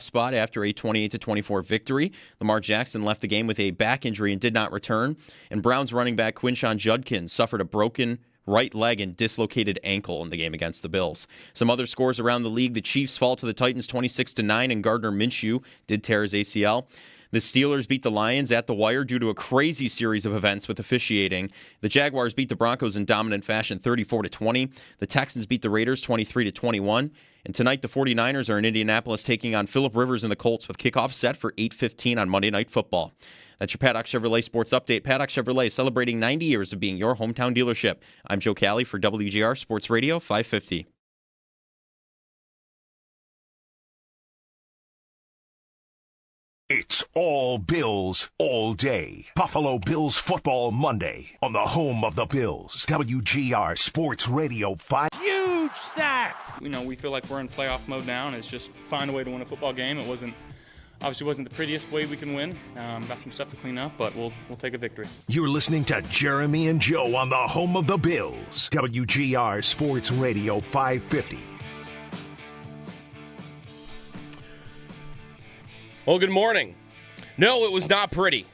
spot after a 28-24 victory. Lamar Jackson left the game with a back injury and did not return. And Browns running back Quinshon Judkins suffered a broken right leg and dislocated ankle in the game against the Bills. Some other scores around the league: the Chiefs fall to the Titans 26-9, and Gardner Minshew did tear his ACL. The Steelers beat the Lions at the wire due to a crazy series of events with officiating. The Jaguars beat the Broncos in dominant fashion 34-20. The Texans beat the Raiders 23-21. And tonight the 49ers are in Indianapolis taking on Phillip Rivers and the Colts with kickoff set for 8:15 on Monday Night Football. That's your Paddock Chevrolet Sports Update. Paddock Chevrolet celebrating 90 years of being your hometown dealership. I'm Joe Cali for WGR Sports Radio 550. It's all Bills, all day. Buffalo Bills football Monday on the home of the Bills. WGR Sports Radio 5. Huge sack! We feel like we're in playoff mode now, and it's just find a way to win a football game. It obviously wasn't the prettiest way we can win. Got some stuff to clean up, but we'll take a victory. You're listening to Jeremy and Joe on the home of the Bills. WGR Sports Radio 550. Well, good morning. No, it was not pretty.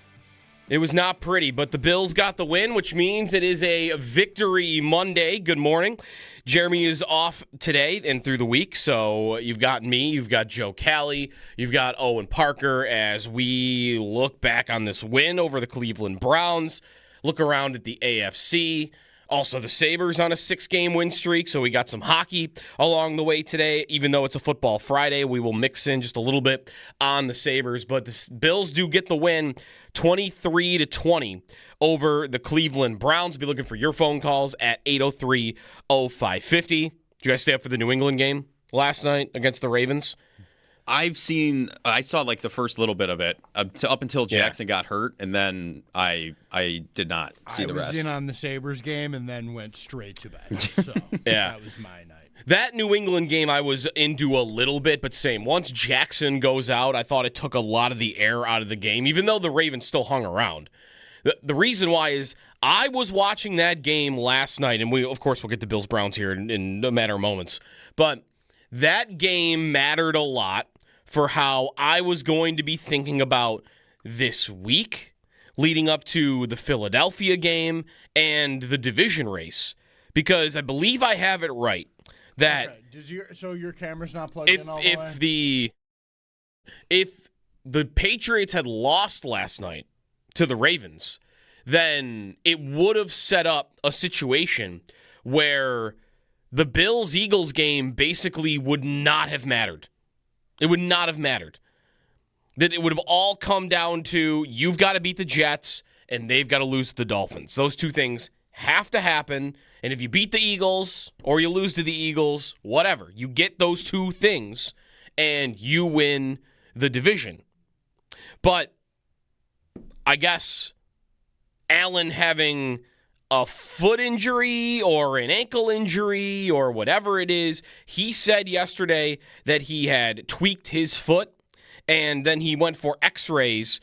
It was not pretty, but the Bills got the win, which means it is a victory Monday. Good morning. Jeremy is off today and through the week, so you've got me, you've got Joe Cali, you've got Owen Parker as we look back on this win over the Cleveland Browns, look around at the AFC. Also, the Sabres on a 6-game win streak, so we got some hockey along the way today. Even though it's a football Friday, we will mix in just a little bit on the Sabres. But the Bills do get the win 23-20 over the Cleveland Browns. Be looking for your phone calls at 803-0550. Did you guys stay up for the New England game last night against the Ravens? I saw like the first little bit of it up until Jackson got hurt, and then I did not see the rest. I was in on the Sabres game and then went straight to bed. So that was my night. That New England game I was into a little bit, but same. Once Jackson goes out, I thought it took a lot of the air out of the game, even though the Ravens still hung around. The reason why is I was watching that game last night, and we'll get to Bills-Browns here in a matter of moments, but that game mattered a lot for how I was going to be thinking about this week leading up to the Philadelphia game and the division race, because I believe I have it right that so your camera's not plugged in all the way? If the Patriots had lost last night to the Ravens, then it would have set up a situation where the Bills-Eagles game basically would not have mattered. It would not have mattered. That it would have all come down to you've got to beat the Jets and they've got to lose to the Dolphins. Those two things have to happen. And if you beat the Eagles or you lose to the Eagles, whatever, you get those two things and you win the division. But I guess Allen having a foot injury or an ankle injury or whatever it is, he said yesterday that he had tweaked his foot and then he went for x-rays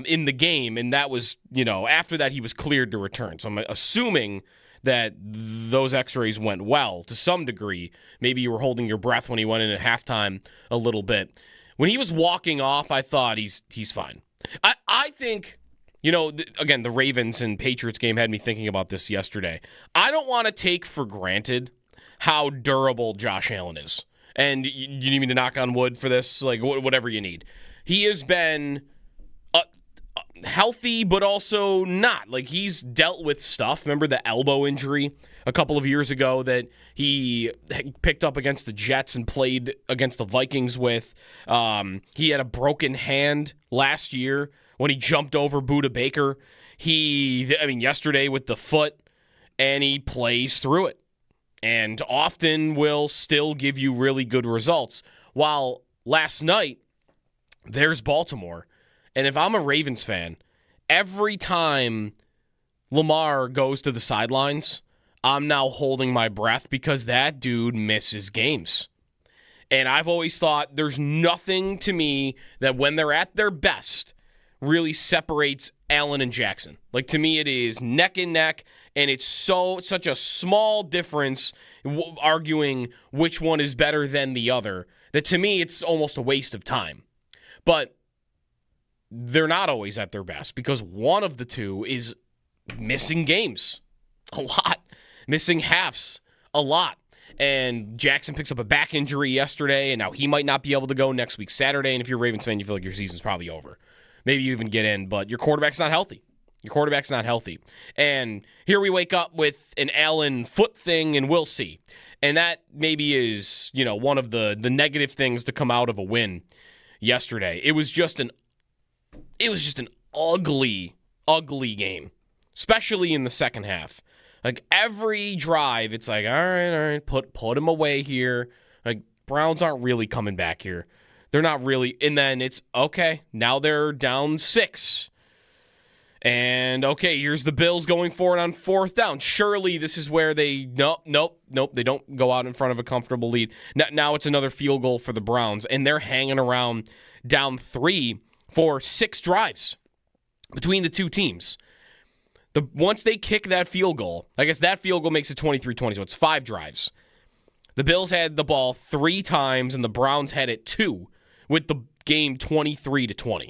in the game, and that was, after that he was cleared to return. So I'm assuming that those x-rays went well to some degree. Maybe you were holding your breath when he went in at halftime a little bit. When he was walking off, I thought he's fine. I think... again, the Ravens and Patriots game had me thinking about this yesterday. I don't want to take for granted how durable Josh Allen is. And you need me to knock on wood for this? Like, whatever you need. He has been healthy, but also not. Like, he's dealt with stuff. Remember the elbow injury a couple of years ago that he picked up against the Jets and played against the Vikings with? He had a broken hand last year when he jumped over Budda Baker. Yesterday with the foot, and he plays through it. And often will still give you really good results. While last night, there's Baltimore. And if I'm a Ravens fan, every time Lamar goes to the sidelines, I'm now holding my breath because that dude misses games. And I've always thought there's nothing to me that when they're at their best really separates Allen and Jackson. Like, to me, it is neck and neck, and it's such a small difference arguing which one is better than the other that to me it's almost a waste of time. But they're not always at their best because one of the two is missing games a lot, missing halves a lot. And Jackson picks up a back injury yesterday, and now he might not be able to go next week Saturday. And if you're a Ravens fan, you feel like your season's probably over. Maybe you even get in, but your quarterback's not healthy. And here we wake up with an Allen foot thing, and we'll see. And that maybe is, one of the negative things to come out of a win yesterday. It was just an ugly, ugly game, especially in the second half. Like, every drive, it's like, all right, put him away here. Like, Browns aren't really coming back here. They're not really. And then it's, okay, now they're down 6. And, okay, here's the Bills going for it on 4th down. Surely this is where nope, they don't go out in front of a comfortable lead. Now it's another field goal for the Browns, and they're hanging around down 3 for 6 drives between the two teams. Once they kick that field goal, I guess that field goal makes it 23-20, so it's 5 drives. The Bills had the ball 3 times, and the Browns had it 2, with the game 23-20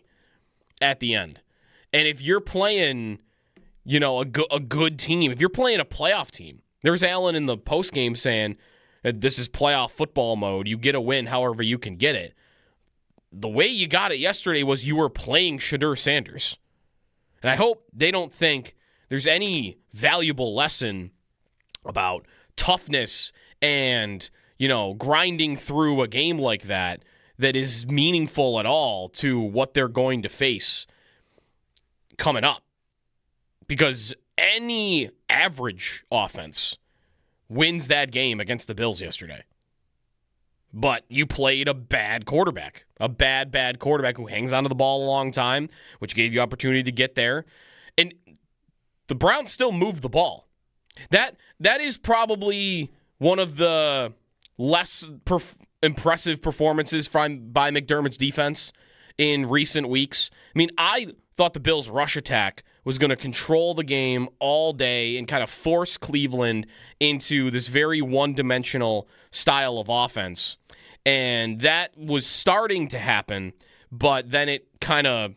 at the end. And if you're playing, a good team, if you're playing a playoff team, there's Allen in the postgame saying, this is playoff football mode. You get a win however you can get it. The way you got it yesterday was you were playing Shedeur Sanders. And I hope they don't think there's any valuable lesson about toughness and, grinding through a game like that is meaningful at all to what they're going to face coming up. Because any average offense wins that game against the Bills yesterday. But you played a bad quarterback, a bad quarterback who hangs onto the ball a long time, which gave you opportunity to get there. And the Browns still moved the ball. That is probably one of the less impressive performances by McDermott's defense in recent weeks. I mean, I thought the Bills' rush attack was going to control the game all day and kind of force Cleveland into this very one-dimensional style of offense. And that was starting to happen, but then it kind of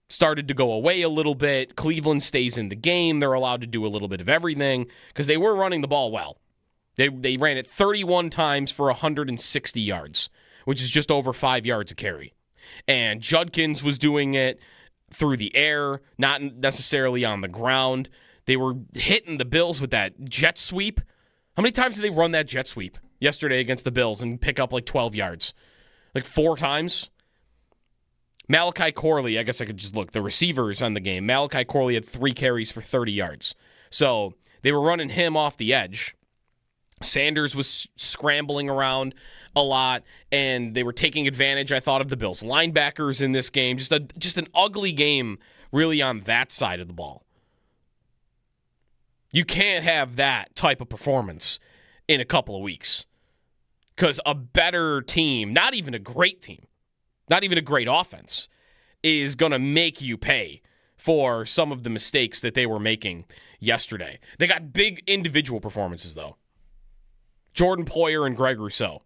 started to go away a little bit. Cleveland stays in the game. They're allowed to do a little bit of everything because they were running the ball well. They ran it 31 times for 160 yards, which is just over 5 yards a carry. And Judkins was doing it through the air, not necessarily on the ground. They were hitting the Bills with that jet sweep. How many times did they run that jet sweep yesterday against the Bills and pick up like 12 yards? Like 4 times? Malachi Corley, I guess I could just look. The receivers on the game. Malachi Corley had 3 carries for 30 yards. So they were running him off the edge. Sanders was scrambling around a lot, and they were taking advantage, I thought, of the Bills' linebackers in this game. Just an ugly game, really, on that side of the ball. You can't have that type of performance in a couple of weeks because a better team, not even a great team, not even a great offense, is going to make you pay for some of the mistakes that they were making yesterday. They got big individual performances, though. Jordan Poyer and Greg Rousseau.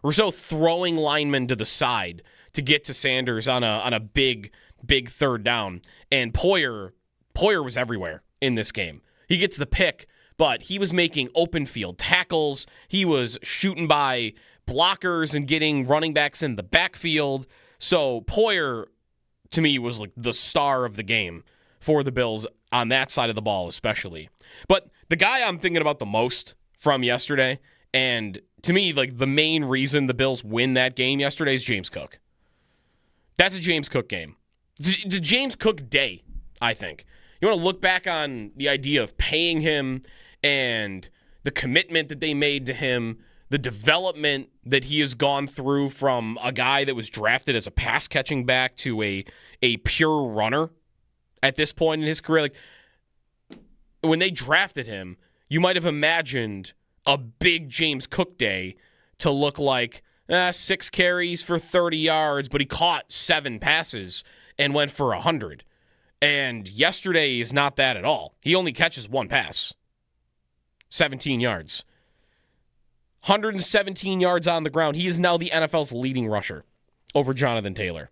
Rousseau throwing linemen to the side to get to Sanders on a big 3rd down. And Poyer was everywhere in this game. He gets the pick, but he was making open field tackles. He was shooting by blockers and getting running backs in the backfield. So Poyer, to me, was like the star of the game for the Bills on that side of the ball especially. But the guy I'm thinking about the most from yesterday, and to me, like the main reason the Bills win that game yesterday is James Cook. That's a James Cook game. It's a James Cook day, I think. You want to look back on the idea of paying him and the commitment that they made to him, the development that he has gone through from a guy that was drafted as a pass-catching back to a pure runner at this point in his career. Like, when they drafted him, you might have imagined a big James Cook day to look like 6 carries for 30 yards, but he caught 7 passes and went for 100. And yesterday is not that at all. He only catches 1 pass, 17 yards. 117 yards on the ground. He is now the NFL's leading rusher over Jonathan Taylor.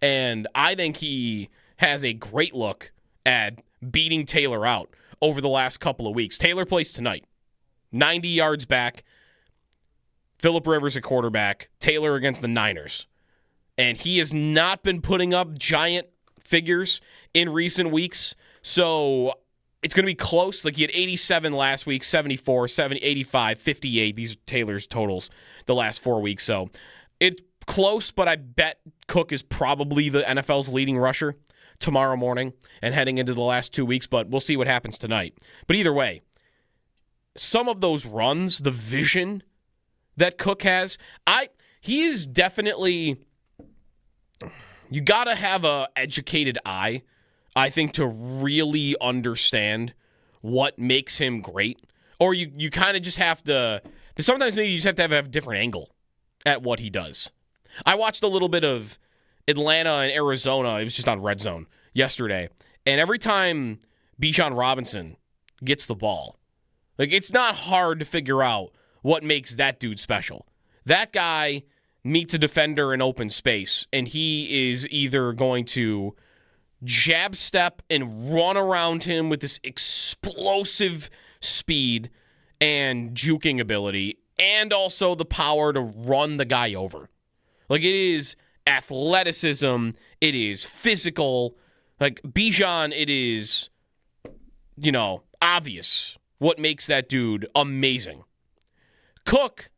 And I think he has a great look at beating Taylor out over the last couple of weeks. Taylor plays tonight. 90 yards back. Phillip Rivers at quarterback. Taylor against the Niners. And he has not been putting up giant figures in recent weeks. So it's going to be close. Like he had 87 last week, 74, 70, 85, 58. These are Taylor's totals the last 4 weeks. So it's close, but I bet Cook is probably the NFL's leading rusher tomorrow morning and heading into the last 2 weeks, but we'll see what happens tonight. But either way, some of those runs, the vision that Cook has, he is definitely, you got to have a educated eye, I think, to really understand what makes him great. Or you kind of just have to, sometimes maybe you just have to have a different angle at what he does. I watched a little bit of Atlanta and Arizona. It was just on Red Zone yesterday. And every time Bijan Robinson gets the ball, like it's not hard to figure out what makes that dude special. That guy meets a defender in open space, and he is either going to jab step and run around him with this explosive speed and juking ability, and also the power to run the guy over. Like, it is athleticism, it is physical. Like, Bijan, it is, obvious what makes that dude amazing. Cook,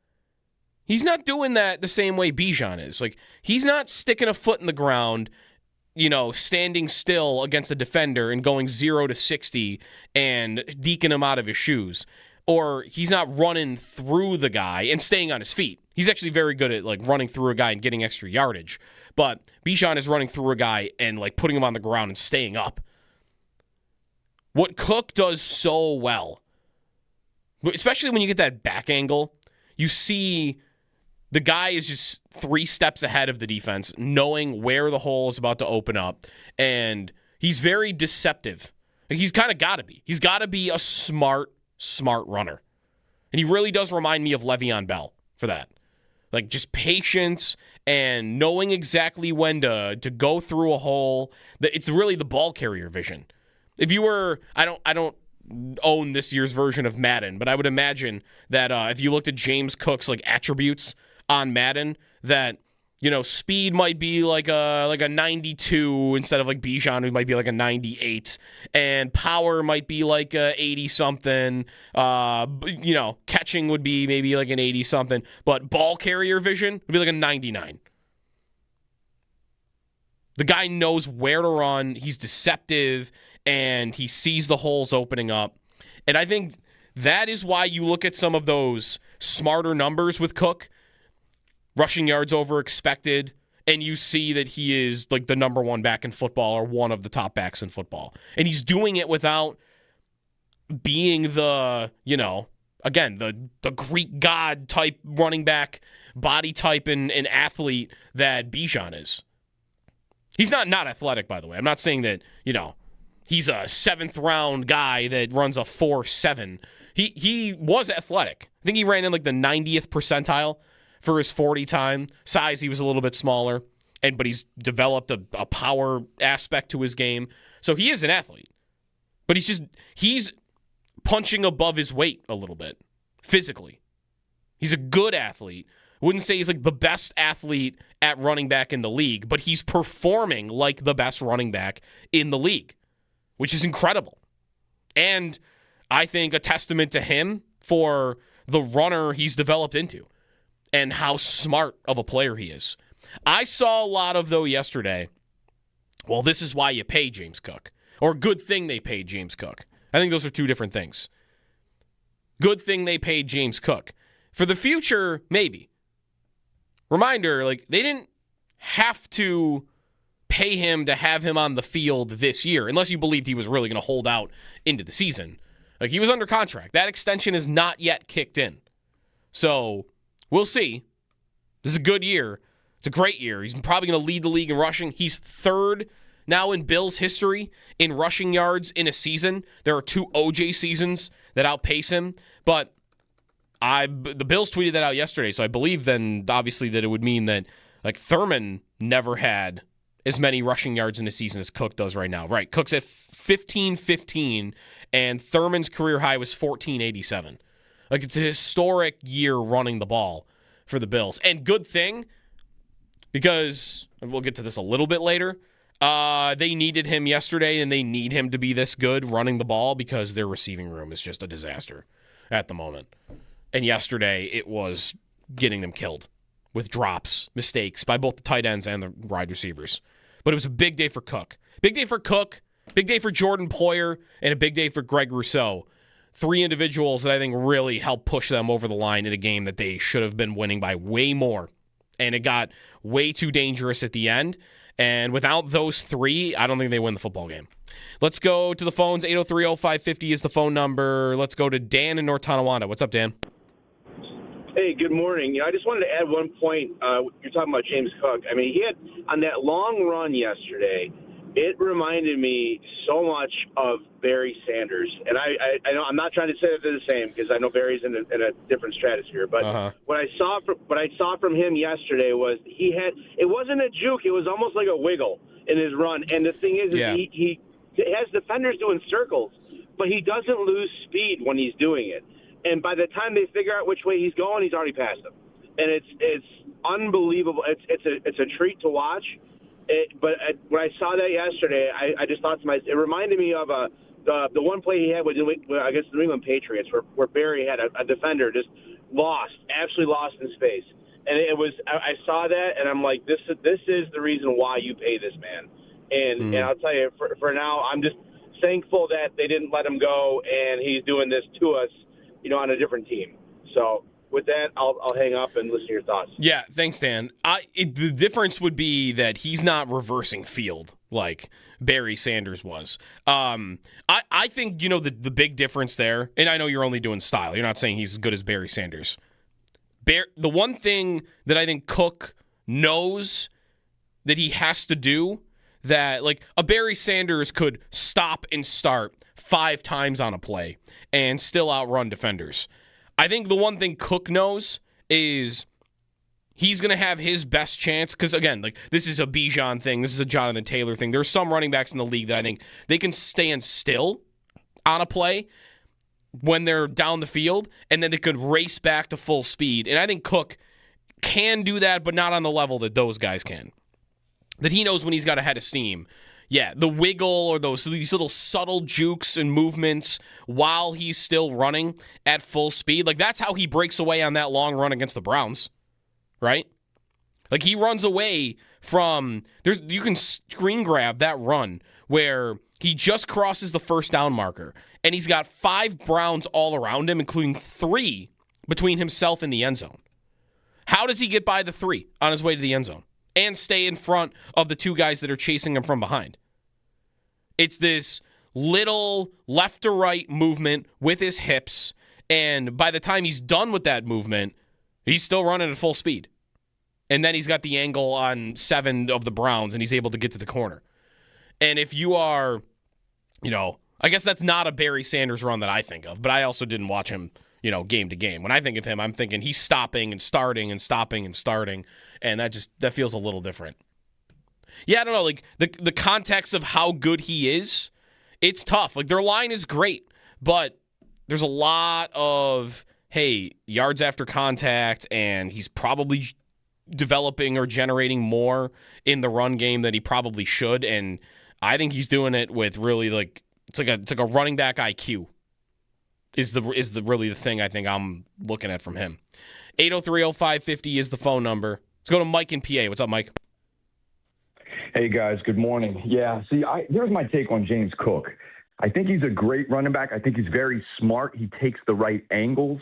he's not doing that the same way Bijan is. Like, he's not sticking a foot in the ground, standing still against a defender and going 0 to 60 and deking him out of his shoes. Or he's not running through the guy and staying on his feet. He's actually very good at running through a guy and getting extra yardage. But Bijan is running through a guy and putting him on the ground and staying up. What Cook does so well, especially when you get that back angle, you see the guy is just 3 steps ahead of the defense, knowing where the hole is about to open up. And he's very deceptive. He's kind of got to be. He's got to be a smart runner. And he really does remind me of Le'Veon Bell for that. Just patience and knowing exactly when to go through a hole. It's really the ball carrier vision. If you were, I don't own this year's version of Madden, but I would imagine that if you looked at James Cook's attributes on Madden, that speed might be like a 92 instead of Bijan, who might be like a 98, and power might be like a 80 something. Catching would be maybe like an 80 something, but ball carrier vision would be like a 99. The guy knows where to run. He's deceptive, and he sees the holes opening up. And I think that is why you look at some of those smarter numbers with Cook, rushing yards over expected, and you see that he is the number one back in football, or one of the top backs in football. And he's doing it without being the, again, the Greek god type running back, body type and athlete that Bijan is. He's not athletic, by the way. I'm not saying that, he's a 7th round guy that runs a 4.7. He was athletic. I think he ran in the 90th percentile for his 40 time. Size, he was a little bit smaller, but he's developed a power aspect to his game. So he is an athlete. But he's punching above his weight a little bit, physically. He's a good athlete. Wouldn't say he's the best athlete at running back in the league, but he's performing like the best running back in the league, which is incredible. And I think a testament to him for the runner he's developed into and how smart of a player he is. I saw a lot of, though, yesterday, well, this is why you pay James Cook, or good thing they paid James Cook. I think those are two different things. Good thing they paid James Cook. For the future, maybe. Reminder, they didn't have to pay him to have him on the field this year, unless you believed he was really going to hold out into the season. He was under contract. That extension is not yet kicked in. So, we'll see. This is a good year. It's a great year. He's probably going to lead the league in rushing. He's 3rd now in Bills history in rushing yards in a season. There are 2 OJ seasons that outpace him. But The Bills tweeted that out yesterday, so I believe then obviously that it would mean that like Thurman never had as many rushing yards in a season as Cook does right now. Right, Cook's at 1515, and Thurman's career high was 1487. Like, it's a historic year running the ball for the Bills. And good thing, because we'll get to this a little bit later, they needed him yesterday, and they need him to be this good running the ball because their receiving room is just a disaster at the moment. And yesterday, it was getting them killed with drops, mistakes by both the tight ends and the wide receivers. But it was a big day for Cook. Big day for Cook, big day for Jordan Poyer, and a big day for Greg Rousseau. 3 individuals that I think really helped push them over the line in a game that they should have been winning by way more. And it got way too dangerous at the end. And without those 3, I don't think they win the football game. Let's go to the phones. 803-0550 is the phone number. Let's go to Dan in North Tonawanda. What's up, Dan? Hey, good morning. I just wanted to add one point. You're talking about James Cook. I mean, he had, on that long run yesterday, it reminded me so much of Barry Sanders. And I know I'm not trying to say that they're the same because I know Barry's in a different stratosphere. But what I saw from him yesterday was it wasn't a juke. It was almost like a wiggle in his run. And the thing is he has defenders doing circles, but he doesn't lose speed when he's doing it. And by the time they figure out which way he's going, he's already passed them. And it's unbelievable. It's a treat to watch. But when I saw that yesterday, I just thought to myself, it reminded me of the one play he had against the New England Patriots where Barry had a defender just absolutely lost in space. And I saw that, and I'm like, this is the reason why you pay this man. And I'll tell you, for now, I'm just thankful that they didn't let him go, and he's doing this to us, on a different team. So with that, I'll hang up and listen to your thoughts. Yeah, thanks, Dan. The difference would be that he's not reversing field like Barry Sanders was. I think, the big difference there, and I know you're only doing style. You're not saying he's as good as Barry Sanders. The one thing that I think Cook knows that he has to do that, like, a Barry Sanders could stop and start 5 times on a play and still outrun defenders. I think the one thing Cook knows is he's going to have his best chance because, again, like, this is a Bijan thing. This is a Jonathan Taylor thing. There's some running backs in the league that I think they can stand still on a play when they're down the field, and then they could race back to full speed. And I think Cook can do that, but not on the level that those guys can. That he knows when he's got a head of steam. Yeah, the wiggle or these little subtle jukes and movements while he's still running at full speed. Like, that's how he breaks away on that long run against the Browns, right? Like, he runs away from you can screen grab that run where he just crosses the first down marker, and he's got 5 Browns all around him, including 3 between himself and the end zone. How does he get by the 3 on his way to the end zone and stay in front of the 2 guys that are chasing him from behind? It's this little left to right movement with his hips, and by the time he's done with that movement, he's still running at full speed. And then he's got the angle on 7 of the Browns, and he's able to get to the corner. And if you are, I guess that's not a Barry Sanders run that I think of, but I also didn't watch him, game to game. When I think of him, I'm thinking he's stopping and starting and stopping and starting, and that feels a little different. Yeah, I don't know, like, the context of how good he is, it's tough. Like, their line is great, but there's a lot of, hey, yards after contact, and he's probably developing or generating more in the run game than he probably should, and I think he's doing it with really, like, it's like a running back IQ is really the thing I think I'm looking at from him. 803-0550 is the phone number. Let's go to Mike in PA. What's up, Mike? Hey, guys. Good morning. Yeah, see, here's my take on James Cook. I think he's a great running back. I think he's very smart. He takes the right angles,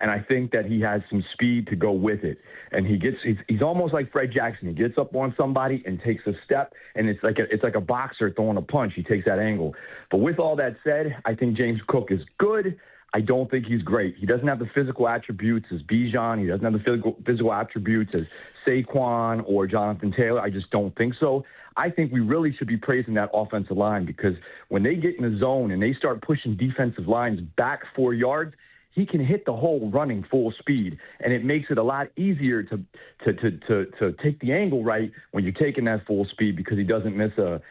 and I think that he has some speed to go with it. And he's almost like Fred Jackson. He gets up on somebody and takes a step, and it's like a boxer throwing a punch. He takes that angle. But with all that said, I think James Cook is good. I don't think he's great. He doesn't have the physical attributes as Bijan. He doesn't have the physical attributes as Saquon or Jonathan Taylor. I just don't think so. I think we really should be praising that offensive line because when they get in the zone and they start pushing defensive lines back 4 yards, he can hit the hole running full speed, and it makes it a lot easier to take the angle right when you're taking that full speed because he doesn't miss a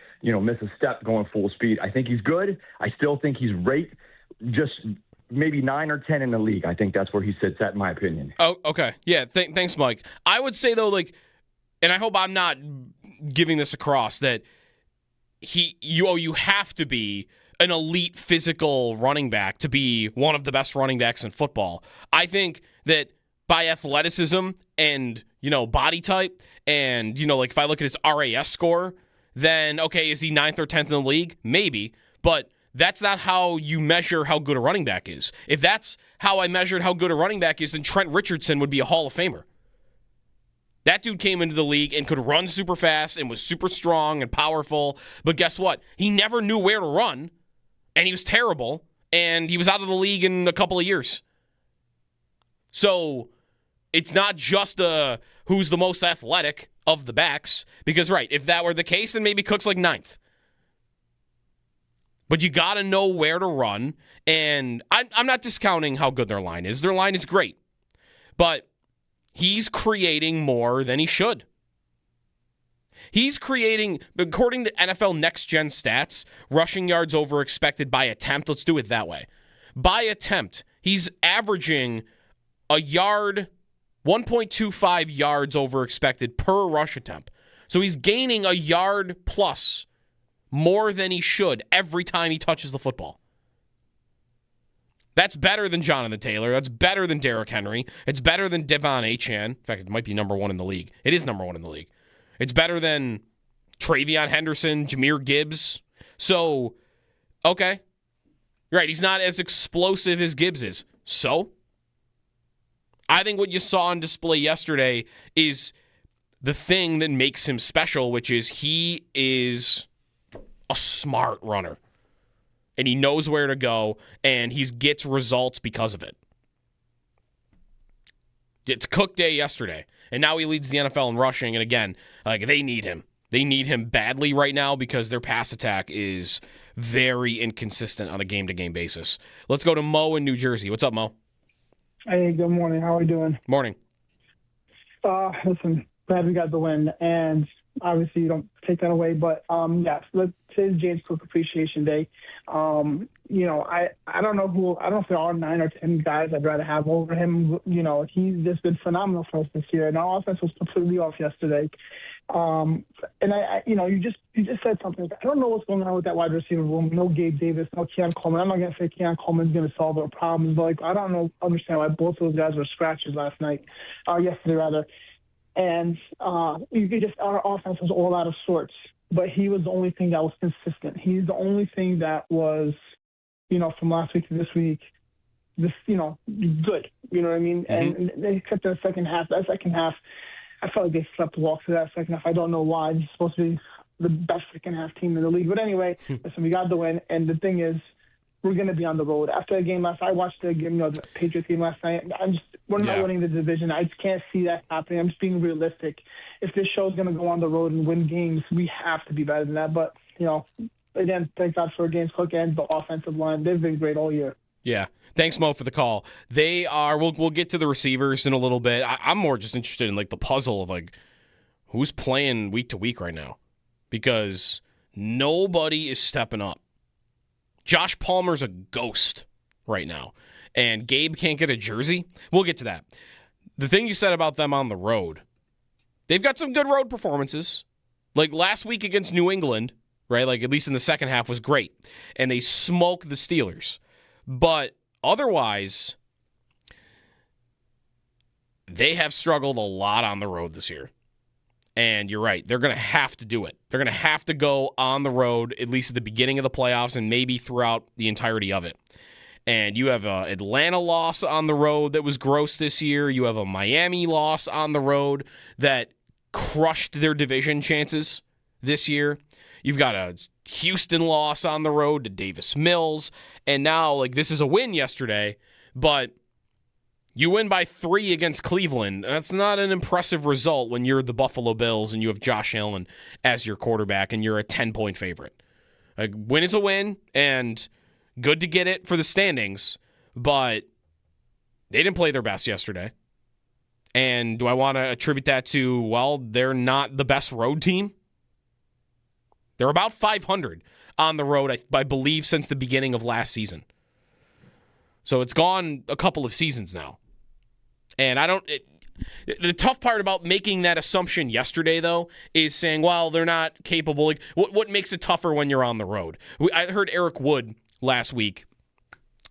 step going full speed. I think he's good. I still think he's just maybe 9 or 10 in the league. I think that's where he sits at, in my opinion. Oh, okay. Yeah, thanks, Mike. I would say, though, and I hope I'm not giving this across, that you have to be an elite physical running back to be one of the best running backs in football. I think that by athleticism and, body type and, if I look at his RAS score, then, okay, is he 9th or 10th in the league? Maybe, but that's not how you measure how good a running back is. If that's how I measured how good a running back is, then Trent Richardson would be a Hall of Famer. That dude came into the league and could run super fast and was super strong and powerful, but guess what? He never knew where to run, and he was terrible, and he was out of the league in a couple of years. So it's not just who's the most athletic of the backs, because, right, if that were the case, then maybe Cook's 9th. But you got to know where to run, and I'm not discounting how good their line is. Their line is great, but he's creating more than he should. He's creating, according to NFL Next Gen stats, rushing yards over expected by attempt. Let's do it that way. By attempt, he's averaging a yard, 1.25 yards over expected per rush attempt. So he's gaining a yard plus more than he should every time he touches the football. That's better than Jonathan Taylor. That's better than Derrick Henry. It's better than Devon Achane. In fact, it might be number 1 in the league. It is number 1 in the league. It's better than Travion Henderson, Jahmyr Gibbs. So, okay. Right, he's not as explosive as Gibbs is. So, I think what you saw on display yesterday is the thing that makes him special, which is he is a smart runner. And he knows where to go, and he gets results because of it. It's Cook Day yesterday, and now he leads the NFL in rushing, and again, they need him. They need him badly right now because their pass attack is very inconsistent on a game-to-game basis. Let's go to Mo in New Jersey. What's up, Mo? Hey, good morning. How are we doing? Morning. Listen, glad we got the win, and obviously you don't take that away, but yes, today's James Cook Appreciation Day. I don't know if there are 9 or 10 guys I'd rather have over him. He's just been phenomenal for us this year, and our offense was completely off yesterday. And you just said something. I don't know what's going on with that wide receiver room. No Gabe Davis, no Keon Coleman. I'm not going to say Keon Coleman's going to solve our problems, but I don't understand why both of those guys were scratches yesterday rather. And you could just, our offense was all out of sorts, but he was the only thing that was consistent. He's the only thing that was, from last week to this week, good. You know what I mean? Mm-hmm. And except in the second half, I felt like they slept walk through that second half. I don't know why. It's supposed to be the best second half team in the league. But anyway, listen, we got the win. And the thing is, we're going to be on the road. After the game last night, I watched the game, the Patriots game last night. We're not winning the division. I just can't see that happening. I'm just being realistic. If this show's going to go on the road and win games, we have to be better than that. But, again, thank God for James Cook and the offensive line. They've been great all year. Yeah. Thanks, Mo, for the call. They are, we'll get to the receivers in a little bit. I'm more just interested in, the puzzle of, who's playing week to week right now. Because nobody is stepping up. Josh Palmer's a ghost right now. And Gabe can't get a jersey. We'll get to that. The thing you said about them on the road, they've got some good road performances. Like last week against New England, right? At least in the second half was great. And they smoked the Steelers. But otherwise, they have struggled a lot on the road this year. And you're right. They're going to have to do it. They're going to have to go on the road, at least at the beginning of the playoffs and maybe throughout the entirety of it. And you have an Atlanta loss on the road that was gross this year. You have a Miami loss on the road that crushed their division chances this year. You've got a Houston loss on the road to Davis Mills. And now, this is a win yesterday, but you win by 3 against Cleveland. That's not an impressive result when you're the Buffalo Bills and you have Josh Allen as your quarterback and you're a 10-point favorite. A win is a win, and good to get it for the standings, but They didn't play their best yesterday. And do I want to attribute that to, well, they're not the best road team? They're about 500 on the road, I believe, since the beginning of last season. So it's gone a couple of seasons now. And the tough part about making that assumption yesterday, though, is saying, well, they're not capable. Like, what makes it tougher when you're on the road? I heard Eric Wood last week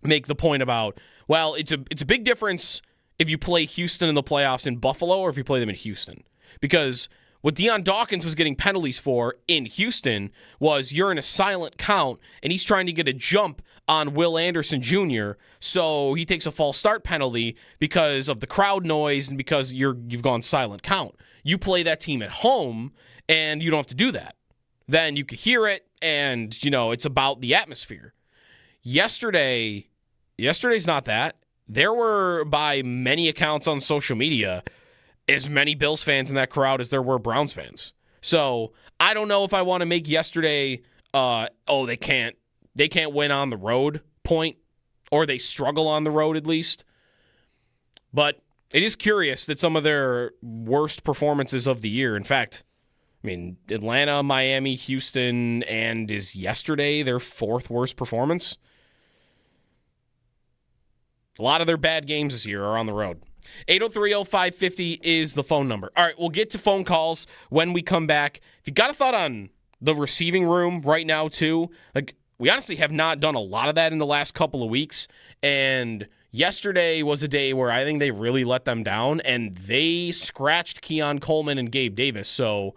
make the point about, well, it's a big difference if you play Houston in the playoffs in Buffalo or if you play them in Houston. Because what Deion Dawkins was getting penalties for in Houston was you're in a silent count, and he's trying to get a jump on Will Anderson Jr., so he takes a false start penalty because of the crowd noise and because you've gone silent count. You play that team at home, and you don't have to do that. Then you could hear it, and, it's about the atmosphere. Yesterday's not that. There were, by many accounts on social media, as many Bills fans in that crowd as there were Browns fans. So I don't know if I want to make yesterday, they can't win on the road point, or they struggle on the road at least. But it is curious that some of their worst performances of the year, in fact, Atlanta, Miami, Houston, and is yesterday their fourth worst performance? A lot of their bad games this year are on the road. 803-0550 is the phone number. All right, we'll get to phone calls when we come back. If you got a thought on the receiving room right now, too, we honestly have not done a lot of that in the last couple of weeks. And yesterday was a day where I think they really let them down, and they scratched Keon Coleman and Gabe Davis. So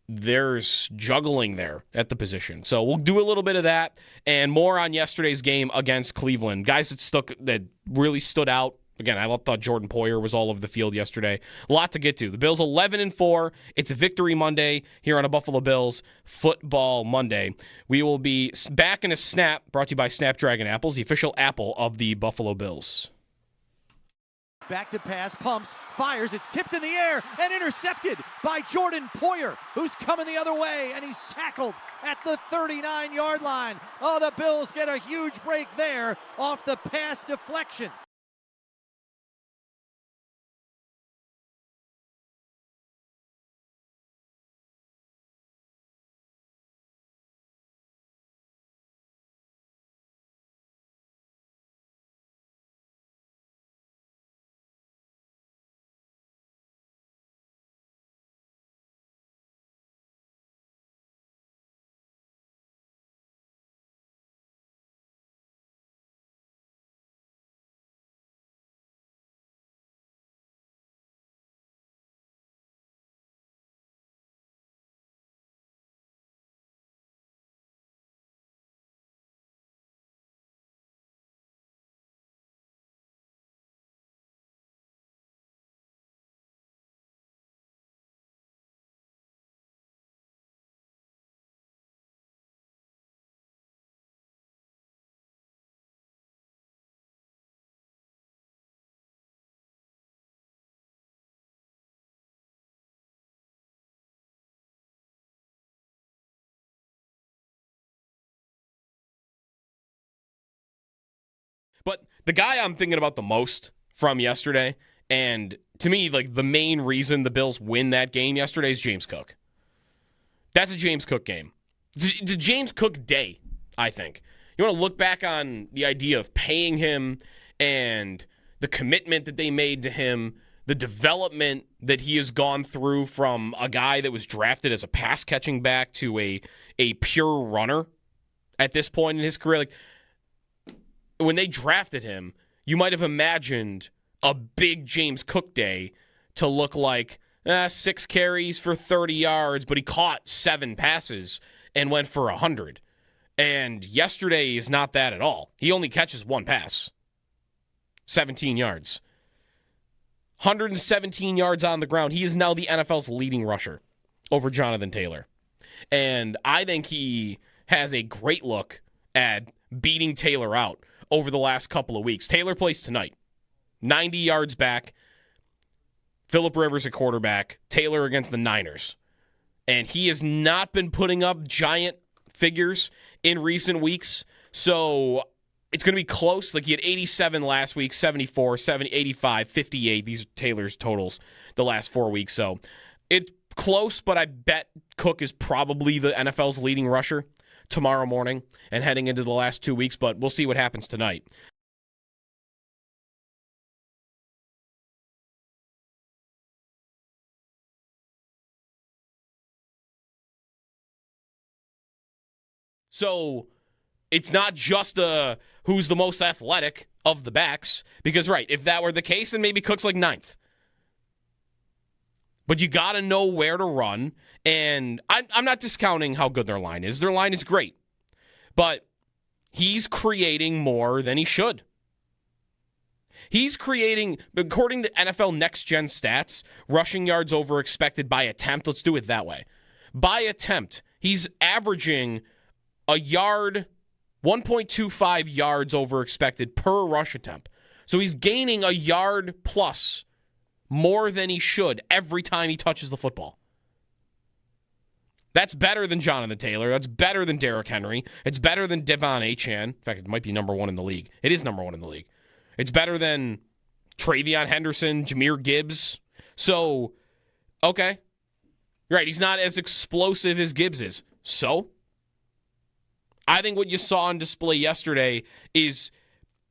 there's juggling there at the position. So we'll do a little bit of that and more on yesterday's game against Cleveland. Guys that really stood out. Again, I thought Jordan Poyer was all over the field yesterday. A lot to get to. The Bills 11-4. It's a Victory Monday here on a Buffalo Bills Football Monday. We will be back in a snap, brought to you by Snapdragon Apples, the official apple of the Buffalo Bills. Back to pass, pumps, fires, it's tipped in the air and intercepted by Jordan Poyer, who's coming the other way, and he's tackled at the 39-yard line. Oh, the Bills get a huge break there off the pass deflection. But the guy I'm thinking about the most from yesterday, and to me, the main reason the Bills win that game yesterday is James Cook. That's a James Cook game. It's a James Cook day, I think. You want to look back on the idea of paying him and the commitment that they made to him, the development that he has gone through from a guy that was drafted as a pass-catching back to a pure runner at this point in his career. When they drafted him, you might have imagined a big James Cook day to look like 6 carries for 30 yards, but he caught 7 passes and went for 100. And yesterday is not that at all. He only catches 1 pass, 17 yards. 117 yards on the ground. He is now the NFL's leading rusher over Jonathan Taylor. And I think he has a great look at beating Taylor out over the last couple of weeks. Taylor plays tonight. 90 yards back. Phillip Rivers at quarterback. Taylor against the Niners. And he has not been putting up giant figures in recent weeks. So it's going to be close. Like, he had 87 last week, 74, 70, 85, 58. These are Taylor's totals the last 4 weeks. So it's close, but I bet Cook is probably the NFL's leading rusher tomorrow morning and heading into the last 2 weeks, but we'll see what happens tonight. So it's not just who's the most athletic of the backs, because, right, if that were the case, then maybe Cook's like 9th. But you got to know where to run, and I'm not discounting how good their line is. Their line is great, but he's creating more than he should. He's creating, according to NFL Next Gen stats, rushing yards over expected by attempt. Let's do it that way. By attempt, he's averaging a yard, 1.25 yards over expected per rush attempt. So he's gaining a yard plus more than he should every time he touches the football. That's better than Jonathan Taylor. That's better than Derrick Henry. It's better than Devon Achane. In fact, it might be number 1 in the league. It is number 1 in the league. It's better than Travion Henderson, Jahmyr Gibbs. So, okay. Right, he's not as explosive as Gibbs is. So, I think what you saw on display yesterday is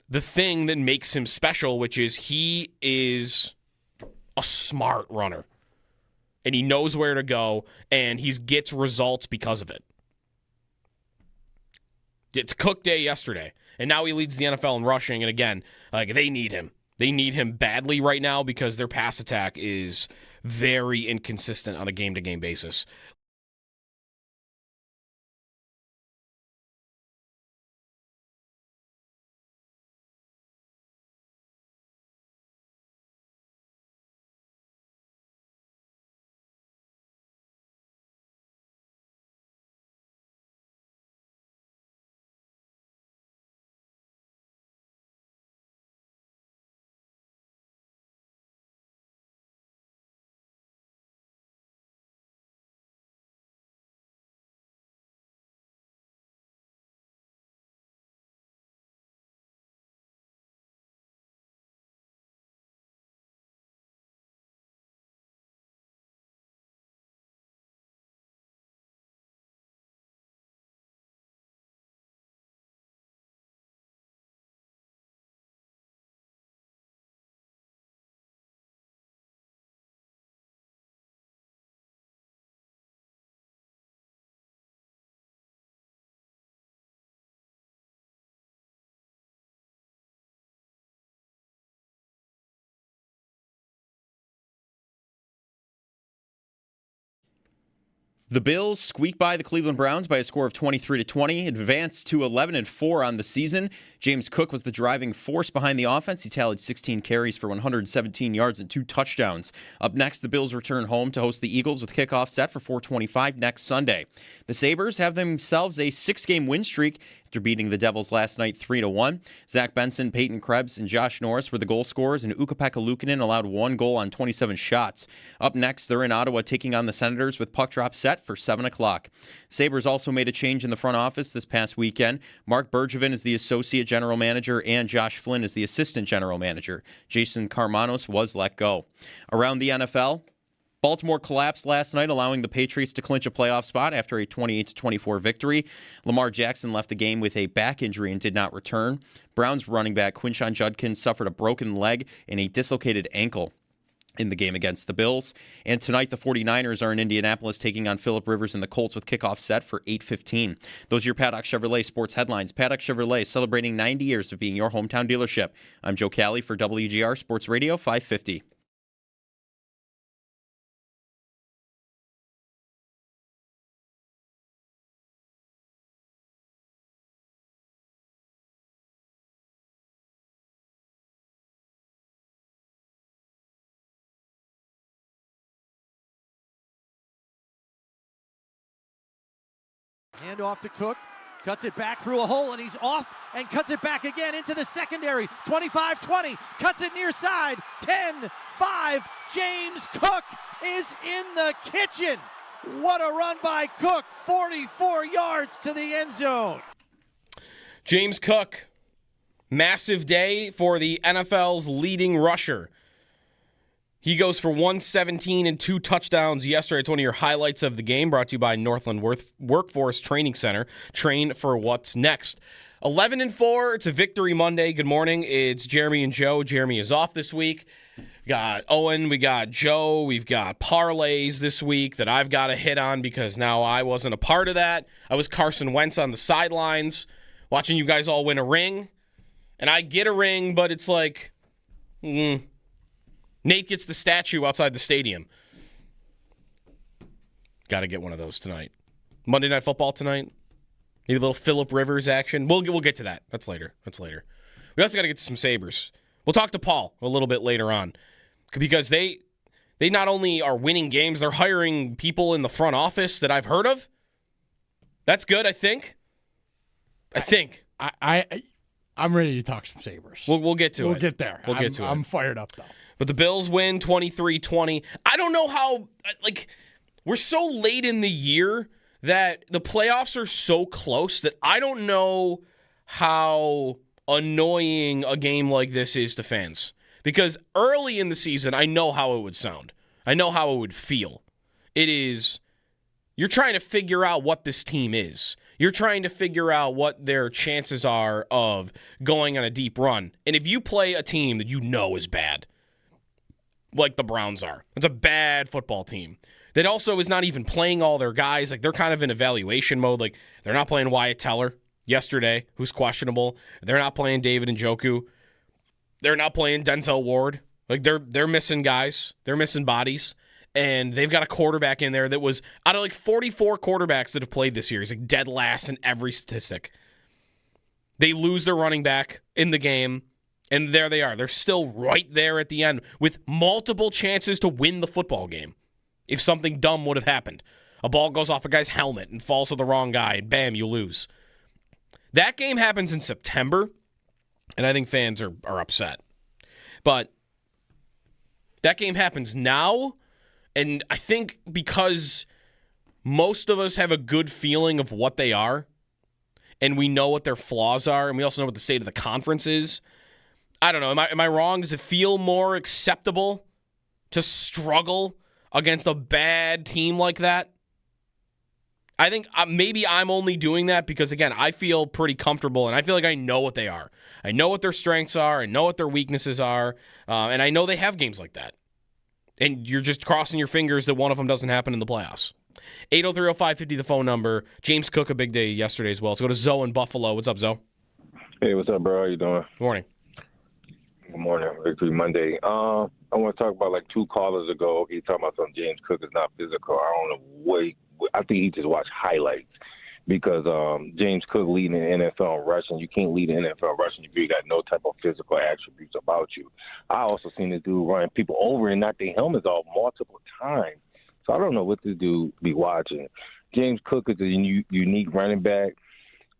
the thing that makes him special, which is he is a smart runner. And he knows where to go, and he gets results because of it. It's Cook Day yesterday, and now he leads the NFL in rushing, and again, like, they need him. They need him badly right now because their pass attack is very inconsistent on a game-to-game basis. The Bills squeak by the Cleveland Browns by a score of 23-20, advanced to 11-4 on the season. James Cook was the driving force behind the offense. He tallied 16 carries for 117 yards and 2 touchdowns. Up next, the Bills return home to host the Eagles with kickoff set for 4:25 next Sunday. The Sabres have themselves a 6-game win streak after beating the Devils last night 3-1. Zach Benson, Peyton Krebs, and Josh Norris were the goal scorers, and Ukko-Pekka Luukkonen allowed 1 goal on 27 shots. Up next, they're in Ottawa taking on the Senators with puck drop set for 7 o'clock. Sabres also made a change in the front office this past weekend. Mark Bergevin is the associate general manager, and Josh Flynn is the assistant general manager. Jason Karmanos was let go. Around the NFL, Baltimore collapsed last night, allowing the Patriots to clinch a playoff spot after a 28-24 victory. Lamar Jackson left the game with a back injury and did not return. Browns running back Quinshon Judkins suffered a broken leg and a dislocated ankle in the game against the Bills. And tonight, the 49ers are in Indianapolis taking on Phillip Rivers and the Colts with kickoff set for 8:15. Those are your Paddock Chevrolet sports headlines. Paddock Chevrolet celebrating 90 years of being your hometown dealership. I'm Joe Cali for WGR Sports Radio 550. Hand off to Cook, cuts it back through a hole, and he's off and cuts it back again into the secondary. 25-20, cuts it near side, 10-5. James Cook is in the kitchen. What a run by Cook, 44 yards to the end zone. James Cook Massive day for the NFL's leading rusher. He goes for 117 and 2 touchdowns yesterday. It's one of your highlights of the game, brought to you by Northland Workforce Training Center. Train for what's next. 11-4, it's a victory Monday. Good morning. It's Jeremy and Joe. Jeremy is off this week. We got Owen, we got Joe, we've got parlays this week that I've got to hit on because now I wasn't a part of that. I was Carson Wentz on the sidelines, watching you guys all win a ring. And I get a ring, but it's like, Nate gets the statue outside the stadium. Got to get one of those tonight. Monday Night Football tonight. Maybe a little Phillip Rivers action. We'll get to that. That's later. We also got to get to some Sabres. We'll talk to Paul a little bit later on because they not only are winning games, they're hiring people in the front office that I've heard of. That's good, I think. I'm ready to talk some Sabres. We'll get to it. We'll get there. We'll get to it. I'm fired up, though. But the Bills win 23-20. I don't know how, we're so late in the year that the playoffs are so close that I don't know how annoying a game like this is to fans. Because early in the season, I know how it would sound. I know how it would feel. It is, you're trying to figure out what this team is. You're trying to figure out what their chances are of going on a deep run. And if you play a team that you know is bad, like the Browns are, it's a bad football team that also is not even playing all their guys. Like, they're kind of in evaluation mode. Like, they're not playing Wyatt Teller yesterday, who's questionable. They're not playing David Njoku. They're not playing Denzel Ward. Like, they're missing guys. They're missing bodies. And they've got a quarterback in there that was, out of 44 quarterbacks that have played this year, he's dead last in every statistic. They lose their running back in the game, and there they are. They're still right there at the end with multiple chances to win the football game. If something dumb would have happened, a ball goes off a guy's helmet and falls to the wrong guy, and bam, you lose. That game happens in September, and I think fans are upset. But that game happens now, and I think because most of us have a good feeling of what they are, and we know what their flaws are, and we also know what the state of the conference is. I don't know. Am I wrong? Does it feel more acceptable to struggle against a bad team like that? I think maybe I'm only doing that because, again, I feel pretty comfortable, and I feel like I know what they are. I know what their strengths are. I know what their weaknesses are, and I know they have games like that. And you're just crossing your fingers that one of them doesn't happen in the playoffs. 803-0550, the phone number. James Cook, a big day yesterday as well. Let's go to Zoe in Buffalo. What's up, Zoe? Hey, what's up, bro? How you doing? Good morning. Good morning. Victory Monday. I want to talk about 2 callers ago. He talking about something James Cook is not physical. I don't know I think he just watched highlights because James Cook leading the NFL in rushing. You can't lead the NFL rushing if you got no type of physical attributes about you. I also seen this dude running people over and knock their helmets off multiple times. So I don't know what this dude be watching. James Cook is a unique running back.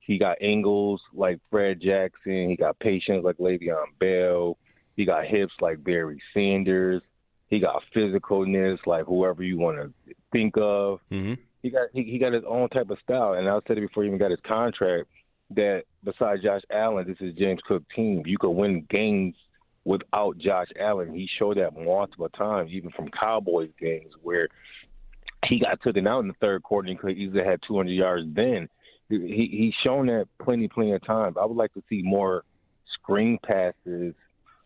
He got angles like Fred Jackson. He got patience like Le'Veon Bell. He got hips like Barry Sanders. He got physicalness like whoever you want to think of. Mm-hmm. He got his own type of style. And I said it before he even got his contract that besides Josh Allen, this is James Cook's team. You could win games without Josh Allen. He showed that multiple times, even from Cowboys games where he got taken out in the third quarter and could easily had 200 yards then. He's shown that plenty of times. I would like to see more screen passes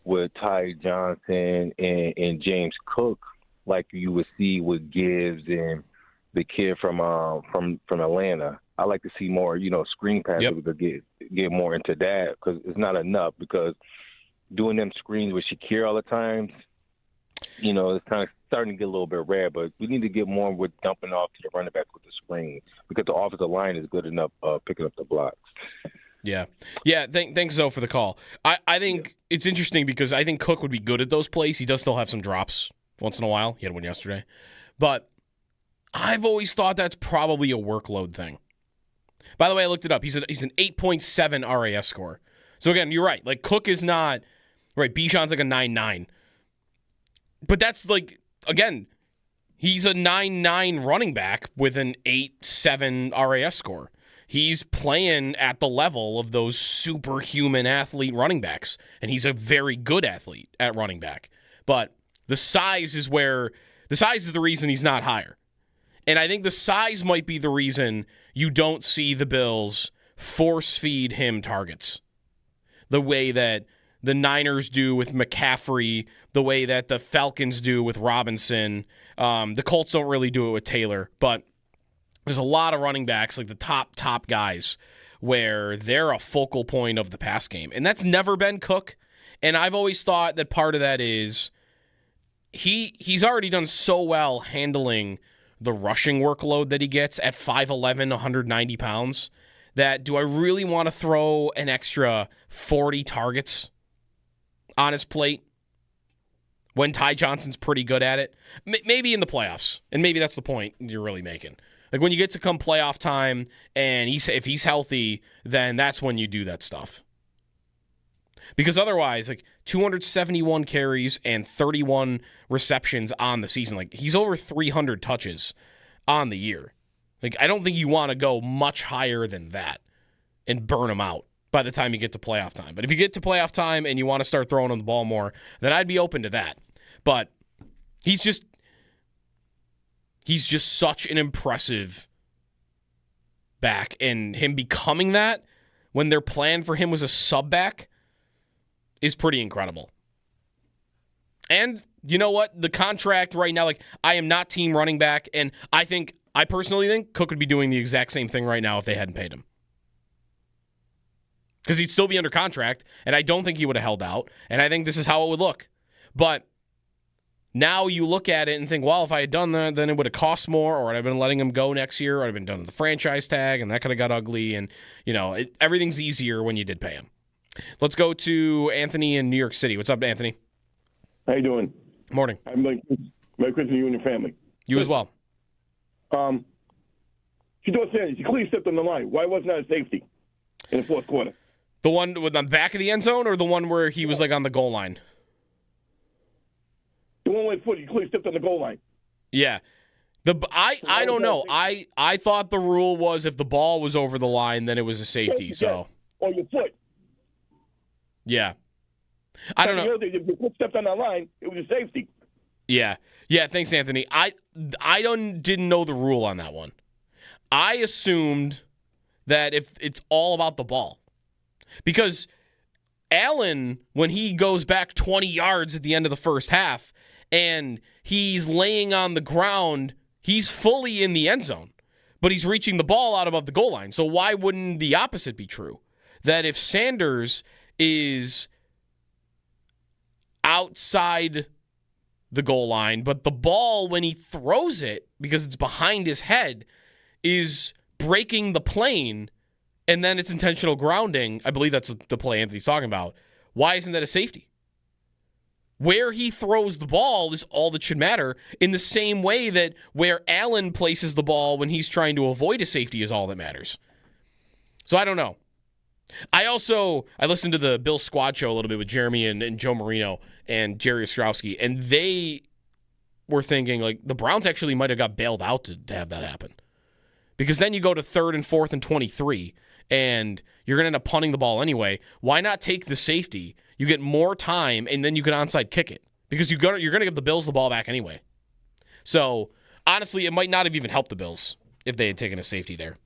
with Ty Johnson and James Cook, like you would see with Gibbs and the kid from Atlanta. I like to see more, screen passes. Yep. We could get more into that because it's not enough. Because doing them screens with Shakir all the time, it's kind of starting to get a little bit rare. But we need to get more with dumping off to the running back with the screen because the offensive line is good enough picking up the blocks. Yeah. Thanks, Zoe, for the call. I think it's interesting because I think Cook would be good at those plays. He does still have some drops once in a while. He had one yesterday. But I've always thought that's probably a workload thing. By the way, I looked it up. He's an 8.7 RAS score. So, again, you're right. Cook is not – right, Bijan's a 9.9. But that's again, he's a 9.9 running back with an 8.7 RAS score. he's playing at the level of those superhuman athlete running backs, and he's a very good athlete at running back. But the size is the reason he's not higher. And I think the size might be the reason you don't see the Bills force feed him targets the way that the Niners do with McCaffrey, the way that the Falcons do with Robinson. The Colts don't really do it with Taylor, but there's a lot of running backs, like the top guys, where they're a focal point of the pass game. And that's never been Cook. And I've always thought that part of that is he's already done so well handling the rushing workload that he gets at 5'11", 190 pounds, that do I really want to throw an extra 40 targets on his plate when Ty Johnson's pretty good at it? Maybe in the playoffs, and maybe that's the point you're really making. Like when you get to come playoff time, and if he's healthy, then that's when you do that stuff. Because otherwise, like 271 carries and 31 receptions on the season. Like he's over 300 touches on the year. Like I don't think you want to go much higher than that and burn him out by the time you get to playoff time. But if you get to playoff time and you want to start throwing him the ball more, then I'd be open to that. But he's just such an impressive back, and him becoming that when their plan for him was a sub back is pretty incredible. And you know what? The contract right now, like I am not team running back, and I personally think Cook would be doing the exact same thing right now if they hadn't paid him. Because he'd still be under contract, and I don't think he would have held out, and I think this is how it would look. But now you look at it and think, well, if I had done that, then it would have cost more, or I'd have been letting him go next year, or I'd have been done with the franchise tag, and that could have got ugly, and everything's easier when you did pay him. Let's go to Anthony in New York City. What's up, Anthony? How you doing? Morning. I'm Merry Christmas to you and your family. You as well. Shedeur Sanders, he clearly stepped on the line. Why wasn't that a safety in the fourth quarter? The one with the back of the end zone, or the one where he was like on the goal line? The one with foot, he clearly stepped on the goal line. Yeah. I don't know. I thought the rule was if the ball was over the line, then it was a safety. So. Or your foot. Yeah. I don't know. If your foot stepped on that line, it was a safety. Yeah. Yeah, thanks, Anthony. I didn't know the rule on that one. I assumed that if it's all about the ball. Because Allen, when he goes back 20 yards at the end of the first half and he's laying on the ground, he's fully in the end zone, but he's reaching the ball out above the goal line. So why wouldn't the opposite be true? That if Sanders is outside the goal line, but the ball, when he throws it, because it's behind his head, is breaking the plane, and then it's intentional grounding, I believe that's the play Anthony's talking about, why isn't that a safety? Where he throws the ball is all that should matter, in the same way that where Allen places the ball when he's trying to avoid a safety is all that matters. So I don't know. I listened to the Bill Squad show a little bit with Jeremy and Joe Marino and Jerry Ostrowski, and they were thinking like the Browns actually might have got bailed out to have that happen. Because then you go to 3rd and 4th and 23, and you're going to end up punting the ball anyway. Why not take the safety? You get more time, and then you can onside kick it. Because you're going to give the Bills the ball back anyway. So, honestly, it might not have even helped the Bills if they had taken a safety there.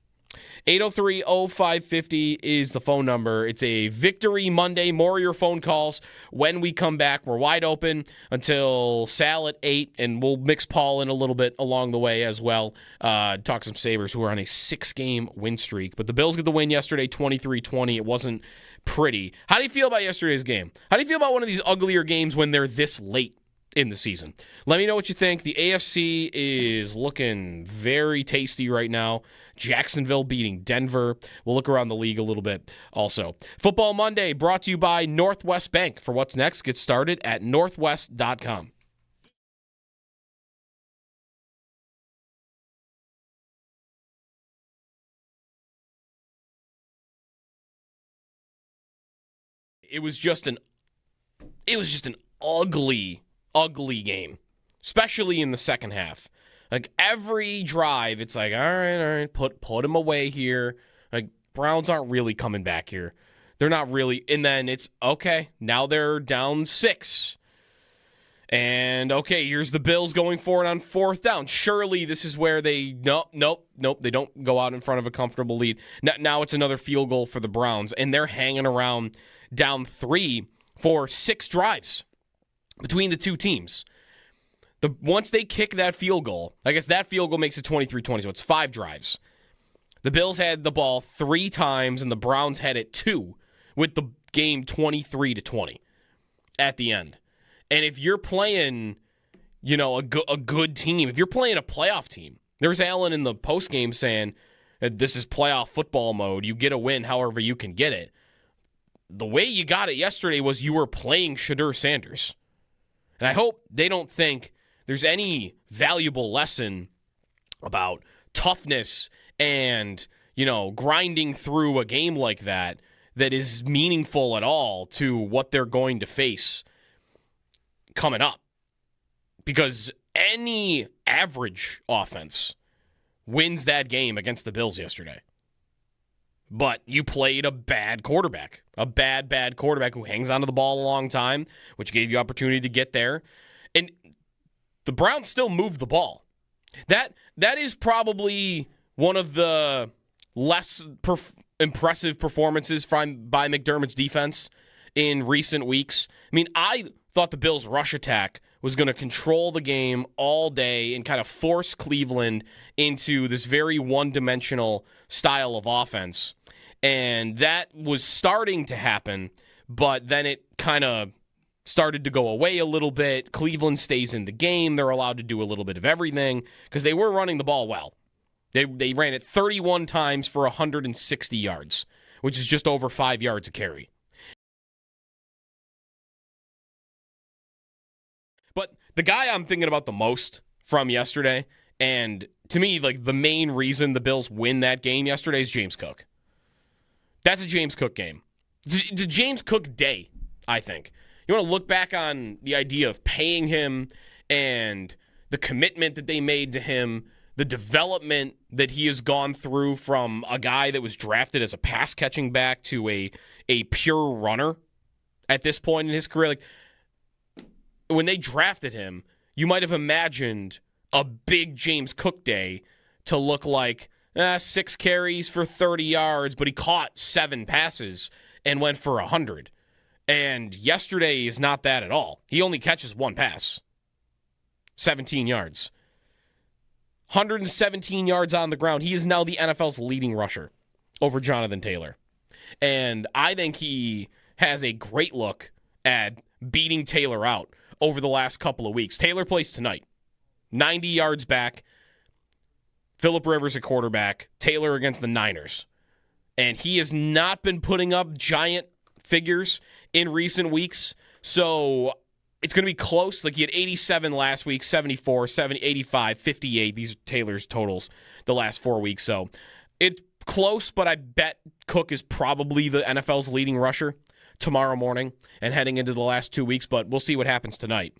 803-0550 is the phone number. It's a Victory Monday. More of your phone calls when we come back. We're wide open until Sal at 8, and we'll mix Paul in a little bit along the way as well. Talk some Sabres who are on a 6-game win streak. But the Bills get the win yesterday, 23-20. It wasn't pretty. How do you feel about yesterday's game? How do you feel about one of these uglier games when they're this late in the season? Let me know what you think. The AFC is looking very tasty right now. Jacksonville beating Denver. We'll look around the league a little bit also. Football Monday brought to you by Northwest Bank. For what's next, get started at northwest.com. It was just an ugly game, especially in the second half. Like every drive, it's like, all right, put him away here. Like, Browns aren't really coming back here. They're not really. And then it's, okay, now they're down 6. And, okay, here's the Bills going for it on 4th down. Surely this is where they, nope. They don't go out in front of a comfortable lead. Now it's another field goal for the Browns. And they're hanging around down 3 for 6 drives between the two teams. Once they kick that field goal, I guess that field goal makes it 23-20, so it's 5 drives. The Bills had the ball 3 times, and the Browns had it 2, with the game 23-20 at the end. And if you're playing, a good team, if you're playing a playoff team, there's Allen in the postgame saying, this is playoff football mode. You get a win however you can get it. The way you got it yesterday was you were playing Shedeur Sanders. And I hope they don't think there's any valuable lesson about toughness and, grinding through a game like that is meaningful at all to what they're going to face coming up. Because any average offense wins that game against the Bills yesterday. But you played a bad quarterback, a bad quarterback who hangs onto the ball a long time, which gave you opportunity to get there. And the Browns still moved the ball. That is probably one of the less impressive performances by McDermott's defense in recent weeks. I mean, I thought the Bills' rush attack was going to control the game all day and kind of force Cleveland into this very one-dimensional style of offense. And that was starting to happen, but then it kind of started to go away a little bit. Cleveland stays in the game. They're allowed to do a little bit of everything because they were running the ball well. They ran it 31 times for 160 yards, which is just over 5 yards a carry. But the guy I'm thinking about the most from yesterday, and to me, like the main reason the Bills win that game yesterday is James Cook. That's a James Cook game. It's a James Cook day, I think. You want to look back on the idea of paying him and the commitment that they made to him, the development that he has gone through from a guy that was drafted as a pass-catching back to a pure runner at this point in his career. Like, when they drafted him, you might have imagined a big James Cook day to look like 6 carries for 30 yards, but he caught 7 passes and went for 100. And yesterday is not that at all. He only catches 1 pass, 17 yards. 117 yards on the ground. He is now the NFL's leading rusher over Jonathan Taylor. And I think he has a great look at beating Taylor out over the last couple of weeks. Taylor plays tonight. 90 yards back. Phillip Rivers at quarterback. Taylor against the Niners. And he has not been putting up giant figures in recent weeks. So it's going to be close. Like, he had 87 last week, 74, 70, 85, 58. These are Taylor's totals the last 4 weeks. So it's close, but I bet Cook is probably the NFL's leading rusher tomorrow morning and heading into the last 2 weeks, but we'll see what happens tonight.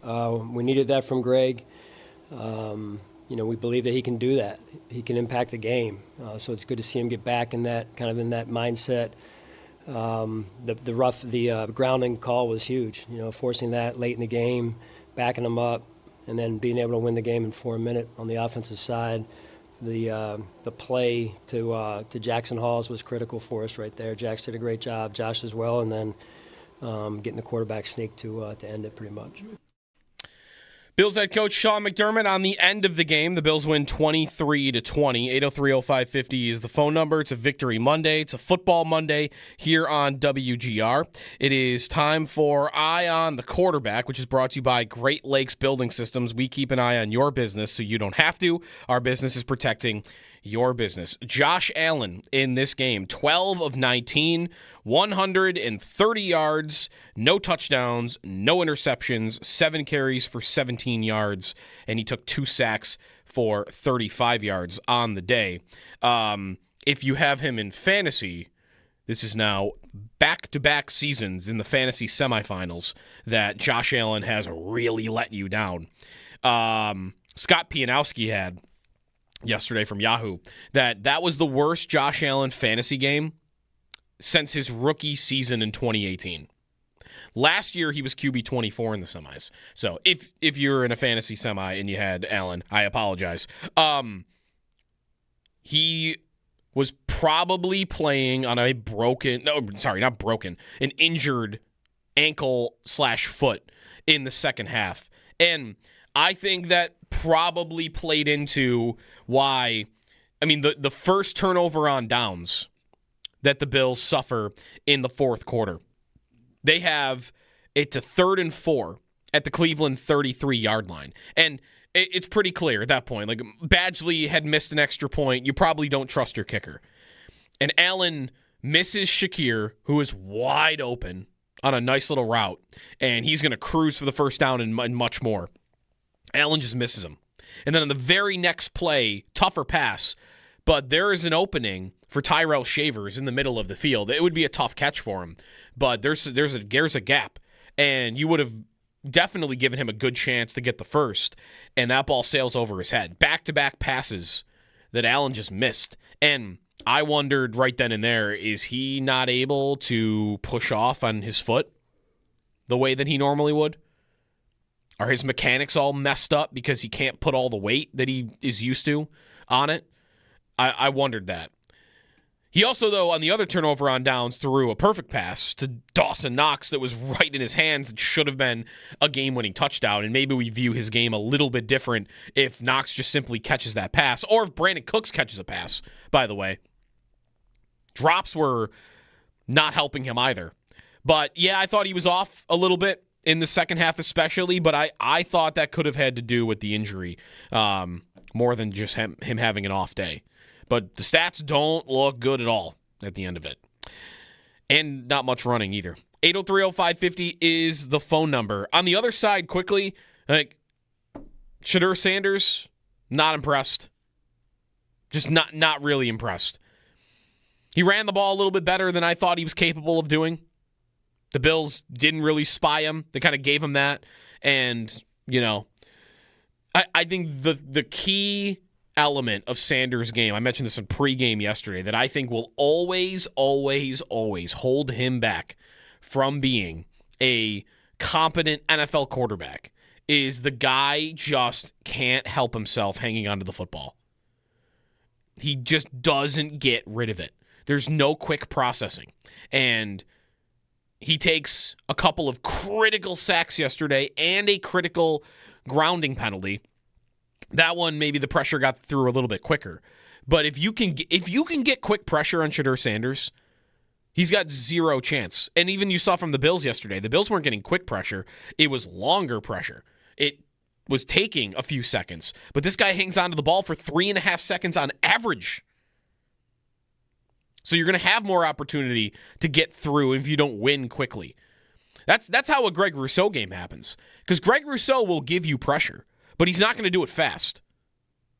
We needed that from Greg. We believe that he can do that. He can impact the game. So it's good to see him get back in that mindset. The grounding call was huge. Forcing that late in the game, backing him up, and then being able to win the game in 4 minutes on the offensive side. The play to Jackson Halls was critical for us right there. Jax did a great job, Josh as well, and then getting the quarterback sneak to end it pretty much. Bills head coach Sean McDermott on the end of the game. The Bills win 23-20. 803-0550 is the phone number. It's a Victory Monday. It's a football Monday here on WGR. It is time for Eye on the Quarterback, which is brought to you by Great Lakes Building Systems. We keep an eye on your business so you don't have to. Our business is protecting your business. Josh Allen in this game, 12 of 19, 130 yards, no touchdowns, no interceptions, 7 carries for 17 yards, and he took 2 sacks for 35 yards on the day. If you have him in fantasy, this is now back-to-back seasons in the fantasy semifinals that Josh Allen has really let you down. Scott Pianowski had yesterday from Yahoo that was the worst Josh Allen fantasy game since his rookie season in 2018. Last year, he was QB 24 in the semis. So if you're in a fantasy semi and you had Allen, I apologize. He was probably playing on an injured ankle/foot in the second half. And I think that probably played into why, the first turnover on downs that the Bills suffer in the fourth quarter. They have it to 3rd and 4 at the Cleveland 33-yard line. And it's pretty clear at that point. Like, Badgley had missed an extra point. You probably don't trust your kicker. And Allen misses Shakir, who is wide open on a nice little route. And he's going to cruise for the first down and much more. Allen just misses him. And then on the very next play, tougher pass, but there is an opening for Tyrell Shavers in the middle of the field. It would be a tough catch for him, but there's a gap, and you would have definitely given him a good chance to get the first, and that ball sails over his head. Back-to-back passes that Allen just missed, and I wondered right then and there, is he not able to push off on his foot the way that he normally would? Are his mechanics all messed up because he can't put all the weight that he is used to on it? I wondered that. He also, though, on the other turnover on downs, threw a perfect pass to Dawson Knox that was right in his hands. It should have been a game-winning touchdown, and maybe we view his game a little bit different if Knox just simply catches that pass, or if Brandon Cooks catches a pass, by the way. Drops were not helping him either. But, yeah, I thought he was off a little bit in the second half especially, but I thought that could have had to do with the injury more than just him having an off day. But the stats don't look good at all at the end of it. And not much running either. 803-0550 is the phone number. On the other side, quickly, Shedeur Sanders, not impressed. Just not really impressed. He ran the ball a little bit better than I thought he was capable of doing. The Bills didn't really spy him. They kind of gave him that. And, I think the key element of Sanders' game, I mentioned this in pregame yesterday, that I think will always, always, always hold him back from being a competent NFL quarterback is the guy just can't help himself hanging onto the football. He just doesn't get rid of it. There's no quick processing. And he takes a couple of critical sacks yesterday and a critical grounding penalty. That one, maybe the pressure got through a little bit quicker. But if you can get quick pressure on Shedeur Sanders, he's got zero chance. And even you saw from the Bills yesterday, the Bills weren't getting quick pressure. It was longer pressure. It was taking a few seconds. But this guy hangs onto the ball for 3.5 seconds on average. So you're going to have more opportunity to get through if you don't win quickly. That's how a Greg Rousseau game happens. Because Greg Rousseau will give you pressure, but he's not going to do it fast.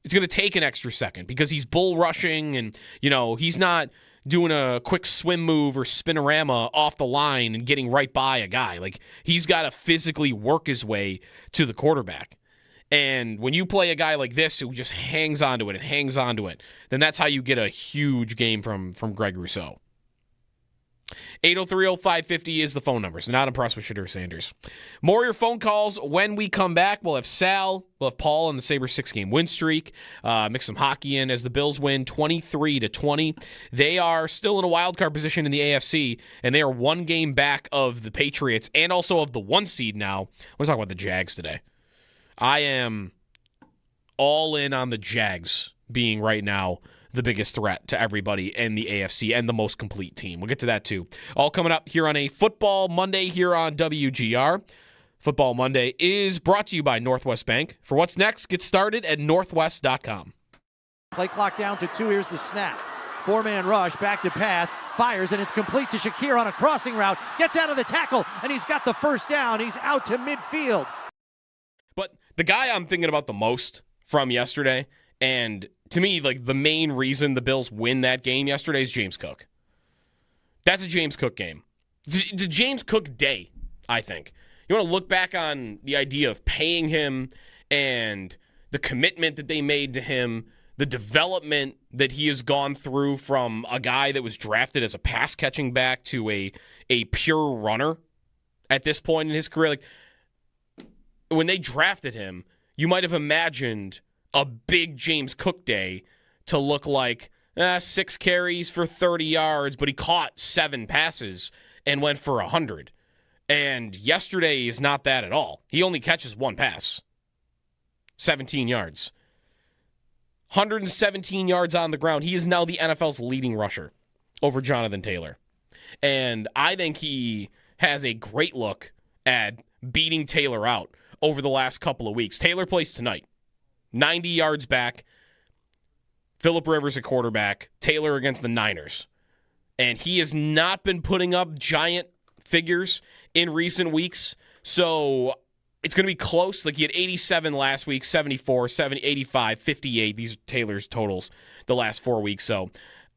It's going to take an extra second because he's bull rushing and, he's not doing a quick swim move or spinorama off the line and getting right by a guy. Like, he's got to physically work his way to the quarterback. And when you play a guy like this who just hangs onto it and hangs onto it, then that's how you get a huge game from Greg Rousseau. 803-0550 is the phone number. So not impressed with Shedeur Sanders. More of your phone calls when we come back. We'll have Sal, we'll have Paul on the Sabres 6-game win streak. Mix some hockey in as the Bills win 23-20. They are still in a wild card position in the AFC, and they are one game back of the Patriots and also of the 1 seed now. We're talking about the Jags today. I am all in on the Jags being right now the biggest threat to everybody in the AFC and the most complete team. We'll get to that too. All coming up here on a Football Monday here on WGR. Football Monday is brought to you by Northwest Bank. For what's next, get started at northwest.com. Play clock down to 2. Here's the snap. 4-man rush, back to pass, fires, and it's complete to Shakir on a crossing route. Gets out of the tackle, and he's got the first down. He's out to midfield. But the guy I'm thinking about the most from yesterday, and to me, like, the main reason the Bills win that game yesterday is James Cook. That's a James Cook game. It's a James Cook day, I think. You want to look back on the idea of paying him and the commitment that they made to him, the development that he has gone through from a guy that was drafted as a pass-catching back to a pure runner at this point in his career. Like, when they drafted him, you might have imagined a big James Cook day to look like 6 carries for 30 yards, but he caught 7 passes and went for 100. And yesterday is not that at all. He only catches 1 pass, 17 yards. 117 yards on the ground. He is now the NFL's leading rusher over Jonathan Taylor. And I think he has a great look at beating Taylor out over the last couple of weeks. Taylor plays tonight. 90 yards back. Phillip Rivers at quarterback. Taylor against the Niners. And he has not been putting up giant figures in recent weeks. So it's going to be close. Like, he had 87 last week, 74, 70, 85, 58. These are Taylor's totals the last 4 weeks. So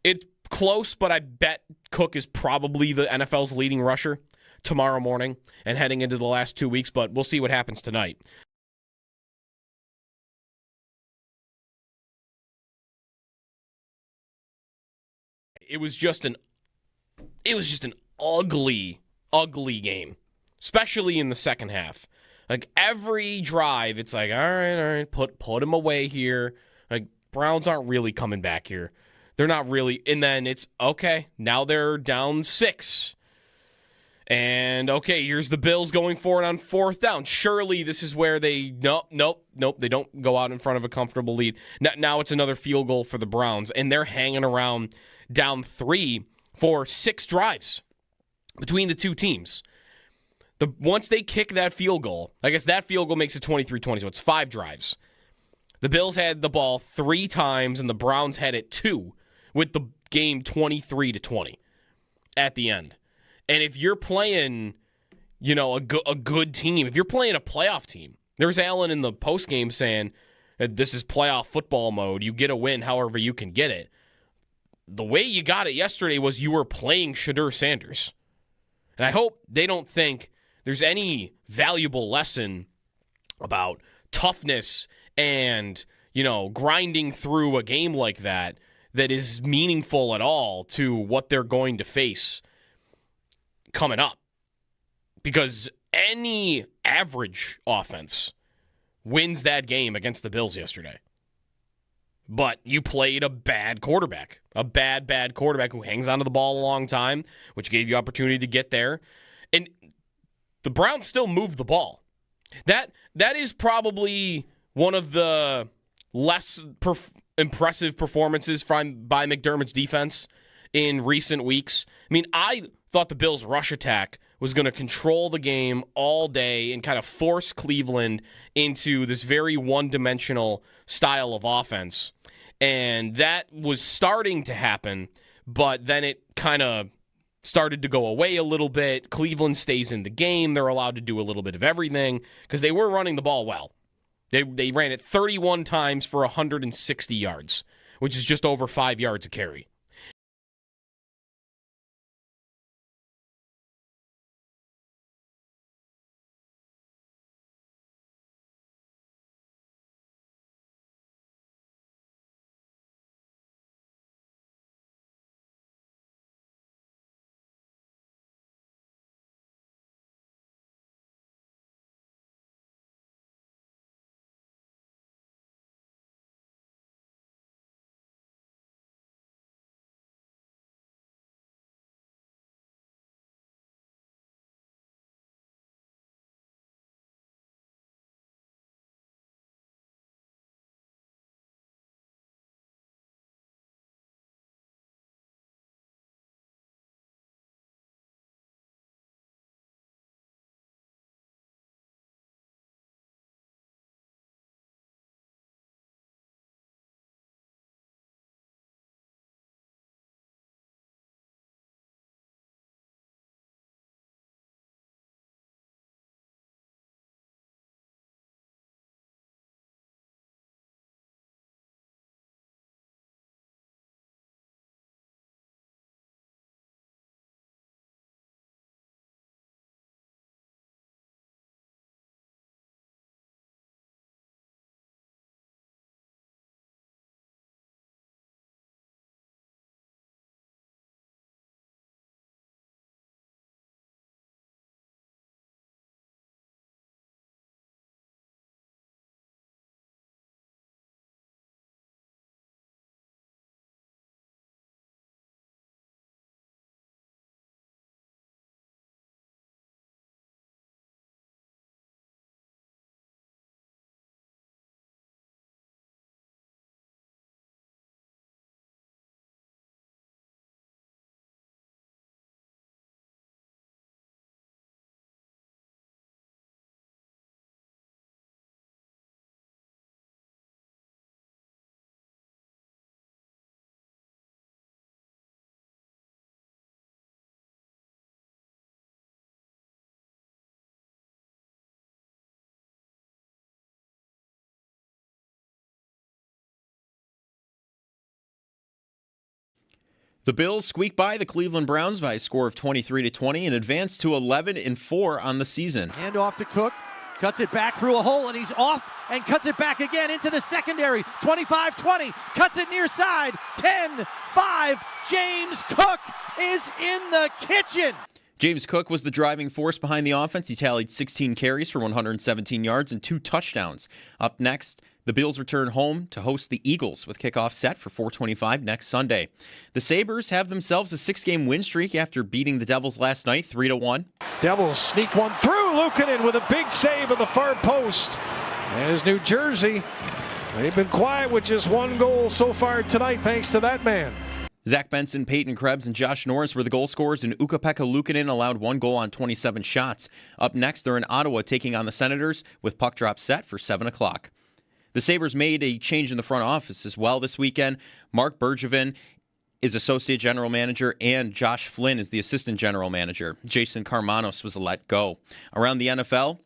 it's close, but I bet Cook is probably the NFL's leading rusher tomorrow morning and heading into the last 2 weeks. But we'll see what happens tonight. It was just an ugly game, especially in the second half. Like, every drive, it's like, all right, put him away here. Like, Browns aren't really coming back here. They're not really. And then it's, okay, now they're down 6. And, okay, here's the Bills going for it on 4th down. Surely this is where they, nope, they don't go out in front of a comfortable lead. Now it's another field goal for the Browns, and they're hanging around down 3 for 6 drives between the two teams. Once they kick that field goal, I guess that field goal makes it 23-20, so it's 5 drives. The Bills had the ball 3 times, and the Browns had it 2, with the game 23-20 at the end. And if you're playing, a good team, if you're playing a playoff team, there's Allen in the postgame saying, this is playoff football mode. You get a win however you can get it. The way you got it yesterday was you were playing Shedeur Sanders. And I hope they don't think there's any valuable lesson about toughness and, grinding through a game like that is meaningful at all to what they're going to face coming up. Because any average offense wins that game against the Bills yesterday. But you played a bad quarterback, a bad quarterback who hangs onto the ball a long time, which gave you opportunity to get there. And the Browns still moved the ball. That is probably one of the less impressive performances by McDermott's defense in recent weeks. I mean, I thought the Bills' rush attack was going to control the game all day and kind of force Cleveland into this very one-dimensional style of offense. And that was starting to happen, but then it kind of started to go away a little bit. Cleveland stays in the game. They're allowed to do a little bit of everything because they were running the ball well. They ran it 31 times for 160 yards, which is just over 5 yards a carry. The Bills squeak by the Cleveland Browns by a score of 23-20 and advance to 11-4 on the season. Hand off to Cook. Cuts it back through a hole, and he's off and cuts it back again into the secondary. 25-20. Cuts it near side. 10-5. James Cook is in the kitchen. James Cook was the driving force behind the offense. He tallied 16 carries for 117 yards and 2 touchdowns. Up next, the Bills return home to host the Eagles with kickoff set for 4:25 next Sunday. The Sabres have themselves a 6-game win streak after beating the Devils last night 3-1. Devils sneak one through. Luukkonen with a big save at the far post. As New Jersey, they've been quiet with just 1 goal so far tonight thanks to that man. Zach Benson, Peyton Krebs, and Josh Norris were the goal scorers, and Ukko-Pekka Luukkonen allowed 1 goal on 27 shots. Up next, they're in Ottawa taking on the Senators with puck drop set for 7 o'clock. The Sabres made a change in the front office as well this weekend. Mark Bergevin is associate general manager, and Josh Flynn is the assistant general manager. Jason Karmanos was let go. Around the NFL,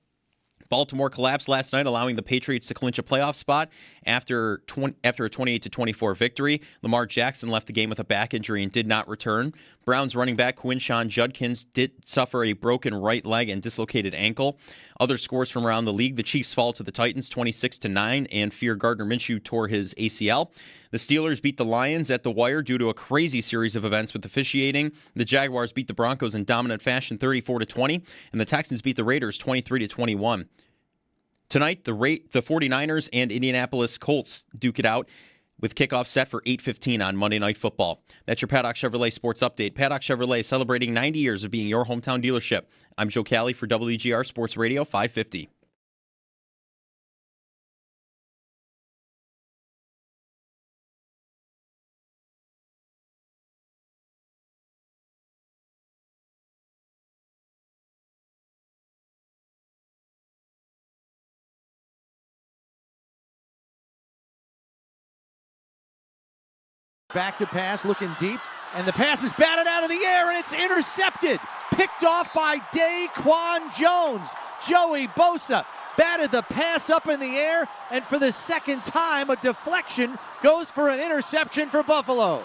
Baltimore collapsed last night, allowing the Patriots to clinch a playoff spot after a 28-24 victory. Lamar Jackson left the game with a back injury and did not return. Browns running back Quinshon Judkins did suffer a broken right leg and dislocated ankle. Other scores from around the league: the Chiefs fall to the Titans 26-9, and fear Gardner Minshew tore his ACL. The Steelers beat the Lions at the wire due to a crazy series of events with officiating. The Jaguars beat the Broncos in dominant fashion 34-20, and the Texans beat the Raiders 23-21. Tonight, the 49ers and Indianapolis Colts duke it out with kickoff set for 8:15 on Monday Night Football. That's your Paddock Chevrolet Sports Update. Paddock Chevrolet celebrating 90 years of being your hometown dealership. I'm Joe Cali for WGR Sports Radio 550. Back to pass, looking deep, and the pass is batted out of the air, and it's intercepted. Picked off by Daquan Jones. Joey Bosa batted the pass up in the air, and for the second time, a deflection goes for an interception for Buffalo.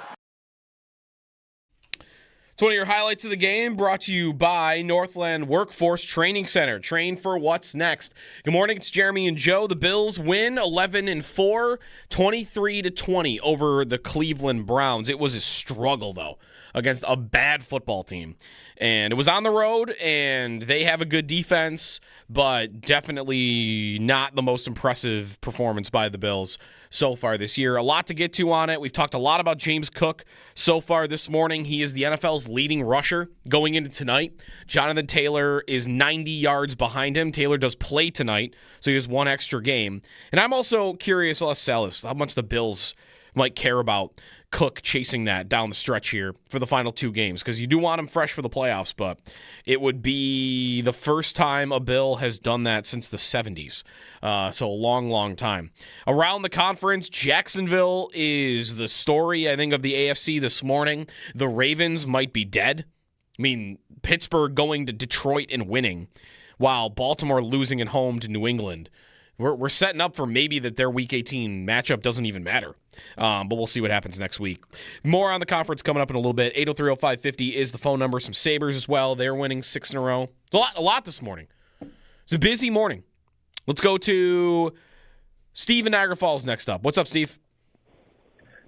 It's one of your highlights of the game, brought to you by Northland Workforce Training Center. Train for what's next. Good morning, it's Jeremy and Joe. The Bills win 11-4, 23-20 over the Cleveland Browns. It was a struggle, though, against a bad football team. And it was on the road, and they have a good defense, but definitely not the most impressive performance by the Bills so far this year. A lot to get to on it. We've talked a lot about James Cook so far this morning. He is the NFL's leading rusher going into tonight. Jonathan Taylor is 90 yards behind him. Taylor does play tonight, so he has 1 extra game. And I'm also curious, Salis, how much the Bills might care about Cook chasing that down the stretch here for the final 2 games, because you do want him fresh for the playoffs, but it would be the first time a Bill has done that since the 70s. So a long, long time. Around the conference, Jacksonville is the story, I think, of the AFC this morning. The Ravens might be dead. I mean, Pittsburgh going to Detroit and winning, while Baltimore losing at home to New England. We're setting up for maybe that their Week 18 matchup doesn't even matter. But we'll see what happens next week. More on the conference coming up in a little bit. 803-0550 is the phone number. Some Sabres as well. They're winning 6 in a row. It's a lot this morning. It's a busy morning. Let's go to Steve in Niagara Falls next up. What's up, Steve?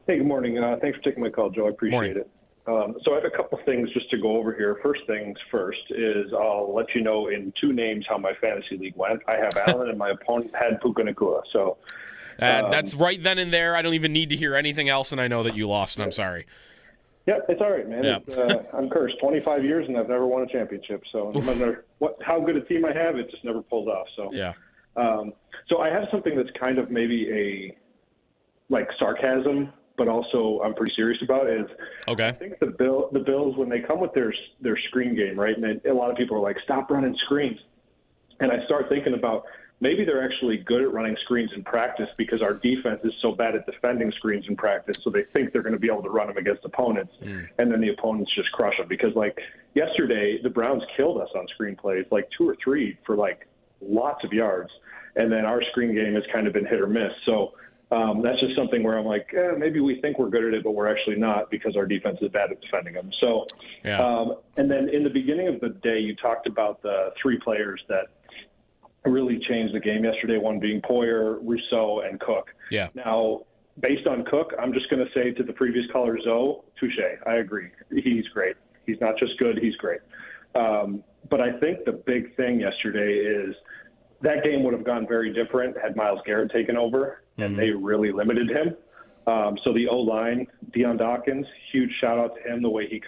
Hey, good morning. Thanks for taking my call, Joe. I appreciate it. So I have a couple things just to go over here. First things first is I'll let you know in 2 names how my fantasy league went. I have Allen and my opponent had Puka Nacua. So that's right then and there. I don't even need to hear anything else, and I know that you lost, and I'm sorry. Yeah, it's all right, man. Yeah. I'm cursed. 25 years, and I've never won a championship. So no matter how good a team I have, it just never pulls off. So yeah. So I have something that's kind of maybe sarcasm, but also I'm pretty serious about is okay. I think the Bills, when they come with their screen game, right, and a lot of people are like, stop running screens. And I start thinking about maybe they're actually good at running screens in practice because our defense is so bad at defending screens in practice, so they think they're going to be able to run them against opponents, and then the opponents just crush them. Because, yesterday, the Browns killed us on screen plays, 2 or 3 for, lots of yards, and then our screen game has kind of been hit or miss. So That's just something where I'm like, maybe we think we're good at it, but we're actually not because our defense is bad at defending them. So, and then in the beginning of the day, you talked about the three players that really changed the game yesterday, one being Poyer, Rousseau, and Cook. Yeah. Now, based on Cook, I'm just going to say to the previous caller, Zoe, touche. I agree. He's great. He's not just good, he's great. But I think the big thing yesterday is that game would have gone very different had Myles Garrett taken over, and they really limited him. So the O-line, Deion Dawkins, huge shout-out to him, the way he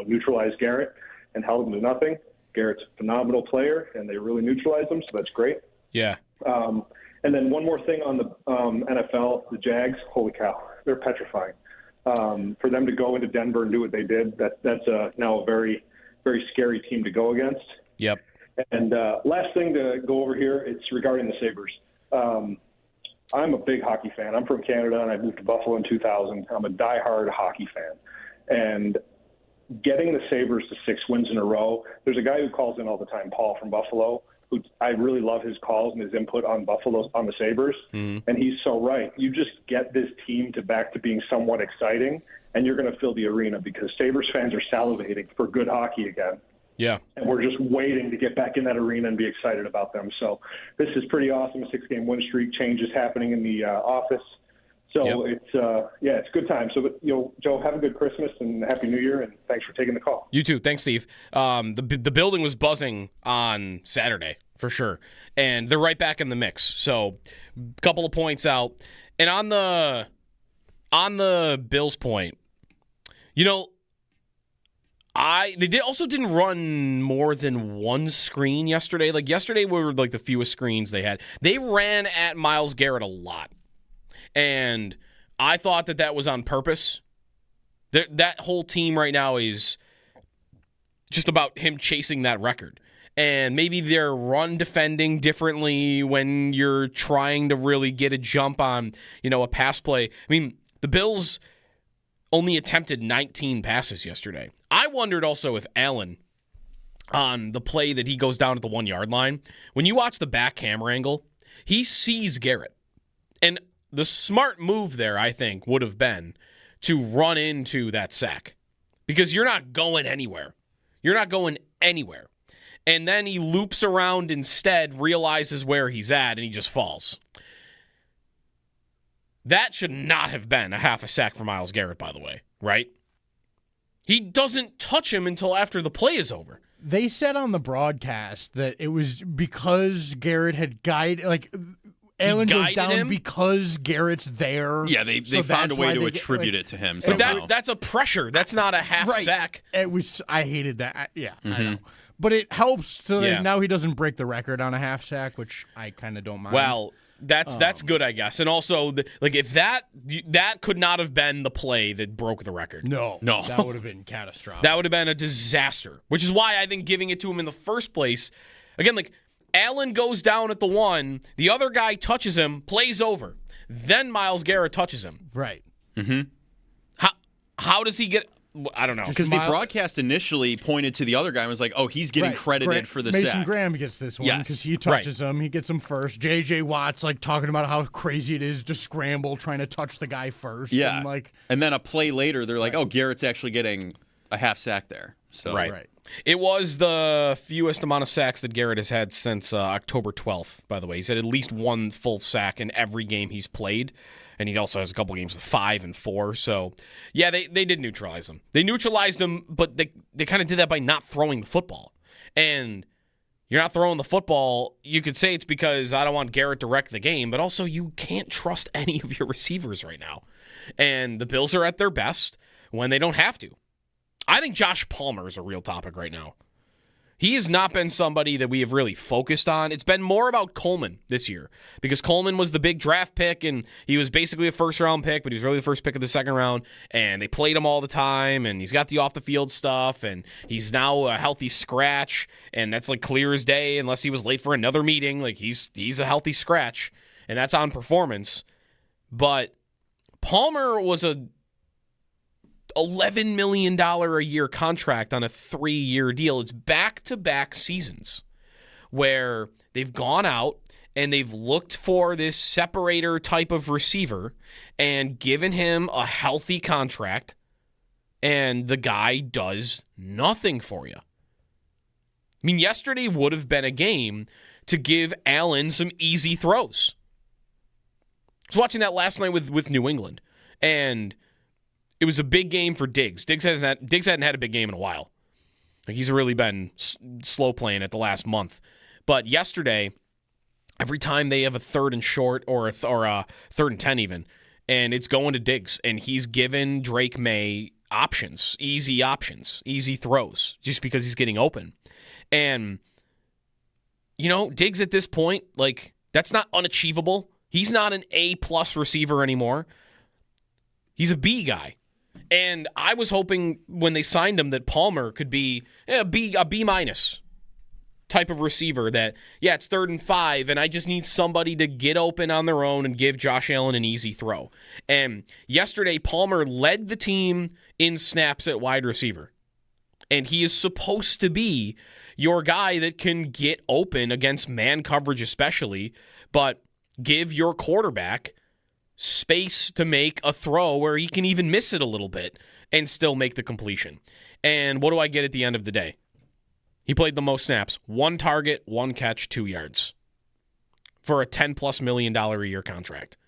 neutralized Garrett and held him to nothing. Garrett's a phenomenal player, and they really neutralized him, so that's great. Yeah. And then one more thing on the NFL, the Jags, holy cow, they're petrifying. For them to go into Denver and do what they did, that's now a very, very scary team to go against. Yep. And last thing to go over here, it's regarding the Sabres. I'm a big hockey fan. I'm from Canada, and I moved to Buffalo in 2000. I'm a diehard hockey fan. And getting the Sabres to 6 wins in a row, there's a guy who calls in all the time, Paul from Buffalo, who I really love his calls and his input on Buffalo, on the Sabres. And he's so right. You just get this team back to being somewhat exciting, and you're going to fill the arena because Sabres fans are salivating for good hockey again. Yeah. And we're just waiting to get back in that arena and be excited about them. So this is pretty awesome. A 6-game win streak, changes happening in the office. So it's a good time. So, Joe, have a good Christmas and Happy New Year, and thanks for taking the call. You too. Thanks, Steve. The building was buzzing on Saturday for sure, and they're right back in the mix. So, a couple of points out, and on the Bills point, they also didn't run more than one screen yesterday. Like yesterday were like the fewest screens they had. They ran at Myles Garrett a lot. And I thought that was on purpose. That whole team right now is just about him chasing that record. And maybe they're run defending differently when you're trying to really get a jump on, a pass play. I mean, the Bills only attempted 19 passes yesterday. I wondered also if Allen, on the play that he goes down at the 1-yard line, when you watch the back camera angle, he sees Garrett. And the smart move there, I think, would have been to run into that sack because you're not going anywhere. And then he loops around instead, realizes where he's at, and he just falls. That should not have been a half a sack for Myles Garrett, by the way, right? He doesn't touch him until after the play is over. They said on the broadcast that it was because Garrett had guided, Allen goes down him because Garrett's there. Yeah, they found a way to attribute it to him. But that's a pressure. That's not a half sack. It was. I hated that. I know. But it helps so that now he doesn't break the record on a half sack, which I kind of don't mind. Well, that's good, I guess. And also, if that could not have been the play that broke the record. No. That would have been catastrophic. That would have been a disaster, which is why I think giving it to him in the first place, again, Allen goes down at the 1, the other guy touches him, plays over. Then Myles Garrett touches him. Right. Mm-hmm. How does he get... I don't know. Because the broadcast initially pointed to the other guy and was like, oh, he's getting credited for the Mason sack. Graham gets this one because he touches him. He gets him first. J.J. Watt's talking about how crazy it is to scramble trying to touch the guy first. Yeah. And then a play later, they're like, oh, Garrett's actually getting a half sack there. So Right. It was the fewest amount of sacks that Garrett has had since October 12th, by the way. He's had at least one full sack in every game he's played. And he also has a couple games with 5 and 4. So, yeah, they did neutralize him. They neutralized him, but they kind of did that by not throwing the football. And you're not throwing the football. You could say it's because I don't want Garrett to wreck the game, but also you can't trust any of your receivers right now. And the Bills are at their best when they don't have to. I think Josh Palmer is a real topic right now. He has not been somebody that we have really focused on. It's been more about Coleman this year because Coleman was the big draft pick, and he was basically a first-round pick, but he was really the first pick of the second round, and they played him all the time, and he's got the off-the-field stuff, and he's now a healthy scratch, and that's clear as day unless he was late for another meeting. He's a healthy scratch, and that's on performance. But Palmer was a $11 million a year contract on a 3-year deal. It's back-to-back seasons where they've gone out and they've looked for this separator type of receiver and given him a healthy contract, and the guy does nothing for you. I mean, yesterday would have been a game to give Allen some easy throws. I was watching that last night with New England, and it was a big game for Diggs. Diggs hadn't had a big game in a while. Like, he's really been slow playing it the last month. But yesterday, every time they have a 3rd and short or a 3rd and 10 even, and it's going to Diggs, and he's given Drake May options, easy throws, just because he's getting open. And, Diggs at this point, like, that's not unachievable. He's not an A-plus receiver anymore. He's a B guy. And I was hoping when they signed him that Palmer could be a B-minus type of receiver that, it's 3rd and 5, and I just need somebody to get open on their own and give Josh Allen an easy throw. And yesterday, Palmer led the team in snaps at wide receiver. And he is supposed to be your guy that can get open against man coverage especially, but give your quarterback space to make a throw where he can even miss it a little bit and still make the completion. And what do I get at the end of the day? He played the most snaps. 1 target, 1 catch, 2 yards. For a $10+ million a year contract.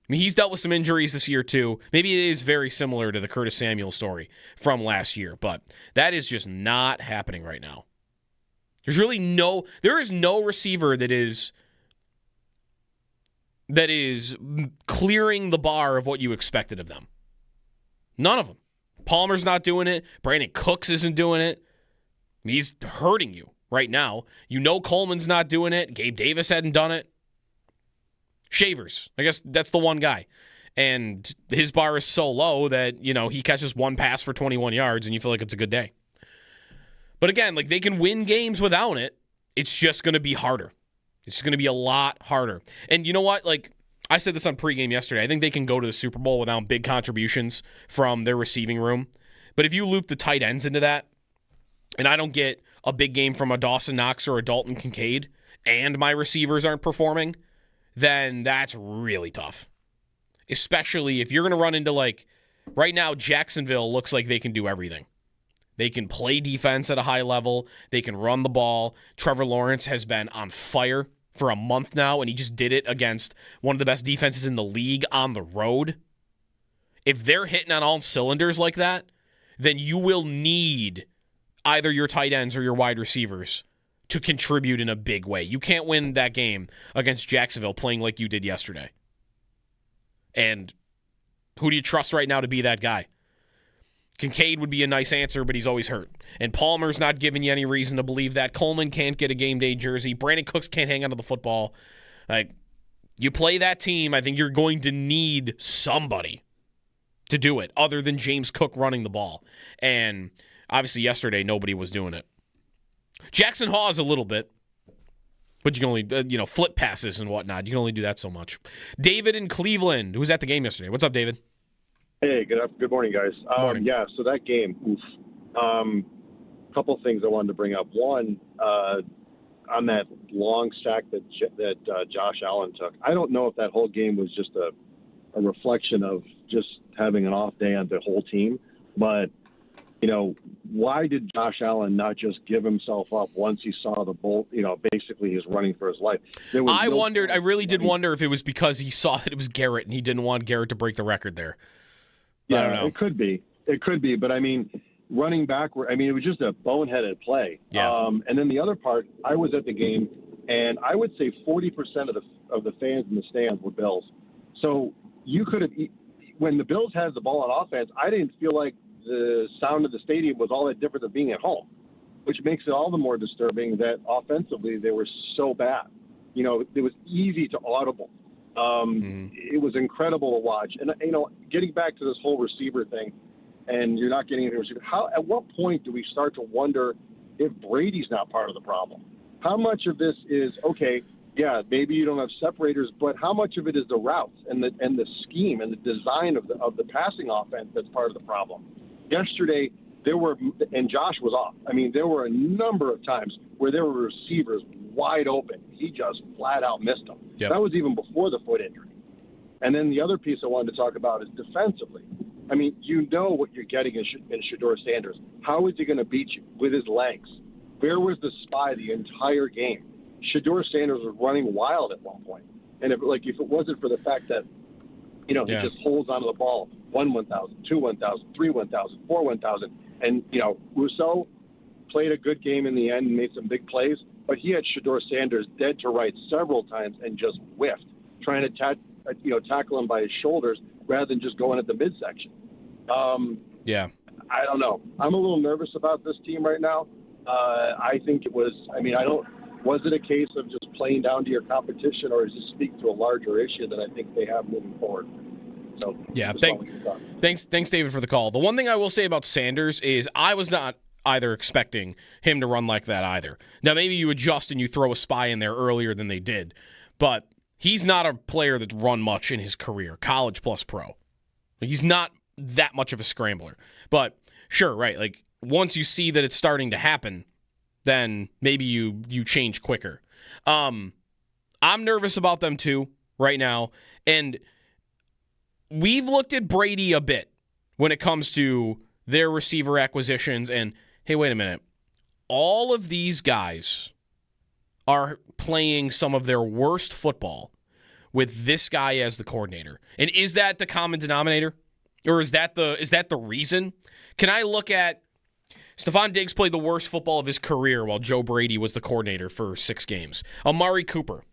I mean, he's dealt with some injuries this year too. Maybe it is very similar to the Curtis Samuel story from last year, but that is just not happening right now. There is no receiver that is clearing the bar of what you expected of them. None of them. Palmer's not doing it. Brandon Cooks isn't doing it. He's hurting you right now. Coleman's not doing it. Gabe Davis hadn't done it. Shavers, I guess that's the one guy. And his bar is so low that, he catches 1 pass for 21 yards and you feel like it's a good day. But again, like, they can win games without it. It's just going to be harder. It's just going to be a lot harder. And you know what? Like, I said this on pregame yesterday. I think they can go to the Super Bowl without big contributions from their receiving room. But if you loop the tight ends into that, and I don't get a big game from a Dawson Knox or a Dalton Kincaid, and my receivers aren't performing, then that's really tough. Especially if you're going to run into, like, right now, Jacksonville looks like they can do everything. They can play defense at a high level. They can run the ball. Trevor Lawrence has been on fire for a month now, and he just did it against one of the best defenses in the league on the road. If they're hitting on all cylinders like that, then you will need either your tight ends or your wide receivers to contribute in a big way. You can't win that game against Jacksonville playing like you did yesterday. And who do you trust right now to be that guy? Kincaid would be a nice answer, but he's always hurt. And Palmer's not giving you any reason to believe that. Coleman can't get a game day jersey. Brandon Cooks can't hang onto the football. Like, you play that team, I think you're going to need somebody to do it other than James Cook running the ball. And obviously yesterday, nobody was doing it. Jackson Hawes a little bit, but you can only, flip passes and whatnot. You can only do that so much. David in Cleveland, who was at the game yesterday. What's up, David? Hey, good morning, guys. Morning. Yeah, so that game, couple things I wanted to bring up. One, on that long sack that Josh Allen took, I don't know if that whole game was just a reflection of just having an off day on the whole team, but why did Josh Allen not just give himself up once he saw the bolt? Basically he's running for his life. I really did wonder if it was because he saw that it was Garrett and he didn't want Garrett to break the record there. Yeah, I don't know. It could be. But I mean, running backward, it was just a boneheaded play. Yeah. And then the other part, I was at the game, and I would say 40% of the fans in the stands were Bills. So you could have, when the Bills had the ball on offense, I didn't feel like the sound of the stadium was all that different than being at home, which makes it all the more disturbing that offensively they were so bad. It was easy to audible. It was incredible to watch. And, getting back to this whole receiver thing, and you're not getting any receiver, at what point do we start to wonder if Brady's not part of the problem? How much of this is, okay, yeah, maybe you don't have separators, but how much of it is the routes and the scheme and the design of the passing offense that's part of the problem? Yesterday, and Josh was off. I mean, there were a number of times where there were receivers wide open. He just flat out missed them. Yep. That was even before the foot injury. And then the other piece I wanted to talk about is defensively. I mean, you know what you're getting in Shedeur Sanders. How is he going to beat you? With his legs. Where was the spy the entire game? Shedeur Sanders was running wild at one point. And if it wasn't for the fact that, he just holds onto the ball 1,000, 2 1,000, 3 1,000, 4 1,000. And, Rousseau played a good game in the end and made some big plays, but he had Shedeur Sanders dead to rights several times and just whiffed, trying to tackle him by his shoulders rather than just going at the midsection. I don't know. I'm a little nervous about this team right now. I think it was, was it a case of just playing down to your competition, or does it speak to a larger issue that I think they have moving forward? So, thanks, David, for the call. The one thing I will say about Sanders is I was not either expecting him to run like that either. Now, maybe you adjust and you throw a spy in there earlier than they did, but he's not a player that's run much in his career, college plus pro. He's not that much of a scrambler. But sure, right, like once you see that it's starting to happen, then maybe you change quicker. I'm nervous about them too right now, and we've looked at Brady a bit when it comes to their receiver acquisitions, and hey, wait a minute. All of these guys are playing some of their worst football with this guy as the coordinator. And is that the common denominator? Or is that the reason? Can I look at Stephon Diggs played the worst football of his career while Joe Brady was the coordinator for 6 games. Amari Cooper.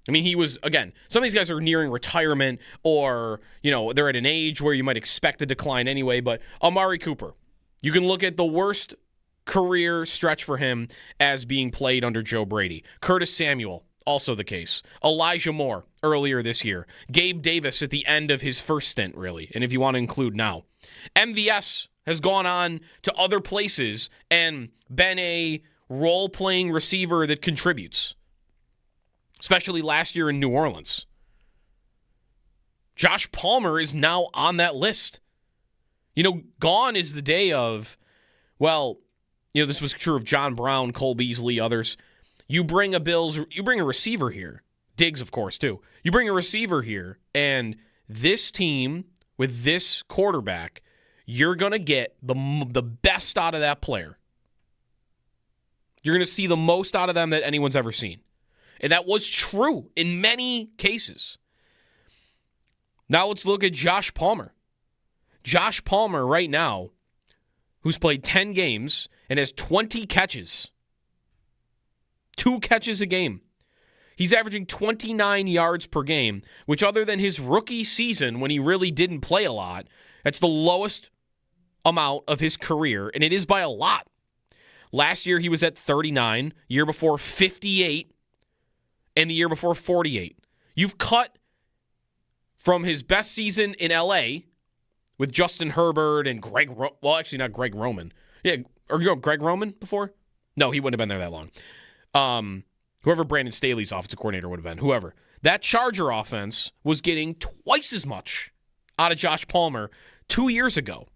I mean, he was, again, some of these guys are nearing retirement or, they're at an age where you might expect a decline anyway, but Amari Cooper, you can look at the worst career stretch for him as being played under Joe Brady. Curtis Samuel, also the case. Elijah Moore, earlier this year. Gabe Davis at the end of his first stint, really, and if you want to include now. MVS has gone on to other places and been a role-playing receiver that contributes, especially last year in New Orleans. Josh Palmer is now on that list. Gone is the day of, this was true of John Brown, Cole Beasley, others. You bring a receiver here. Diggs, of course, too. You bring a receiver here, and this team with this quarterback, you're going to get the best out of that player. You're going to see the most out of them that anyone's ever seen. And that was true in many cases. Now let's look at Josh Palmer. Josh Palmer right now, who's played 10 games and has 20 catches. 2 catches a game. He's averaging 29 yards per game, which other than his rookie season when he really didn't play a lot, that's the lowest amount of his career, and it is by a lot. Last year he was at 39, year before 58, and the year before 48. You've cut from his best season in L.A. with Justin Herbert and not Greg Roman. Yeah, or Greg Roman before? No, he wouldn't have been there that long. Whoever Brandon Staley's offensive coordinator would have been, whoever. That Charger offense was getting twice as much out of Josh Palmer 2 years ago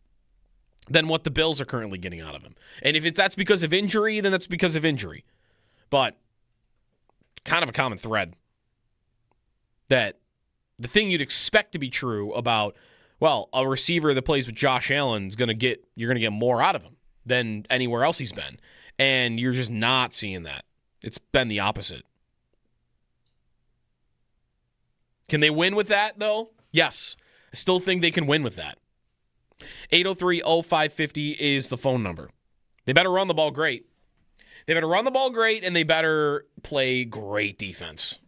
than what the Bills are currently getting out of him. And if that's because of injury, then that's because of injury. But kind of a common thread that the thing you'd expect to be true about, a receiver that plays with Josh Allen you're going to get more out of him than anywhere else he's been. And you're just not seeing that. It's been the opposite. Can they win with that, though? Yes. I still think they can win with that. 803-0550 is the phone number. They better run the ball great. They better run the ball great, and they better play great defense,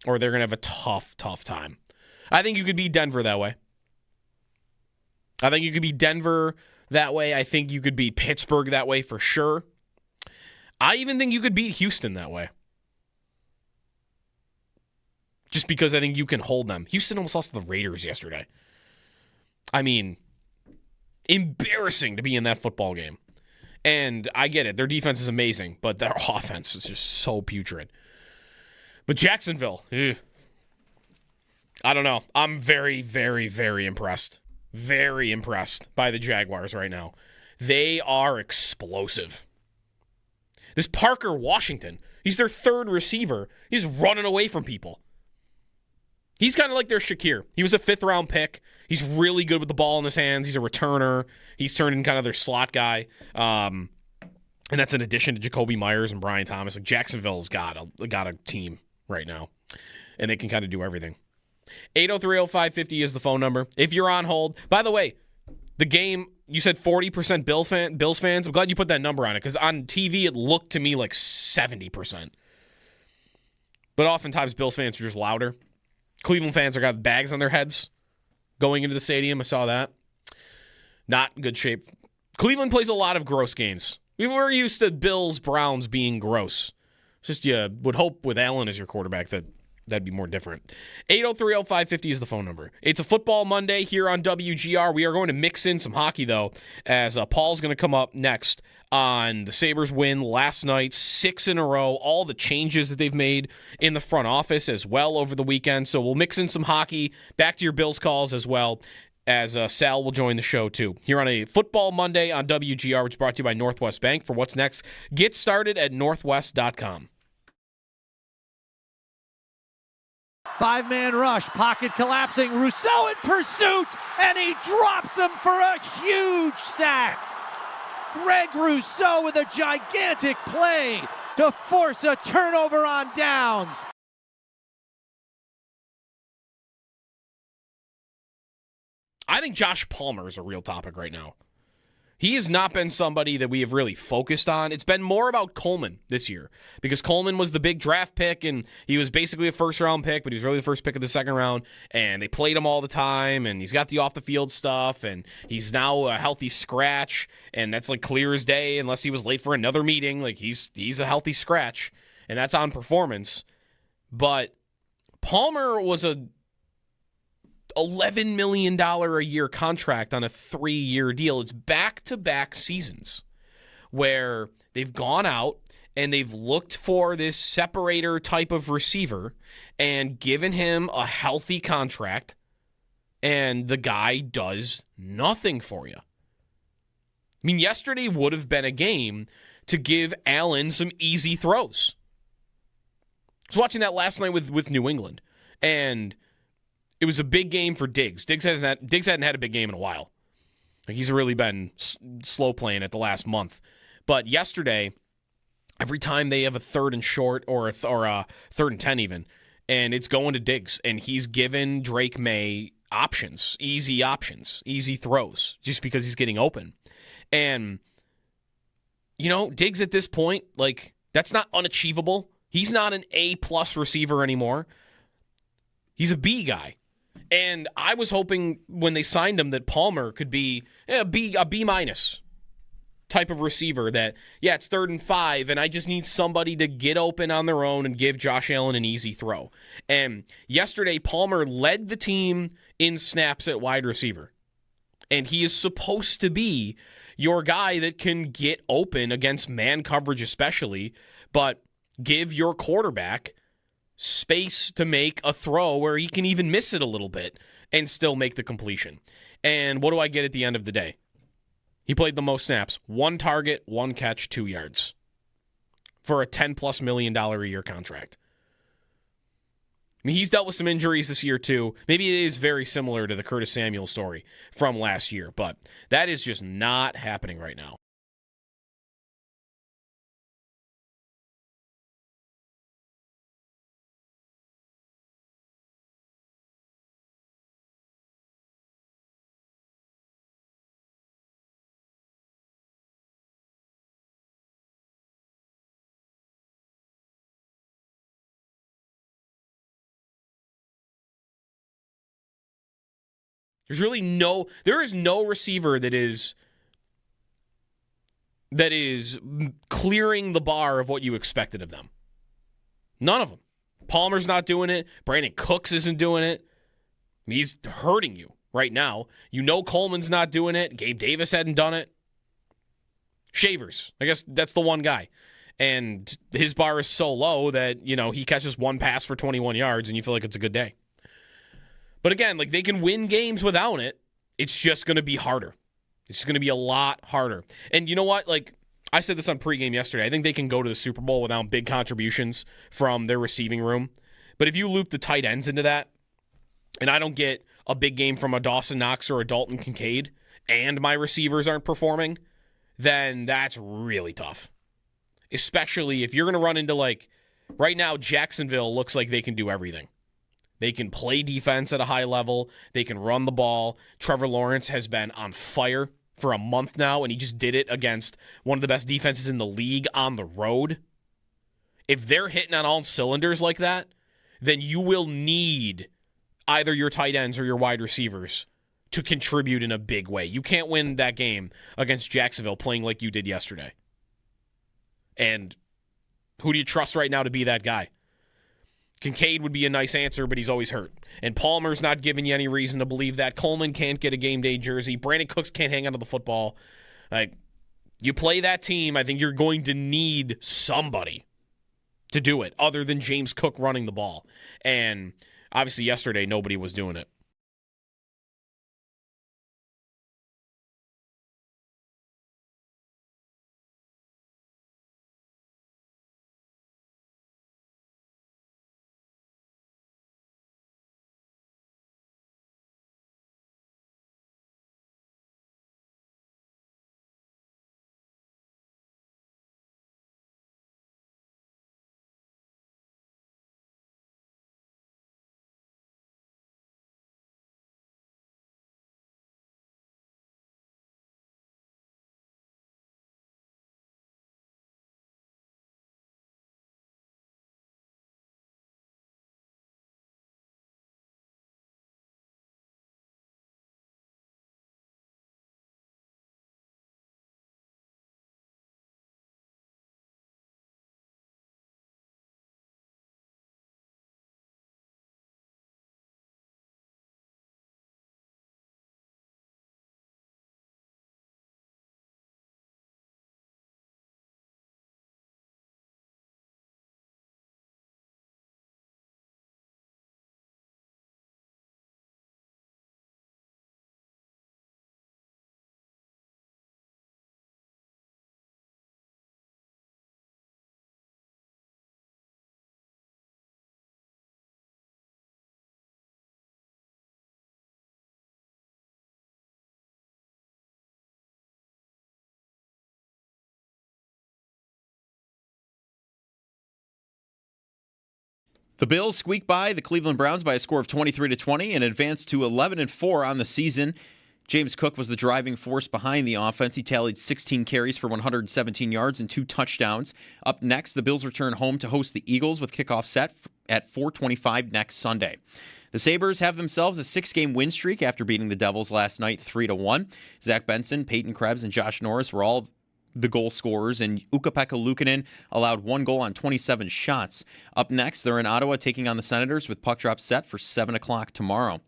or they're going to have a tough, tough time. I think you could beat Denver that way. I think you could beat Denver that way. I think you could beat Pittsburgh that way for sure. I even think you could beat Houston that way. Just because I think you can hold them. Houston almost lost to the Raiders yesterday. I mean, embarrassing to be in that football game. And I get it. Their defense is amazing, but their offense is just so putrid. But Jacksonville, I don't know. I'm very, very, very impressed. Very impressed by the Jaguars right now. They are explosive. This Parker Washington, he's their third receiver. He's running away from people. He's kind of like their Shakir. He was a 5th-round pick. He's really good with the ball in his hands. He's a returner. He's turned in kind of their slot guy. And that's in addition to Jacoby Myers and Brian Thomas. Like Jacksonville's got a team right now, and they can kind of do everything. 803-0550 is the phone number. If you're on hold, by the way, the game, you said 40% Bills fans. I'm glad you put that number on it because on TV it looked to me like 70%. But oftentimes Bills fans are just louder. Cleveland fans are got bags on their heads going into the stadium. I saw that. Not in good shape. Cleveland plays a lot of gross games. We were used to Bills, Browns being gross. It's just you would hope with Allen as your quarterback that'd be more different. 803-0550 is the phone number. It's a football Monday here on WGR. We are going to mix in some hockey, though, as Paul's going to come up next on the Sabres win last night, 6 in a row, all the changes that they've made in the front office as well over the weekend. So we'll mix in some hockey, back to your Bills calls as well, as Sal will join the show, too. Here on a Football Monday on WGR, which is brought to you by Northwest Bank. For what's next, get started at northwest.com. 5-man rush, pocket collapsing, Rousseau in pursuit, and he drops him for a huge sack. Greg Rousseau with a gigantic play to force a turnover on downs. I think Josh Palmer is a real topic right now. He has not been somebody that we have really focused on. It's been more about Coleman this year because Coleman was the big draft pick, and he was basically a first-round pick, but he was really the first pick of the second round, and they played him all the time, and he's got the off-the-field stuff, and he's now a healthy scratch, and that's like clear as day unless he was late for another meeting. Like he's a healthy scratch, and that's on performance. But Palmer was a $11 million a year contract on a 3-year deal. It's back-to-back seasons where they've gone out and they've looked for this separator type of receiver and given him a healthy contract, and the guy does nothing for you. I mean, yesterday would have been a game to give Allen some easy throws. I was watching that last night with New England, and it was a big game for Diggs. Diggs hadn't had a big game in a while. Like he's really been slow playing at the last month. But yesterday, every time they have a 3rd and short or a 3rd and 10 even, and it's going to Diggs, and he's given Drake May options, easy throws, just because he's getting open. And, Diggs at this point, like, that's not unachievable. He's not an A-plus receiver anymore. He's a B guy. And I was hoping when they signed him that Palmer could be a B-minus type of receiver that, it's 3rd and 5, and I just need somebody to get open on their own and give Josh Allen an easy throw. And yesterday, Palmer led the team in snaps at wide receiver. And he is supposed to be your guy that can get open against man coverage especially, but give your quarterback space to make a throw where he can even miss it a little bit and still make the completion. And what do I get at the end of the day? He played the most snaps. 1 target, 1 catch, 2 yards for a $10+ million a year contract. I mean, he's dealt with some injuries this year too. Maybe it is very similar to the Curtis Samuel story from last year, but that is just not happening right now. There is no receiver that is clearing the bar of what you expected of them. None of them. Palmer's not doing it. Brandon Cooks isn't doing it. He's hurting you right now. Coleman's not doing it. Gabe Davis hadn't done it. Shavers, I guess that's the one guy. And his bar is so low that, he catches 1 pass for 21 yards and you feel like it's a good day. But again, like they can win games without it. It's just going to be harder. It's just going to be a lot harder. And you know what? Like, I said this on pregame yesterday. I think they can go to the Super Bowl without big contributions from their receiving room. But if you loop the tight ends into that, and I don't get a big game from a Dawson Knox or a Dalton Kincaid, and my receivers aren't performing, then that's really tough. Especially if you're going to run into, like, right now, Jacksonville looks like they can do everything. They can play defense at a high level. They can run the ball. Trevor Lawrence has been on fire for a month now, and he just did it against one of the best defenses in the league on the road. If they're hitting on all cylinders like that, then you will need either your tight ends or your wide receivers to contribute in a big way. You can't win that game against Jacksonville playing like you did yesterday. And who do you trust right now to be that guy? Kincaid would be a nice answer, but he's always hurt. And Palmer's not giving you any reason to believe that. Coleman can't get a game day jersey. Brandon Cooks can't hang onto the football. Like, you play that team, I think you're going to need somebody to do it other than James Cook running the ball. And obviously yesterday, nobody was doing it. The Bills squeaked by the Cleveland Browns by a score of 23-20 and advanced to 11-4 on the season. James Cook was the driving force behind the offense. He tallied 16 carries for 117 yards and 2 touchdowns. Up next, the Bills return home to host the Eagles with kickoff set at 4:25 next Sunday. The Sabres have themselves a 6-game win streak after beating the Devils last night 3-1. Zach Benson, Peyton Krebs, and Josh Norris were all the goal scorers, and Ukko-Pekka Luukkonen allowed 1 goal on 27 shots. Up next, they're in Ottawa taking on the Senators with puck drop set for 7 o'clock tomorrow.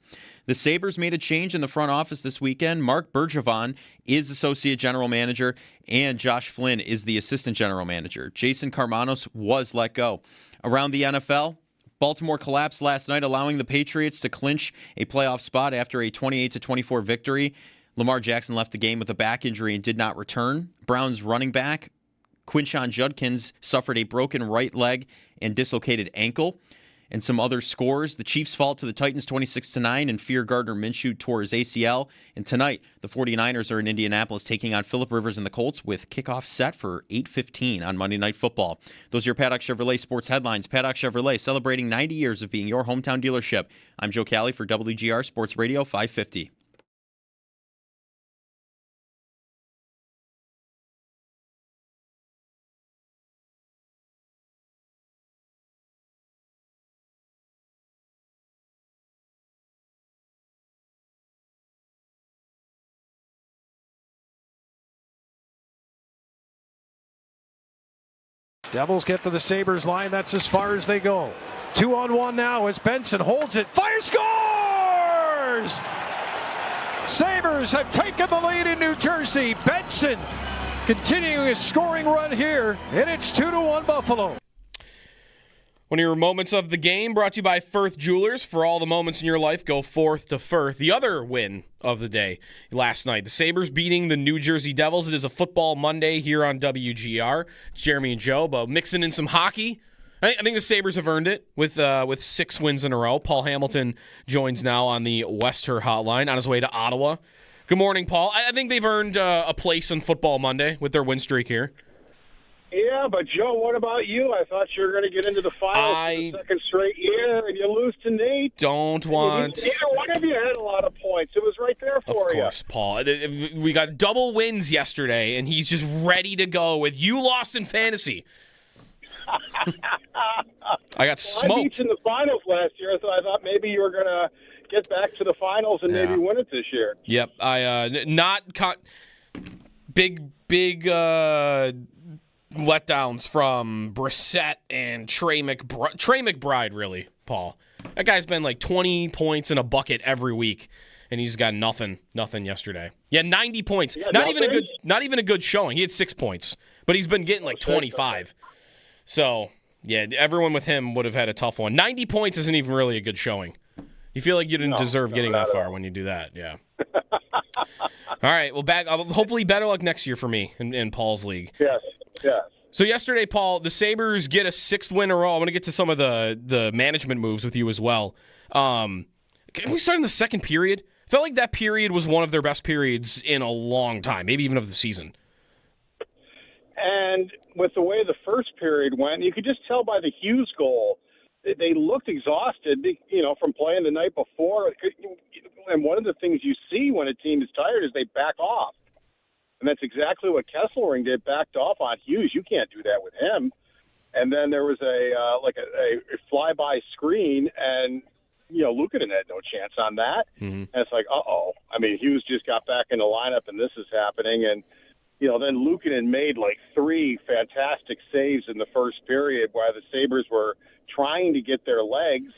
The Sabres made a change in the front office this weekend. Mark Bergevin is associate general manager, and Josh Flynn is the assistant general manager. Jason Karmanos was let go. Around the NFL, Baltimore collapsed last night, allowing the Patriots to clinch a playoff spot after a 28-24 victory. Lamar Jackson left the game with a back injury and did not return. Browns running back Quinshon Judkins suffered a broken right leg and dislocated ankle. And some other scores: the Chiefs fall to the Titans 26-9, and Fear Gardner Minshew tore his ACL. And tonight, the 49ers are in Indianapolis taking on Phillip Rivers and the Colts with kickoff set for 8:15 on Monday Night Football. Those are your Paddock Chevrolet sports headlines. Paddock Chevrolet celebrating 90 years of being your hometown dealership. I'm Joe Cali for WGR Sports Radio 550. Devils get to the Sabres line. That's as far as they go. 2-on-1 now as Benson holds it. Fire, scores! Sabres have taken the lead in New Jersey. Benson continuing his scoring run here, and it's 2-1 Buffalo. One of your moments of the game brought to you by Firth Jewelers. For all the moments in your life, go forth to Firth. The other win of the day last night, the Sabres beating the New Jersey Devils. It is a football Monday here on WGR. It's Jeremy and Joe, but mixing in some hockey. I think the Sabres have earned it with 6 wins in a row. Paul Hamilton joins now on the Westher hotline on his way to Ottawa. Good morning, Paul. I think they've earned a place on Football Monday with their win streak here. Yeah, but Joe, what about you? I thought you were going to get into the finals for the second straight year, and you lose to Nate. Don't want. Neither one of you had a lot of points. It was right there for you. Of course, Paul. We got double wins yesterday, and he's just ready to go with you lost in fantasy. I got smoked. I beat you in the finals last year, so I thought maybe you were going to get back to the finals and maybe win it this year. Yep. Big letdowns from Brissett and Trey McBride, really, Paul. That guy's been like 20 points in a bucket every week, and he's got nothing yesterday. Yeah, 90 points. Not even a good showing. He had 6 points, but he's been getting like 25. So, yeah, everyone with him would have had a tough one. 90 points isn't even really a good showing. You feel like you didn't deserve getting that far when you do that, yeah. All right, well, hopefully better luck next year for me in Paul's league. Yes. So yesterday, Paul, the Sabres get a 6th win in a row. I want to get to some of the management moves with you as well. Can we start in the second period? I felt like that period was one of their best periods in a long time, maybe even of the season. And with the way the first period went, you could just tell by the Hughes goal, they looked exhausted, from playing the night before. And one of the things you see when a team is tired is they back off. And that's exactly what Kesselring did, backed off on Hughes. You can't do that with him. And then there was a flyby screen, and, Luukkonen had no chance on that. Mm-hmm. And it's like, uh-oh. I mean, Hughes just got back in the lineup, and this is happening. And, then Luukkonen made like 3 fantastic saves in the first period while the Sabres were trying to get their legs.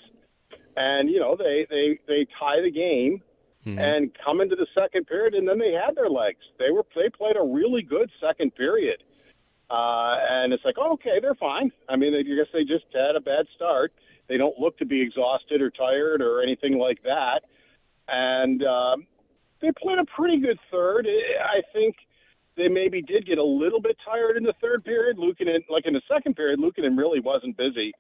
And, they tie the game. Mm-hmm. And come into the second period, and then they had their legs. They played a really good second period, and it's like, okay, they're fine. I mean, I guess they just had a bad start. They don't look to be exhausted or tired or anything like that, and they played a pretty good third. I think they maybe did get a little bit tired in the third period. Luukkonen, like in the second period, Luukkonen really wasn't busy.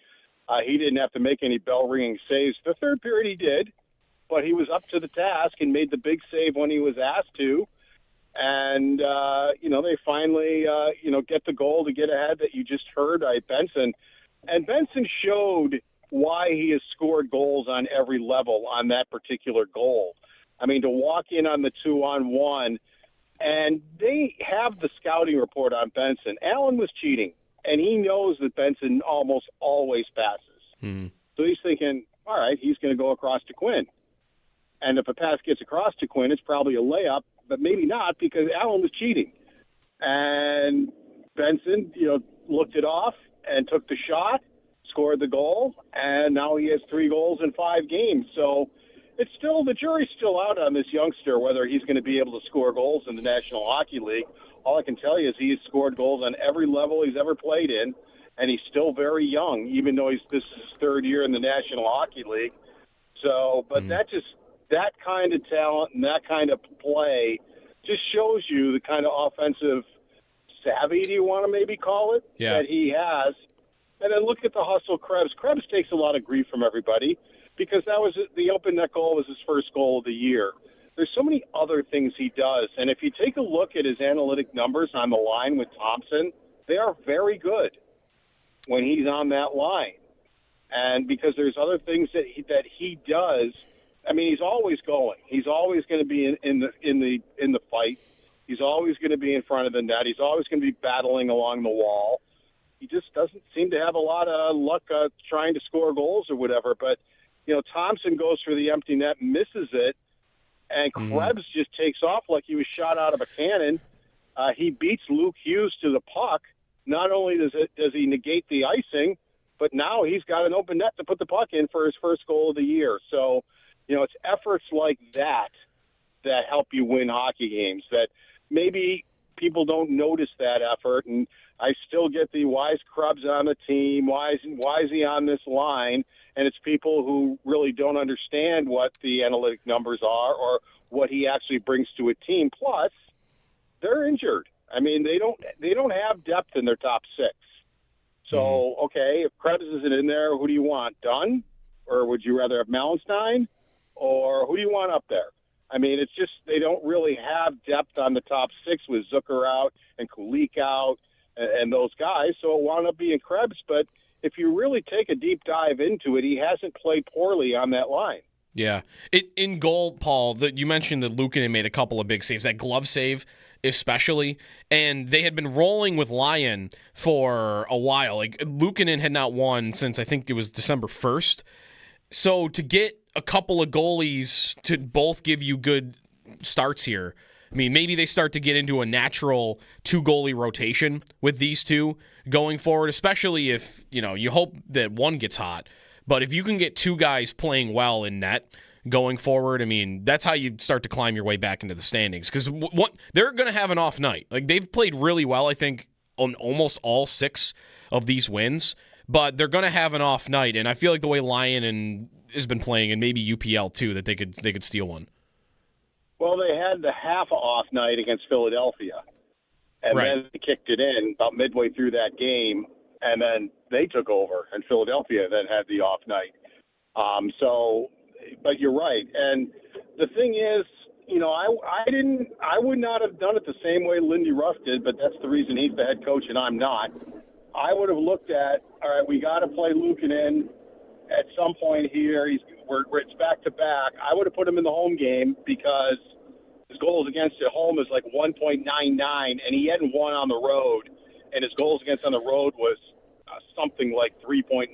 He didn't have to make any bell-ringing saves. The third period he did. But he was up to the task and made the big save when he was asked to. And, they finally, get the goal to get ahead that you just heard by Benson. And Benson showed why he has scored goals on every level on that particular goal. I mean, to walk in on the 2-on-1, and they have the scouting report on Benson. Allen was cheating, and he knows that Benson almost always passes. Mm-hmm. So he's thinking, all right, he's going to go across to Quinn. And if a pass gets across to Quinn, it's probably a layup, but maybe not because Allen was cheating. And Benson, looked it off and took the shot, scored the goal, and now he has 3 goals in 5 games. So the jury's still out on this youngster, whether he's going to be able to score goals in the National Hockey League. All I can tell you is he's scored goals on every level he's ever played in, and he's still very young, even though this is his 3rd year in the National Hockey League. So, but that kind of talent and that kind of play just shows you the kind of offensive savvy, do you want to maybe call it, that he has. And then look at the hustle Krebs. Krebs takes a lot of grief from everybody because that was the open net goal was his first goal of the year. There's so many other things he does. And if you take a look at his analytic numbers on the line with Thompson, they are very good when he's on that line. And because there's other things that he does. I mean, he's always going. He's always going to be in the fight. He's always going to be in front of the net. He's always going to be battling along the wall. He just doesn't seem to have a lot of luck trying to score goals or whatever. But Thompson goes for the empty net, misses it, and Krebs just takes off like he was shot out of a cannon. He beats Luke Hughes to the puck. Not only does he negate the icing, but now he's got an open net to put the puck in for his first goal of the year. So. It's efforts like that help you win hockey games, that maybe people don't notice that effort. And I still get the why is Krebs on the team? Why is he on this line? And it's people who really don't understand what the analytic numbers are or what he actually brings to a team. Plus, they're injured. I mean, they don't have depth in their top six. So, okay, if Krebs isn't in there, who do you want? Dunn? Or would you rather have Melenstein? Or who do you want up there? I mean, it's just they don't really have depth on the top six with Zucker out and Kulik out and those guys. So it wound up being Krebs. But if you really take a deep dive into it, he hasn't played poorly on that line. Yeah. In goal, Paul, you mentioned that Luukkonen made a couple of big saves, that glove save especially, and they had been rolling with Lyon for a while. Like, Luukkonen had not won since I think it was December 1st. So to get a couple of goalies to both give you good starts here, I mean, maybe they start to get into a natural two-goalie rotation with these two going forward, especially if, you hope that one gets hot. But if you can get two guys playing well in net going forward, I mean, that's how you start to climb your way back into the standings. Because they're going to have an off night. Like, they've played really well, I think, on almost all 6 of these wins. But they're going to have an off night. And I feel like the way Lyon has been playing, and maybe UPL too, that they could steal one. Well, they had the half off night against Philadelphia. And then they kicked it in about midway through that game. And then they took over, and Philadelphia then had the off night. But you're right. And the thing is, I would not have done it the same way Lindy Ruff did, but that's the reason he's the head coach and I'm not. I would have looked at, all right, we got to play Luukkonen at some point here. It's back to back. I would have put him in the home game because his goals against at home is like 1.99, and he hadn't won on the road. And his goals against on the road was something like 3.97,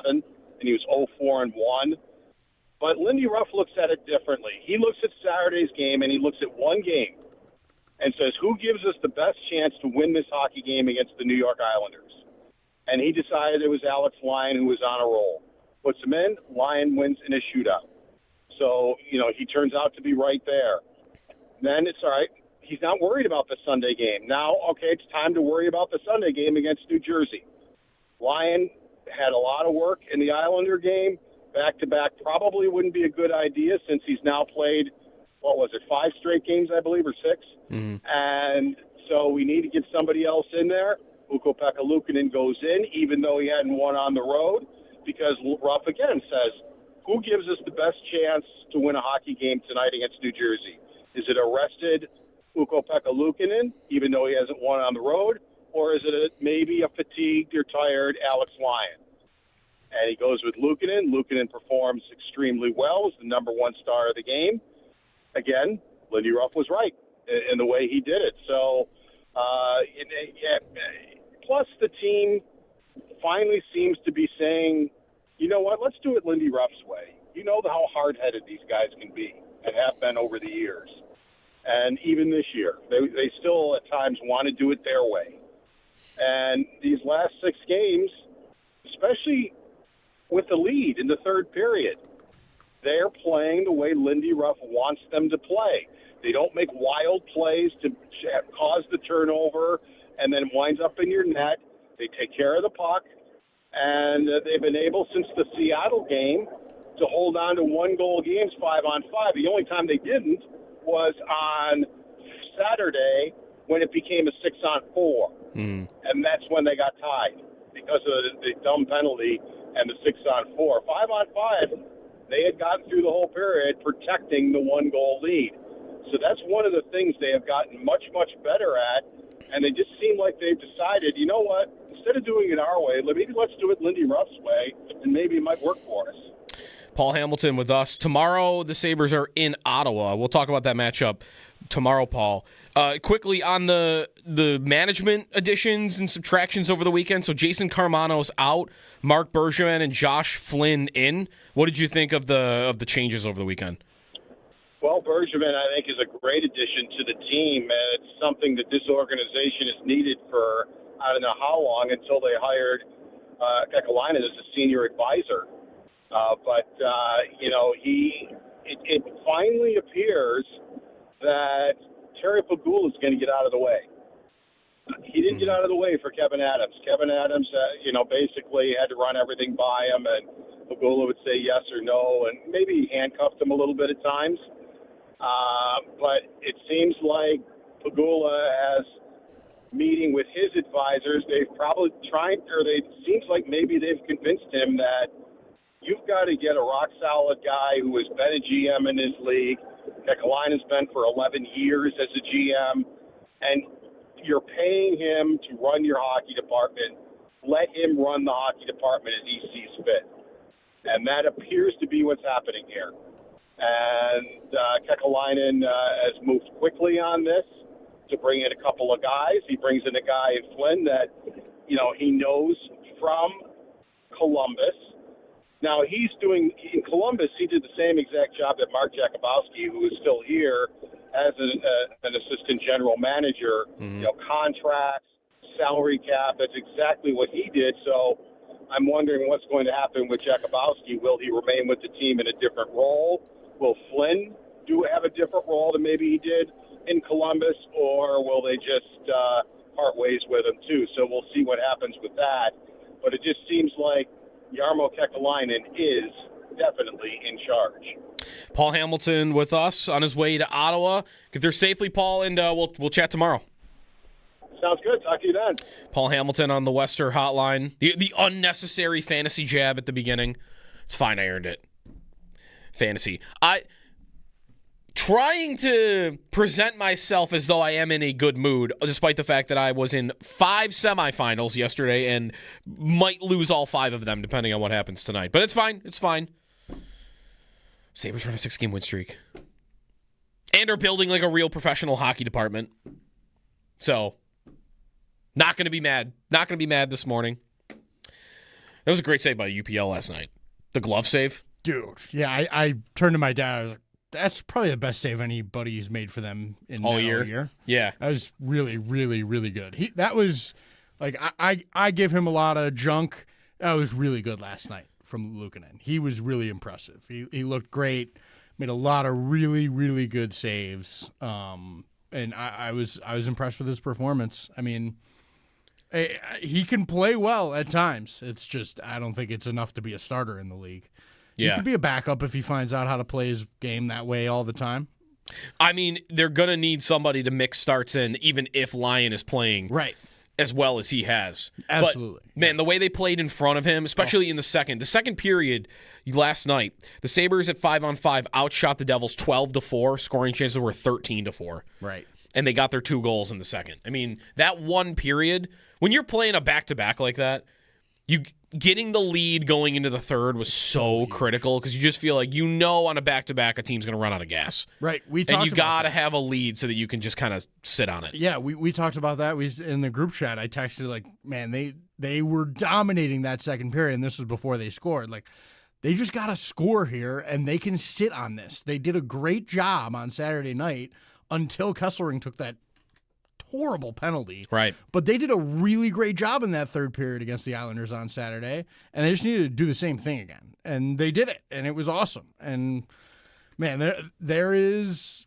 and he was 0-4-1. But Lindy Ruff looks at it differently. He looks at Saturday's game, and he looks at one game and says, who gives us the best chance to win this hockey game against the New York Islanders? And he decided it was Alex Lyon who was on a roll. Puts him in, Lyon wins in a shootout. So, he turns out to be right there. Then it's all right. He's not worried about the Sunday game. Now, okay, it's time to worry about the Sunday game against New Jersey. Lyon had a lot of work in the Islander game. Back-to-back probably wouldn't be a good idea since he's now played, 5 straight games, I believe, or 6? Mm-hmm. And so we need to get somebody else in there. Ukko-Pekka Luukkonen goes in, even though he hadn't won on the road, because Ruff again says, who gives us the best chance to win a hockey game tonight against New Jersey? Is it a rested Ukko-Pekka Luukkonen, even though he hasn't won on the road, or is it maybe a fatigued or tired Alex Lyon? And he goes with Luukkonen. Luukkonen performs extremely well, is the number 1 star of the game. Again, Lindy Ruff was right in the way he did it. So, plus the team finally seems to be saying, you know what, let's do it Lindy Ruff's way. You know how hard-headed these guys can be and have been over the years. And even this year, they still at times want to do it their way. And these last 6 games, especially with the lead in the third period, they're playing the way Lindy Ruff wants them to play. They don't make wild plays to cause the turnover and then winds up in your net. They take care of the puck, and they've been able since the Seattle game to hold on to 1-goal games 5-on-5. The only time they didn't was on Saturday when it became a 6-on-4, and that's when they got tied because of the dumb penalty and the 6-on-4. 5-on-5, they had gotten through the whole period protecting the 1-goal lead. So that's one of the things they have gotten much, much better at, and they just seem like they've decided, you know what, instead of doing it our way, maybe let's do it Lindy Ruff's way, and maybe it might work for us. Paul Hamilton with us. Tomorrow, the Sabres are in Ottawa. We'll talk about that matchup tomorrow, Paul. Quickly on the management additions and subtractions over the weekend. So Jason Carmano's out, Mark Bergevin and Josh Flynn in. What did you think of the changes over the weekend? Well, Bergevin, I think, is a great addition to the team, and it's something that this organization has needed for I don't know how long until they hired Kekalainen as a senior advisor. It finally appears that Terry Pagula is going to get out of the way. he didn't get out of the way for Kevin Adams. Kevin Adams, basically had to run everything by him, and Pegula would say yes or no, and maybe he handcuffed him a little bit at times. But it seems like Pegula has meeting with his advisors. They've probably seems like maybe they've convinced him that you've got to get a rock-solid guy who has been a GM in this league. Kekalainen's been for 11 years as a GM, and you're paying him to run your hockey department. Let him run the hockey department as he sees fit. And that appears to be what's happening here. And Kekalainen has moved quickly on this to bring in a couple of guys. He brings in a guy in Flynn that, he knows from Columbus. Now, in Columbus, he did the same exact job that Mark Jakubowski, who is still here, as an assistant general manager, contracts, salary cap. That's exactly what he did. So I'm wondering what's going to happen with Jakubowski. Will he remain with the team in a different role? Will Flynn have a different role than maybe he did in Columbus, or will they just part ways with him too? So we'll see what happens with that. But it just seems like Jarmo Kekalainen is definitely in charge. Paul Hamilton with us on his way to Ottawa. Get there safely, Paul, and we'll chat tomorrow. Sounds good. Talk to you then. Paul Hamilton on the Wester Hotline. The unnecessary fantasy jab at the beginning. It's fine. I earned it. Fantasy. Trying to present myself as though I am in a good mood, despite the fact that I was in 5 semifinals yesterday and might lose all 5 of them, depending on what happens tonight. But it's fine. It's fine. Sabres run a 6-game win streak. And are building like a real professional hockey department. So, not going to be mad. Not going to be mad this morning. That was a great save by UPL last night. The glove save. Dude, yeah, I turned to my dad. I was like, that's probably the best save anybody's made for them in all year. Yeah. That was really, really, really good. That was, like, I give him a lot of junk. That was really good last night from Luukkonen. He was really impressive. He looked great, made a lot of really, really good saves. And I was impressed with his performance. I mean, he can play well at times. It's just I don't think it's enough to be a starter in the league. Yeah. He could be a backup if he finds out how to play his game that way all the time. I mean, they're going to need somebody to mix starts in, even if Lyon is playing right as well as he has. Absolutely. But, man, the way they played in front of him, especially in the second period last night, the Sabres at 5-on-5 outshot the Devils 12-4. Scoring chances were 13-4. Right. And they got their 2 goals in the second. I mean, that one period, when you're playing a back-to-back like that, getting the lead going into the third was so critical because you just feel like on a back-to-back a team's going to run out of gas. Right. And you got to have a lead so that you can just kind of sit on it. Yeah, we talked about that. In the group chat, I texted like, man, they were dominating that second period, and this was before they scored. Like, they just got to score here, and they can sit on this. They did a great job on Saturday night until Kesselring took that horrible penalty. Right. But they did a really great job in that third period against the Islanders on Saturday, and they just needed to do the same thing again. And they did it, and it was awesome. And, man, there's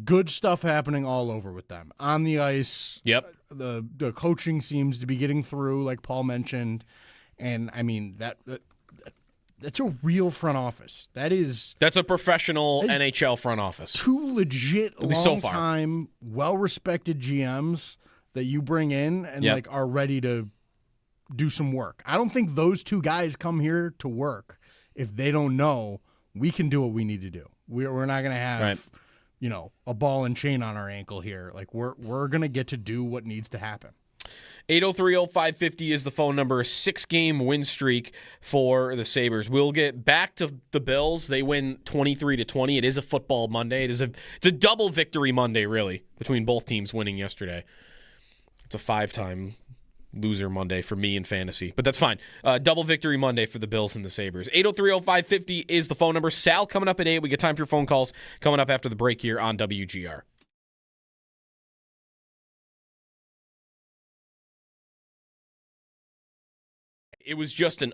good stuff happening all over with them. On the ice, yep. The coaching seems to be getting through, like Paul mentioned. And, I mean, that's a real front office. That's a professional NHL front office. 2 legit, long-time, well-respected GMs that you bring in and are ready to do some work. I don't think those 2 guys come here to work if they don't know we can do what we need to do. We're not going to have a ball and chain on our ankle here. Like we're going to get to do what needs to happen. 803-0550 is the phone number. A 6-game win streak for the Sabres. We'll get back to the Bills. They win 23-20. It is a football Monday. It's a double victory Monday, really, between both teams winning yesterday. It's a 5-time loser Monday for me in fantasy, but that's fine. Double victory Monday for the Bills and the Sabres. 803-0550 is the phone number. Sal coming up at 8. We get time for your phone calls coming up after the break here on WGR. It was just an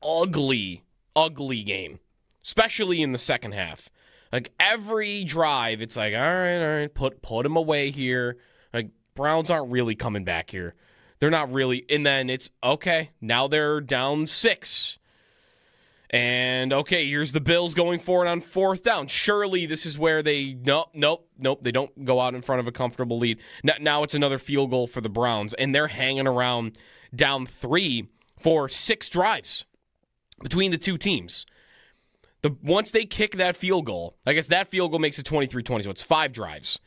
ugly game, especially in the second half. Like every drive, it's like, all right, put him away here. Like Browns aren't really coming back here. They're not really. And then it's, okay, now they're down 6. And, okay, here's the Bills going for it on 4th down. Surely this is where they, nope, they don't go out in front of a comfortable lead. Now it's another field goal for the Browns, and they're hanging around down 3 for 6 drives between the two teams. Once they kick that field goal, I guess that field goal makes it 23-20, so it's 5 drives.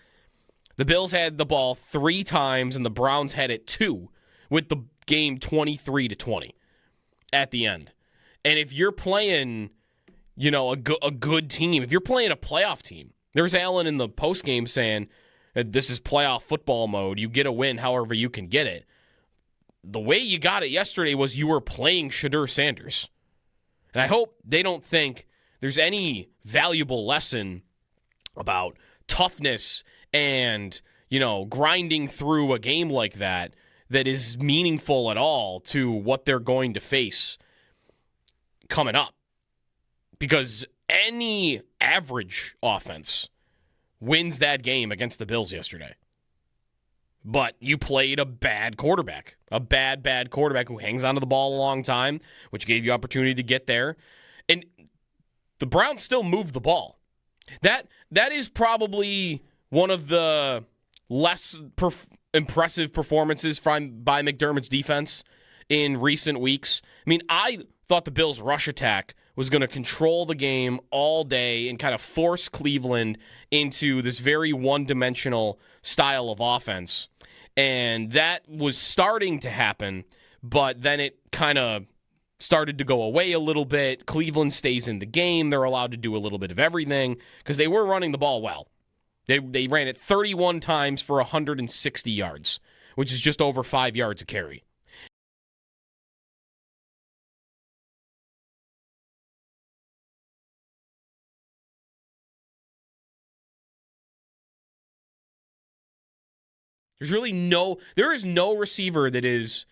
The Bills had the ball 3 times, and the Browns had it 2, with the game 23-20 at the end. And if you're playing, a good team, if you're playing a playoff team, there's Allen in the postgame saying, this is playoff football mode. You get a win however you can get it. The way you got it yesterday was you were playing Shadur Sanders. And I hope they don't think there's any valuable lesson about toughness and, grinding through a game like that is meaningful at all to what they're going to face coming up. Because any average offense wins that game against the Bills yesterday. But you played a bad quarterback, a bad quarterback who hangs onto the ball a long time, which gave you opportunity to get there. And the Browns still moved the ball. That is probably one of the less impressive performances by McDermott's defense in recent weeks. I mean, I thought the Bills' rush attack was going to control the game all day and kind of force Cleveland into this very one-dimensional style of offense. And that was starting to happen, but then it kind of started to go away a little bit. Cleveland stays in the game. They're allowed to do a little bit of everything because they were running the ball well. They ran it 31 times for 160 yards, which is just over 5 yards a carry. There is no receiver that is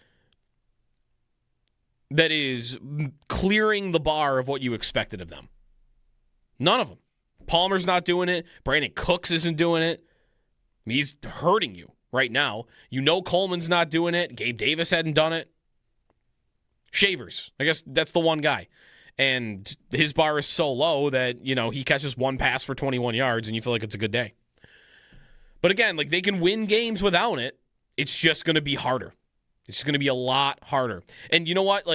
clearing the bar of what you expected of them. None of them. Palmer's not doing it. Brandon Cooks isn't doing it. He's hurting you right now. Coleman's not doing it. Gabe Davis hadn't done it. Shavers, I guess that's the one guy. And his bar is so low that, he catches one pass for 21 yards and you feel like it's a good day. But again, they can win games without it. It's just going to be harder. It's just going to be a lot harder. And you know what?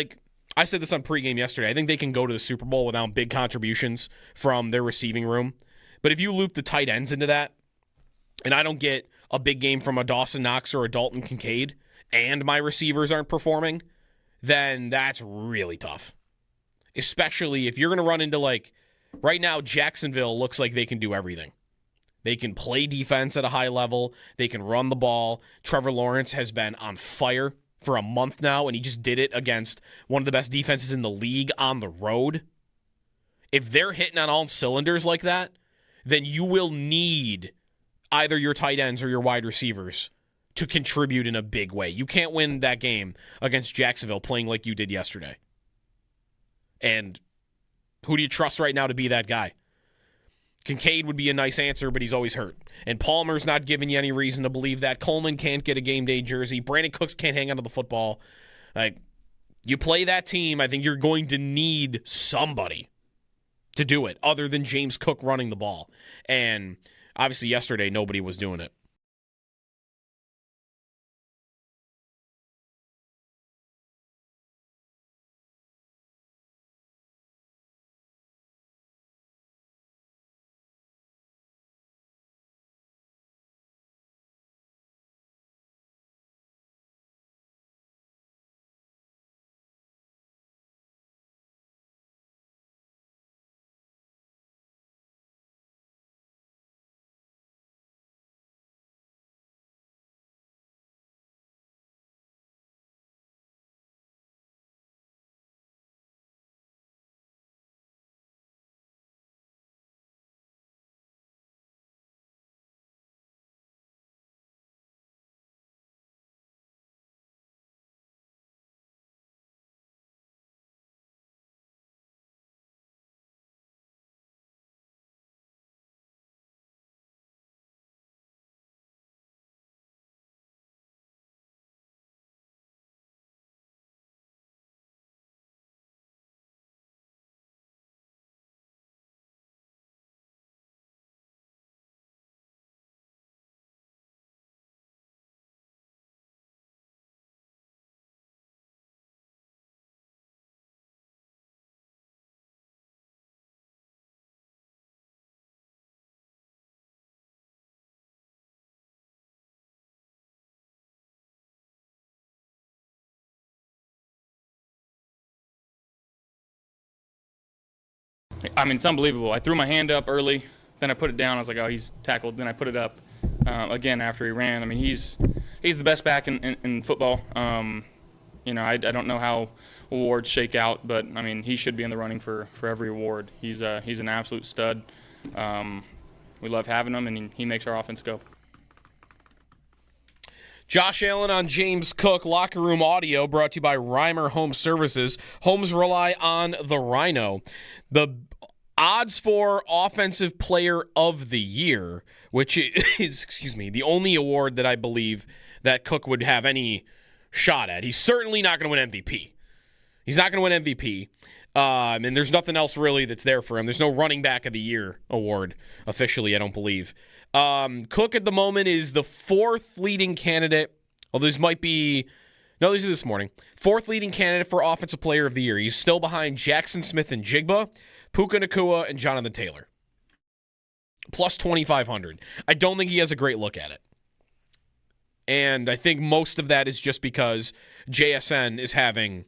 I said this on pregame yesterday. I think they can go to the Super Bowl without big contributions from their receiving room. But if you loop the tight ends into that, and I don't get a big game from a Dawson Knox or a Dalton Kincaid, and my receivers aren't performing, then that's really tough. Especially if you're going to run into, right now, Jacksonville looks like they can do everything. They can play defense at a high level. They can run the ball. Trevor Lawrence has been on fire for a month now, and he just did it against one of the best defenses in the league on the road. If they're hitting on all cylinders like that, then you will need either your tight ends or your wide receivers to contribute in a big way. You can't win that game against Jacksonville playing like you did yesterday. And who do you trust right now to be that guy? Kincaid would be a nice answer, but he's always hurt. And Palmer's not giving you any reason to believe that. Coleman can't get a game day jersey. Brandon Cooks can't hang onto the football. You play that team, I think you're going to need somebody to do it other than James Cook running the ball. And obviously yesterday, nobody was doing it. I mean, it's unbelievable. I threw my hand up early, then I put it down. I was like, oh, he's tackled. Then I put it up again after he ran. I mean, he's the best back in football. I don't know how awards shake out, but I mean, he should be in the running for every award. He's an absolute stud. We love having him, and he makes our offense go. Josh Allen on James Cook. Locker Room Audio brought to you by Reimer Home Services. Homes rely on the Rhino. The odds for Offensive Player of the Year, which is, the only award that I believe that Cook would have any shot at. He's certainly not going to win MVP. He's not going to win MVP. And there's nothing else really that's there for him. There's no Running Back of the Year award officially, I don't believe. Cook at the moment is the fourth leading candidate. Well, these might be... No, these are this morning. Fourth leading candidate for Offensive Player of the Year. He's still behind Jackson Smith and Jigba, Puka Nacua, and Jonathan Taylor. Plus 2,500. I don't think he has a great look at it. And I think most of that is just because JSN is having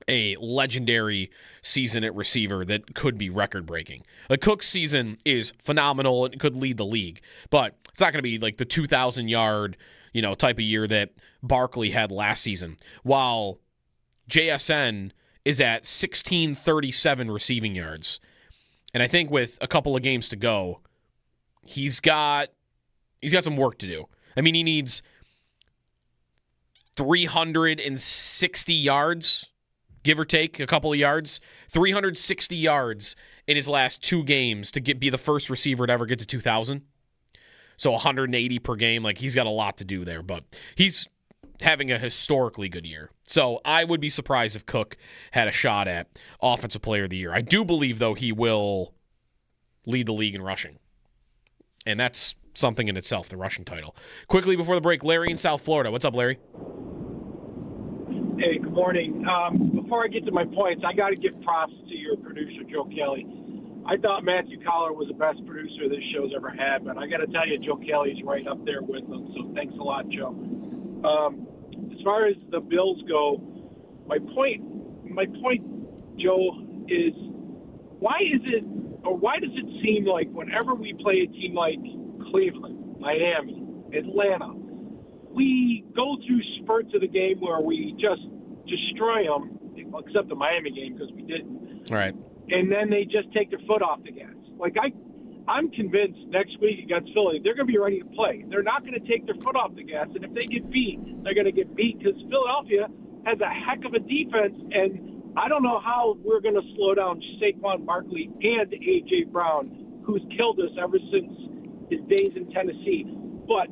a legendary season at receiver that could be record-breaking. Cook's season is phenomenal and could lead the league, but it's not going to be like the 2,000-yard, type of year that Barkley had last season, while JSN is at 1,637 receiving yards. And I think with a couple of games to go, he's got some work to do. I mean, he needs 360 yards, give or take a couple of yards, 360 yards in his last two games to be the first receiver to ever get to 2,000. So 180 per game. Like, he's got a lot to do there, but he's having a historically good year. So I would be surprised if Cook had a shot at Offensive Player of the Year. I do believe, though, he will lead the league in rushing. And that's something in itself, the rushing title. Quickly before the break, Larry in South Florida. What's up, Larry? Hey, good morning. Before I get to my points, I got to give props to your producer, Joe Kelly. I thought Matthew Collar was the best producer this show's ever had, but I got to tell you, Joe Kelly's right up there with them, so thanks a lot, Joe. As far as the Bills go, my point, Joe, is why does it seem like whenever we play a team like Cleveland, Miami, Atlanta, we go through spurts of the game where we just destroy them, except the Miami game because we didn't. Right. And then they just take their foot off the gas. Like, I'm convinced next week against Philly, they're going to be ready to play. They're not going to take their foot off the gas. And if they get beat, they're going to get beat because Philadelphia has a heck of a defense. And I don't know how we're going to slow down Saquon Barkley and A.J. Brown, who's killed us ever since his days in Tennessee. But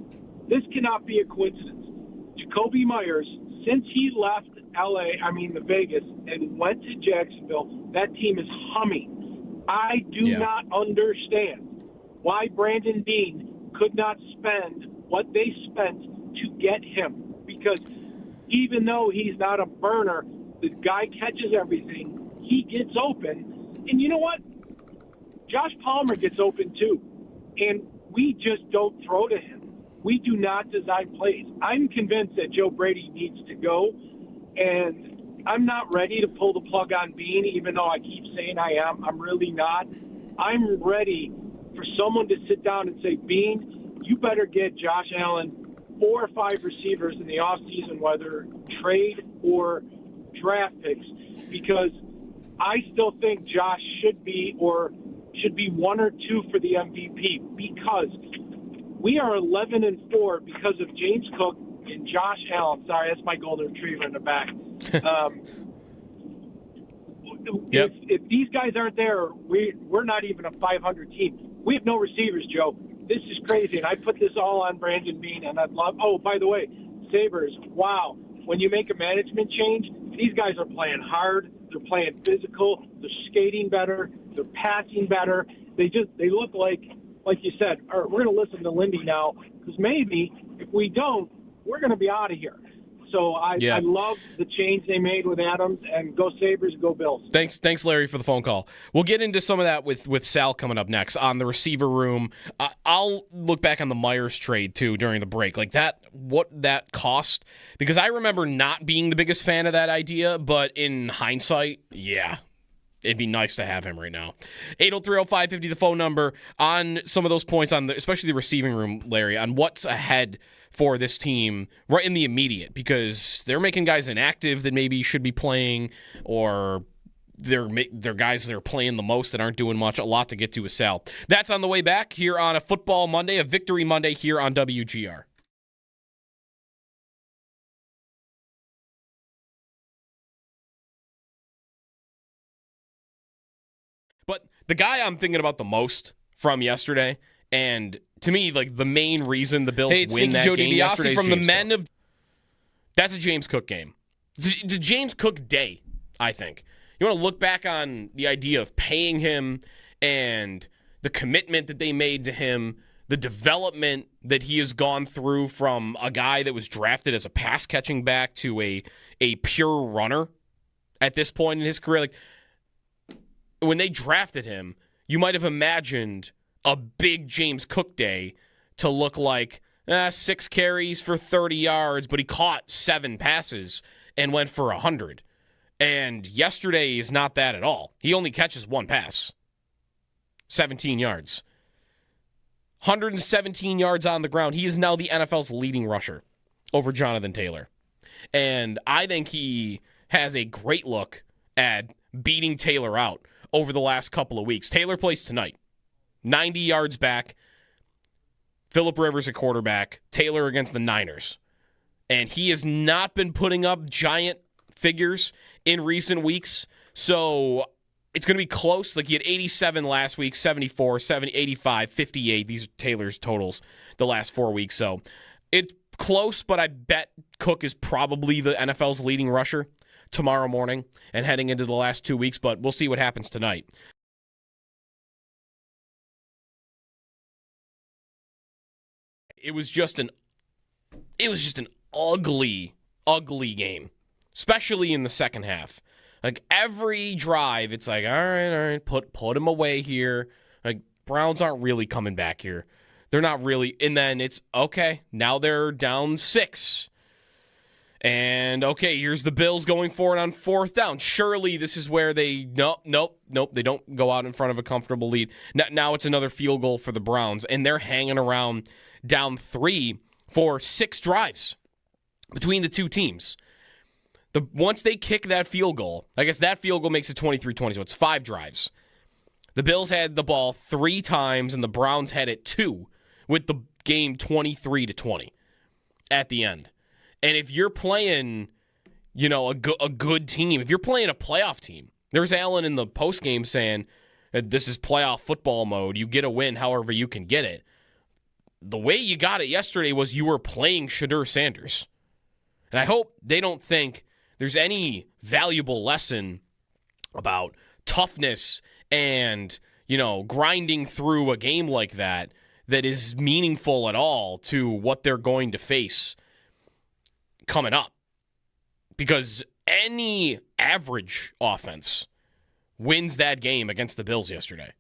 this cannot be a coincidence. Jacoby Myers, since he left the Vegas, and went to Jacksonville, that team is humming. I do not understand why Brandon Beane could not spend what they spent to get him. Because even though he's not a burner, the guy catches everything. He gets open. And you know what? Josh Palmer gets open too. And we just don't throw to him. We do not design plays. I'm convinced that Joe Brady needs to go, and I'm not ready to pull the plug on Beane, even though I keep saying I am. I'm really not. I'm ready for someone to sit down and say, Beane, you better get Josh Allen 4 or 5 receivers in the offseason, whether trade or draft picks, because I still think Josh should be 1 or 2 for the MVP, because we are 11-4 because of James Cook and Josh Allen. Sorry, that's my golden retriever in the back. If these guys aren't there, we're not even a 500 team. We have no receivers, Joe. This is crazy, and I put this all on Brandon Beane, and I'd love – oh, by the way, Sabres, wow. When you make a management change, these guys are playing hard. They're playing physical. They're skating better. They're passing better. They look like you said, all right, we're going to listen to Lindy now, because maybe if we don't, we're going to be out of here. So I love the change they made with Adams, and go Sabres, go Bills. Thanks, Larry, for the phone call. We'll get into some of that with Sal coming up next on the receiver room. I'll look back on the Myers trade, too, during the break. Like what that cost, because I remember not being the biggest fan of that idea, but in hindsight, yeah, It'd be nice to have him right now. 803-0550, the phone number, on some of those points, especially the receiving room, Larry, on what's ahead for this team right in the immediate, because they're making guys inactive that maybe should be playing, or they're guys that are playing the most that aren't doing much. A lot to get to with Sal. That's on the way back here on a Football Monday, a Victory Monday here on WGR. But the guy I'm thinking about the most from yesterday, and to me, like the main reason the Bills win that game yesterday from the men of that's a James Cook game. It's a James Cook day, I think. You want to look back on the idea of paying him and the commitment that they made to him, the development that he has gone through from a guy that was drafted as a pass-catching back to a pure runner at this point in his career. Like, when they drafted him, you might have imagined a big James Cook day to look like 6 carries for 30 yards, but he caught 7 passes and went for 100. And yesterday is not that at all. He only catches 1 pass, 17 yards. 117 yards on the ground. He is now the NFL's leading rusher over Jonathan Taylor. And I think he has a great look at beating Taylor out over the last couple of weeks. Taylor plays tonight. 90 yards back. Phillip Rivers at quarterback. Taylor against the Niners. And he has not been putting up giant figures in recent weeks. So it's going to be close. Like, he had 87 last week, 74, 70, 85, 58. These are Taylor's totals the last 4 weeks. So it's close, but I bet Cook is probably the NFL's leading rusher tomorrow morning and heading into the last 2 weeks, but we'll see what happens tonight. It was just an ugly game, especially in the second half. Like, every drive, it's like, all right, put him away here. Like, Browns aren't really coming back here. They're not really. And then it's, okay, now they're down 6. And, okay, here's the Bills going for it on 4th down. Surely this is where they, nope, they don't go out in front of a comfortable lead. Now it's another field goal for the Browns, and they're hanging around down 3 for 6 drives between the two teams. Once they kick that field goal, I guess that field goal makes it 23-20, so it's 5 drives. The Bills had the ball 3 times, and the Browns had it 2, with the game 23-20 at the end. And if you're playing, a good team, if you're playing a playoff team, there's Allen in the postgame saying, this is playoff football mode. You get a win however you can get it. The way you got it yesterday was you were playing Shadur Sanders. And I hope they don't think there's any valuable lesson about toughness and, grinding through a game like that is meaningful at all to what they're going to face coming up. Because any average offense wins that game against the Bills yesterday.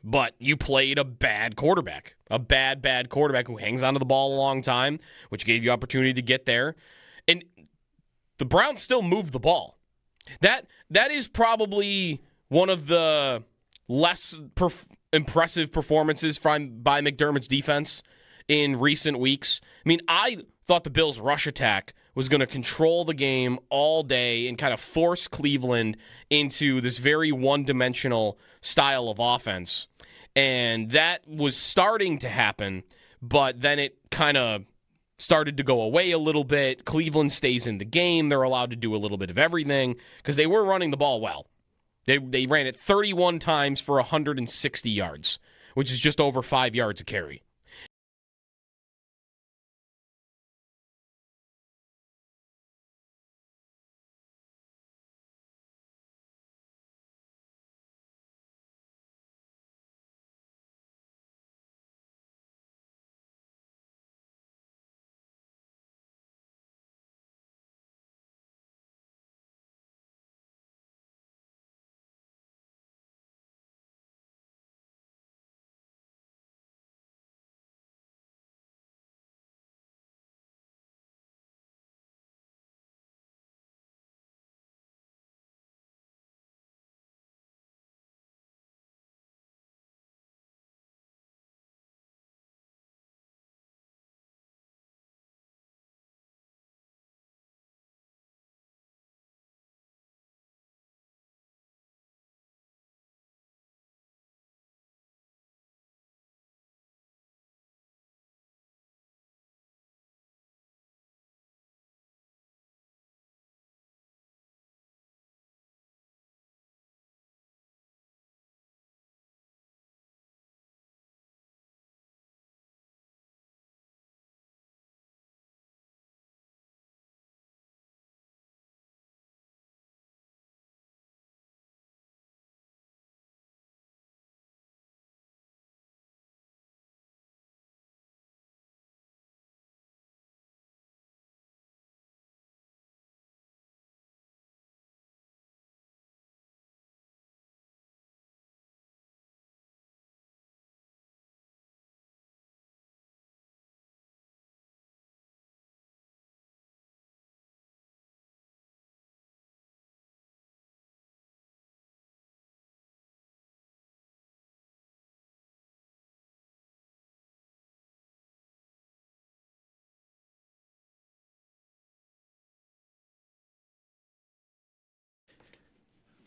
But you played a bad quarterback, a bad quarterback who hangs onto the ball a long time, which gave you opportunity to get there. And the Browns still moved the ball. That is probably one of the less impressive performances by McDermott's defense in recent weeks. I mean, I thought the Bills' rush attack was going to control the game all day and kind of force Cleveland into this very one-dimensional style of offense. And that was starting to happen, but then it kind of started to go away a little bit. Cleveland stays in the game. They're allowed to do a little bit of everything because they were running the ball well. They ran it 31 times for 160 yards, which is just over 5 yards a carry.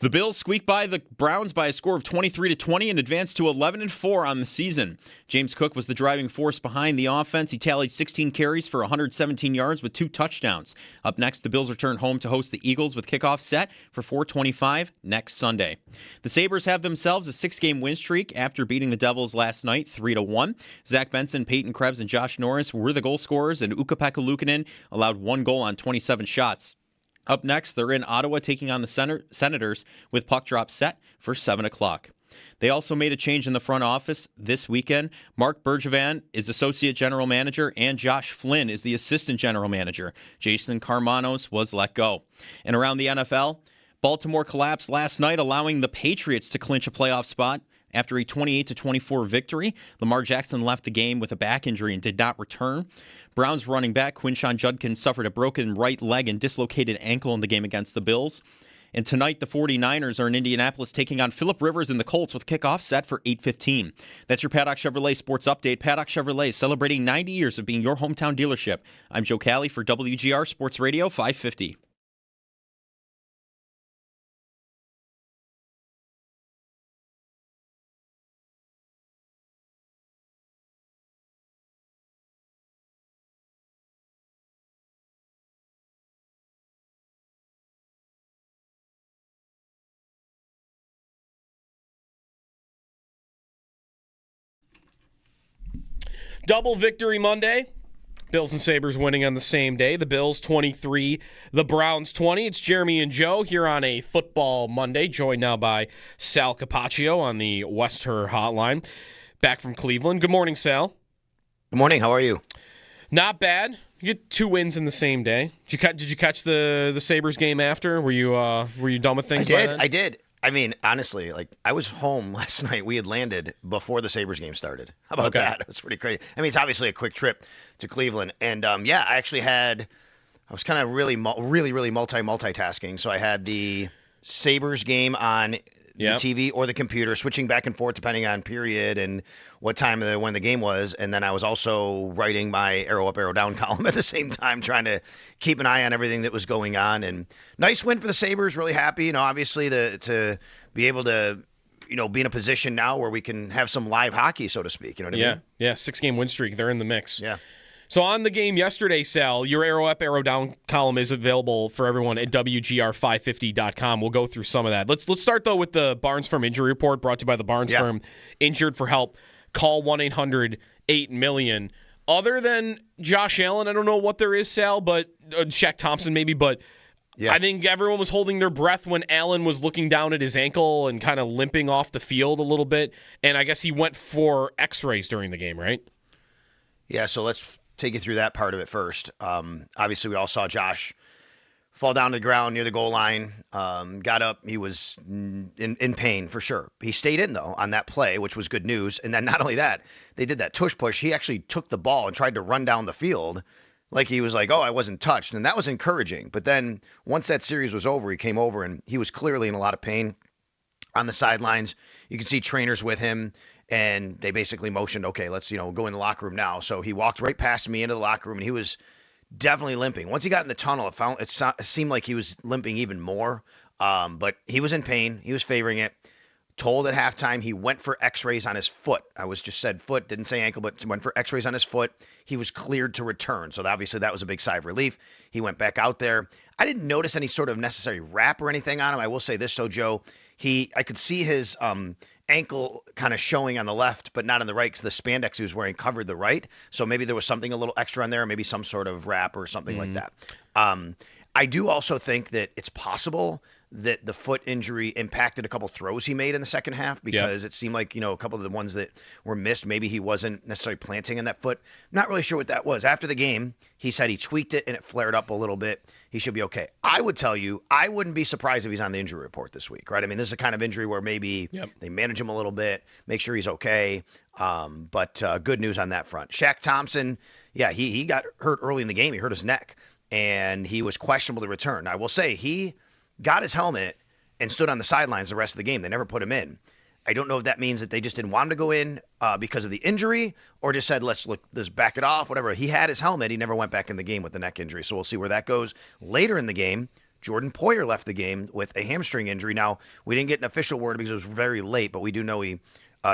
The Bills squeaked by the Browns by a score of 23-20 and advanced to 11-4 on the season. James Cook was the driving force behind the offense. He tallied 16 carries for 117 yards with 2 touchdowns. Up next, the Bills return home to host the Eagles with kickoff set for 4:25 next Sunday. The Sabres have themselves a 6-game win streak after beating the Devils last night 3-1. Zach Benson, Peyton Krebs, and Josh Norris were the goal scorers, and Ukko-Pekka Luukkonen allowed 1 goal on 27 shots. Up next, they're in Ottawa taking on the Senators with puck drop set for 7 o'clock. They also made a change in the front office this weekend. Mark Bergevin is Associate General Manager and Josh Flynn is the Assistant General Manager. Jason Karmanos was let go. And around the NFL, Baltimore collapsed last night, allowing the Patriots to clinch a playoff spot. After a 28-24 victory, Lamar Jackson left the game with a back injury and did not return. Browns running back Quinshon Judkins suffered a broken right leg and dislocated ankle in the game against the Bills. And tonight, the 49ers are in Indianapolis taking on Phillip Rivers and the Colts with kickoff set for 8:15. That's your Paddock Chevrolet Sports Update. Paddock Chevrolet celebrating 90 years of being your hometown dealership. I'm Joe Cali for WGR Sports Radio 550. Double victory Monday. Bills and Sabres winning on the same day. The Bills 23, the Browns 20. It's Jeremy and Joe here on a football Monday, joined now by Sal Kapacio on the Westher hotline. Back from Cleveland. Good morning, Sal. Good morning. How are you? Not bad. You get 2 wins in the same day. Did you catch the Sabres game after? Were you done with things? I did. I mean, honestly, I was home last night. We had landed before the Sabres game started. How about that? It was pretty crazy. I mean, it's obviously a quick trip to Cleveland. And, I actually I was kind of really multitasking. So I had the Sabres game on the TV or the computer, switching back and forth depending on period and what time when the game was. And then I was also writing my arrow up, arrow down column at the same time, trying to keep an eye on everything that was going on. And nice win for the Sabres. Really happy, obviously to be able to, be in a position now where we can have some live hockey, so to speak. You know what I mean? Yeah. 6-game win streak. They're in the mix. Yeah. So on the game yesterday, Sal, your arrow up, arrow down column is available for everyone at WGR550.com. We'll go through some of that. Let's start, though, with the Barnes Firm Injury Report brought to you by the Barnes Firm. Injured for help, call 1-800-8-million. Other than Josh Allen, I don't know what there is, Sal, but Shaq Thompson maybe, but I think everyone was holding their breath when Allen was looking down at his ankle and kind of limping off the field a little bit, and I guess he went for x-rays during the game, right? Yeah, so let's take you through that part of it first. Obviously, we all saw Josh fall down to the ground near the goal line, got up. He was in pain for sure. He stayed in, though, on that play, which was good news. And then not only that, they did that tush push. He actually took the ball and tried to run down the field like he was like, oh, I wasn't touched. And that was encouraging. But then once that series was over, he came over and he was clearly in a lot of pain on the sidelines. You can see trainers with him. And they basically motioned, okay, let's, go in the locker room now. So he walked right past me into the locker room, and he was definitely limping. Once he got in the tunnel, it seemed like he was limping even more. But he was in pain. He was favoring it. Told at halftime he went for x-rays on his foot. I was just said foot, didn't say ankle, but went for x-rays on his foot. He was cleared to return. So obviously that was a big sigh of relief. He went back out there. I didn't notice any sort of necessary wrap or anything on him. I will say this, though, Joe. I could see his ankle kind of showing on the left, but not on the right, because the spandex he was wearing covered the right. So maybe there was something a little extra on there, maybe some sort of wrap or something like that. I do also think that it's possible that the foot injury impacted a couple throws he made in the second half, because it seemed like, a couple of the ones that were missed, maybe he wasn't necessarily planting in that foot. Not really sure what that was. After the game, he said he tweaked it and it flared up a little bit. He should be okay. I would tell you, I wouldn't be surprised if he's on the injury report this week, right? I mean, this is a kind of injury where maybe they manage him a little bit, make sure he's okay. But good news on that front. Shaq Thompson, he got hurt early in the game. He hurt his neck, and he was questionable to return. I will say he got his helmet and stood on the sidelines the rest of the game. They never put him in. I don't know if that means that they just didn't want him to go in because of the injury, or just said, let's back it off, whatever. He had his helmet. He never went back in the game with the neck injury. So we'll see where that goes. Later in the game, Jordan Poyer left the game with a hamstring injury. Now, we didn't get an official word because it was very late, but we do know it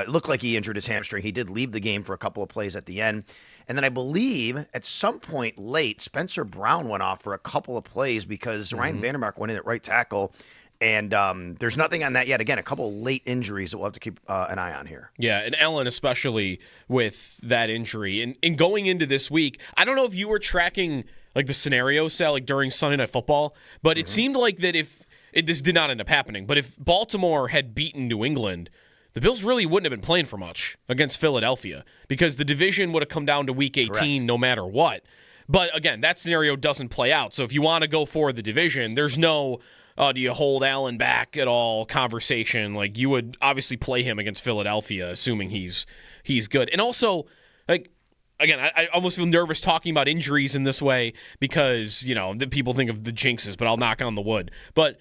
looked like he injured his hamstring. He did leave the game for a couple of plays at the end. And then I believe at some point late, Spencer Brown went off for a couple of plays because Ryan Vandermark went in at right tackle. And there's nothing on that yet. Again, a couple of late injuries that we'll have to keep an eye on here. Yeah, and Ellen especially with that injury. And going into this week, I don't know if you were tracking like the scenario, Sal, like during Sunday Night Football, but it seemed like that this did not end up happening, but if Baltimore had beaten New England, the Bills really wouldn't have been playing for much against Philadelphia because the division would have come down to Week 18 Correct. no matter what. But again, that scenario doesn't play out. So if you want to go for the division, there's no, do you hold Allen back at all conversation. Like you would obviously play him against Philadelphia, assuming he's good. And also, like, again, I almost feel nervous talking about injuries in this way because, the people think of the jinxes, but I'll knock on the wood. But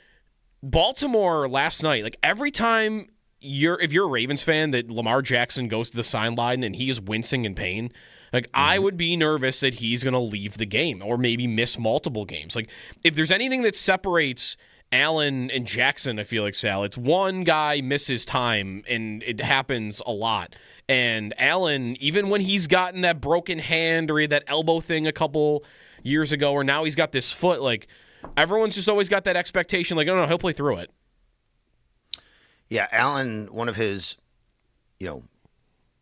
Baltimore last night, like every time if you're a Ravens fan that Lamar Jackson goes to the sideline and he is wincing in pain, like I would be nervous that he's going to leave the game or maybe miss multiple games. Like if there's anything that separates Allen and Jackson, I feel like, Sal, it's one guy misses time and it happens a lot. And Allen, even when he's gotten that broken hand or that elbow thing a couple years ago, or now he's got this foot, like everyone's just always got that expectation, like, no, he'll play through it. Yeah, Allen, one of his,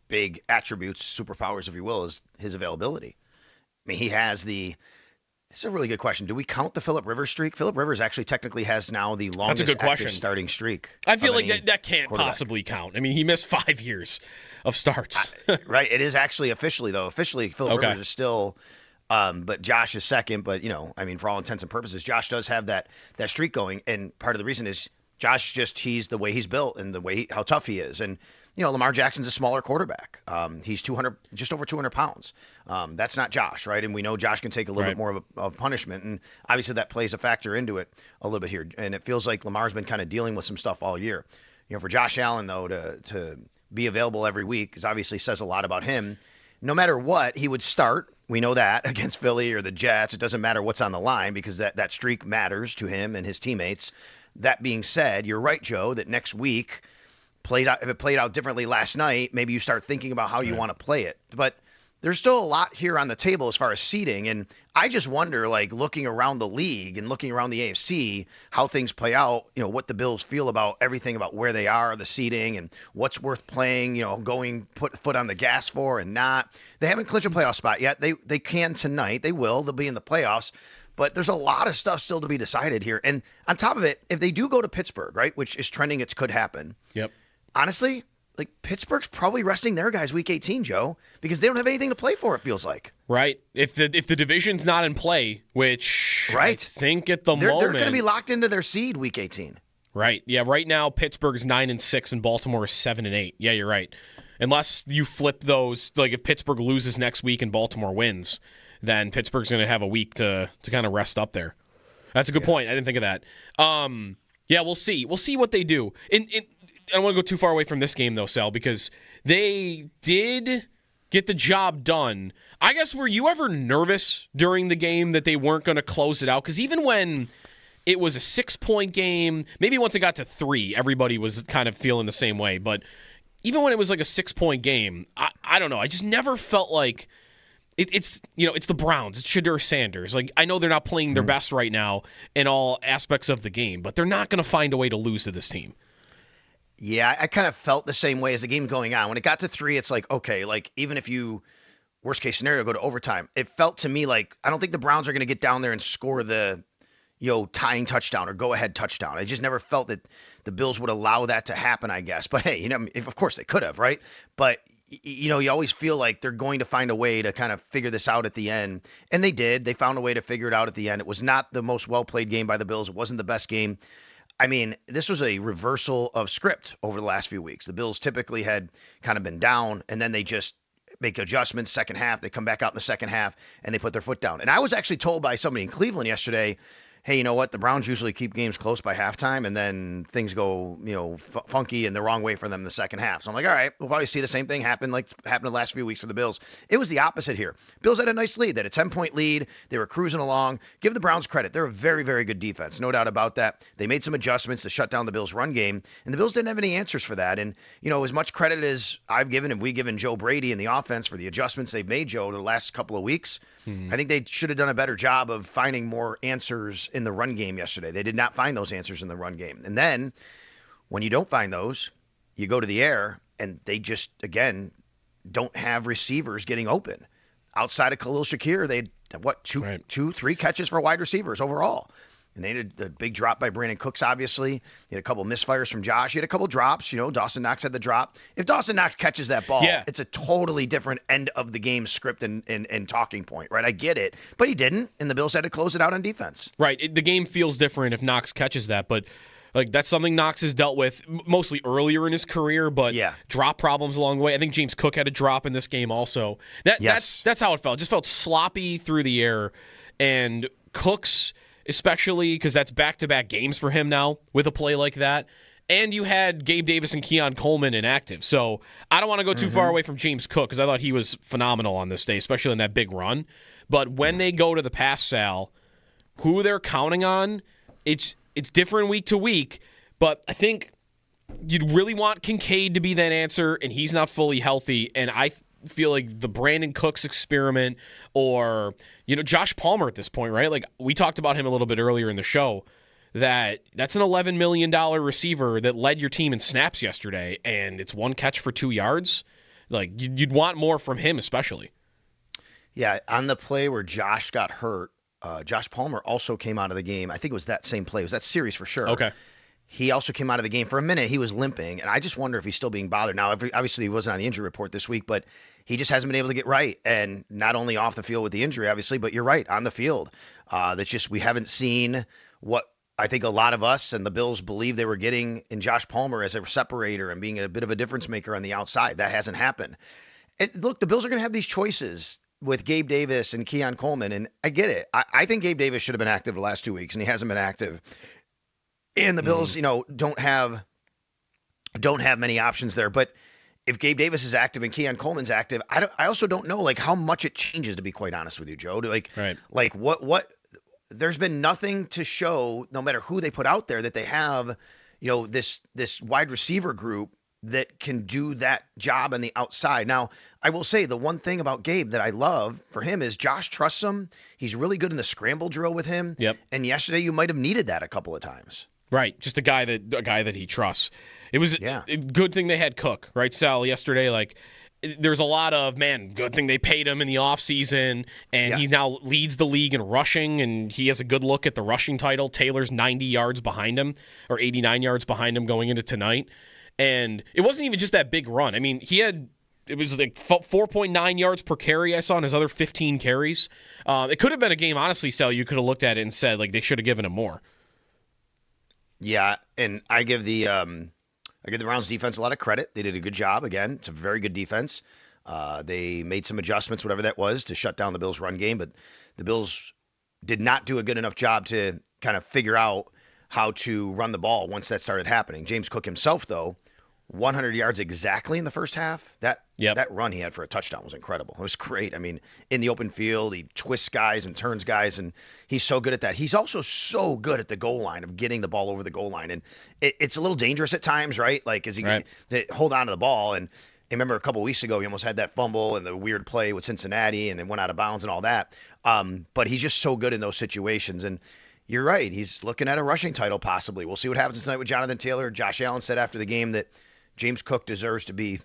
big attributes, superpowers, if you will, is his availability. I mean, he has this is a really good question. Do we count the Phillip Rivers streak? Phillip Rivers actually technically has now the longest active starting streak. I feel like that can't possibly count. I mean, he missed 5 years of starts. Right. It is actually officially, though. Officially, Phillip Rivers is still, but Josh is second. But, for all intents and purposes, Josh does have that streak going. And part of the reason is Josh he's the way he's built and the way how tough he is. And, Lamar Jackson's a smaller quarterback. He's just over 200 pounds. That's not Josh, right? And we know Josh can take a little bit more of a punishment. And obviously that plays a factor into it a little bit here. And it feels like Lamar's been kind of dealing with some stuff all year. For Josh Allen, though, to be available every week is obviously says a lot about him. No matter what, he would start. We know that against Philly or the Jets. It doesn't matter what's on the line because that streak matters to him and his teammates. That being said, you're right, Joe, that next week if it played out differently last night, maybe you start thinking about how you want to play it. But there's still a lot here on the table as far as seeding. And I just wonder, like, looking around the league and looking around the AFC, how things play out, what the Bills feel about everything about where they are, the seeding, and what's worth playing, put foot on the gas for and not. They haven't clinched a playoff spot yet. They can tonight. They will. They'll be in the playoffs. But there's a lot of stuff still to be decided here. And on top of it, if they do go to Pittsburgh, right, which is trending, it could happen. Yep. Honestly, like Pittsburgh's probably resting their guys week 18, Joe, because they don't have anything to play for, it feels like. Right. If the division's not in play, which I think at the moment they're going to be locked into their seed week 18. Right. Yeah, right now Pittsburgh's 9-6 and Baltimore is 7-8. Yeah, you're right. Unless you flip those, like if Pittsburgh loses next week and Baltimore wins, then Pittsburgh's going to have a week to kind of rest up there. That's a good point. I didn't think of that. Yeah, we'll see. We'll see what they do. I don't want to go too far away from this game, though, Sal, because they did get the job done. I guess, were you ever nervous during the game that they weren't going to close it out? Because even when it was a 6-point game, maybe once it got to 3, everybody was kind of feeling the same way. But even when it was like a 6-point game, I don't know. I just never felt like it's the Browns. It's Shedeur Sanders. Like, I know they're not playing their best right now in all aspects of the game, but they're not going to find a way to lose to this team. Yeah, I kind of felt the same way as the game going on. When it got to 3, it's like, okay, like even if you, worst case scenario, go to overtime, it felt to me like I don't think the Browns are going to get down there and score the, tying touchdown or go-ahead touchdown. I just never felt that the Bills would allow that to happen, I guess. But hey, of course they could have, right? But you always feel like they're going to find a way to kind of figure this out at the end. And they did. They found a way to figure it out at the end. It was not the most well-played game by the Bills. It wasn't the best game. I mean, this was a reversal of script over the last few weeks. The Bills typically had kind of been down, and then they just make adjustments second half. They come back out in the second half, and they put their foot down. And I was actually told by somebody in Cleveland yesterday, hey, you know what? The Browns usually keep games close by halftime, and then things go, funky and the wrong way for them in the second half. So I'm like, all right, we'll probably see the same thing happen like happened the last few weeks for the Bills. It was the opposite here. Bills had a nice lead. They had a 10-point lead. They were cruising along. Give the Browns credit. They're a very, very good defense. No doubt about that. They made some adjustments to shut down the Bills' run game, and the Bills didn't have any answers for that. And, as much credit as I've given and we've given Joe Brady and the offense for the adjustments they've made, Joe, the last couple of weeks, I think they should have done a better job of finding more answers in the run game yesterday. They did not find those answers in the run game. And then when you don't find those, you go to the air, and they just, again, don't have receivers getting open. Outside of Khalil Shakir, they had, two, three catches for wide receivers overall. And they had a big drop by Brandon Cooks, obviously. You had a couple misfires from Josh. You had a couple drops. Dawson Knox had the drop. If Dawson Knox catches that ball, it's a totally different end of the game script and talking point, right? I get it. But he didn't, and the Bills had to close it out on defense. Right. The game feels different if Knox catches that, but that's something Knox has dealt with mostly earlier in his career, but drop problems along the way. I think James Cook had a drop in this game also. That's how it felt. It just felt sloppy through the air, and Cooks, especially because that's back-to-back games for him now with a play like that. And you had Gabe Davis and Keon Coleman inactive. So I don't want to go too far away from James Cook because I thought he was phenomenal on this day, especially in that big run. But when they go to the pass, Sal, who they're counting on, it's different week to week. But I think you'd really want Kincaid to be that answer, and he's not fully healthy. And I feel like the Brandon Cooks experiment or Josh Palmer at this point, right? Like we talked about him a little bit earlier in the show, that's an $11 million receiver that led your team in snaps yesterday, and it's one catch for 2 yards. Like you'd want more from him, especially. Yeah, on the play where Josh got hurt, Josh Palmer also came out of the game. I think it was that same play. It was that series for sure. Okay. He also came out of the game for a minute. He was limping, and I just wonder if he's still being bothered. Now, obviously, he wasn't on the injury report this week, but he just hasn't been able to get right. And not only off the field with the injury, obviously, but you're right, on the field. That's just we haven't seen what I think a lot of us and the Bills believe they were getting in Josh Palmer as a separator and being a bit of a difference maker on the outside. That hasn't happened. And look, the Bills are going to have these choices with Gabe Davis and Keon Coleman, and I get it. I think Gabe Davis should have been active the last 2 weeks, and he hasn't been active. And the Bills, don't have many options there. But if Gabe Davis is active and Keon Coleman's active, I also don't know how much it changes, to be quite honest with you, Joe. What there's been nothing to show, no matter who they put out there, that they have, this wide receiver group that can do that job on the outside. Now, I will say the one thing about Gabe that I love for him is Josh trusts him. He's really good in the scramble drill with him. Yep. And yesterday you might have needed that a couple of times. Right, just a guy that he trusts. It was a good thing they had Cook, right, Sal? Yesterday, there's a lot of, good thing they paid him in the offseason, and he now leads the league in rushing, and he has a good look at the rushing title. Taylor's 90 yards behind him, or 89 yards behind him going into tonight. And it wasn't even just that big run. I mean, it was 4.9 yards per carry I saw in his other 15 carries. It could have been a game, honestly, Sal, you could have looked at it and said, they should have given him more. Yeah, and I give the Browns defense a lot of credit. They did a good job. Again, it's a very good defense. They made some adjustments, whatever that was, to shut down the Bills' run game, but the Bills did not do a good enough job to kind of figure out how to run the ball once that started happening. James Cook himself, though, 100 yards exactly in the first half. That run he had for a touchdown was incredible. It was great. I mean, in the open field, he twists guys and turns guys, and he's so good at that. He's also so good at the goal line of getting the ball over the goal line, and it's a little dangerous at times, right? As he can hold on to the ball. And I remember a couple of weeks ago, he almost had that fumble and the weird play with Cincinnati, and it went out of bounds and all that. But he's just so good in those situations, and you're right. He's looking at a rushing title possibly. We'll see what happens tonight with Jonathan Taylor. Josh Allen said after the game that James Cook deserves to be,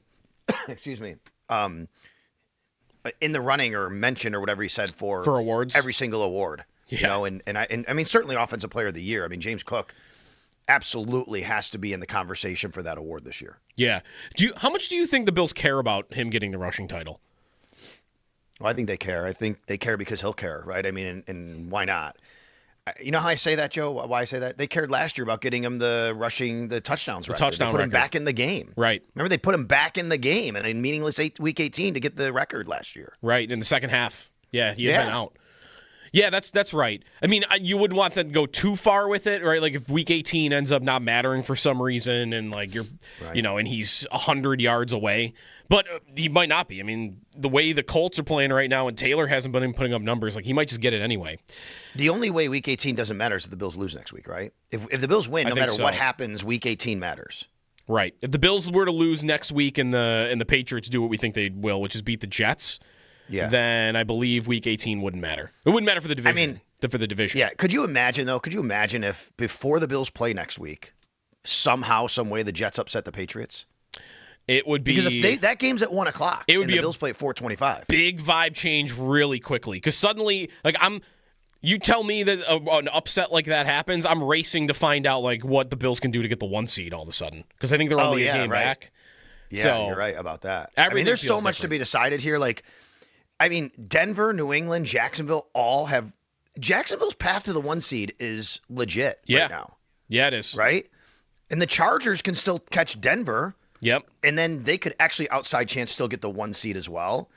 in the running or mention or whatever he said for awards, every single award. Yeah. And I mean, certainly Offensive Player of the Year. I mean, James Cook absolutely has to be in the conversation for that award this year. Yeah. How much do you think the Bills care about him getting the rushing title? Well, I think they care. I think they care because he'll care, right? I mean, and why not? You know how I say that, Joe? Why I say that? They cared last year about getting him the touchdowns record. Touchdown they put record. him back in the game. Right. Remember, they put him back in the game and in meaningless week 18 to get the record last year. Right, in the second half. Yeah, he had been out. Yeah, that's right. I mean, you wouldn't want them to go too far with it, right? Like if Week 18 ends up not mattering for some reason, and like you're, and he's 100 yards away, but he might not be. I mean, the way the Colts are playing right now, and Taylor hasn't been putting up numbers, like he might just get it anyway. The only way Week 18 doesn't matter is if the Bills lose next week, right? If the Bills win, no matter what happens, Week 18 matters. Right. If the Bills were to lose next week and the Patriots do what we think they will, which is beat the Jets, then I believe Week 18 wouldn't matter. It wouldn't matter for the division. I mean, for the division. Yeah. Could you imagine, though? Could you imagine if before the Bills play next week, somehow, some way, the Jets upset the Patriots? It would be because if that game's at 1:00. It would be the Bills play at 4:25. Big vibe change really quickly because suddenly, like you tell me that an upset like that happens, I'm racing to find out like what the Bills can do to get the 1 seed all of a sudden because I think they're only a game back. Yeah, so, you're right about that. I mean, there's so much to be decided here. Like, I mean, Denver, New England, Jacksonville all have – Jacksonville's path to the 1 seed is legit right now. Yeah, it is. Right? And the Chargers can still catch Denver. Yep. And then they could actually outside chance still get the 1 seed as well.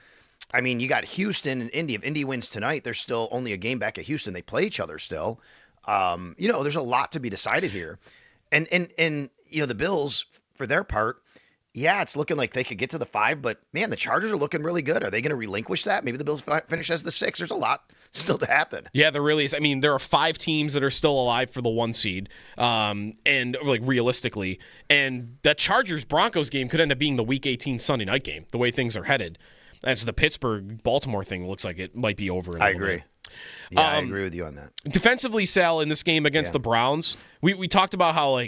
I mean, you got Houston and Indy. If Indy wins tonight, they're still only a game back at Houston. They play each other still. There's a lot to be decided here. And the Bills, for their part, yeah, it's looking like they could get to the 5, but man, the Chargers are looking really good. Are they going to relinquish that? Maybe the Bills finish as the 6. There's a lot still to happen. Yeah, there really is. I mean, there are 5 teams that are still alive for the 1 seed, and like realistically, and that Chargers-Broncos game could end up being the Week 18 Sunday night game, the way things are headed. And so the Pittsburgh-Baltimore thing looks like it might be over. I agree. Yeah, I agree with you on that. Defensively, Sal, in this game against the Browns, we talked about how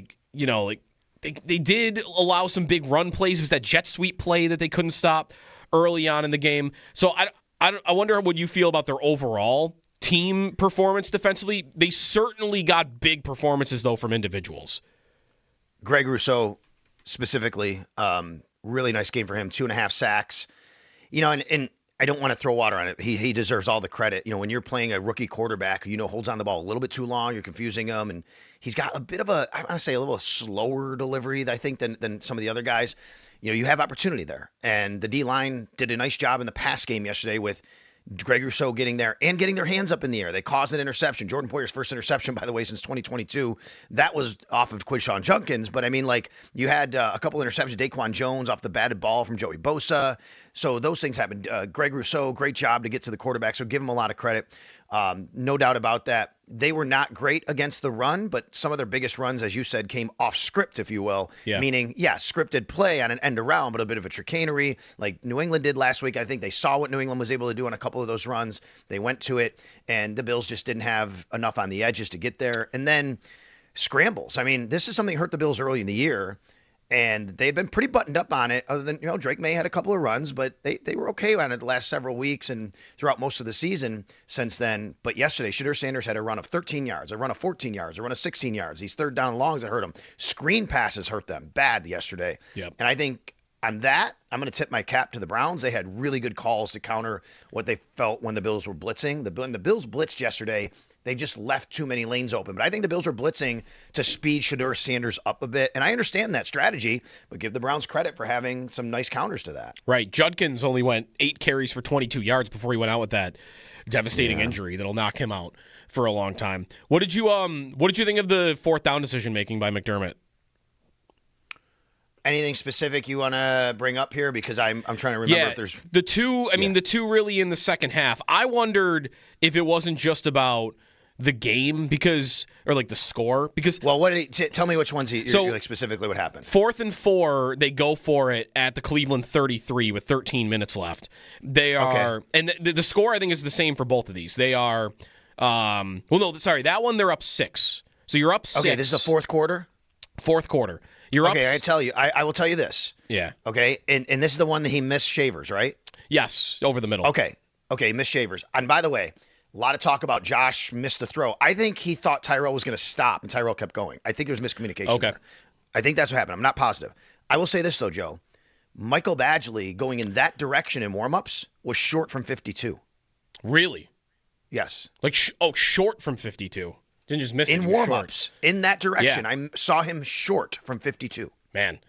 they did allow some big run plays. It was that jet sweep play that they couldn't stop early on in the game. So I wonder what you feel about their overall team performance defensively. They certainly got big performances, though, from individuals. Greg Rousseau, specifically, really nice game for him. 2.5 sacks. And I don't want to throw water on it. He deserves all the credit. When you're playing a rookie quarterback who, holds on the ball a little bit too long, you're confusing him, and he's got a bit of a little slower delivery, I think, than some of the other guys. You have opportunity there. And the D-line did a nice job in the pass game yesterday with Greg Rousseau getting there and getting their hands up in the air. They caused an interception. Jordan Poyer's first interception, by the way, since 2022. That was off of Quinshon Judkins. But, I mean, you had a couple interceptions. Daquan Jones off the batted ball from Joey Bosa. So those things happened. Greg Rousseau, great job to get to the quarterback. So give him a lot of credit. No doubt about that. They were not great against the run, but some of their biggest runs, as you said, came off script, if you will. Yeah. Meaning, scripted play on an end around, but a bit of a chicanery like New England did last week. I think they saw what New England was able to do on a couple of those runs. They went to it, and the Bills just didn't have enough on the edges to get there. And then scrambles. I mean, this is something that hurt the Bills early in the year. And they'd been pretty buttoned up on it, other than, Drake May had a couple of runs, but they were okay on it the last several weeks and throughout most of the season since then. But yesterday, Shadur Sanders had a run of 13 yards, a run of 14 yards, a run of 16 yards. These third down longs that hurt him. Screen passes hurt them bad yesterday. Yep. And I think on that, I'm going to tip my cap to the Browns. They had really good calls to counter what they felt when the Bills were blitzing. When the Bills blitzed yesterday, they just left too many lanes open. But I think the Bills were blitzing to speed Shadur Sanders up a bit. And I understand that strategy, but give the Browns credit for having some nice counters to that. Right. Judkins only went 8 carries for 22 yards before he went out with that devastating injury that'll knock him out for a long time. What did you think of the 4th down decision making by McDermott? Anything specific you want to bring up here? Because I'm trying to remember if there's the two. The two really in the second half. I wondered if it wasn't just about the game or the score because. Well, tell me which ones specifically what happened. 4th and 4, they go for it at the Cleveland 33 with 13 minutes left. They are, and the score I think is the same for both of these. They are, that one they're up 6. So you're up 6. Okay, this is the 4th quarter. 4th quarter. You're up. Okay, I will tell you this. Yeah. Okay, and this is the one that he missed Shavers, right? Yes, over the middle. Okay, missed Shavers. And by the way, a lot of talk about Josh missed the throw. I think he thought Tyrell was going to stop, and Tyrell kept going. I think it was miscommunication. Okay. There. I think that's what happened. I'm not positive. I will say this, though, Joe. Michael Badgley going in that direction in warmups was short from 52. Really? Yes. Short from 52. Didn't just miss it. In warmups, in that direction. Yeah. I saw him short from 52. Man.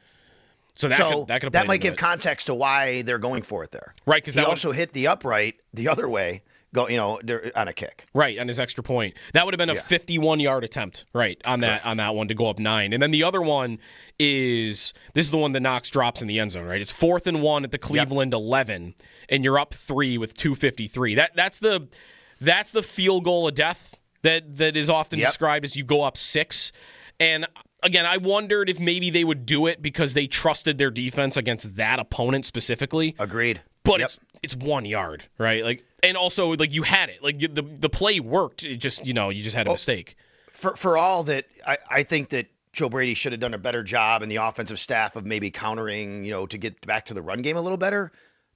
So that might give context to why they're going for it there. Right, because he also hit the upright the other way, go, on a kick. Right, on his extra point. That would have been a 51-yard attempt, right, on that one to go up 9. And then the other one is, this is the one that Knox drops in the end zone, right? It's 4th and 1 at the Cleveland 11, and you're up 3 with 2:53. That's the field goal of death that is often described as you go up 6. And again, I wondered if maybe they would do it because they trusted their defense against that opponent specifically. Agreed. But it's 1 yard, right? Like, and also like you had it, like the play worked. It just you just had a mistake. For all that, I think that Joe Brady should have done a better job, and the offensive staff of maybe countering, to get back to the run game a little better.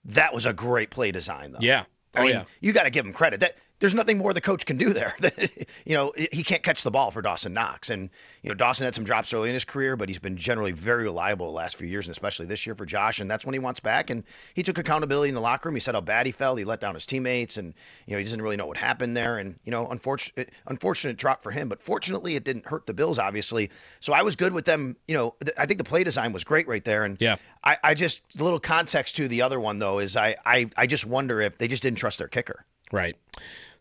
That was a great play design, though. Yeah. I mean, you got to give him credit. That there's nothing more the coach can do there. He can't catch the ball for Dawson Knox. And, Dawson had some drops early in his career, but he's been generally very reliable the last few years, and especially this year for Josh. And that's when he wants back. And he took accountability in the locker room. He said how bad he felt. He let down his teammates, and, he doesn't really know what happened there. And, unfortunate drop for him. But fortunately, it didn't hurt the Bills, obviously. So I was good with them. I think the play design was great right there. And I just, a little context to the other one, though, is I just wonder if they just didn't trust their kicker. Right.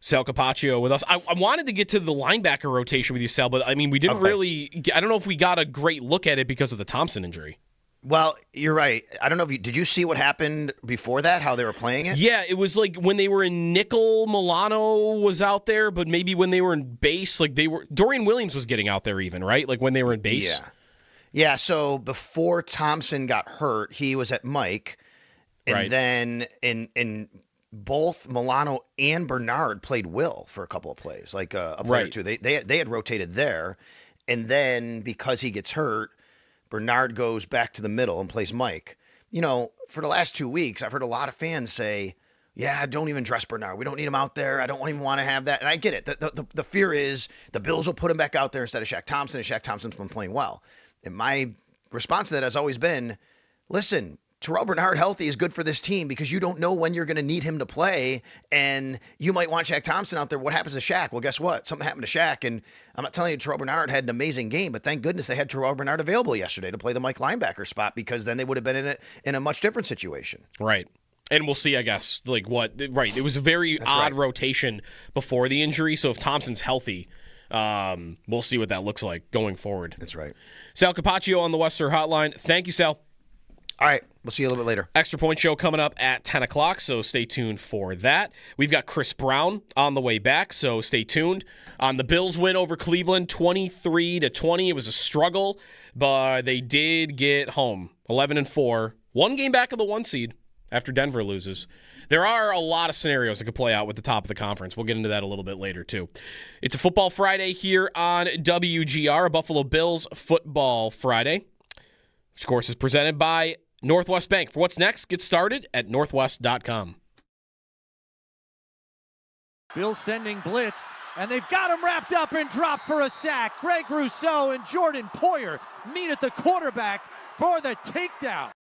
Sal Kapacio with us. I wanted to get to the linebacker rotation with you, Sal, but I mean, we didn't really. I don't know if we got a great look at it because of the Thompson injury. Well, you're right. I don't know if did you see what happened before that, how they were playing it? Yeah, it was like when they were in nickel, Milano was out there, but maybe when they were in base, like Dorian Williams was getting out there even, right? Like when they were in base. Yeah, so before Thompson got hurt, he was at Mike, and then in both Milano and Bernard played Will for a couple of plays, like a play or two. They had rotated there, and then because he gets hurt, Bernard goes back to the middle and plays Mike. For the last 2 weeks, I've heard a lot of fans say, yeah, don't even dress Bernard. We don't need him out there. I don't even want to have that. And I get it. The fear is the Bills will put him back out there instead of Shaq Thompson, and Shaq Thompson's been playing well. And my response to that has always been, listen, Terrell Bernard healthy is good for this team because you don't know when you're going to need him to play, and you might want Shaq Thompson out there. What happens to Shaq? Well, guess what? Something happened to Shaq, and I'm not telling you Terrell Bernard had an amazing game, but thank goodness they had Terrell Bernard available yesterday to play the Mike linebacker spot, because then they would have been in a much different situation. Right. And we'll see, I guess, like what. Right. It was a very odd rotation before the injury, so if Thompson's healthy, we'll see what that looks like going forward. That's right. Sal Kapacio on the Western Hotline. Thank you, Sal. All right. We'll see you a little bit later. Extra Point Show coming up at 10 o'clock, so stay tuned for that. We've got Chris Brown on the way back, so stay tuned. On the Bills win over Cleveland, 23-20. It was a struggle, but they did get home, 11-4. One game back of the 1 seed after Denver loses. There are a lot of scenarios that could play out with the top of the conference. We'll get into that a little bit later, too. It's a Football Friday here on WGR, a Buffalo Bills Football Friday, which, of course, is presented by Northwest Bank. For what's next, get started at northwest.com. Bills sending blitz, and they've got him wrapped up and dropped for a sack. Greg Rousseau and Jordan Poyer meet at the quarterback for the takedown.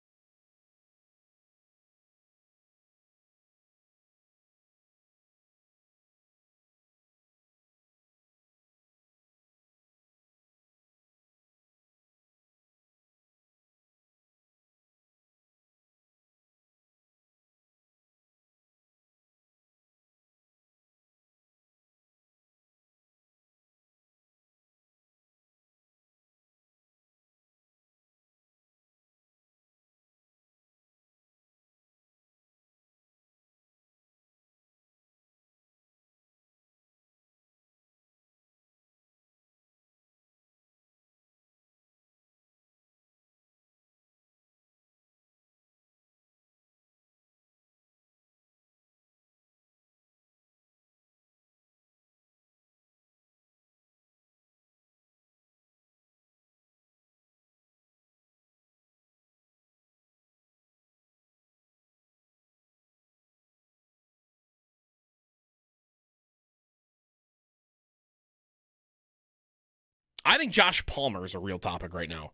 I think Josh Palmer is a real topic right now.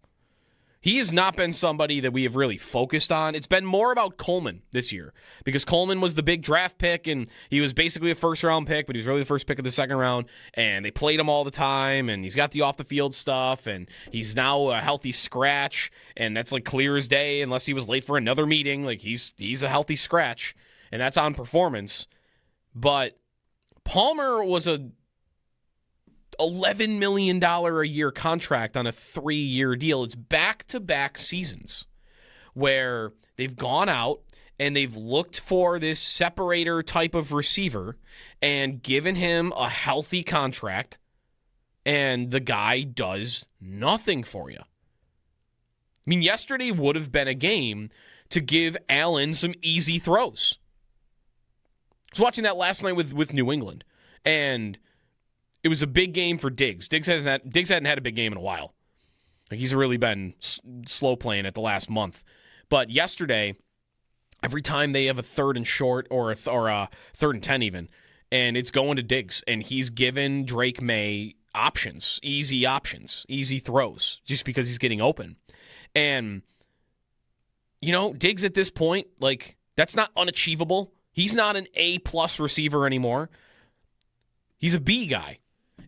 He has not been somebody that we have really focused on. It's been more about Coleman this year because Coleman was the big draft pick, and he was basically a first-round pick, but he was really the first pick of the second round, and they played him all the time, and he's got the off-the-field stuff, and he's now a healthy scratch, and that's like clear as day unless he was late for another meeting. Like he's a healthy scratch, and that's on performance. But Palmer was a $11 million a year contract on a 3-year deal. It's back-to-back seasons where they've gone out and they've looked for this separator type of receiver and given him a healthy contract, and the guy does nothing for you. I mean, yesterday would have been a game to give Allen some easy throws. I was watching that last night with New England, and it was a big game for Diggs. Diggs hadn't had a big game in a while. Like, he's really been slow playing it the last month. But yesterday, every time they have a 3rd and short or a 3rd and 10 even, and it's going to Diggs, and he's given Drake May options, easy throws, just because he's getting open. And, Diggs at this point, like, that's not unachievable. He's not an A-plus receiver anymore. He's a B guy.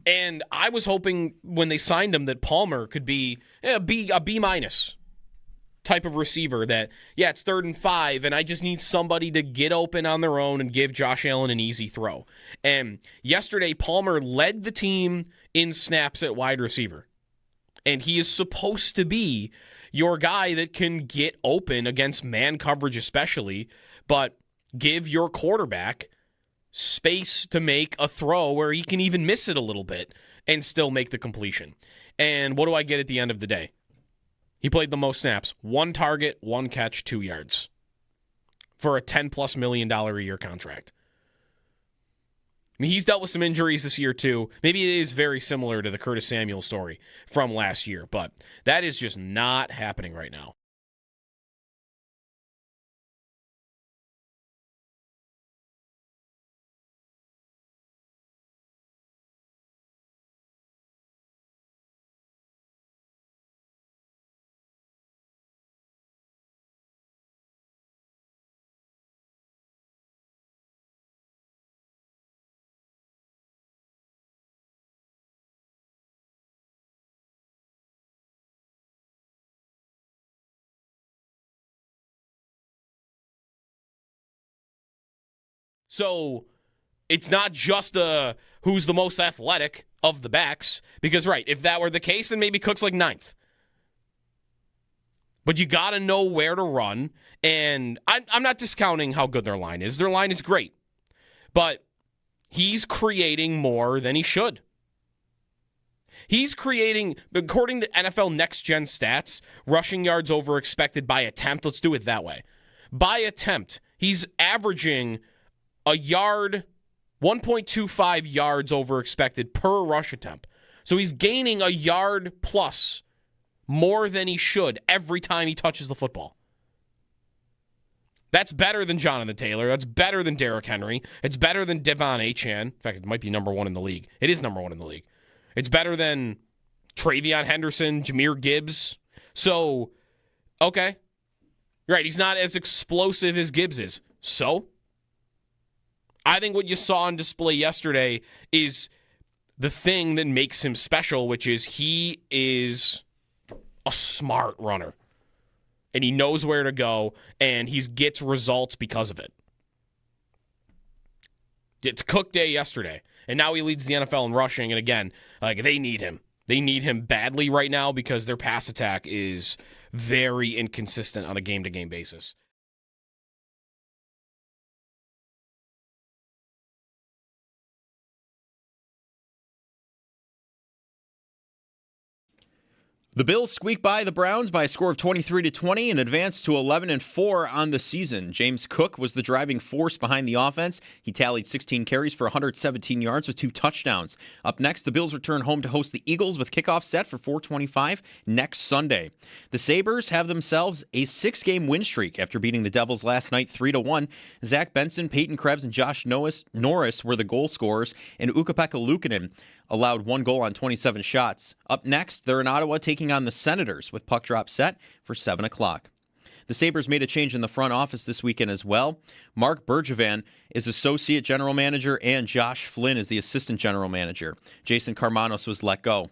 And I was hoping when they signed him that Palmer could be a B-minus type of receiver that, it's 3rd and 5, and I just need somebody to get open on their own and give Josh Allen an easy throw. And yesterday, Palmer led the team in snaps at wide receiver. And he is supposed to be your guy that can get open against man coverage especially, but give your quarterback space to make a throw where he can even miss it a little bit and still make the completion. And what do I get at the end of the day? He played the most snaps. 1 target, 1 catch, 2 yards. For a $10+ million a year contract. I mean, he's dealt with some injuries this year too. Maybe it is very similar to the Curtis Samuel story from last year, but that is just not happening right now. So it's not just who's the most athletic of the backs, because, right, if that were the case, then maybe Cook's like 9th. But you got to know where to run, and I'm not discounting how good their line is. Their line is great, but he's creating more than he should. He's creating, according to NFL Next Gen stats, rushing yards over expected by attempt. Let's do it that way. By attempt, he's averaging a yard, 1.25 yards over expected per rush attempt. So he's gaining a yard plus more than he should every time he touches the football. That's better than Jonathan Taylor. That's better than Derrick Henry. It's better than Devon Achane. In fact, it might be number 1 in the league. It is number 1 in the league. It's better than Travion Henderson, Jahmyr Gibbs. So, okay. Right, he's not as explosive as Gibbs is. So, I think what you saw on display yesterday is the thing that makes him special, which is he is a smart runner. And he knows where to go, and he gets results because of it. It's Cook Day yesterday, and now he leads the NFL in rushing, and again, like, they need him. They need him badly right now because their pass attack is very inconsistent on a game-to-game basis. The Bills squeak by the Browns by a score of 23-20 and advance to 11-4 on the season. James Cook was the driving force behind the offense. He tallied 16 carries for 117 yards with 2 touchdowns. Up next, the Bills return home to host the Eagles with kickoff set for 4:25 next Sunday. The Sabres have themselves a 6-game win streak after beating the Devils last night 3-1. Zach Benson, Peyton Krebs, and Josh Norris were the goal scorers, and Ukko-Pekka Luukkonen allowed 1 goal on 27 shots. Up next, they're in Ottawa taking on the Senators with puck drop set for 7 o'clock. The Sabres made a change in the front office this weekend as well. Mark Bergevin is associate general manager and Josh Flynn is the assistant general manager. Jason Karmanos was let go.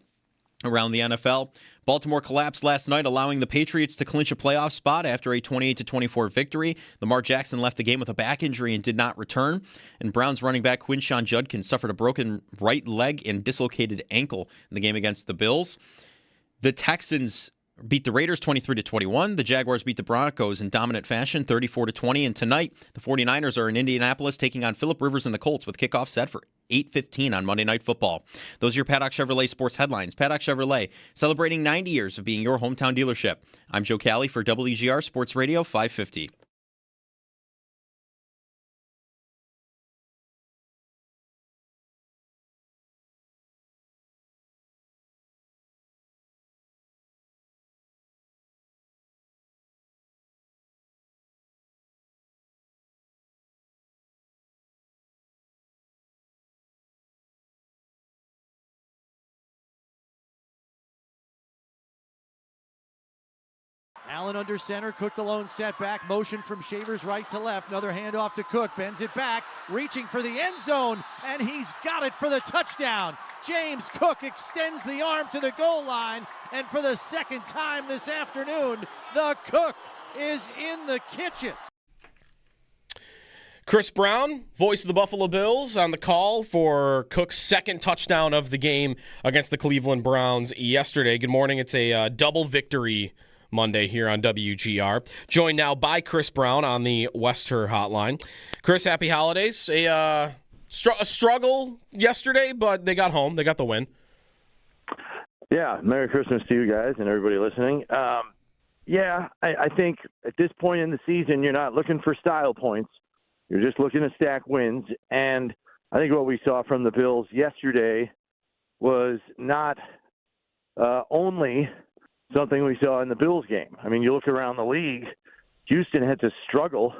Around the NFL, Baltimore collapsed last night, allowing the Patriots to clinch a playoff spot after a 28-24 victory. Lamar Jackson left the game with a back injury and did not return. And Browns running back Quinshon Judkins suffered a broken right leg and dislocated ankle in the game against the Bills. The Texans beat the Raiders 23-21. The Jaguars beat the Broncos in dominant fashion 34-20. And tonight, the 49ers are in Indianapolis taking on Phillip Rivers and the Colts with kickoff set for 8:15 on Monday Night Football. Those are your Paddock Chevrolet sports headlines. Paddock Chevrolet, celebrating 90 years of being your hometown dealership. I'm Joe Cali for WGR Sports Radio 550. Allen under center, Cook the lone setback, motion from Shavers right to left, another handoff to Cook, bends it back, reaching for the end zone, and he's got it for the touchdown. James Cook extends the arm to the goal line, and for the second time this afternoon, the Cook is in the kitchen. Chris Brown, voice of the Buffalo Bills, on the call for Cook's second touchdown of the game against the Cleveland Browns yesterday. Good morning. It's a double victory Monday here on WGR. Joined now by Chris Brown on the Wester hotline. Chris, happy holidays. A struggle yesterday, but they got home. They got the win. Yeah, Merry Christmas to you guys and everybody listening. I think at this point in the season, you're not looking for style points. You're just looking to stack wins. And I think what we saw from the Bills yesterday was not only something we saw in the Bills game. I mean, you look around the league, Houston had to struggle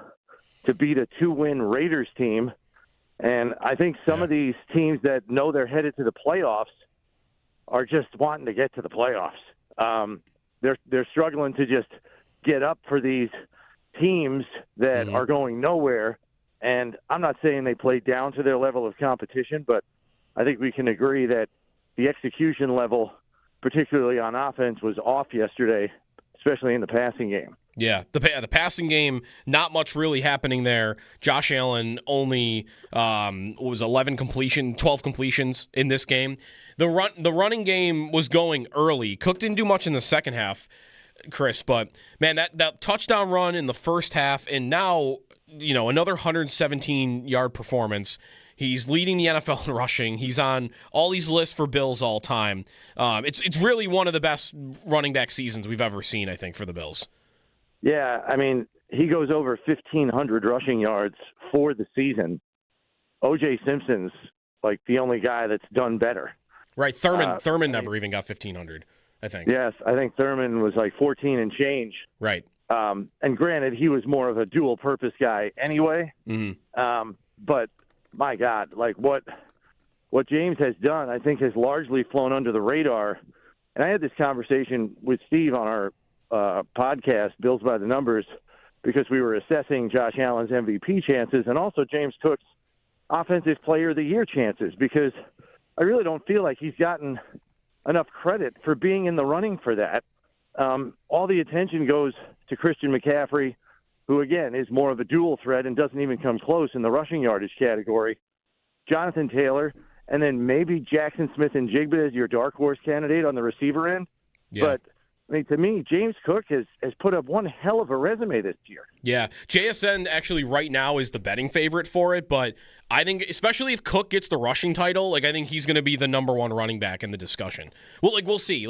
to beat a 2-win Raiders team. And I think some of these teams that know they're headed to the playoffs are just wanting to get to the playoffs. They're struggling to just get up for these teams that are going nowhere. And I'm not saying they played down to their level of competition, but I think we can agree that the execution level, particularly on offense, was off yesterday, especially in the passing game. Yeah, the passing game, not much really happening there. Josh Allen only was 12 completions in this game. The running game was going early. Cook didn't do much in the second half, Chris, but man, that touchdown run in the first half, and now another 117-yard performance. He's leading the NFL in rushing. He's on all these lists for Bills all time. It's really one of the best running back seasons we've ever seen, I think, for the Bills. Yeah, I mean, he goes over 1,500 rushing yards for the season. O.J. Simpson's like the only guy that's done better. Right, Thurman never even got 1,500, I think. Yes, I think Thurman was like 14 and change. Right. And granted, he was more of a dual-purpose guy anyway. Mm-hmm. But my God, like what James has done, I think has largely flown under the radar. And I had this conversation with Steve on our podcast, Bills by the Numbers, because we were assessing Josh Allen's MVP chances and also James Cook's Offensive Player of the Year chances, because I really don't feel like he's gotten enough credit for being in the running for that. All the attention goes to Christian McCaffrey, who, again, is more of a dual threat and doesn't even come close in the rushing yardage category. Jonathan Taylor, and then maybe Jackson Smith and Jigba as your dark horse candidate on the receiver end. Yeah. But, I mean, to me, James Cook has put up one hell of a resume this year. Yeah. JSN actually right now is the betting favorite for it, but I think especially if Cook gets the rushing title, I think he's going to be the number one running back in the discussion. Well, we'll see.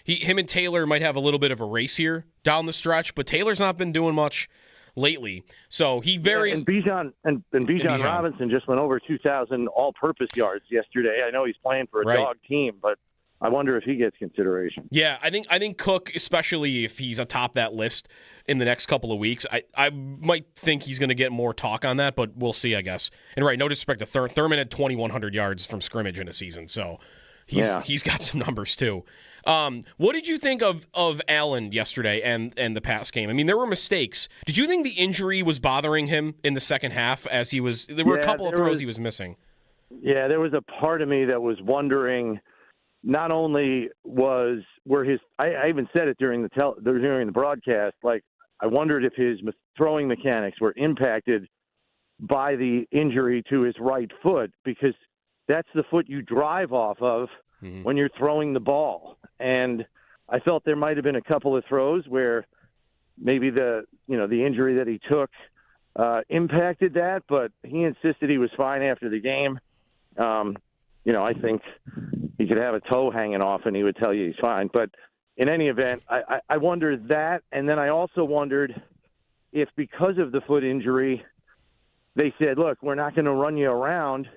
Him and Taylor might have a little bit of a race here down the stretch, but Taylor's not been doing much lately. So he and Bijan Robinson just went over 2,000 all-purpose yards yesterday. I know he's playing for a dog team, but I wonder if he gets consideration. Yeah, I think Cook, especially if he's atop that list in the next couple of weeks, I might think he's going to get more talk on that, but we'll see, I guess. And no disrespect to Thurman had 2,100 yards from scrimmage in a season, so he's got some numbers too. What did you think of Allen yesterday and the pass game? I mean, there were mistakes. Did you think the injury was bothering him in the second half as there were a couple of throws he was missing? Yeah, there was a part of me that was wondering not only were his, I even said it during the broadcast, like I wondered if his throwing mechanics were impacted by the injury to his right foot, because that's the foot you drive off of when you're throwing the ball. And I felt there might have been a couple of throws where maybe the injury that he took impacted that, but he insisted he was fine after the game. I think he could have a toe hanging off and he would tell you he's fine. But in any event, I wondered that. And then I also wondered if, because of the foot injury, they said, look, we're not going to run you around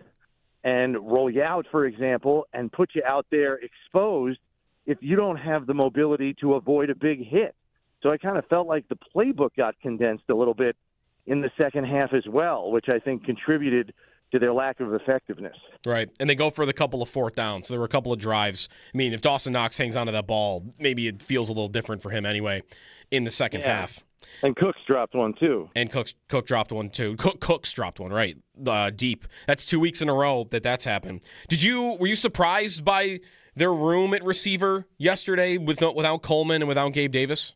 and roll you out, for example, and put you out there exposed if you don't have the mobility to avoid a big hit. So I kind of felt like the playbook got condensed a little bit in the second half as well, which I think contributed to their lack of effectiveness. Right, and they go for the couple of fourth downs. There were a couple of drives. I mean, if Dawson Knox hangs onto that ball, maybe it feels a little different for him anyway in the second half. And Cooks dropped one, too. And Cook dropped one, too. Cooks dropped one, right, deep. That's 2 weeks in a row that's happened. Were you surprised by their room at receiver yesterday without Coleman and without Gabe Davis?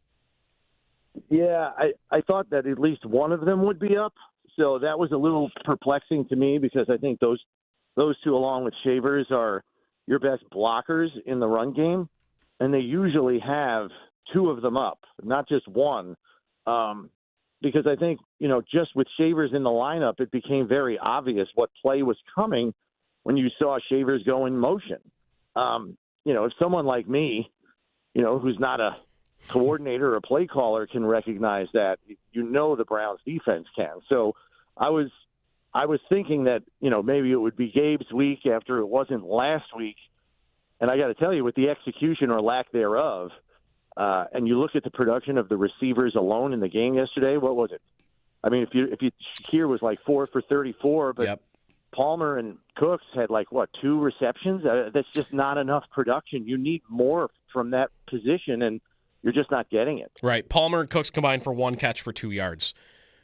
Yeah, I thought that at least one of them would be up. So that was a little perplexing to me, because I think those two, along with Shavers, are your best blockers in the run game. And they usually have two of them up, not just one. Because I think, just with Shavers in the lineup, it became very obvious what play was coming when you saw Shavers go in motion. If someone like me, who's not a coordinator or a play caller, can recognize that, the Browns defense can. So I was thinking that, maybe it would be Gabe's week after it wasn't last week. And I got to tell you, with the execution or lack thereof, and you look at the production of the receivers alone in the game yesterday, what was it? I mean, if you Shakir was like 4 for 34, but yep. Palmer and Cooks had 2 receptions? That's just not enough production. You need more from that position, and you're just not getting it. Right. Palmer and Cooks combined for 1 catch for 2 yards.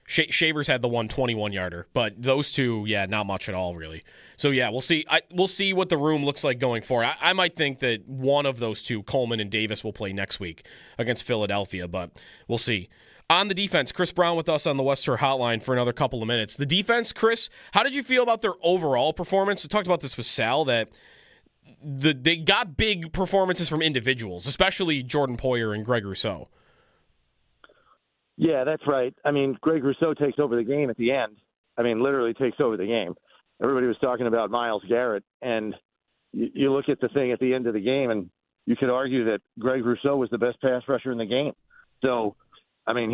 Shavers had the 121-yarder, but those two, not much at all, really. So, we'll see. We'll see what the room looks like going forward. I might think that one of those two, Coleman and Davis, will play next week against Philadelphia, but we'll see. On the defense, Chris Brown with us on the Western Hotline for another couple of minutes. The defense, Chris, how did you feel about their overall performance? I talked about this with Sal, that they got big performances from individuals, especially Jordan Poyer and Greg Rousseau. Yeah, that's right. I mean, Greg Rousseau takes over the game at the end. I mean, literally takes over the game. Everybody was talking about Myles Garrett, and you look at the thing at the end of the game, and you could argue that Greg Rousseau was the best pass rusher in the game. So, I mean,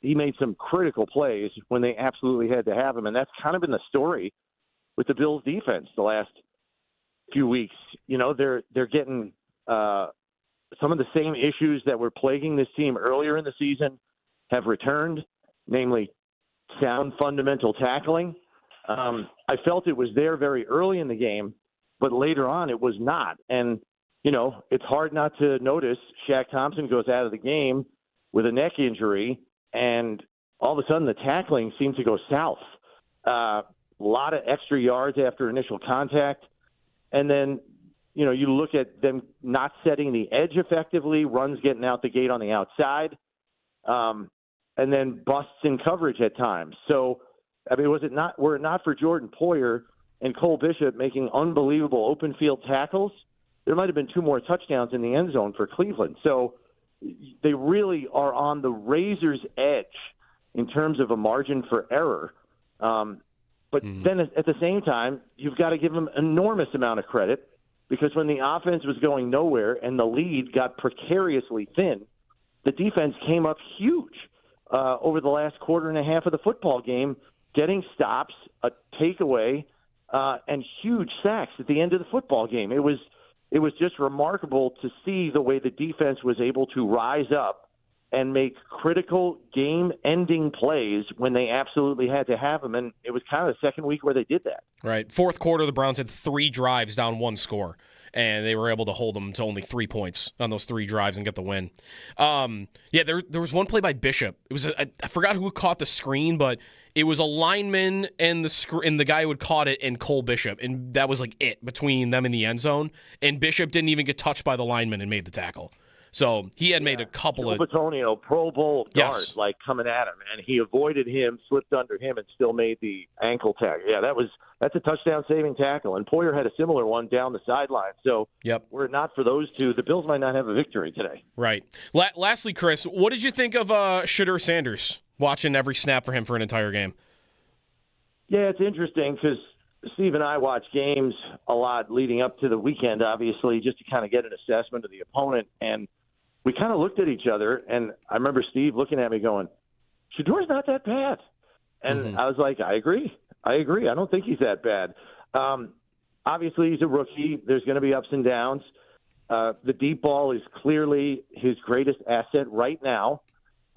he made some critical plays when they absolutely had to have him, and that's kind of been the story with the Bills' defense the last few weeks. They're getting some of the same issues that were plaguing this team earlier in the season have returned, namely sound fundamental tackling. I felt it was there very early in the game, but later on it was not. And, it's hard not to notice Shaq Thompson goes out of the game with a neck injury, and all of a sudden the tackling seemed to go south. A lot of extra yards after initial contact. And then, you look at them not setting the edge effectively, runs getting out the gate on the outside. And then busts in coverage at times. So, I mean, were it not for Jordan Poyer and Cole Bishop making unbelievable open field tackles, there might have been 2 more touchdowns in the end zone for Cleveland. So they really are on the razor's edge in terms of a margin for error. But then at the same time, you've got to give them enormous amount of credit, because when the offense was going nowhere and the lead got precariously thin, the defense came up huge over the last quarter and a half of the football game, getting stops, a takeaway, and huge sacks at the end of the football game. It was just remarkable to see the way the defense was able to rise up and make critical game-ending plays when they absolutely had to have them. And it was kind of the second week where they did that. Right. Fourth quarter, the Browns had 3 drives down 1 score. and they were able to hold them to only 3 points on those 3 drives and get the win. There was one play by Bishop. It was I forgot who caught the screen, but it was a lineman and the guy who had caught it and Cole Bishop, and that was like it between them in the end zone. And Bishop didn't even get touched by the lineman and made the tackle. So he had made a couple Joe of Batonio, Pro Bowl guard, Yes. like coming at him, and he avoided him, slipped under him, and still made the ankle tackle. Yeah, that's a touchdown-saving tackle. And Poyer had a similar one down the sideline. So were it not for those two, the Bills might not have a victory today. Right. Lastly, Chris, what did you think of Shedeur Sanders, watching every snap for him for an entire game? Yeah, it's interesting because Steve and I watch games a lot leading up to the weekend, obviously, just to kind of get an assessment of the opponent. And we kind of looked at each other, and I remember Steve looking at me going, Shedeur's not that bad. And I was like, I agree. I don't think he's that bad. Obviously, he's a rookie. There's going to be ups and downs. The deep ball is clearly his greatest asset right now.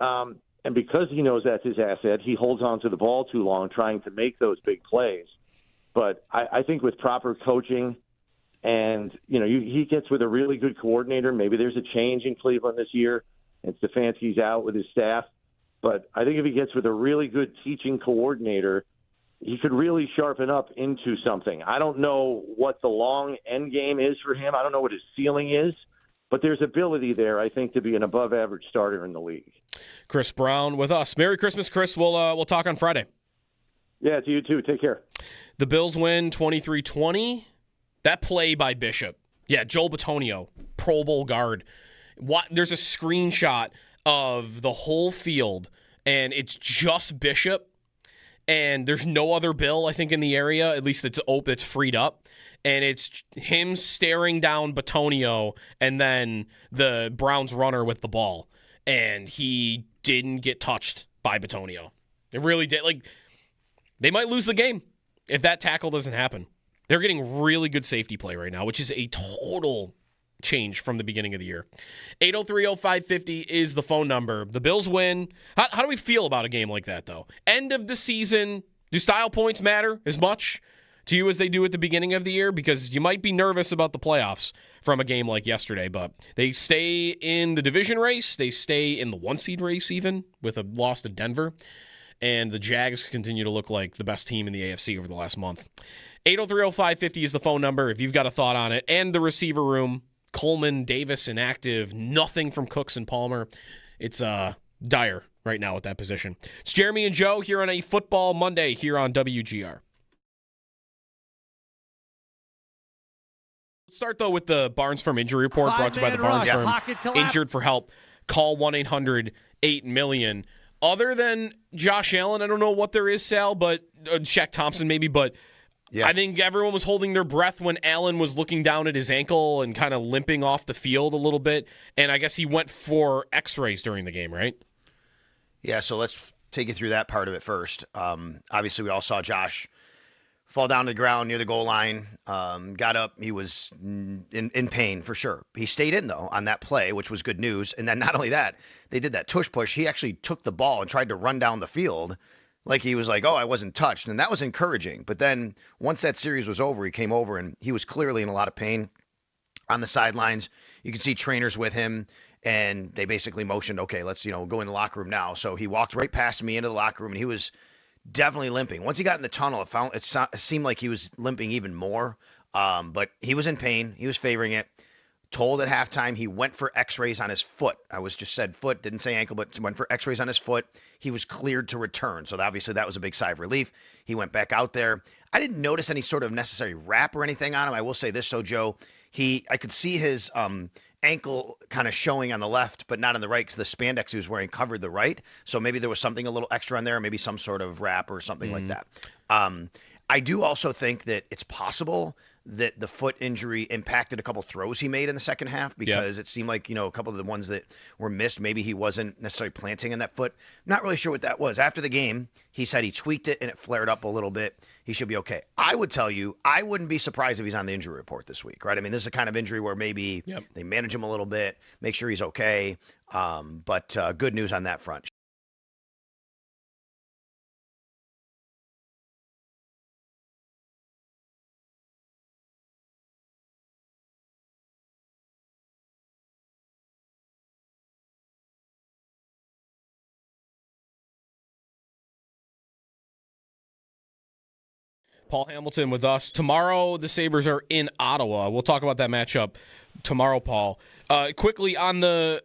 And because he knows that's his asset, he holds on to the ball too long trying to make those big plays. But I think with proper coaching and, he gets with a really good coordinator. Maybe there's a change in Cleveland this year and Stefanski's out with his staff. But I think if he gets with a really good teaching coordinator, he could really sharpen up into something. I don't know what the long end game is for him. I don't know what his ceiling is. But there's ability there, I think, to be an above-average starter in the league. Chris Brown with us. Merry Christmas, Chris. We'll talk on Friday. Yeah, to you too. Take care. The Bills win 23-20. That play by Bishop. Yeah, Joel Batonio, Pro Bowl guard. There's a screenshot of the whole field, and it's just Bishop, and there's no other Bill, I think, in the area. At least it's open, it's freed up. And it's him staring down Batonio and then the Browns runner with the ball. And he didn't get touched by Batonio. It really did. They might lose the game if that tackle doesn't happen. They're getting really good safety play right now, which is a total change from the beginning of the year. 803-0550 is the phone number. The Bills win. How do we feel about a game like that, though? End of the season, do style points matter as much to you as they do at the beginning of the year? Because you might be nervous about the playoffs from a game like yesterday, but they stay in the division race. They stay in the 1-seed race even with a loss to Denver. And the Jags continue to look like the best team in the AFC over the last month. 803-0550 is the phone number if you've got a thought on it. And the receiver room, Coleman, Davis inactive, nothing from Cooks and Palmer. It's dire right now at that position. It's Jeremy and Joe here on a Football Monday here on WGR. Let's start, though, with the Barnes Firm injury report brought to you by the Barnes Firm. Injured for help. Call 1-800-8-million. Other than Josh Allen, I don't know what there is, Sal, but Shaq Thompson maybe, but I think everyone was holding their breath when Allen was looking down at his ankle and kind of limping off the field a little bit. And I guess he went for x-rays during the game, right? Yeah, so let's take you through that part of it first. Obviously, we all saw Josh fall down to the ground near the goal line, got up. He was in pain for sure. He stayed in, though, on that play, which was good news. And then not only that, they did that tush push. He actually took the ball and tried to run down the field like he was like, oh, I wasn't touched. And that was encouraging. But then once that series was over, he came over, and he was clearly in a lot of pain on the sidelines. You could see trainers with him, and they basically motioned, okay, let's go in the locker room now. So he walked right past me into the locker room, and he was definitely limping. Once he got in the tunnel, it seemed like he was limping even more. But he was in pain. He was favoring it. Told at halftime he went for x-rays on his foot. I was just said foot, didn't say ankle, but went for x-rays on his foot. He was cleared to return. So obviously that was a big sigh of relief. He went back out there. I didn't notice any sort of necessary wrap or anything on him. I will say this, though, Joe. I could see his ankle kind of showing on the left, but not on the right, because the spandex he was wearing covered the right. So maybe there was something a little extra on there, maybe some sort of wrap or something like that. I do also think that it's possible that the foot injury impacted a couple throws he made in the second half, because it seemed like, a couple of the ones that were missed, maybe he wasn't necessarily planting in that foot. Not really sure what that was. After the game, he said he tweaked it and it flared up a little bit. He should be okay. I would tell you, I wouldn't be surprised if he's on the injury report this week, right? I mean, this is a kind of injury where maybe they manage him a little bit, make sure he's okay. But good news on that front. Paul Hamilton with us. Tomorrow, the Sabres are in Ottawa. We'll talk about that matchup tomorrow, Paul. Quickly on the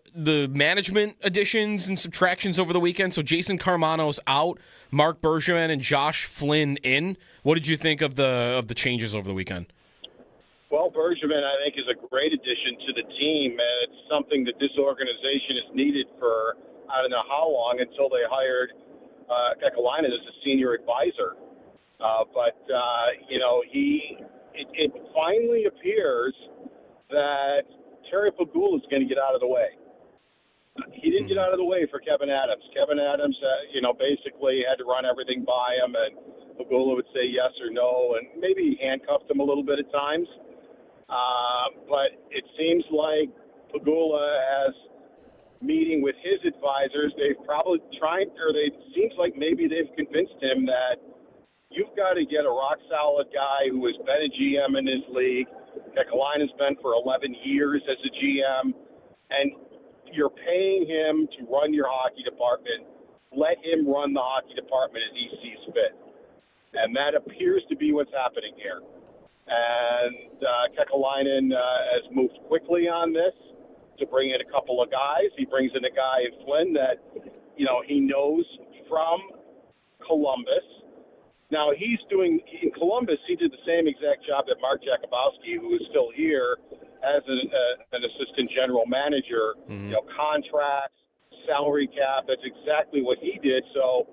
management additions and subtractions over the weekend. So Jason Carmano's out, Mark Bergevin and Josh Flynn in. What did you think of the changes over the weekend? Well, Bergevin, I think, is a great addition to the team, and it's something that this organization has needed for I don't know how long until they hired Kekalainen as a senior advisor. It finally appears that Terry Pagula is going to get out of the way. He didn't get out of the way for Kevin Adams. Kevin Adams, basically had to run everything by him, and Pagula would say yes or no, and maybe he handcuffed him a little bit at times. But it seems like Pagula has meeting with his advisors. They've probably seems like maybe they've convinced him that you've got to get a rock-solid guy who has been a GM in this league. Kekalainen's been for 11 years as a GM, and you're paying him to run your hockey department. Let him run the hockey department as he sees fit. And that appears to be what's happening here. And Kekalainen has moved quickly on this to bring in a couple of guys. He brings in a guy in Flynn that, he knows from Columbus. Now, in Columbus, he did the same exact job that Mark Jakubowski, who is still here as an assistant general manager, contracts, salary cap. That's exactly what he did. So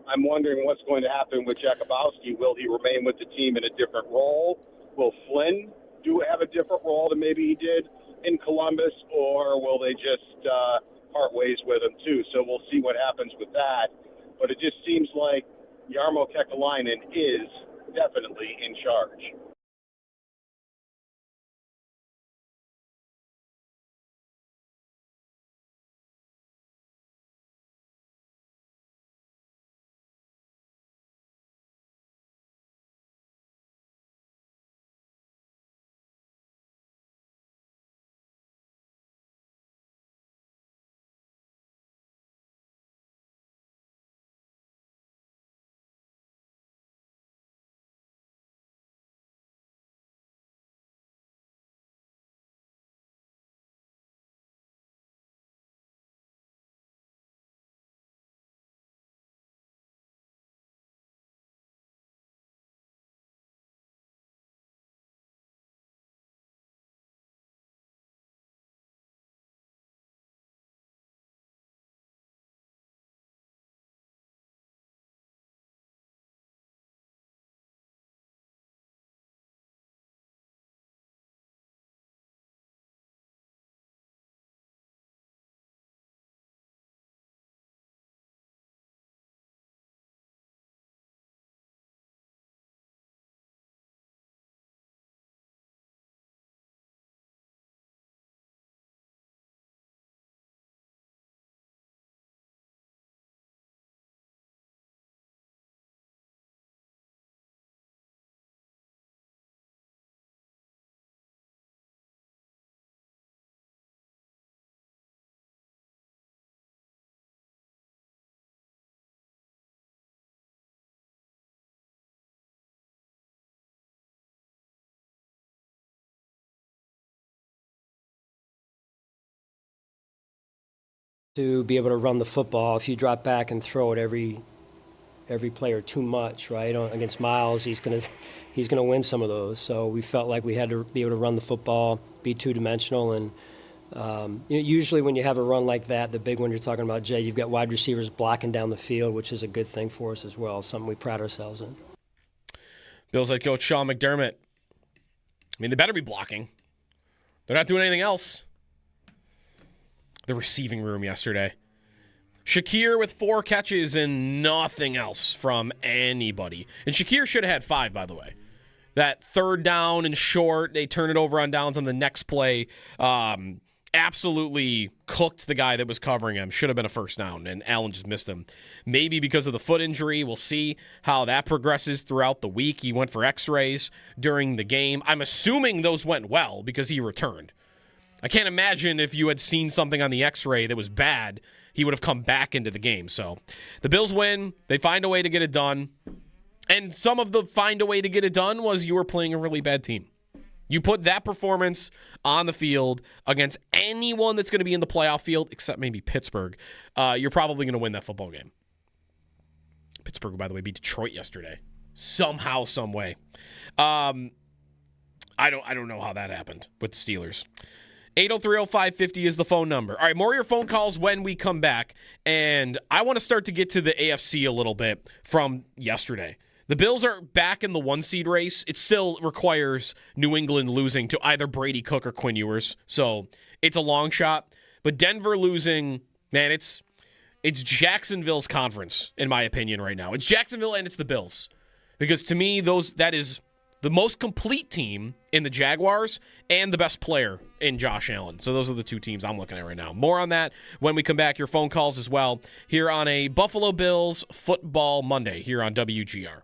I'm wondering what's going to happen with Jakubowski. Will he remain with the team in a different role? Will Flynn have a different role than maybe he did in Columbus, or will they just part ways with him too? So we'll see what happens with that. But it just seems like Jarmo Kekalainen is definitely in charge. To be able to run the football, if you drop back and throw it every player too much, right? Against Miles, he's gonna win some of those. So we felt like we had to be able to run the football, be two-dimensional, and usually when you have a run like that, the big one you're talking about, Jay, you've got wide receivers blocking down the field, which is a good thing for us as well, something we pride ourselves in. Bills head coach Sean McDermott. I mean, they better be blocking. They're not doing anything else. The receiving room yesterday. Shakir with 4 catches and nothing else from anybody. And Shakir should have had 5, by the way. That third down and short, they turn it over on downs on the next play. Absolutely cooked the guy that was covering him. Should have been a first down, and Allen just missed him. Maybe because of the foot injury. We'll see how that progresses throughout the week. He went for x-rays during the game. I'm assuming those went well because he returned. I can't imagine if you had seen something on the x-ray that was bad, he would have come back into the game. So the Bills win. They find a way to get it done. And some of the find a way to get it done was you were playing a really bad team. You put that performance on the field against anyone that's going to be in the playoff field, except maybe Pittsburgh, you're probably going to win that football game. Pittsburgh, by the way, beat Detroit yesterday. Somehow, some way. I don't know how that happened with the Steelers. 803-0550 is the phone number. All right, more of your phone calls when we come back. And I want to start to get to the AFC a little bit from yesterday. The Bills are back in the 1-seed race. It still requires New England losing to either Brady Cook or Quinn Ewers. So it's a long shot. But Denver losing, man, it's Jacksonville's conference, in my opinion, right now. It's Jacksonville and it's the Bills. Because to me, that is the most complete team in the Jaguars and the best player in Josh Allen. So those are the two teams I'm looking at right now. More on that when we come back. Your phone calls as well here on a Buffalo Bills Football Monday here on WGR.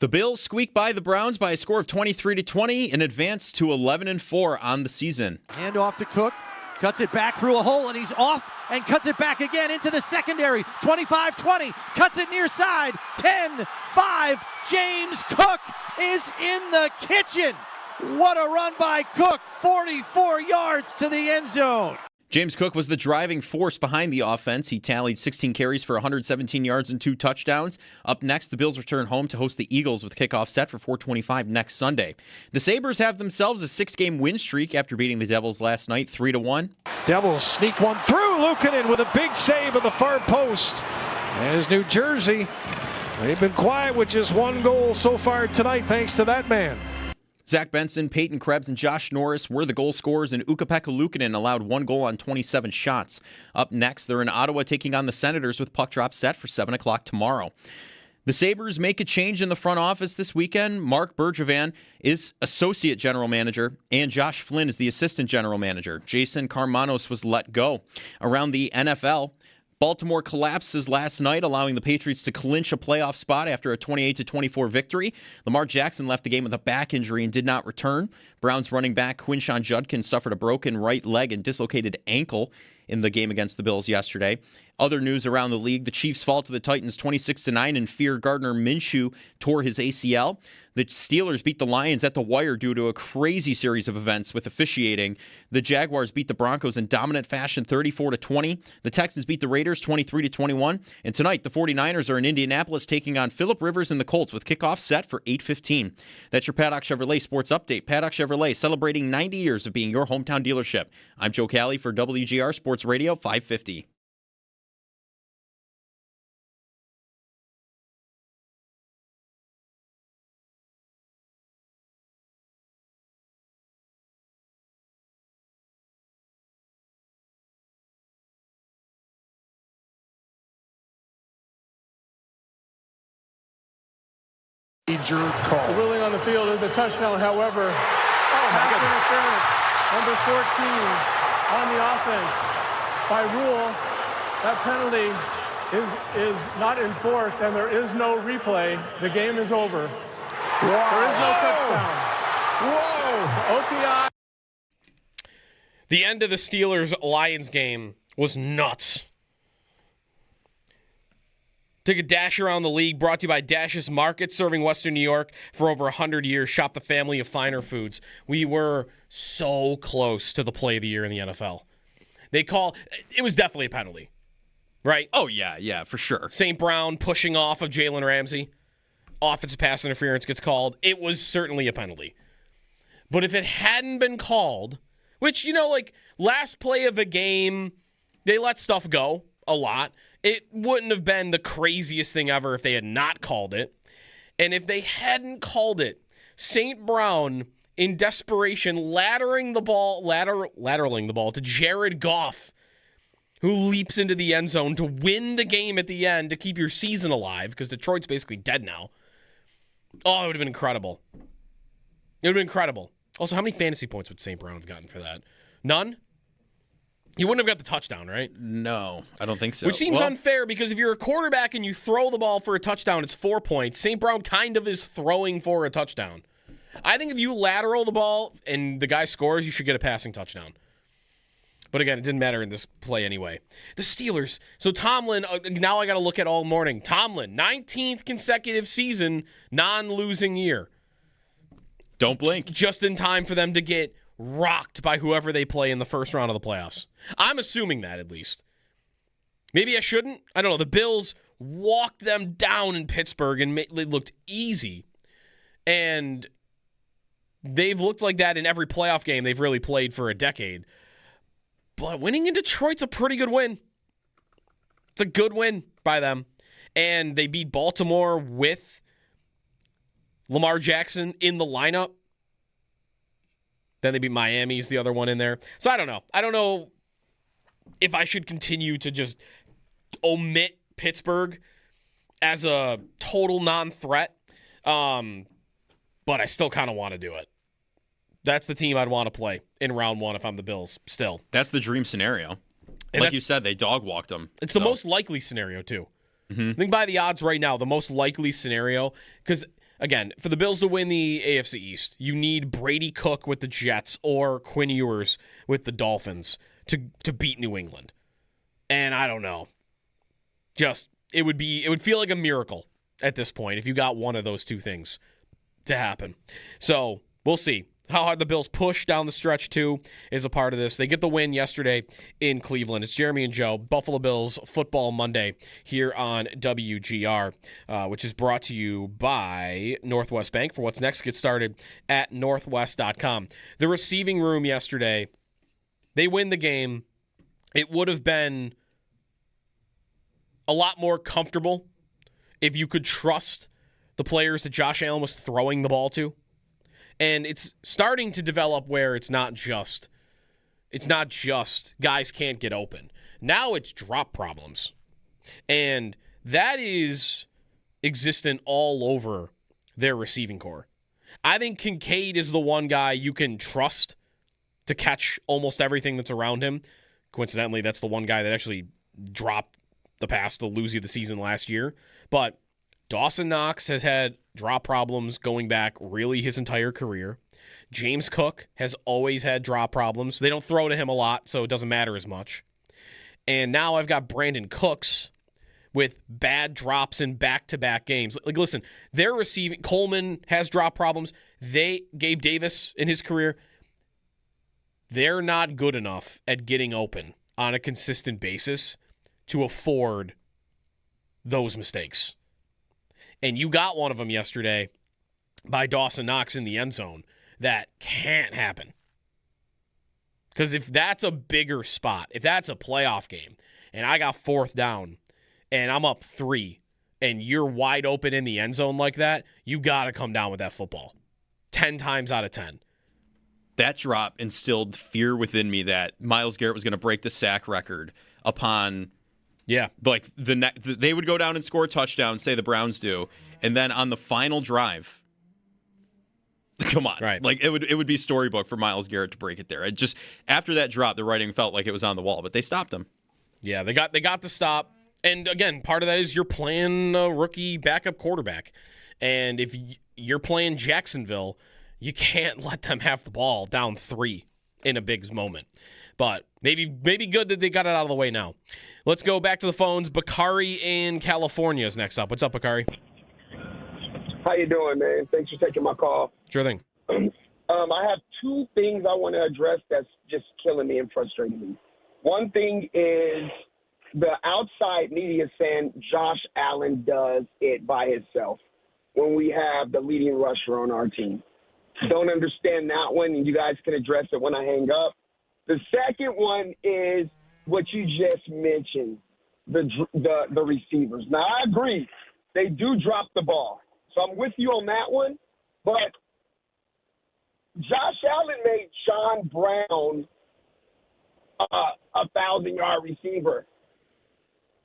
The Bills squeak by the Browns by a score of 23-20 and advance to 11-4 on the season. Hand off to Cook. Cuts it back through a hole, and he's off and cuts it back again into the secondary. 25-20. Cuts it near side. 10-5. James Cook is in the kitchen. What a run by Cook. 44 yards to the end zone. James Cook was the driving force behind the offense. He tallied 16 carries for 117 yards and 2 touchdowns. Up next, the Bills return home to host the Eagles with kickoff set for 4:25 next Sunday. The Sabres have themselves a 6-game win streak after beating the Devils last night 3-1. Devils sneak one through. Luukkonen with a big save at the far post. As New Jersey, they've been quiet with just one goal so far tonight thanks to that man. Zach Benson, Peyton Krebs, and Josh Norris were the goal scorers, and Ukko-Pekka Luukkonen allowed 1 goal on 27 shots. Up next, they're in Ottawa taking on the Senators with puck drop set for 7 o'clock tomorrow. The Sabres make a change in the front office this weekend. Mark Bergevin is associate general manager, and Josh Flynn is the assistant general manager. Jason Karmanos was let go. Around the NFL, Baltimore collapses last night, allowing the Patriots to clinch a playoff spot after a 28-24 victory. Lamar Jackson left the game with a back injury and did not return. Browns running back Quinshon Judkins suffered a broken right leg and dislocated ankle in the game against the Bills yesterday. Other news around the league, the Chiefs fall to the Titans 26-9 in fear Gardner Minshew tore his ACL. The Steelers beat the Lions at the wire due to a crazy series of events with officiating. The Jaguars beat the Broncos in dominant fashion 34-20. The Texans beat the Raiders 23-21. And tonight, the 49ers are in Indianapolis taking on Phillip Rivers and the Colts with kickoff set for 8:15. That's your Paddock Chevrolet Sports Update. Paddock Chevrolet celebrating 90 years of being your hometown dealership. I'm Joe Cali for WGR Sports Radio 550. Major call. The ruling on the field is a touchdown. However, pass interference, number 14 on the offense. By rule, that penalty is not enforced, and there is no replay. The game is over. Wow. There is no touchdown. Whoa! OPI. The end of the Steelers-Lions game was nuts. Take a dash around the league, brought to you by Dash's Market, serving Western New York for over 100 years. Shop the family of finer foods. We were so close to the play of the year in the NFL. It was definitely a penalty, right? Oh, yeah, for sure. St. Brown pushing off of Jalen Ramsey. Offensive pass interference gets called. It was certainly a penalty. But if it hadn't been called, which, last play of the game, they let stuff go a lot. It wouldn't have been the craziest thing ever if they had not called it. And if they hadn't called it, St. Brown, in desperation, lateraling the ball to Jared Goff, who leaps into the end zone to win the game at the end to keep your season alive, because Detroit's basically dead now. Oh, it would have been incredible. It would have been incredible. Also, how many fantasy points would St. Brown have gotten for that? None? He wouldn't have got the touchdown, right? No, I don't think so. Which seems unfair because if you're a quarterback and you throw the ball for a touchdown, it's 4 points. St. Brown kind of is throwing for a touchdown. I think if you lateral the ball and the guy scores, you should get a passing touchdown. But again, it didn't matter in this play anyway. The Steelers. So Tomlin, now I got to look at all morning. Tomlin, 19th consecutive season, non-losing year. Don't blink. Just in time for them to get rocked by whoever they play in the first round of the playoffs. I'm assuming that, at least. Maybe I shouldn't. I don't know. The Bills walked them down in Pittsburgh, and it looked easy. And they've looked like that in every playoff game they've really played for a decade. But winning in Detroit's a pretty good win. It's a good win by them. And they beat Baltimore with Lamar Jackson in the lineup. Then they beat Miami is the other one in there. So I don't know. I don't know if I should continue to just omit Pittsburgh as a total non-threat. But I still kind of want to do it. That's the team I'd want to play in round one if I'm the Bills still. That's the dream scenario. And like you said, they dog-walked them. It's the most likely scenario, too. Mm-hmm. I think by the odds right now, the most likely scenario, because again, for the Bills to win the AFC East, you need Brady Cook with the Jets or Quinn Ewers with the Dolphins to beat New England. And I don't know. It would feel like a miracle at this point if you got one of those two things to happen. So we'll see. How hard the Bills push down the stretch, too, is a part of this. They get the win yesterday in Cleveland. It's Jeremy and Joe, Buffalo Bills Football Monday here on WGR, which is brought to you by Northwest Bank. For what's next, get started at northwest.com. The receiving room yesterday, they win the game. It would have been a lot more comfortable if you could trust the players that Josh Allen was throwing the ball to. And it's starting to develop where it's not just guys can't get open. Now it's drop problems. And that is existent all over their receiving core. I think Kincaid is the one guy you can trust to catch almost everything that's around him. Coincidentally, that's the one guy that actually dropped the pass to lose you the season last year. But Dawson Knox has had drop problems going back really his entire career. James Cook has always had drop problems. They don't throw to him a lot, so it doesn't matter as much. And now I've got Brandon Cooks with bad drops in back-to-back games. Like, listen, they're receiving. Coleman has drop problems. Gabe Davis in his career, they're not good enough at getting open on a consistent basis to afford those mistakes. And you got one of them yesterday by Dawson Knox in the end zone. That can't happen. Because if that's a bigger spot, if that's a playoff game, and I got fourth down, and I'm up 3, and you're wide open in the end zone like that, you got to come down with that football. 10 times out of 10. That drop instilled fear within me that Myles Garrett was going to break the sack record upon... Yeah. Like, they would go down and score a touchdown, say the Browns do, and then on the final drive, come on. Right. Like, it would be storybook for Myles Garrett to break it there. It just, after that drop, the writing felt like it was on the wall, but they stopped him. Yeah, they got the stop. And, again, part of that is you're playing a rookie backup quarterback. And if you're playing Jacksonville, you can't let them have the ball down 3 in a big moment. But maybe good that they got it out of the way now. Let's go back to the phones. Bakari in California is next up. What's up, Bakari? How you doing, man? Thanks for taking my call. Sure thing. I have 2 things I want to address that's just killing me and frustrating me. One thing is the outside media saying Josh Allen does it by himself when we have the leading rusher on our team. Don't understand that one, and you guys can address it when I hang up. The second one is what you just mentioned, the receivers. Now, I agree. They do drop the ball. So I'm with you on that one. But Josh Allen made John Brown a 1,000-yard receiver.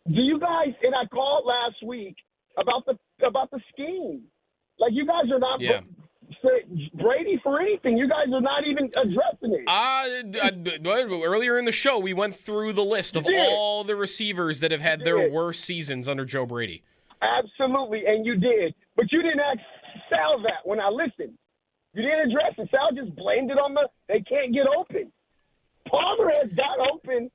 Do you guys, and I called last week about the scheme. Like, you guys are not Brady for anything. You guys are not even addressing it. Earlier in the show, we went through the list of all the receivers that have had their worst seasons under Joe Brady. Absolutely, and you did. But you didn't ask Sal that when I listened. You didn't address it. Sal just blamed it on they can't get open. Palmer has got open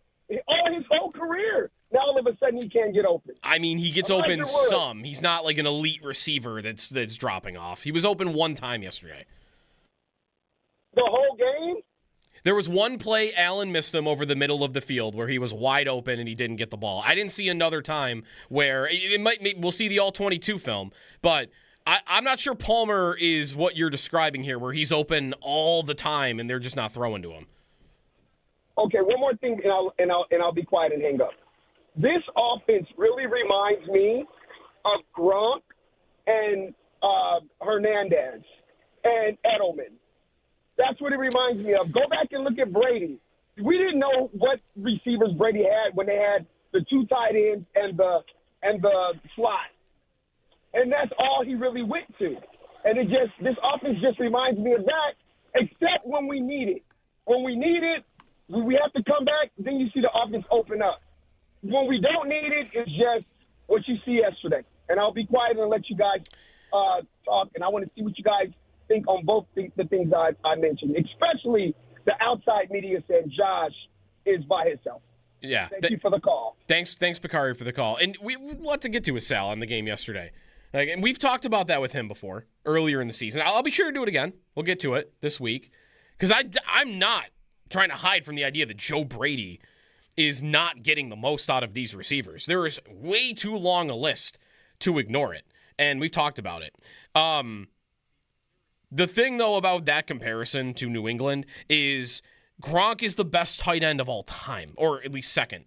all his whole career. Now all of a sudden he can't get open. I mean, he gets open some. He's not like an elite receiver that's dropping off. He was open one time yesterday. The whole game? There was one play Allen missed him over the middle of the field where he was wide open and he didn't get the ball. I didn't see another time where we'll see the all-22 film, but I'm not sure Palmer is what you're describing here, where he's open all the time and they're just not throwing to him. Okay, one more thing, and I'll be quiet and hang up. This offense really reminds me of Gronk and Hernandez and Edelman. That's what it reminds me of. Go back and look at Brady. We didn't know what receivers Brady had when they had the 2 tight ends and the slot. And that's all he really went to. And this offense just reminds me of that, except when we need it. When we need it, we have to come back, then you see the offense open up. When we don't need it, it's just what you see yesterday. And I'll be quiet and let you guys talk, and I want to see what you guys think on both the things I mentioned, especially the outside media saying Josh is by himself. Yeah. Thank you for the call. Thanks, Picari, for the call. And we a lot to get to with Sal on the game yesterday. And we've talked about that with him before, earlier in the season. I'll be sure to do it again. We'll get to it this week. Because I'm not trying to hide from the idea that Joe Brady is not getting the most out of these receivers. There is way too long a list to ignore it. And we've talked about it. The thing, though, about that comparison to New England is Gronk is the best tight end of all time, or at least second.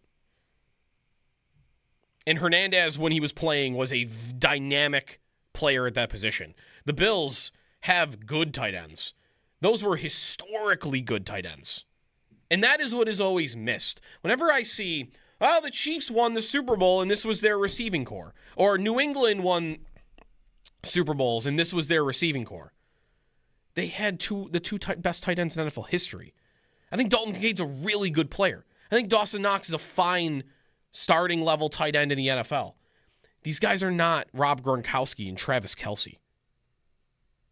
And Hernandez, when he was playing, was a dynamic player at that position. The Bills have good tight ends. Those were historically good tight ends. And that is what is always missed. Whenever I see, the Chiefs won the Super Bowl and this was their receiving core, or New England won Super Bowls and this was their receiving core, they had the two best tight ends in NFL history. I think Dalton Kincaid's a really good player. I think Dawson Knox is a fine starting level tight end in the NFL. These guys are not Rob Gronkowski and Travis Kelce.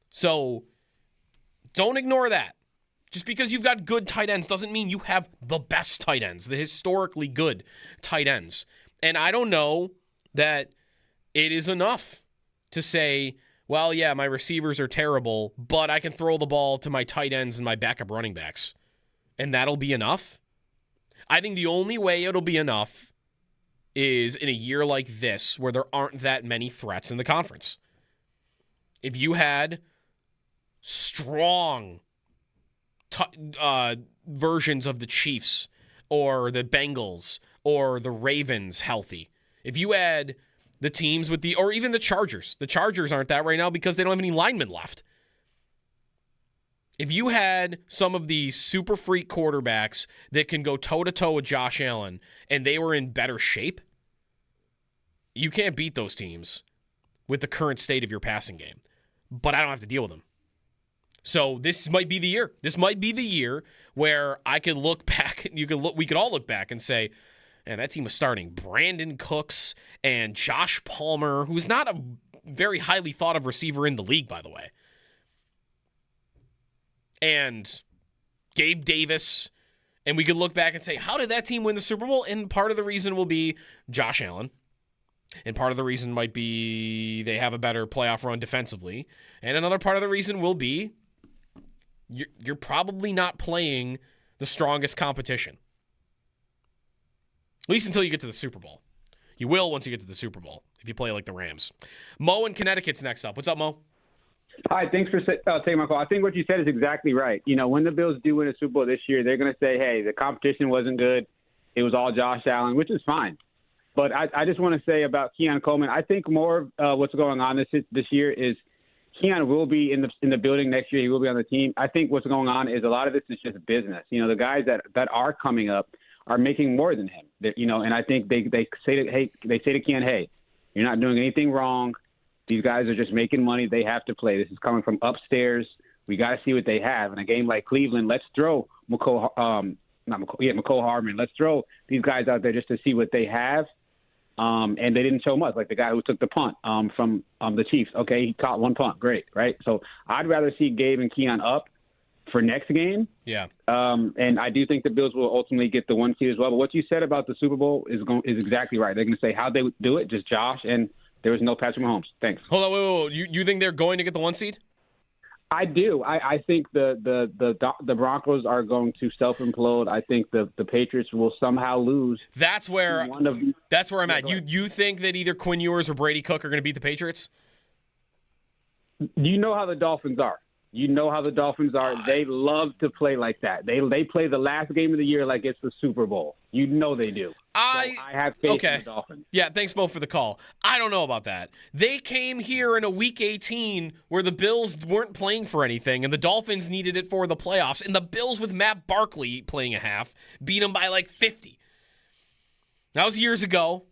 So don't ignore that. Just because you've got good tight ends doesn't mean you have the best tight ends, the historically good tight ends. And I don't know that it is enough to say, well, yeah, my receivers are terrible, but I can throw the ball to my tight ends and my backup running backs. And that'll be enough. I think the only way it'll be enough is in a year like this where there aren't that many threats in the conference. If you had strong versions of the Chiefs or the Bengals or the Ravens healthy, if you had the teams with or even the Chargers aren't that right now because they don't have any linemen left. If you had some of these super freak quarterbacks that can go toe-to-toe with Josh Allen and they were in better shape, you can't beat those teams with the current state of your passing game. But I don't have to deal with them. So this might be the year. This might be the year where I could look back, we could all look back and say, man, that team was starting Brandon Cooks and Josh Palmer, who is not a very highly thought of receiver in the league, by the way. And Gabe Davis, and we could look back and say, how did that team win the Super Bowl? And part of the reason will be Josh Allen. And part of the reason might be they have a better playoff run defensively. And another part of the reason will be you're probably not playing the strongest competition. At least until you get to the Super Bowl. You will once you get to the Super Bowl, if you play like the Rams. Mo in Connecticut's next up. What's up, Mo? Hi, thanks for taking my call. I think what you said is exactly right. You know, when the Bills do win a Super Bowl this year, they're going to say, hey, the competition wasn't good. It was all Josh Allen, which is fine. But I just want to say about Keon Coleman, I think more of what's going on this year is Keon will be in the building next year. He will be on the team. I think what's going on is a lot of this is just business. You know, the guys that are coming up are making more than him. And I think they say to Keon, hey, you're not doing anything wrong. These guys are just making money. They have to play. This is coming from upstairs. We got to see what they have. In a game like Cleveland, let's throw McCole Hardman. Let's throw these guys out there just to see what they have. And they didn't show much, like the guy who took the punt from the Chiefs. Okay, he caught one punt. Great, right? So I'd rather see Gabe and Keon up for next game. Yeah. And I do think the Bills will ultimately get the 1 seed as well. But what you said about the Super Bowl is exactly right. They're going to say how they would do it, just Josh, and there was no Patrick Mahomes. Thanks. Hold on, wait. You think they're going to get the 1 seed? I do. I think the Broncos are going to self-implode. I think the Patriots will somehow lose. That's where I'm at. You think that either Quinn Ewers or Brady Cook are going to beat the Patriots? You know how the Dolphins are. They love to play like that. They play the last game of the year like it's the Super Bowl. You know they do. I have faith in the Dolphins. Yeah, thanks, Mo, for the call. I don't know about that. They came here in a Week 18 where the Bills weren't playing for anything, and the Dolphins needed it for the playoffs, and the Bills with Matt Barkley playing a half beat them by like 50. That was years ago.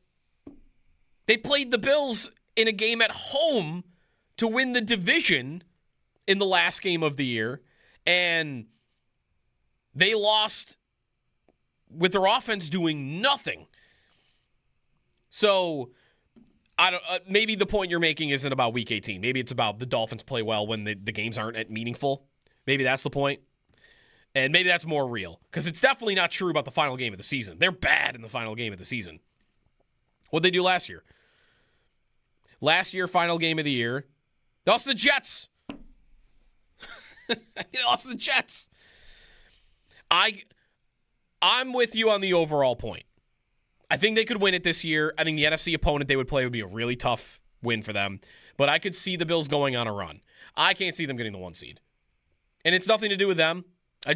They played the Bills in a game at home to win the division in the last game of the year, and they lost with their offense doing nothing. So I don't. Maybe the point you're making isn't about Week 18. Maybe it's about the Dolphins play well when the games aren't meaningful. Maybe that's the point. And maybe that's more real. Because it's definitely not true about the final game of the season. They're bad in the final game of the season. What'd they do last year? Last year, final game of the year, they lost to the Jets. They lost to the Jets. I'm with you on the overall point. I think they could win it this year. I think the NFC opponent they would play would be a really tough win for them. But I could see the Bills going on a run. I can't see them getting the 1 seed. And it's nothing to do with them. I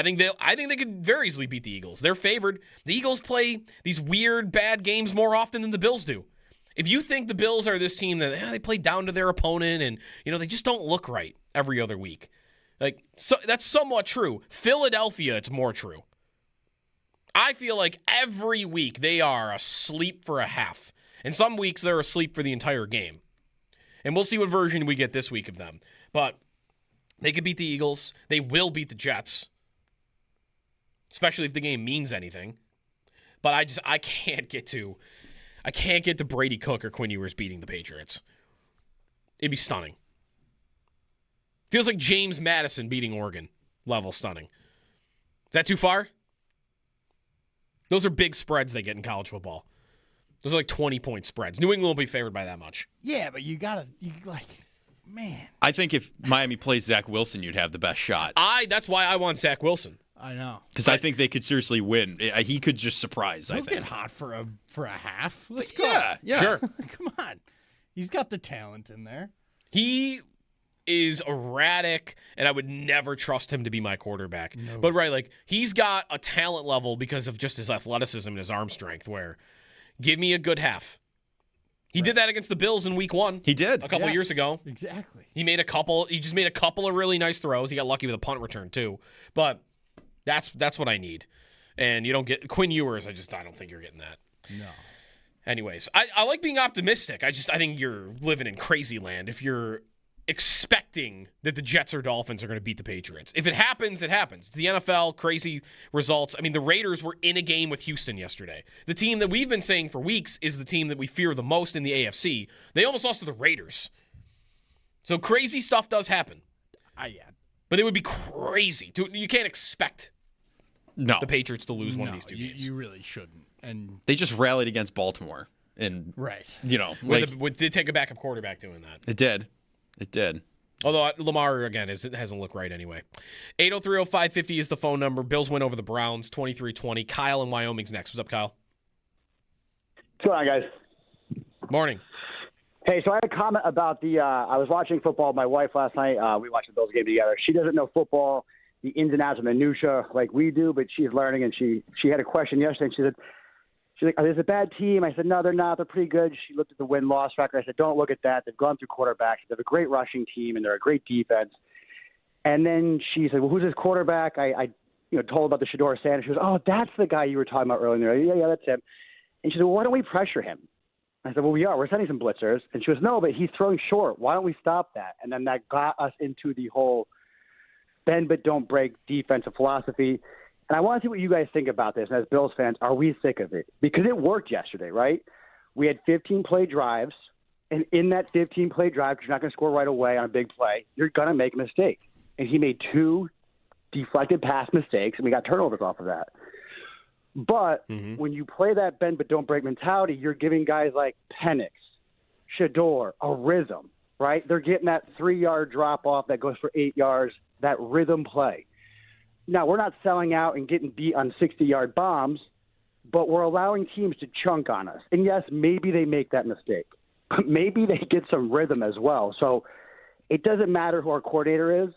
think they could very easily beat the Eagles. They're favored. The Eagles play these weird, bad games more often than the Bills do. If you think the Bills are this team that they play down to their opponent and they just don't look right every other week, that's somewhat true. Philadelphia, it's more true. I feel like every week they are asleep for a half, and some weeks they're asleep for the entire game. And we'll see what version we get this week of them. But they could beat the Eagles. They will beat the Jets, especially if the game means anything. But I can't get to Brady Cook or Quinn Ewers beating the Patriots. It'd be stunning. Feels like James Madison beating Oregon level stunning. Is that too far? Those are big spreads they get in college football. Those are like 20-point spreads. New England will be favored by that much. Yeah, but man. I think if Miami plays Zach Wilson, you'd have the best shot. That's why I want Zach Wilson. I know. Because I think they could seriously win. He could just surprise, I He'll think. get hot for a half. Let's go. Yeah. Sure. Come on. He's got the talent in there. He is erratic, and I would never trust him to be my quarterback. No. But, he's got a talent level because of just his athleticism and his arm strength where give me a good half. He did that against the Bills in week 1. He did. A couple years ago. Exactly. He just made a couple of really nice throws. He got lucky with a punt return, too. But that's what I need. And you don't get Quinn Ewers, I don't think you're getting that. No. Anyways, I like being optimistic. I think you're living in crazy land if you're expecting that the Jets or Dolphins are going to beat the Patriots. If it happens, it happens. It's the NFL, crazy results. I mean, the Raiders were in a game with Houston yesterday. The team that we've been saying for weeks is the team that we fear the most in the AFC. They almost lost to the Raiders. So crazy stuff does happen. Yeah. But it would be crazy. You can't expect the Patriots to lose one of these two games. You really shouldn't. And they just rallied against Baltimore. And, did take a backup quarterback doing that. It did. It did. Although Lamar, again, hasn't looked right anyway. 803-0550 is the phone number. Bills win over the Browns, 23-20. Kyle in Wyoming's next. What's up, Kyle? What's going on, guys? Morning. Hey, so I had a comment about I was watching football with my wife last night. We watched the Bills game together. She doesn't know football, the ins and outs of minutia like we do, but she's learning, and she had a question yesterday, and she's like, "Is it a bad team?" I said, "No, they're not. They're pretty good." She looked at the win-loss record. I said, "Don't look at that. They've gone through quarterbacks. They have a great rushing team, and they're a great defense." And then she said, "Well, who's his quarterback?" I told about the Shedeur Sanders. She goes, "Oh, that's the guy you were talking about earlier." Yeah, that's him. And she said, "Well, why don't we pressure him?" I said, "Well, we are. We're sending some blitzers." And she goes, "No, but he's throwing short. Why don't we stop that?" And then that got us into the whole bend but don't break defensive philosophy. And I want to see what you guys think about this. And as Bills fans, are we sick of it? Because it worked yesterday, right? We had 15-play drives. And in that 15-play drive, because you're not going to score right away on a big play, you're going to make a mistake. And he made 2 deflected pass mistakes, and we got turnovers off of that. But when you play that bend but don't break mentality, you're giving guys like Penix, Shedeur, a rhythm, right? They're getting that 3-yard drop-off that goes for 8 yards, that rhythm play. Now, we're not selling out and getting beat on 60-yard bombs, but we're allowing teams to chunk on us. And, yes, maybe they make that mistake. But maybe they get some rhythm as well. So it doesn't matter who our coordinator is,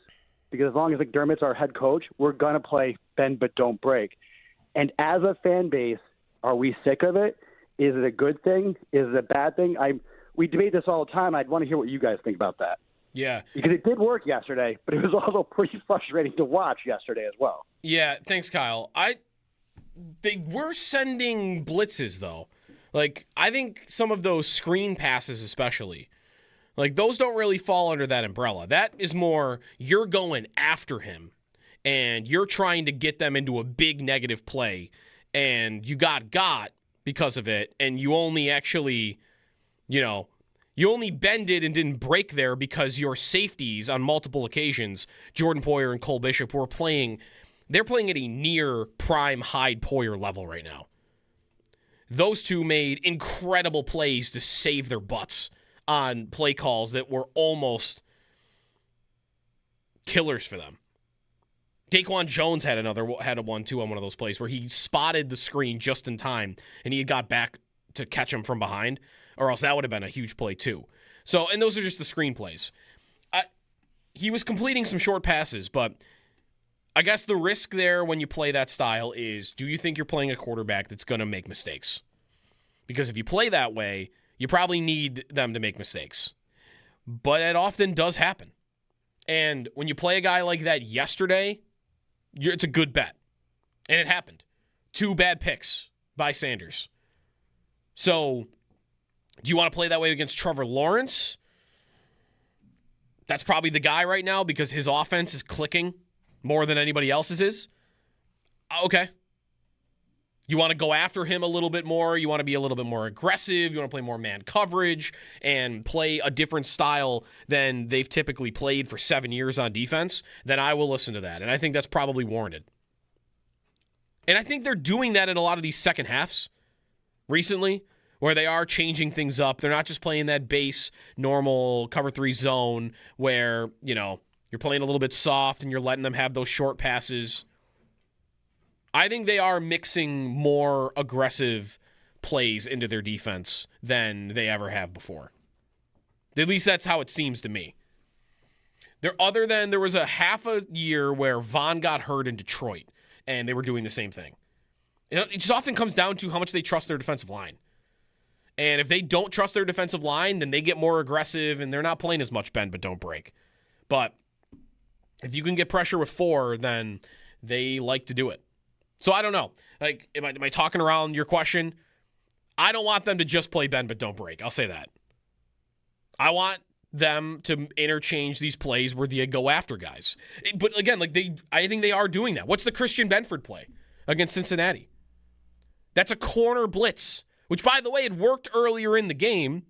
because as long as McDermott's our head coach, we're going to play bend but don't break. And as a fan base, are we sick of it? Is it a good thing? Is it a bad thing? We debate this all the time. I'd want to hear what you guys think about that. Yeah. Because it did work yesterday, but it was also pretty frustrating to watch yesterday as well. Yeah, thanks, Kyle. They were sending blitzes, though. I think some of those screen passes especially, those don't really fall under that umbrella. That is more you're going after him, and you're trying to get them into a big negative play, and you got because of it, and you only actually You only bended and didn't break there because your safeties on multiple occasions, Jordan Poyer and Cole Bishop, were playing. They're playing at a near prime Hyde Poyer level right now. Those two made incredible plays to save their butts on play calls that were almost killers for them. Daquan Jones had one too on one of those plays where he spotted the screen just in time and he had got back to catch him from behind, or else that would have been a huge play too. So, and those are just the screen plays. He was completing some short passes, but I guess the risk there when you play that style is, do you think you're playing a quarterback that's going to make mistakes? Because if you play that way, you probably need them to make mistakes. But it often does happen. And when you play a guy like that yesterday, it's a good bet. And it happened. 2 bad picks by Sanders. So, do you want to play that way against Trevor Lawrence? That's probably the guy right now because his offense is clicking more than anybody else's is. Okay. You want to go after him a little bit more. You want to be a little bit more aggressive. You want to play more man coverage and play a different style than they've typically played for 7 years on defense. Then I will listen to that. And I think that's probably warranted. And I think they're doing that in a lot of these second halves recently, where they are changing things up. They're not just playing that base, normal cover 3 zone where, you're playing a little bit soft and you're letting them have those short passes. I think they are mixing more aggressive plays into their defense than they ever have before. At least that's how it seems to me. There was a half a year where Vaughn got hurt in Detroit, and they were doing the same thing. It just often comes down to how much they trust their defensive line. And if they don't trust their defensive line, then they get more aggressive, and they're not playing as much bend but don't break. But if you can get pressure with 4, then they like to do it. So I don't know. Like, am I talking around your question? I don't want them to just play bend but don't break. I'll say that. I want them to interchange these plays where they go after guys. But again, I think they are doing that. What's the Christian Benford play against Cincinnati? That's a corner blitz, which, by the way, had worked earlier in the game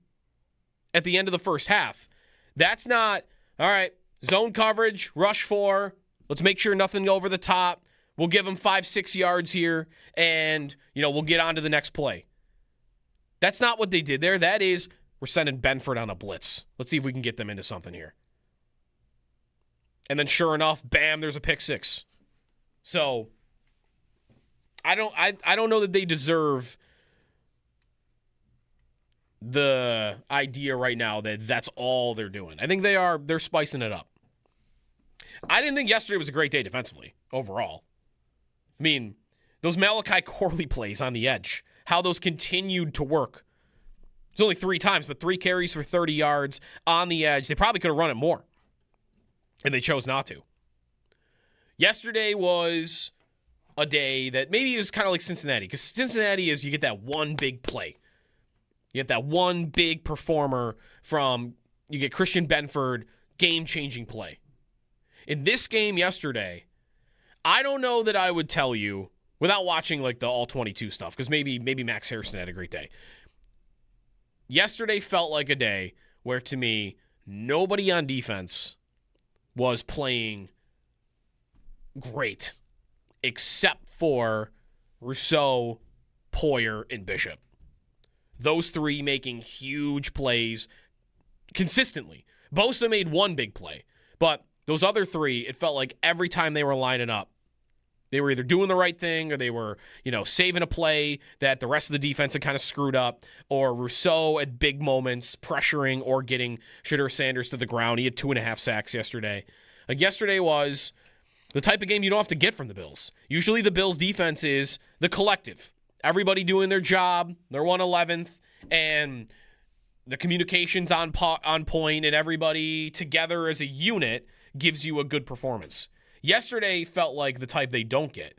at the end of the first half. That's not, all right, zone coverage, rush 4, let's make sure nothing over the top. We'll give them 5-6 yards here, and, we'll get on to the next play. That's not what they did there. That is, we're sending Benford on a blitz. Let's see if we can get them into something here. And then sure enough, bam, there's a pick 6. So, I don't know that they deserve the idea right now that that's all they're doing. I think they're spicing it up. I didn't think yesterday was a great day defensively overall. I mean, those Malachi Corley plays on the edge, how those continued to work. It's only 3 times, but 3 carries for 30 yards on the edge. They probably could have run it more, and they chose not to. Yesterday was a day that maybe it was kind of like Cincinnati, because Cincinnati is you get that one big play. You get that one big performer you get Christian Benford, game-changing play. In this game yesterday, I don't know that I would tell you, without watching the all-22 stuff, because maybe Max Harrison had a great day. Yesterday felt like a day where, to me, nobody on defense was playing great, except for Rousseau, Poyer, and Bishop. Those 3 making huge plays consistently. Bosa made one big play, but those other 3, it felt like every time they were lining up, they were either doing the right thing or they were, saving a play that the rest of the defense had kind of screwed up, or Rousseau at big moments pressuring or getting Shedeur Sanders to the ground. He had 2.5 sacks yesterday. Yesterday was the type of game you don't have to get from the Bills. Usually the Bills' defense is the collective. Everybody doing their job. They're 111th, and the communication's on point, and everybody together as a unit gives you a good performance. Yesterday felt like the type they don't get.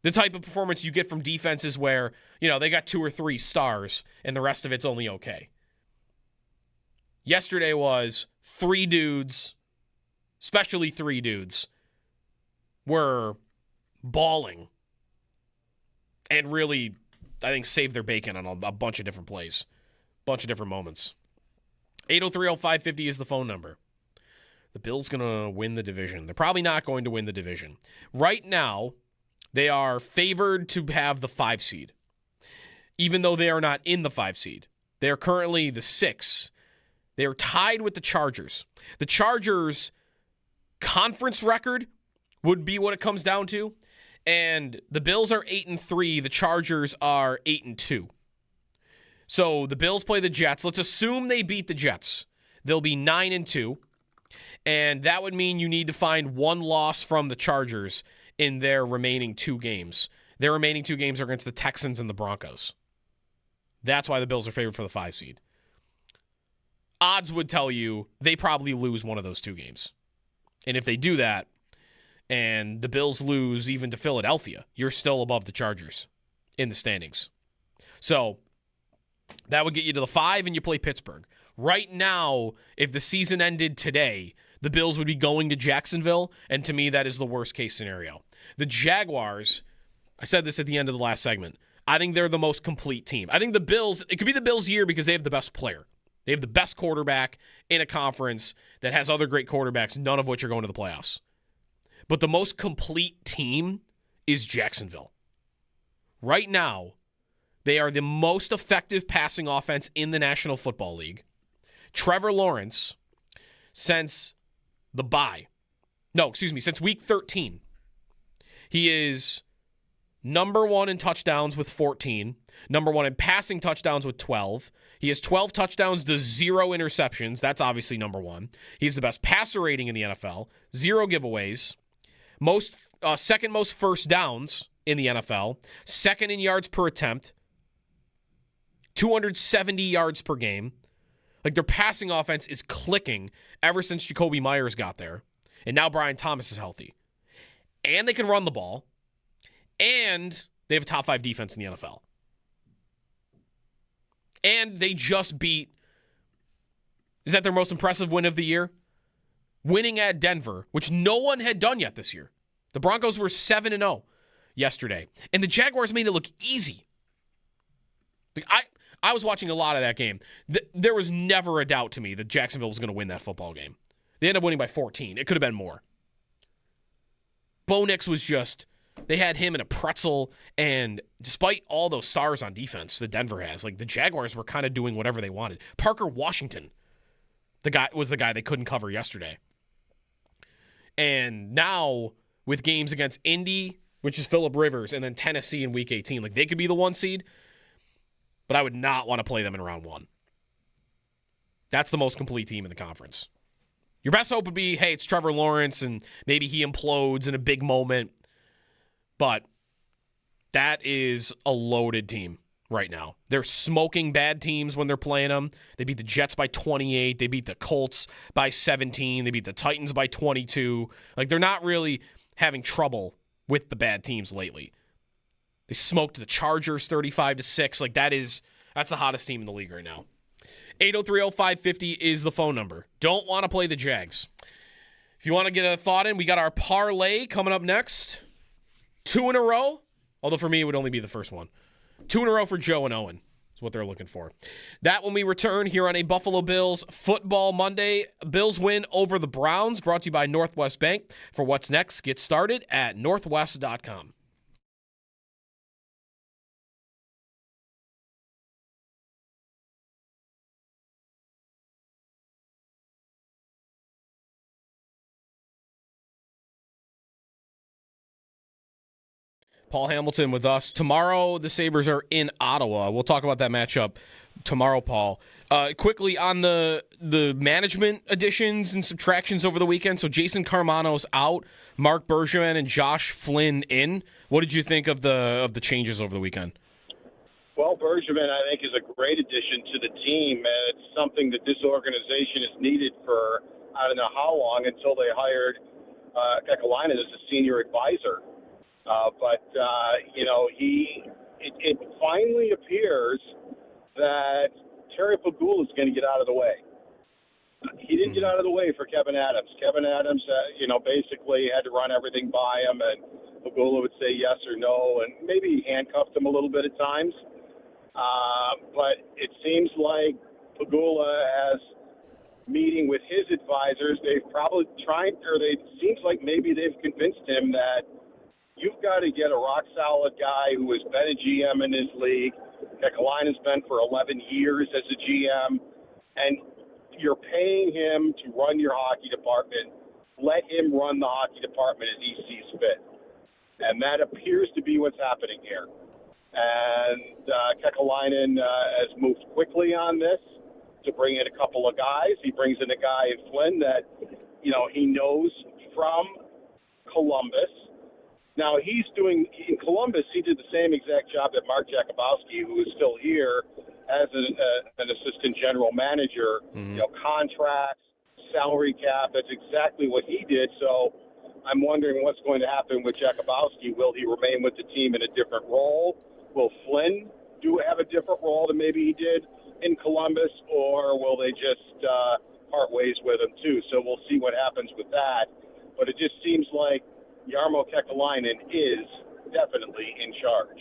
The type of performance you get from defenses where, they got 2 or 3 stars and the rest of it's only okay. Yesterday was 3 dudes, especially 3 dudes, were balling and really, I think, saved their bacon on a bunch of different plays. Bunch of different moments. 803-0550 is the phone number. The Bills going to win the division. They're probably not going to win the division. Right now, they are favored to have the 5 seed, even though they are not in the 5 seed. They are currently the 6. They are tied with the Chargers. The Chargers' conference record would be what it comes down to, and the Bills are 8-3. The Chargers are 8-2. So the Bills play the Jets. Let's assume they beat the Jets. They'll be 9-2, and that would mean you need to find one loss from the Chargers in their remaining 2 games. Their remaining 2 games are against the Texans and the Broncos. That's why the Bills are favored for the 5 seed. Odds would tell you they probably lose one of those 2 games. And if they do that, and the Bills lose even to Philadelphia, you're still above the Chargers in the standings. So that would get you to the 5, and you play Pittsburgh. Right now, if the season ended today, the Bills would be going to Jacksonville, and to me, that is the worst-case scenario. The Jaguars, I said this at the end of the last segment, I think they're the most complete team. I think the Bills, it could be the Bills' year because they have the best player. They have the best quarterback in a conference that has other great quarterbacks, none of which are going to the playoffs. But the most complete team is Jacksonville. Right now, they are the most effective passing offense in the National Football League. Trevor Lawrence, since since week 13, he is number 1 in touchdowns with 14, number 1 in passing touchdowns with 12. He has 12 touchdowns to 0 interceptions. That's obviously number 1. He's the best passer rating in the NFL, 0 giveaways, second most first downs in the NFL, second in yards per attempt, 270 yards per game. Like, their passing offense is clicking ever since Jacoby Myers got there. And now Brian Thomas is healthy. And they can run the ball. And they have a top 5 defense in the NFL. And they just beat, is that their most impressive win of the year? Winning at Denver, which no one had done yet this year. The Broncos were 7-0 yesterday. And the Jaguars made it look easy. I was watching a lot of that game. There was never a doubt to me that Jacksonville was going to win that football game. They ended up winning by 14. It could have been more. Bo Nix was just, they had him in a pretzel, and despite all those stars on defense that Denver has, like, the Jaguars were kind of doing whatever they wanted. Parker Washington, the guy they couldn't cover yesterday. And now, with games against Indy, which is Phillip Rivers, and then Tennessee in Week 18, like, they could be the 1 seed, but I would not want to play them in round 1. That's the most complete team in the conference. Your best hope would be, hey, it's Trevor Lawrence, and maybe he implodes in a big moment. But that is a loaded team right now. They're smoking bad teams when they're playing them. They beat the Jets by 28. They beat the Colts by 17. They beat the Titans by 22. Like, they're not really having trouble with the bad teams lately. They smoked the Chargers 35-6. Like, that's the hottest team in the league right now. 803-0550 is the phone number. Don't want to play the Jags. If you want to get a thought in, we got our parlay coming up next. 2 in a row. Although for me, it would only be the first one. 2 in a row for Joe and Owen is what they're looking for. That when we return here on a Buffalo Bills Football Monday. Bills win over the Browns, brought to you by Northwest Bank. For what's next, get started at northwest.com. Paul Hamilton with us. Tomorrow, the Sabres are in Ottawa. We'll talk about that matchup tomorrow, Paul. Quickly on the management additions and subtractions over the weekend. So Jason Carmano's out, Mark Bergevin and Josh Flynn in. What did you think of the changes over the weekend? Well, Bergevin, I think, is a great addition to the team, and it's something that this organization has needed for I don't know how long until they hired Kekalainen as a senior advisor. It finally appears that Terry Pagula is going to get out of the way. He didn't get out of the way for Kevin Adams. Kevin Adams, basically had to run everything by him, and Pagula would say yes or no, and maybe he handcuffed him a little bit at times. But it seems like Pagula has meeting with his advisors. They've probably tried, or it seems like maybe they've convinced him that you've got to get a rock-solid guy who has been a GM in this league. Kekalainen's been for 11 years as a GM, and you're paying him to run your hockey department. Let him run the hockey department as he sees fit. And that appears to be what's happening here. And Kekalainen has moved quickly on this to bring in a couple of guys. He brings in a guy in Flynn that, he knows from Columbus. Now, in Columbus, he did the same exact job that Mark Jakubowski, who is still here as an assistant general manager, contracts, salary cap. That's exactly what he did. So I'm wondering what's going to happen with Jakubowski. Will he remain with the team in a different role? Will Flynn have a different role than maybe he did in Columbus, or will they just part ways with him too? So we'll see what happens with that. But it just seems like Jarmo Kekalainen is definitely in charge.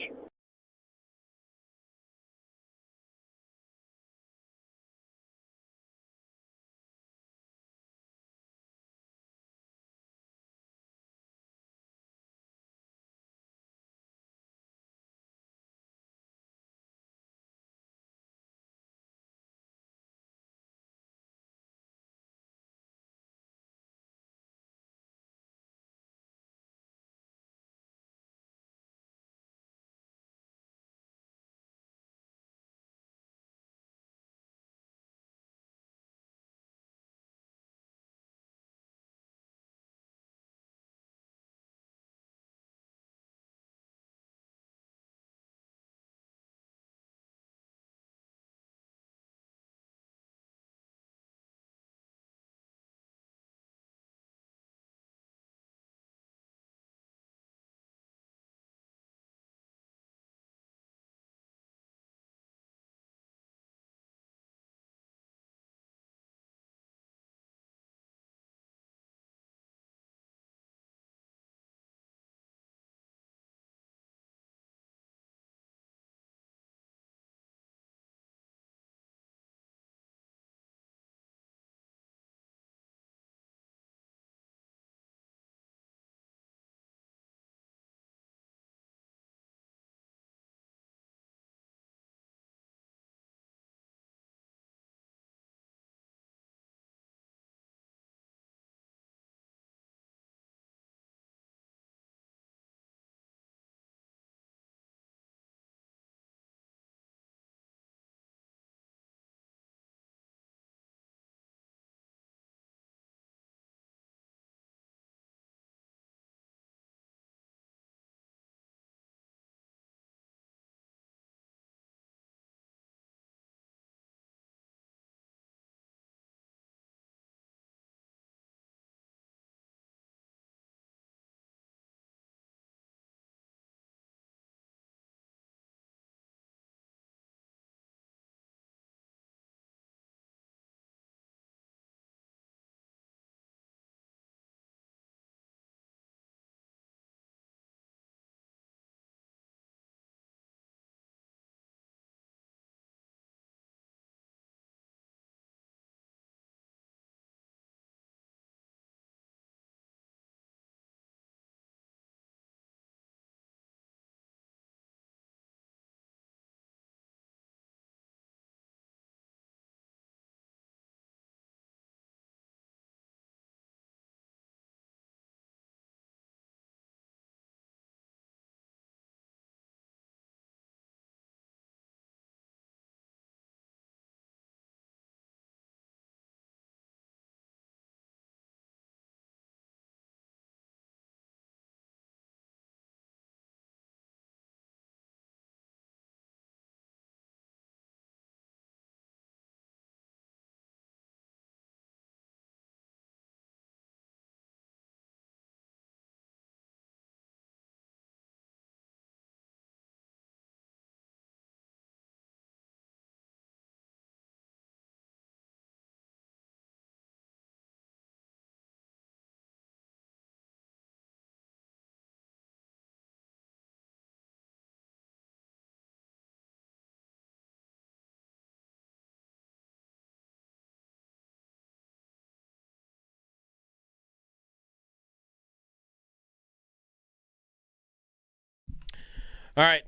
All right.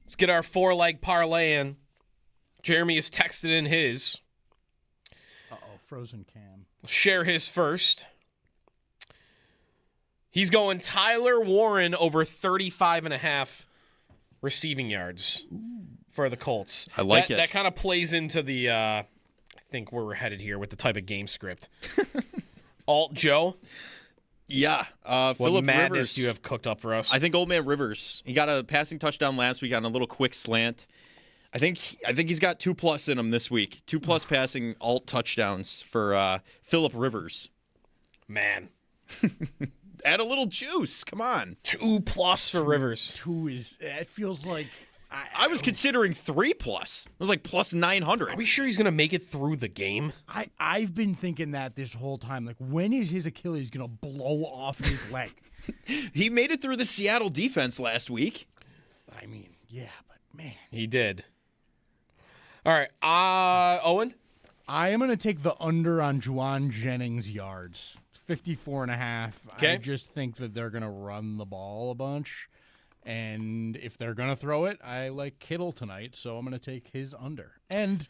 Let's get our 4-leg parlay in. Jeremy has texted in his. Frozen cam. Share his first. He's going Tyler Warren over 35.5 receiving yards for the Colts. I like it. That kind of plays into the, I think where we're headed here with the type of game script. Alt Joe? Yeah. What Phillip madness Rivers. do you have cooked up for us? I think Old Man Rivers. He got a passing touchdown last week on a little quick slant. I think he's got 2+ in him this week. 2+ passing alt touchdowns for Phillip Rivers. Man. Add a little juice. Come on. 2+ for Rivers. 2 is. It feels like. I was considering 3+. It was like plus 900. Are we sure he's going to make it through the game? I've been thinking that this whole time. Like, when is his Achilles going to blow off his leg? He made it through the Seattle defense last week. I mean, yeah, but man. He did. All right. Owen? I am going to take the under on Juwan Jennings' yards. 54.5. Okay. I just think that they're going to run the ball a bunch. And if they're going to throw it, I like Kittle tonight, so I'm going to take his under. And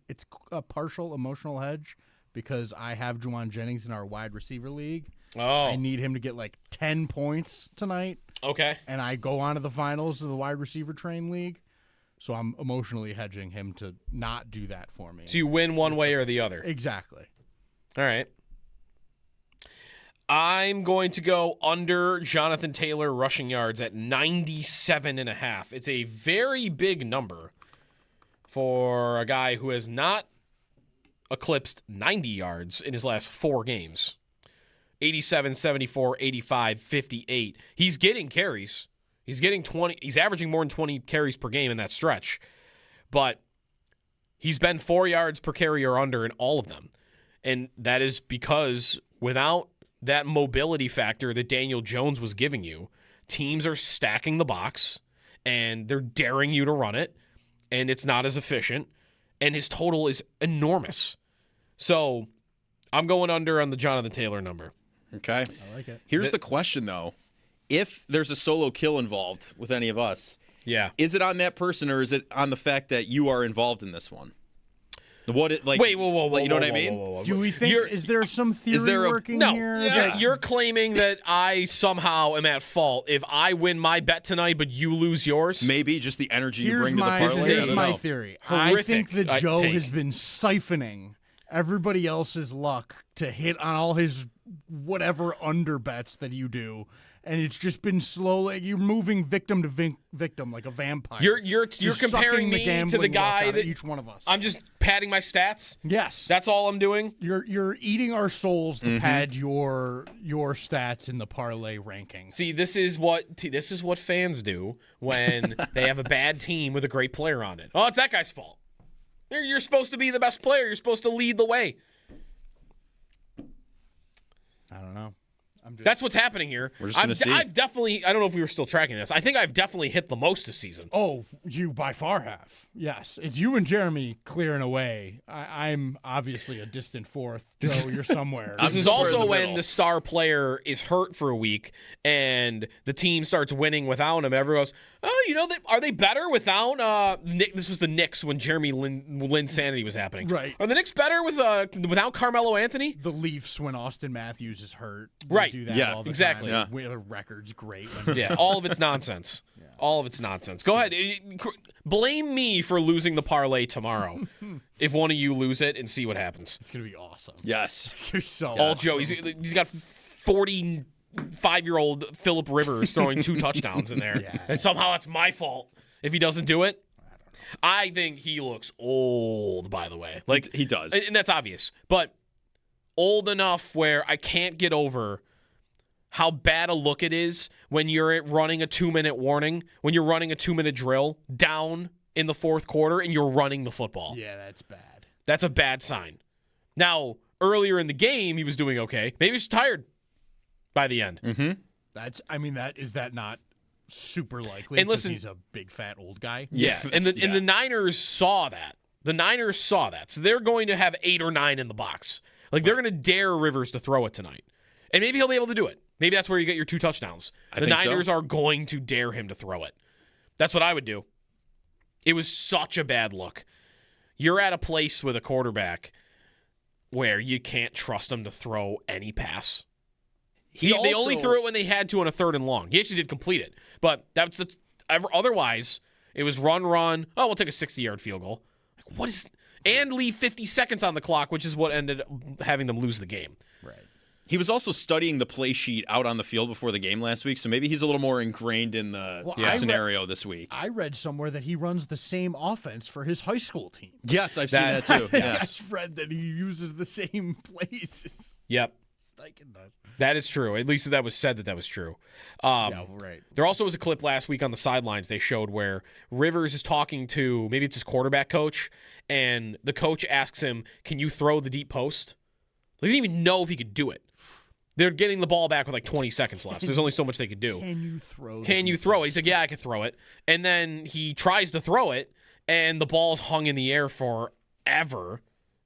it's a partial emotional hedge because I have Juwan Jennings in our wide receiver league. Oh. I need him to get like 10 points tonight. Okay. And I go on to the finals of the wide receiver train league. So I'm emotionally hedging him to not do that for me. So you win one way or the other. Exactly. All right. I'm going to go under Jonathan Taylor rushing yards at 97.5. It's a very big number for a guy who has not eclipsed 90 yards in his last 4 games. 87, 74, 85, 58. He's getting carries. He's getting 20. He's averaging more than 20 carries per game in that stretch. But he's been 4 yards per carry or under in all of them. And that is because without that mobility factor that Daniel Jones was giving you, teams are stacking the box and they're daring you to run it, and it's not as efficient, and his total is enormous. So I'm going under on the Jonathan Taylor number. Okay. I like it. Here's the question, though. If there's a solo kill involved with any of us, is it on that person or is it on the fact that you are involved in this one? Wait, whoa, you know what I mean? Do we think is there some theory working here? No, you're claiming that I somehow am at fault if I win my bet tonight, but you lose yours. Maybe just the energy you bring to the parlay. Here's my theory. I think that Joe has been siphoning everybody else's luck to hit on all his whatever under bets that you do. And it's just been slowly. You're moving victim to victim like a vampire. You're comparing me to the guy that each one of us. I'm just padding my stats. Yes, that's all I'm doing. You're eating our souls to pad your stats in the parlay rankings. See, this is what fans do when they have a bad team with a great player on it. Oh, it's that guy's fault. You're supposed to be the best player. You're supposed to lead the way. I don't know. That's what's happening here. We're just going to see. I've definitely, I don't know if we were still tracking this. I think I've definitely hit the most this season. Oh, you by far have. Yes. It's you and Jeremy clearing away. I'm obviously a distant fourth. Joe, you're somewhere. This is also when the star player is hurt for a week and the team starts winning without him. Everyone goes, oh, are they better without Nick? This was the Knicks when Jeremy Lin's sanity was happening. Right. Are the Knicks better without Carmelo Anthony? The Leafs when Austin Matthews is hurt. Right. Do that all the exactly. time. Yeah. The record's great. Yeah, all of it's nonsense. All of it's nonsense. Go ahead. Blame me for losing the parlay tomorrow if one of you lose it and see what happens. It's going to be awesome. Yes. It's going to be so All awesome. Joe, he's got 45-year-old Phillip Rivers throwing 2 touchdowns in there. Yeah. And somehow it's my fault if he doesn't do it. I think he looks old, by the way. Like he does. And that's obvious. But old enough where I can't get over how bad a look it is when you're running a 2-minute warning, when you're running a 2-minute drill down in the fourth quarter and you're running the football. Yeah, that's bad. That's a bad sign. Now, earlier in the game, he was doing okay. Maybe he's tired by the end. Mm-hmm. Is that not super likely? And listen, he's a big fat old guy. Yeah, and the Niners saw that. So they're going to have 8 or 9 in the box. Like they're going to dare Rivers to throw it tonight, and maybe he'll be able to do it. Maybe that's where you get your 2 touchdowns. The Niners are going to dare him to throw it. That's what I would do. It was such a bad look. You're at a place with a quarterback where you can't trust him to throw any pass. They only threw it when they had to on a 3rd and long. He actually did complete it. But otherwise, it was run. Oh, we'll take a 60-yard field goal. And leave 50 seconds on the clock, which is what ended up having them lose the game. Right. He was also studying the play sheet out on the field before the game last week, so maybe he's a little more ingrained in the scenario this week. I read somewhere that he runs the same offense for his high school team. Yes, I've seen that too. I just read that he uses the same places. Yep. Steichen does. That is true. At least that was said that was true. Right. There also was a clip last week on the sidelines they showed where Rivers is talking to, maybe it's his quarterback coach, and the coach asks him, can you throw the deep post? They didn't even know if he could do it. They're getting the ball back with like 20 seconds left. So there's only so much they could do. Can you throw it? He's like, yeah, I can throw it. And then he tries to throw it, and the ball's hung in the air forever,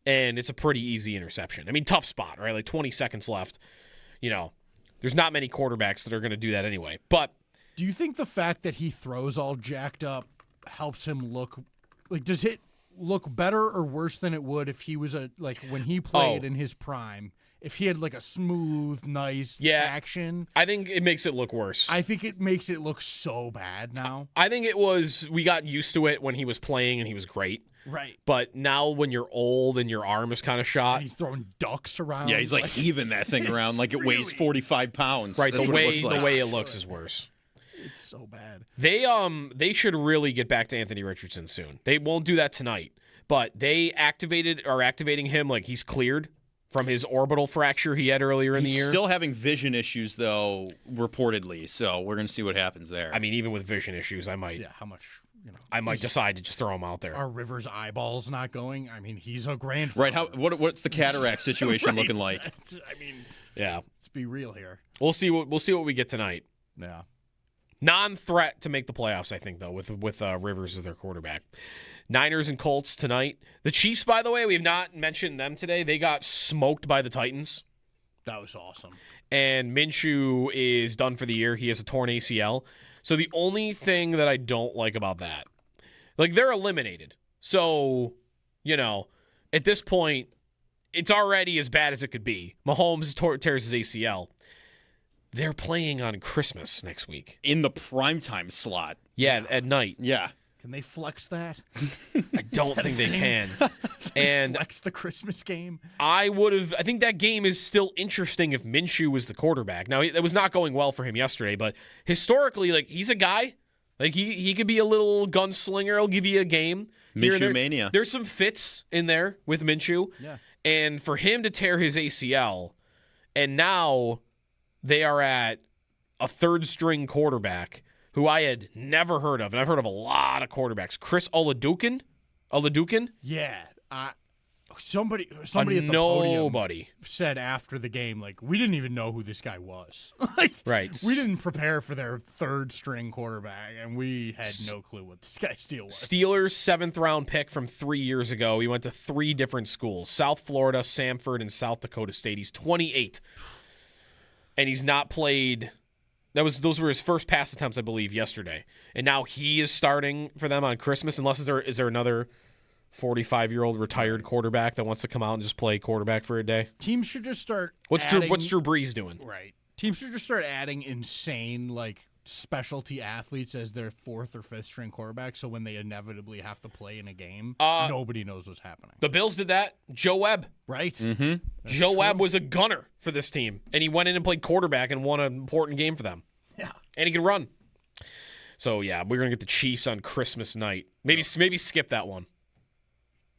and it's a pretty easy interception. I mean, tough spot, right? Like 20 seconds left. There's not many quarterbacks that are going to do that anyway. But do you think the fact that he throws all jacked up helps him look like, does it look better or worse than it would if he was when he played in his prime? If he had like a smooth, nice action. I think it makes it look worse. I think it makes it look so bad now. I think we got used to it when he was playing and he was great. Right. But now when you're old and your arm is kind of shot. And he's throwing ducks around. Yeah, he's like heaving that thing around like it weighs 45 pounds. Right, That's the what way it looks is worse. It's so bad. They should really get back to Anthony Richardson soon. They won't do that tonight. But they are activating him like he's cleared from his orbital fracture he had earlier in the year. He's still having vision issues, though, reportedly. So we're going to see what happens there. I mean, even with vision issues, I might. Yeah, how much? I might decide to just throw him out there. Are Rivers' eyeballs not going? I mean, he's a grandfather. Right. What's the cataract situation looking like? Yeah. Let's be real here. We'll see what we get tonight. Yeah. Non-threat to make the playoffs, I think, though, with Rivers as their quarterback. Niners and Colts tonight. The Chiefs, by the way, we have not mentioned them today. They got smoked by the Titans. That was awesome. And Minshew is done for the year. He has a torn ACL. So the only thing that I don't like about that, they're eliminated. So, at this point, it's already as bad as it could be. Mahomes tears his ACL. They're playing on Christmas next week. In the primetime slot. Yeah, at night. Yeah. Can they flex that? I don't think they can. And flex the Christmas game? I think that game is still interesting if Minshew was the quarterback. Now, it was not going well for him yesterday, but historically, he's a guy. He could be a little gunslinger. He'll give you a game. Minshew mania. There's some fits in there with Minshew. Yeah. And for him to tear his ACL, and now they are at a third-string quarterback who I had never heard of, and I've heard of a lot of quarterbacks. Chris Oladukin? Yeah. Somebody at the podium – said after the game, we didn't even know who this guy was. Right. We didn't prepare for their third-string quarterback, and we had no clue what this guy's deal was. Steelers' 7th-round pick from 3 years ago. He went to 3 different schools, South Florida, Samford, and South Dakota State. He's 28, and he's not played – those were his first pass attempts, I believe, yesterday. And now he is starting for them on Christmas, unless is there another 45-year-old retired quarterback that wants to come out and just play quarterback for a day? Teams should just start What's Drew Brees doing? Right. Teams should just start adding insane, specialty athletes as their 4th or 5th string quarterback, so when they inevitably have to play in a game, nobody knows what's happening. The Bills did that. Joe Webb. Right. Mm-hmm. Joe Webb was a gunner for this team, and he went in and played quarterback and won an important game for them. Yeah. And he could run. So, yeah, we're going to get the Chiefs on Christmas night. Maybe skip that one.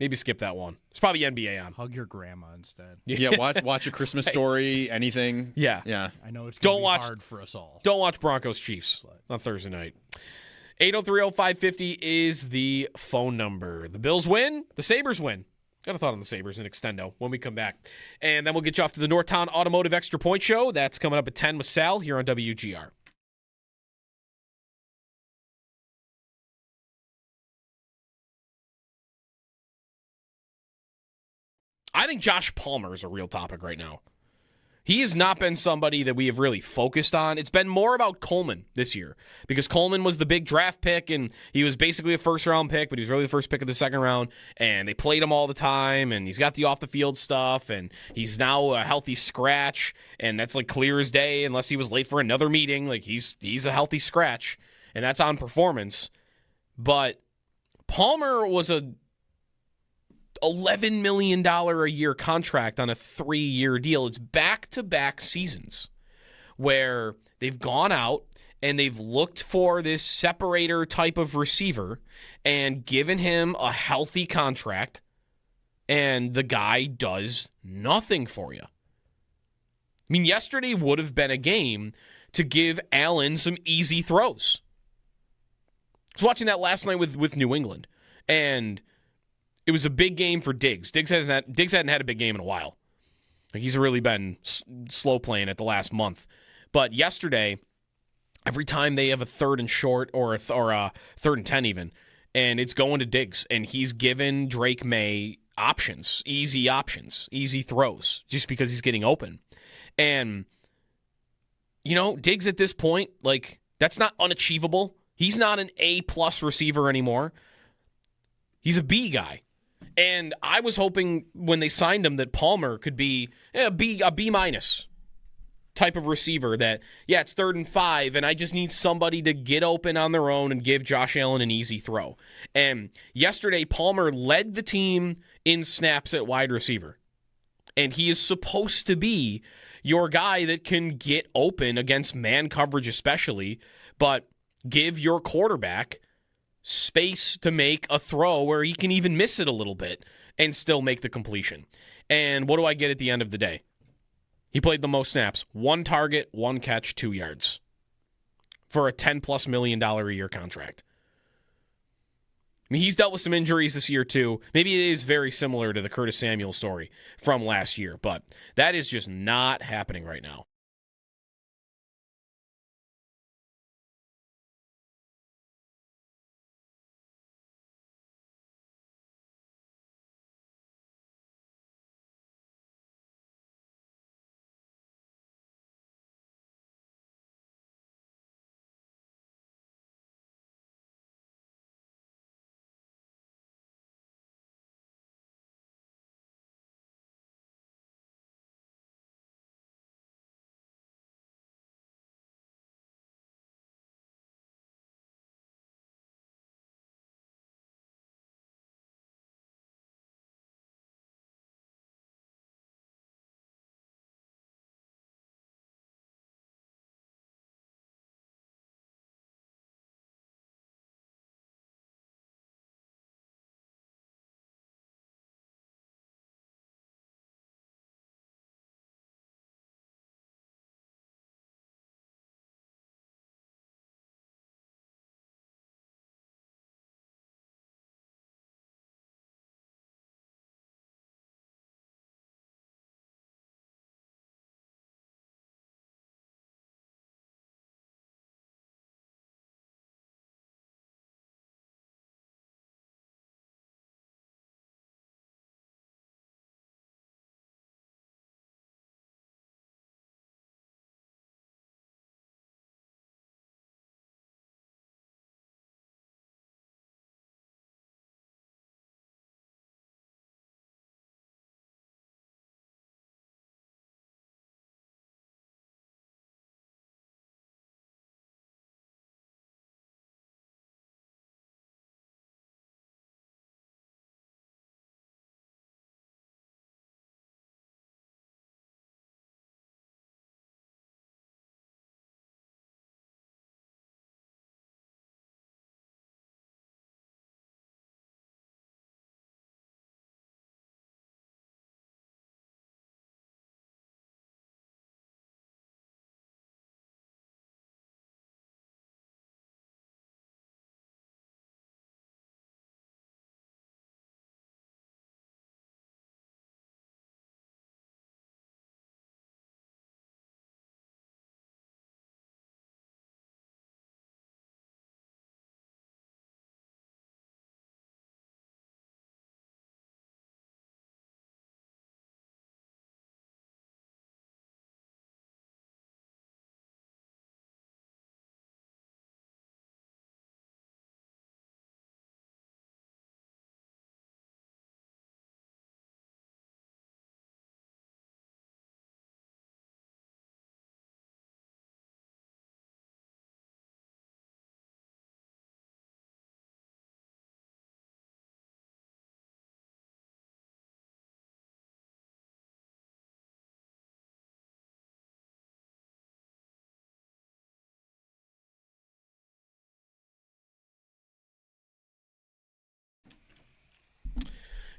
It's probably NBA on. Hug your grandma instead. Yeah, watch A Christmas Story, anything. Yeah. I know it's going to be hard for us all. Don't watch Broncos Chiefs on Thursday night. 803-0550 is the phone number. The Bills win. The Sabres win. Got a thought on the Sabres in extendo when we come back. And then we'll get you off to the Northtown Automotive Extra Point Show. That's coming up at 10 with Sal here on WGR. I think Josh Palmer is a real topic right now. He has not been somebody that we have really focused on. It's been more about Coleman this year because Coleman was the big draft pick, and he was basically a first-round pick, but he was really the first pick of the second round, and they played him all the time, and he's got the off-the-field stuff, and he's now a healthy scratch, and that's like clear as day unless he was late for another meeting. Like, he's a healthy scratch, and that's on performance. But Palmer was a $11 million a year contract on a 3-year deal. It's back-to-back seasons where they've gone out and they've looked for this separator type of receiver and given him a healthy contract, and the guy does nothing for you. I mean, yesterday would have been a game to give Allen some easy throws. I was watching that last night with New England, and it was a big game for Diggs. Diggs hadn't had a big game in a while. Like, he's really been slow playing it the last month. But yesterday, every time they have a 3rd and short or a 3rd and 10 even, and it's going to Diggs, and he's given Drake May options, easy throws, just because he's getting open. And, you know, Diggs at this point, like, that's not unachievable. He's not an A-plus receiver anymore. He's a B guy. And I was hoping when they signed him that Palmer could be a B-minus type of receiver that, yeah, it's 3rd and 5, and I just need somebody to get open on their own and give Josh Allen an easy throw. And yesterday, Palmer led the team in snaps at wide receiver. And he is supposed to be your guy that can get open against man coverage especially, but give your quarterback space to make a throw where he can even miss it a little bit and still make the completion. And what do I get at the end of the day? He played the most snaps. 1 target, 1 catch, 2 yards. For a $10+ million a year contract. I mean, he's dealt with some injuries this year too. Maybe it is very similar to the Curtis Samuel story from last year, but that is just not happening right now.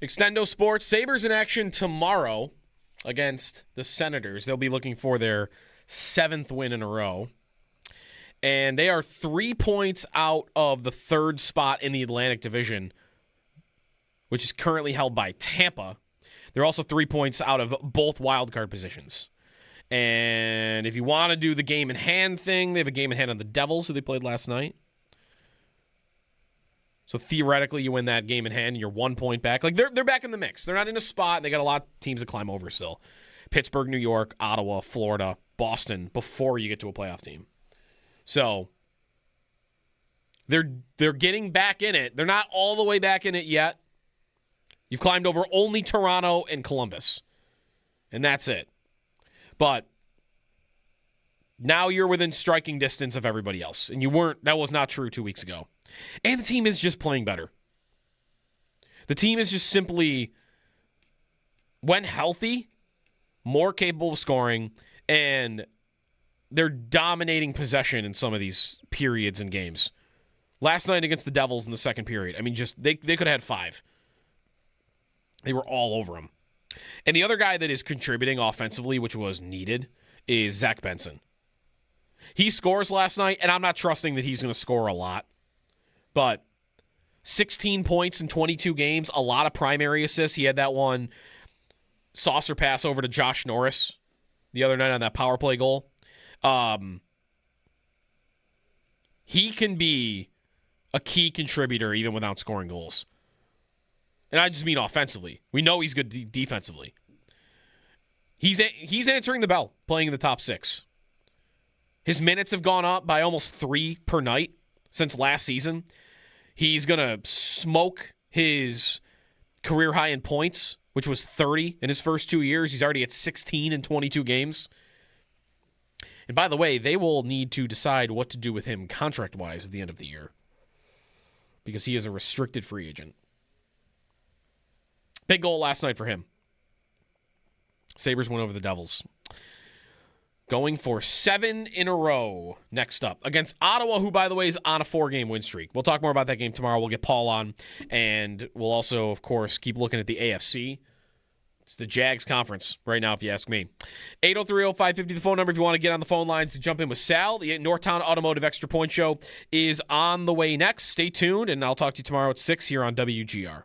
Extendo Sports, Sabres in action tomorrow against the Senators. They'll be looking for their 7th win in a row. And they are 3 points out of the 3rd spot in the Atlantic Division, which is currently held by Tampa. They're also 3 points out of both wildcard positions. And if you want to do the game in hand thing, they have a game in hand on the Devils, who they played last night. So theoretically, you win that game in hand, and you're 1 point back. Like they're back in the mix. They're not in a spot, and they got a lot of teams to climb over still. Pittsburgh, New York, Ottawa, Florida, Boston, before you get to a playoff team. So they're getting back in it. They're not all the way back in it yet. You've climbed over only Toronto and Columbus, and that's it. But now you're within striking distance of everybody else, and you weren't. That was not true 2 weeks ago. And the team is just playing better. The team is just simply, when healthy, more capable of scoring, and they're dominating possession in some of these periods and games. Last night against the Devils in the second period, I mean, just they could have had 5. They were all over them. And the other guy that is contributing offensively, which was needed, is Zach Benson. He scores last night, and I'm not trusting that he's going to score a lot. But 16 points in 22 games, a lot of primary assists. He had that one saucer pass over to Josh Norris the other night on that power play goal. He can be a key contributor even without scoring goals. And I just mean offensively. We know he's good defensively. He's answering the bell, playing in the top 6. His minutes have gone up by almost 3 per night since last season. He's going to smoke his career high in points, which was 30 in his first 2 years. He's already at 16 in 22 games. And by the way, they will need to decide what to do with him contract-wise at the end of the year, because he is a restricted free agent. Big goal last night for him. Sabres went over the Devils. Going for 7 in a row next up against Ottawa, who, by the way, is on a 4-game win streak. We'll talk more about that game tomorrow. We'll get Paul on, and we'll also, of course, keep looking at the AFC. It's the Jags conference right now, if you ask me. 803-0550, the phone number if you want to get on the phone lines to jump in with Sal. The Northtown Automotive Extra Point Show is on the way next. Stay tuned, and I'll talk to you tomorrow at 6 here on WGR.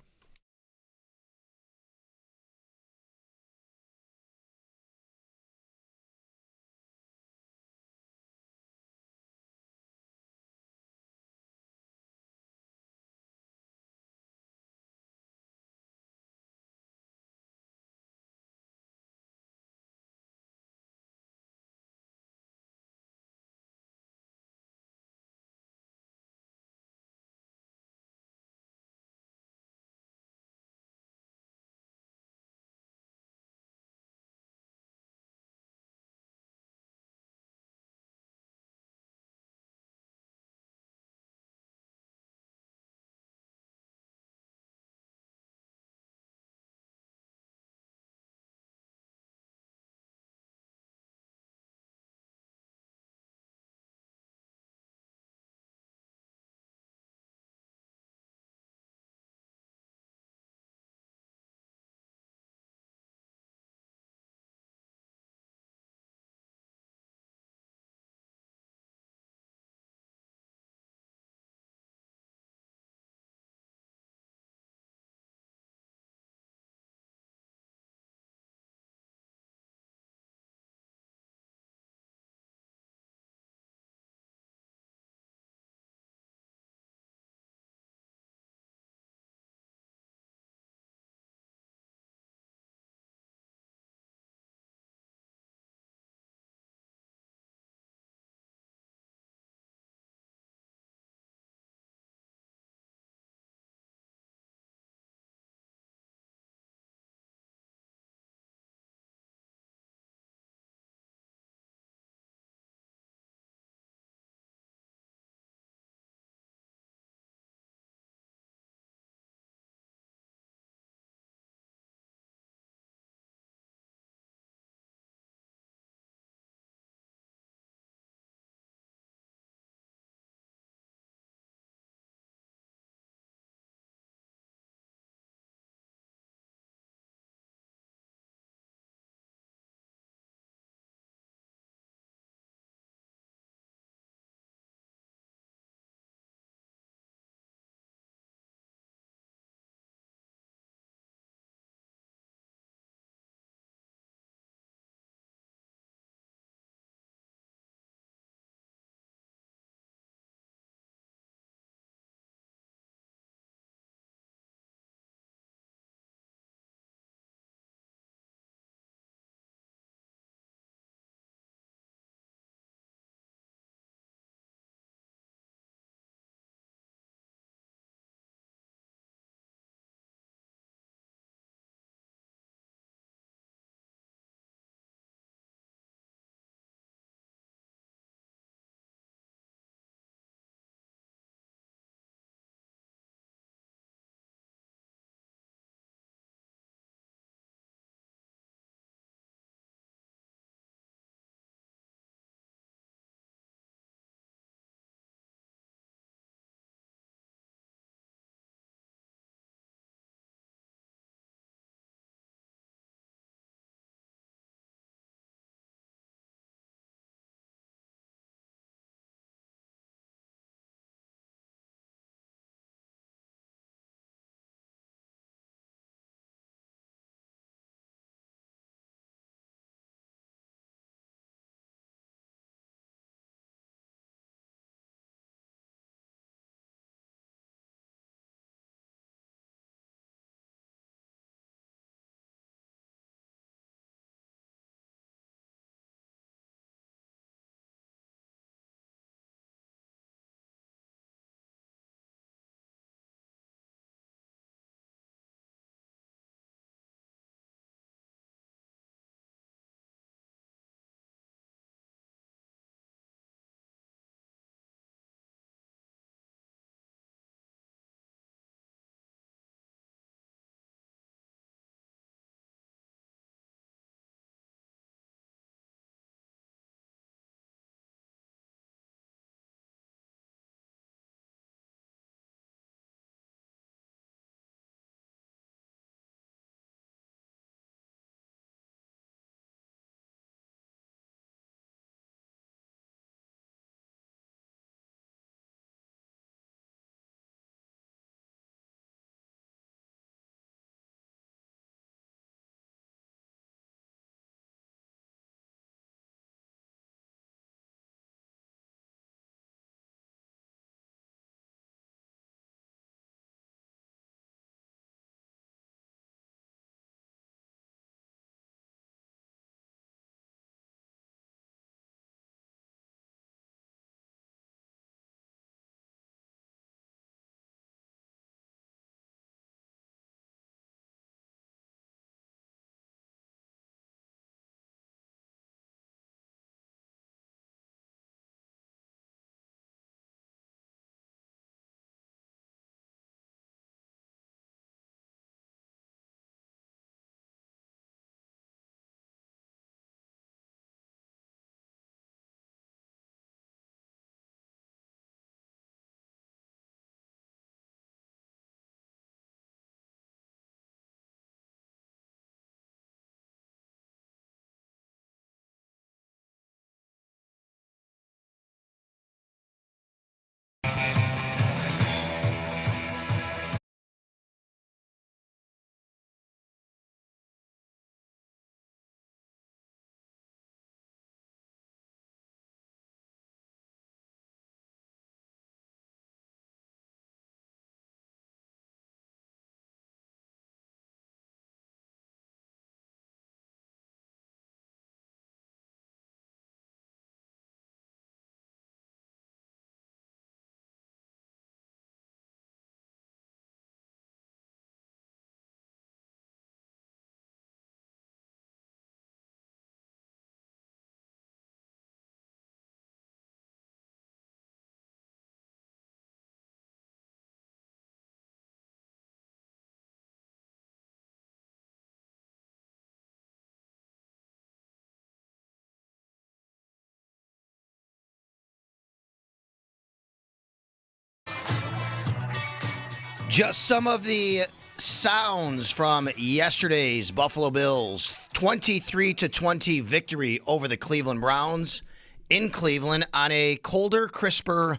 Just some of the sounds from yesterday's Buffalo Bills 23-20 victory over the Cleveland Browns in Cleveland on a colder, crisper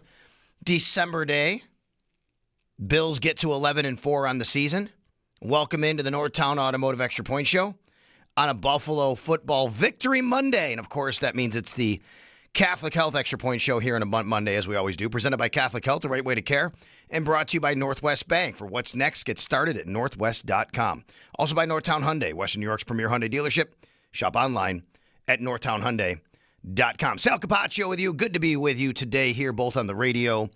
December day. Bills get to 11-4 on the season. Welcome into the Northtown Automotive Extra Point Show on a Buffalo Football Victory Monday. And, of course, that means it's the Catholic Health Extra Point Show here on a Monday, as we always do. Presented by Catholic Health, the right way to care. And brought to you by Northwest Bank. For what's next, get started at northwest.com. Also by Northtown Hyundai, Western New York's premier Hyundai dealership. Shop online at northtownhyundai.com. Sal Kapacio with you. Good to be with you today here, both on the radio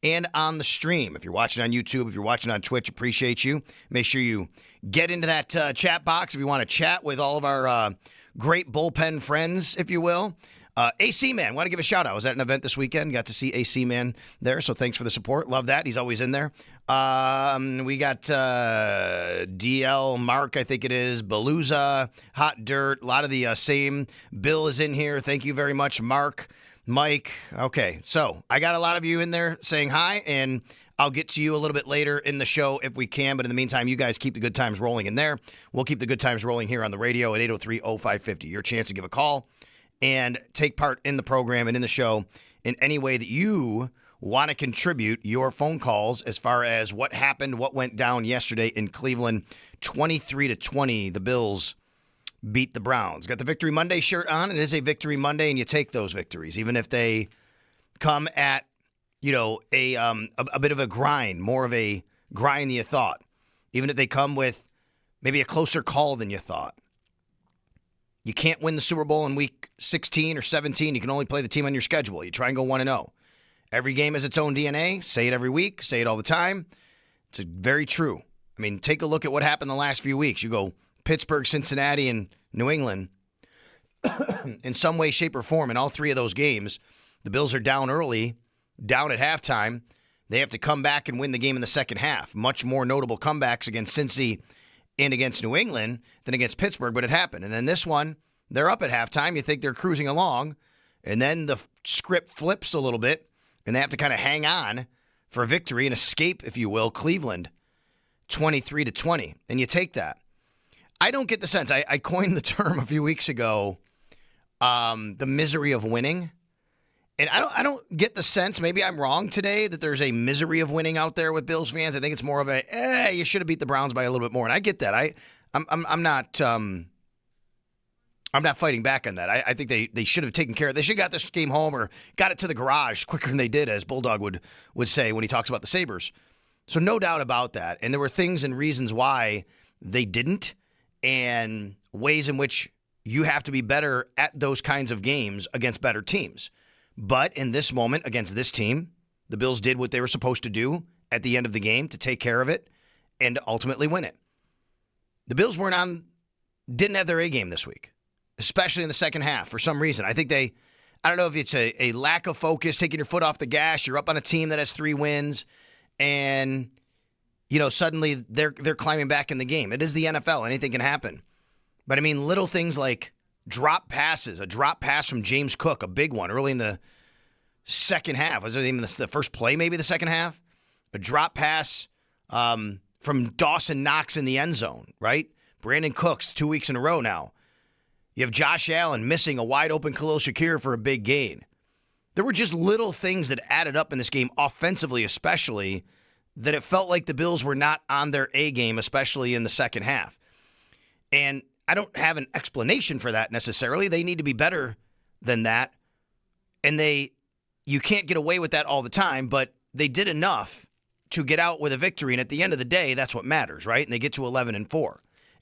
and on the stream. If you're watching on YouTube, if you're watching on Twitch, appreciate you. Make sure you get into that chat box if you want to chat with all of our great bullpen friends, if you will. AC Man, want to give a shout out. I was at an event this weekend. Got to see AC Man there, so thanks for the support. Love that. He's always in there. We got DL, Mark, I think it is, Beluza, Hot Dirt, a lot of the same. Bill is in here. Thank you very much, Mark, Mike. Okay, so I got a lot of you in there saying hi, and I'll get to you a little bit later in the show if we can. But in the meantime, you guys keep the good times rolling in there. We'll keep the good times rolling here on the radio at 803-0550. Your chance to give a call and take part in the program and in the show in any way that you want to contribute your phone calls as far as what happened, what went down yesterday in Cleveland. 23-20, the Bills beat the Browns. Got the Victory Monday shirt on. It is a Victory Monday, and you take those victories, even if they come at, a bit of a grind, more of a grind than you thought. Even if they come with maybe a closer call than you thought. You can't win the Super Bowl in week 16 or 17. You can only play the team on your schedule. You try and go 1-0. Every game has its own DNA. Say it every week. Say it all the time. It's very true. I mean, take a look at what happened the last few weeks. You go Pittsburgh, Cincinnati, and New England. In some way, shape, or form, in all three of those games, the Bills are down early, down at halftime. They have to come back and win the game in the second half. Much more notable comebacks against Cincy and against New England than against Pittsburgh, but it happened. And then this one, they're up at halftime. You think they're cruising along, and then the script flips a little bit, and they have to kind of hang on for a victory and escape, if you will, Cleveland 23-20. And you take that. I don't get the sense. I coined the term a few weeks ago, the misery of winning. And I don't get the sense, maybe I'm wrong today, that there's a misery of winning out there with Bills fans. I think it's more of a, you should have beat the Browns by a little bit more. And I get that. I'm not fighting back on that. I think they should have taken care of it. They should have got this game home or got it to the garage quicker than they did, as Bulldog would say when he talks about the Sabres. So no doubt about that. And there were things and reasons why they didn't, and ways in which you have to be better at those kinds of games against better teams. But in this moment, against this team, the Bills did what they were supposed to do at the end of the game to take care of it and ultimately win it. The Bills didn't have their A game this week, especially in the second half for some reason. I think I don't know if it's a lack of focus, taking your foot off the gas. You're up on a team that has 3 wins, and suddenly they're climbing back in the game. It is the NFL. Anything can happen. But I mean, little things like drop passes, a drop pass from James Cook, a big one early in the second half. Was it even the first play, maybe the second half? A drop pass from Dawson Knox in the end zone, right? Brandon Cooks 2 weeks in a row now. You have Josh Allen missing a wide-open Khalil Shakir for a big gain. There were just little things that added up in this game, offensively especially, that it felt like the Bills were not on their A game, especially in the second half. And I don't have an explanation for that necessarily. They need to be better than that. And you can't get away with that all the time, but they did enough to get out with a victory. And at the end of the day, that's what matters, right? And they get to 11-4.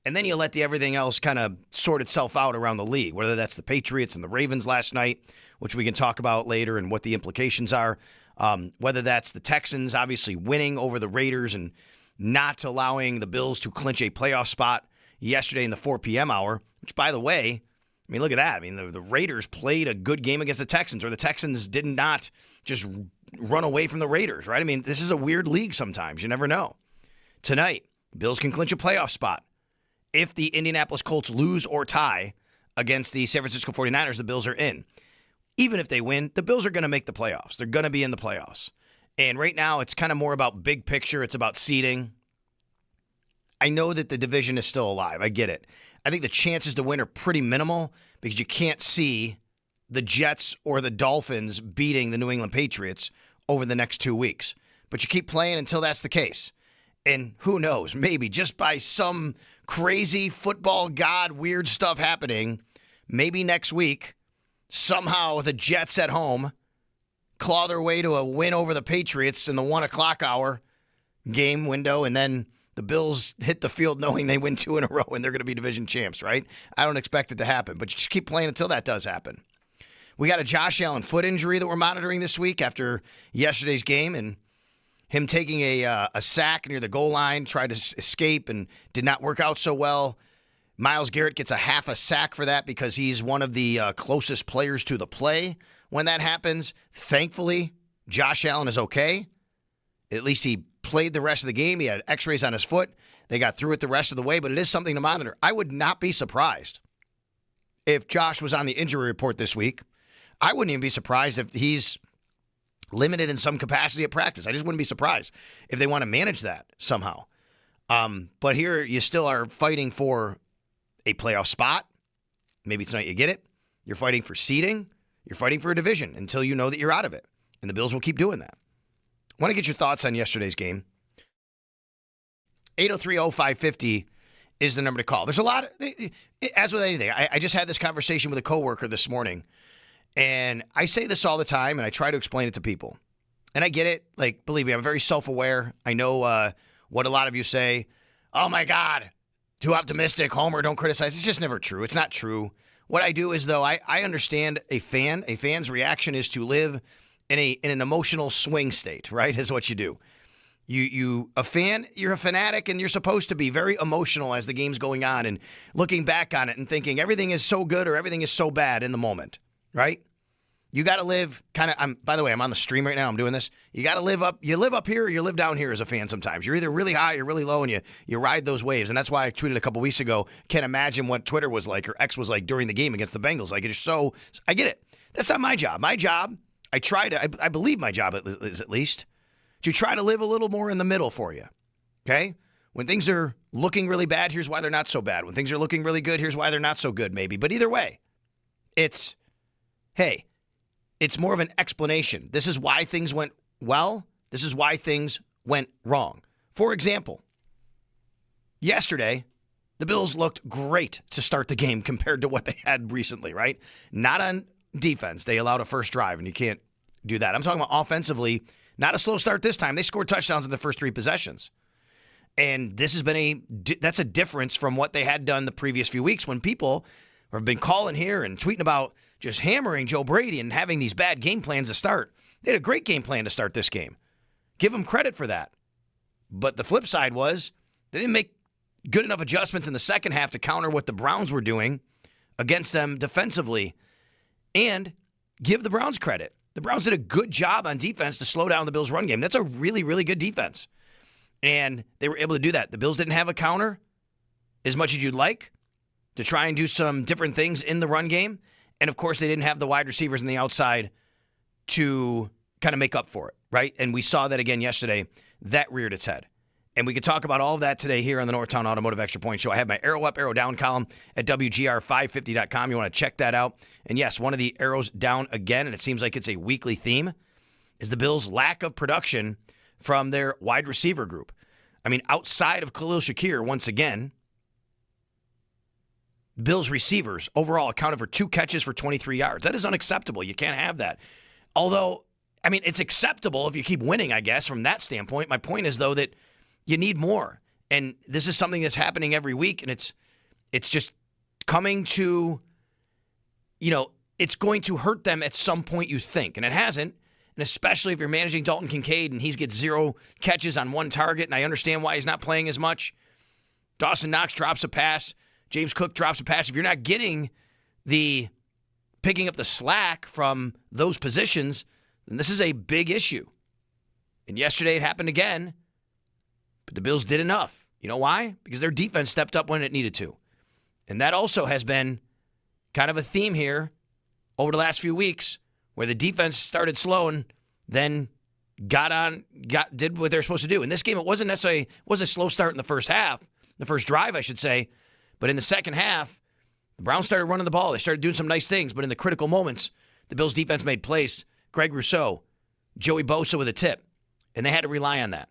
And then you let everything else kind of sort itself out around the league, whether that's the Patriots and the Ravens last night, which we can talk about later and what the implications are. Whether that's the Texans obviously winning over the Raiders and not allowing the Bills to clinch a playoff spot yesterday in the 4 p.m. hour, which, by the way, I mean, look at that. I mean, the Raiders played a good game against the Texans, or the Texans did not just run away from the Raiders, right? I mean, this is a weird league sometimes. You never know. Tonight, Bills can clinch a playoff spot. If the Indianapolis Colts lose or tie against the San Francisco 49ers, the Bills are in. Even if they win, the Bills are going to make the playoffs. They're going to be in the playoffs. And right now, it's kind of more about big picture. It's about seeding. I know that the division is still alive. I get it. I think the chances to win are pretty minimal because you can't see the Jets or the Dolphins beating the New England Patriots over the next 2 weeks. But you keep playing until that's the case. And who knows, maybe just by some crazy football god weird stuff happening, maybe next week, somehow the Jets at home claw their way to a win over the Patriots in the 1 o'clock hour game window, and then the Bills hit the field knowing they win 2 in a row and they're going to be division champs, right? I don't expect it to happen, but you just keep playing until that does happen. We got a Josh Allen foot injury that we're monitoring this week after yesterday's game, and him taking a sack near the goal line, tried to escape and did not work out so well. Myles Garrett gets a half a sack for that because he's one of the closest players to the play when that happens. Thankfully, Josh Allen is okay. At least he played the rest of the game. He had x-rays on his foot. They got through it the rest of the way, but it is something to monitor. I would not be surprised if Josh was on the injury report this week. I wouldn't even be surprised if he's limited in some capacity at practice. I just wouldn't be surprised if they want to manage that somehow. But here you still are fighting for a playoff spot. Maybe tonight you get it. You're fighting for seeding. You're fighting for a division until you know that you're out of it. And the Bills will keep doing that. I want to get your thoughts on yesterday's game. 803-0550 is the number to call. There's a lot, as with anything, I just had this conversation with a coworker this morning, and I say this all the time, and I try to explain it to people. And I get it. Like, believe me, I'm very self-aware. I know what a lot of you say. Oh, my God, too optimistic, Homer, don't criticize. It's just never true. It's not true. What I do is, though, I understand a fan's reaction is to live in an emotional swing state, right, is what you do. You're a fanatic, and you're supposed to be very emotional as the game's going on and looking back on it and thinking everything is so good or everything is so bad in the moment, right? You got to live by the way, I'm on the stream right now. I'm doing this. You got to live up. You live up here or you live down here as a fan sometimes. You're either really high or really low, and you ride those waves. And that's why I tweeted a couple weeks ago, can't imagine what Twitter was like or X was like during the game against the Bengals. Like, it's so, I get it. That's not my job. My job, I believe my job is at least to try to live a little more in the middle for you, okay? When things are looking really bad, here's why they're not so bad. When things are looking really good, here's why they're not so good, maybe. But either way, it's more of an explanation. This is why things went well. This is why things went wrong. For example, yesterday, the Bills looked great to start the game compared to what they had recently, right? Not on defense. They allowed a first drive, and you can't do that. I'm talking about offensively. Not a slow start this time. They scored touchdowns in the first 3 possessions. And this has been that's a difference from what they had done the previous few weeks when people have been calling here and tweeting about just hammering Joe Brady and having these bad game plans to start. They had a great game plan to start this game. Give them credit for that. But the flip side was they didn't make good enough adjustments in the second half to counter what the Browns were doing against them defensively. And give the Browns credit. The Browns did a good job on defense to slow down the Bills' run game. That's a really, really good defense. And they were able to do that. The Bills didn't have a counter as much as you'd like to try and do some different things in the run game. And, of course, they didn't have the wide receivers on the outside to kind of make up for it, right? And we saw that again yesterday. That reared its head. And we could talk about all of that today here on the Northtown Automotive Extra Point Show. I have my arrow up, arrow down column at WGR550.com. You want to check that out. And yes, one of the arrows down again, and it seems like it's a weekly theme, is the Bills' lack of production from their wide receiver group. I mean, outside of Khalil Shakir, once again, Bills receivers overall accounted for 2 catches for 23 yards. That is unacceptable. You can't have that. Although, I mean, it's acceptable if you keep winning, I guess, from that standpoint. My point is, though, that you need more. And this is something that's happening every week, and it's just coming to, it's going to hurt them at some point, you think. And it hasn't. And especially if you're managing Dalton Kincaid and he gets 0 catches on 1 target, and I understand why he's not playing as much. Dawson Knox drops a pass. James Cook drops a pass. If you're not getting picking up the slack from those positions, then this is a big issue. And yesterday it happened again. But the Bills did enough. You know why? Because their defense stepped up when it needed to. And that also has been kind of a theme here over the last few weeks where the defense started slow and then did what they're supposed to do. In this game, it wasn't necessarily a slow start in the first half, the first drive, I should say, but in the second half, the Browns started running the ball. They started doing some nice things, but in the critical moments, the Bills' defense made plays. Greg Rousseau, Joey Bosa with a tip, and they had to rely on that.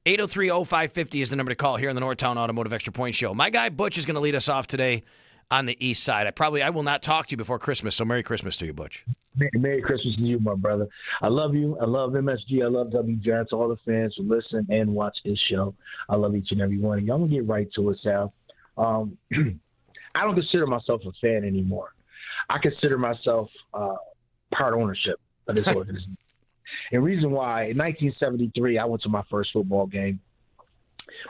803-0550 is the number to call here on the Northtown Automotive Extra Point Show. My guy Butch is going to lead us off today on the east side. I will not talk to you before Christmas, so Merry Christmas to you, Butch. Merry Christmas to you, my brother. I love you. I love MSG. I love WGR. To all the fans who listen and watch this show, I love each and every one of you. I'm going to get right to it, Sal. I don't consider myself a fan anymore. I consider myself part ownership of this organization. And reason why, in 1973, I went to my first football game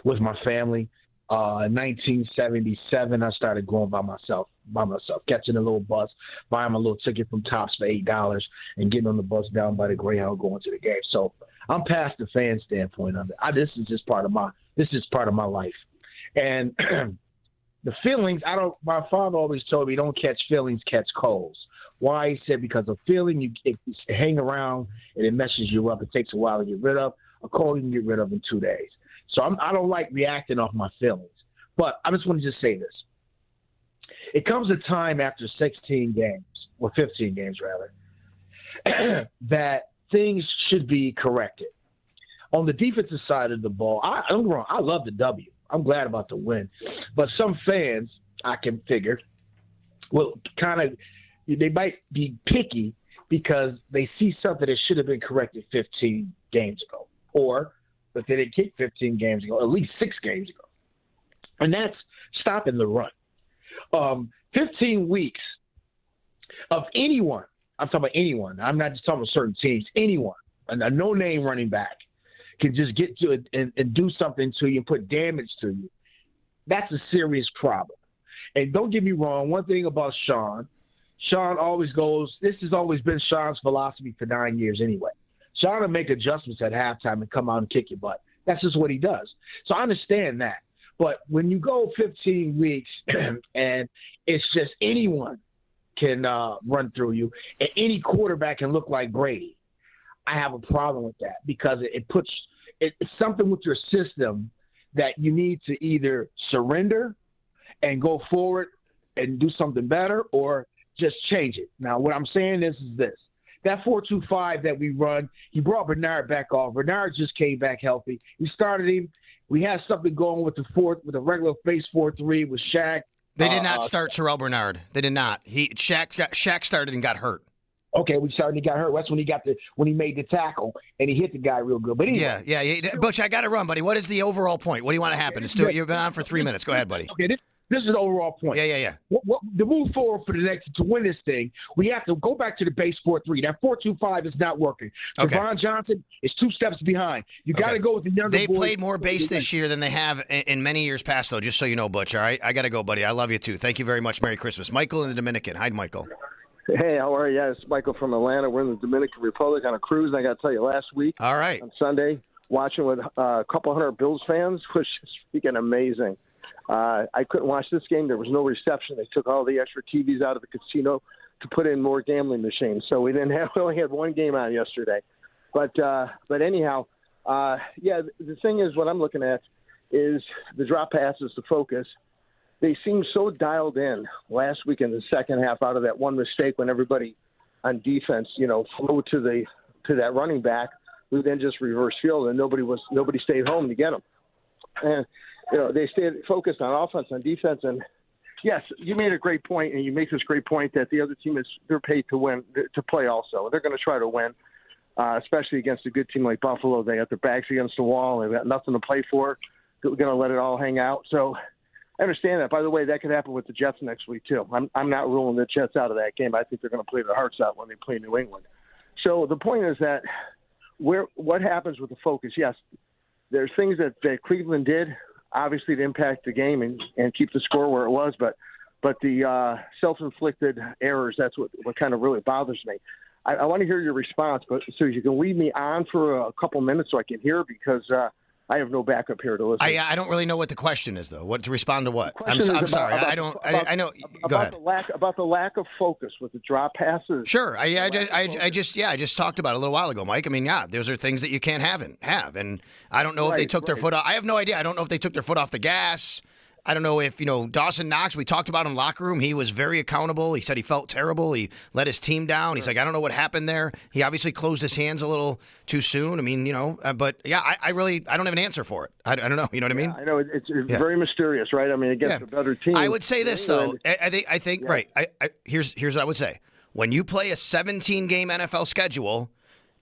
with my family. In 1977, I started going by myself, catching a little bus, buying my little ticket from Tops for $8 and getting on the bus down by the Greyhound going to the game. So I'm past the fan standpoint of it. This is just part of my life. And the feelings, my father always told me, don't catch feelings, catch colds. Why? He said, because a feeling, it hang around and it messes you up. It takes a while to get rid of. A cold you can get rid of in 2 days. So I don't like reacting off my feelings. But I just want to just say this. It comes a time after 16 games, or 15 games rather, that things should be corrected. On the defensive side of the ball, I'm wrong. I love the W. I'm glad about the win. But some fans, I can figure, will they might be picky because they see something that should have been corrected 15 games ago. Or if they didn't kick 15 games ago, at least 6 games ago. And that's stopping the run. 15 weeks of anyone, I'm talking about anyone, I'm not just talking about certain teams, anyone, a no-name running back can just get to it and do something to you and put damage to you. That's a serious problem. And don't get me wrong, one thing about Sean always goes, this has always been Sean's philosophy for 9 years anyway. Sean will make adjustments at halftime and come out and kick your butt. That's just what he does. So I understand that. But when you go 15 weeks and it's just anyone can run through you and any quarterback can look like Brady, I have a problem with that because it's something with your system that you need to either surrender and go forward and do something better or just change it. Now, what I'm saying is this. That 4-2-5 that we run, he brought Bernard back off. Bernard just came back healthy. We started him. We had something going with the regular face 4-3 with Shaq. They did not start Terrell Bernard. They did not. Shaq started and got hurt. Okay, we started and he got hurt. That's when he made the tackle and he hit the guy real good. But anyway. Yeah. Butch, I got to run, buddy. What is the overall point? What do you want to happen? You've been on for 3 minutes. Go ahead, buddy. Okay, this is the overall point. Yeah. To move forward to win this thing, we have to go back to the base 4-3. That 4-2-5 is not working. Okay. Javon Johnson is 2 steps behind. You got to go with the younger They boys. played more base this year than they have in many years past, though, just so you know, Butch, all right? I got to go, buddy. I love you, too. Thank you very much. Merry Christmas. Michael in the Dominican. Hi, Michael. Hey, how are you? Yeah, it's Michael from Atlanta. We're in the Dominican Republic on a cruise, and I got to tell you, last week on Sunday, watching with a couple hundred Bills fans was just freaking amazing. I couldn't watch this game. There was no reception. They took all the extra TVs out of the casino to put in more gambling machines. So we only had one game on yesterday. But anyhow, the thing is, what I'm looking at is the drop passes, the focus. They seemed so dialed in last week in the second half out of that one mistake when everybody on defense, flew to that running back who then just reversed field and nobody stayed home to get him. And they stayed focused on offense, on defense, and yes, you made a great point, and you make this great point that the other team they're paid to win, to play also. They're going to try to win, especially against a good team like Buffalo. They got their backs against the wall. They've got nothing to play for. They're going to let it all hang out. So I understand that. By the way, that could happen with the Jets next week too. I'm not ruling the Jets out of that game. I think they're going to play their hearts out when they play New England. So the point is that what happens with the focus? Yes, there's things that Cleveland did, obviously, to impact the game and keep the score where it was. But the self-inflicted errors, that's what kind of really bothers me. I want to hear your response, but so you can lead me on for a couple minutes so I can hear, because I have no backup here to listen. I don't really know what the question is, though. What to respond to what? I'm Question is sorry. about- I don't. about- I know. about Go ahead. About the lack of focus with the drop passes. Sure. I just talked about it a little while ago, Mike. I mean, yeah, those are things that you can't have, and I don't know if they took their foot off. I have no idea. I don't know if they took their foot off the gas. I don't know if, Dawson Knox, we talked about him in the locker room. He was very accountable. He said he felt terrible. He let his team down. He's like, I don't know what happened there. He obviously closed his hands a little too soon. I mean, but yeah, I don't have an answer for it. I don't know. You know what I mean? I know it's very mysterious, right? I mean, against a better team. I would say this, though. I think right. Here's what I would say. When you play a 17-game NFL schedule,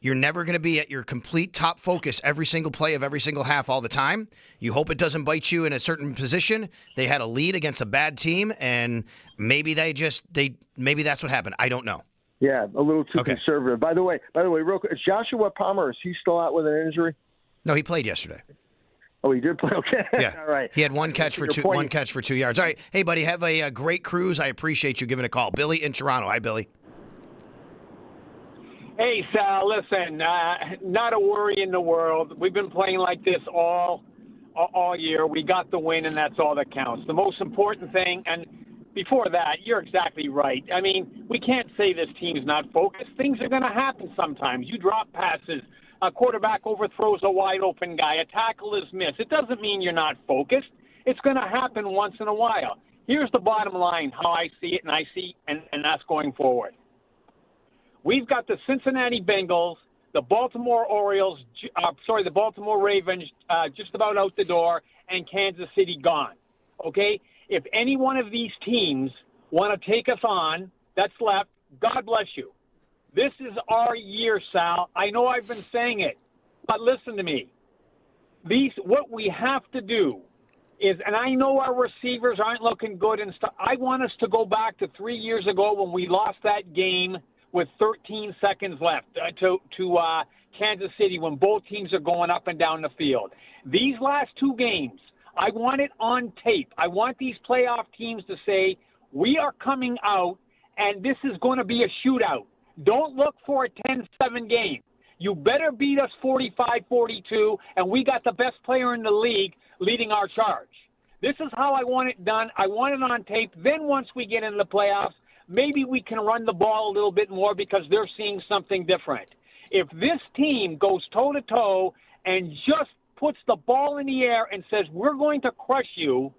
you're never going to be at your complete top focus every single play of every single half all the time. You hope it doesn't bite you in a certain position. They had a lead against a bad team, and maybe maybe that's what happened. I don't know. Yeah, a little too conservative. By the way, real quick, is Joshua Palmer, is he still out with an injury? No, he played yesterday. Oh, he did play. Okay, yeah. All right. He had one catch for 2 yards. All right, hey buddy, have a great cruise. I appreciate you giving a call, Billy in Toronto. Hi, Billy. Hey, Sal, listen, not a worry in the world. We've been playing like this all year. We got the win, and that's all that counts. The most important thing, and before that, you're exactly right. I mean, we can't say this team's not focused. Things are going to happen sometimes. You drop passes. A quarterback overthrows a wide-open guy. A tackle is missed. It doesn't mean you're not focused. It's going to happen once in a while. Here's the bottom line, how I see it, and that's going forward. We've got the Cincinnati Bengals, the Baltimore the Baltimore Ravens just about out the door, and Kansas City gone. Okay? If any one of these teams want to take us on, that's left, God bless you. This is our year, Sal. I know I've been saying it, but listen to me. What we have to do is, and I know our receivers aren't looking good and stuff. I want us to go back to 3 years ago when we lost that game with 13 seconds left to Kansas City when both teams are going up and down the field. These last two games, I want it on tape. I want these playoff teams to say, we are coming out, and this is going to be a shootout. Don't look for a 10-7 game. You better beat us 45-42, and we got the best player in the league leading our charge. This is how I want it done. I want it on tape. Then once we get into the playoffs, maybe we can run the ball a little bit more because they're seeing something different. If this team goes toe-to-toe and just puts the ball in the air and says, we're going to crush you,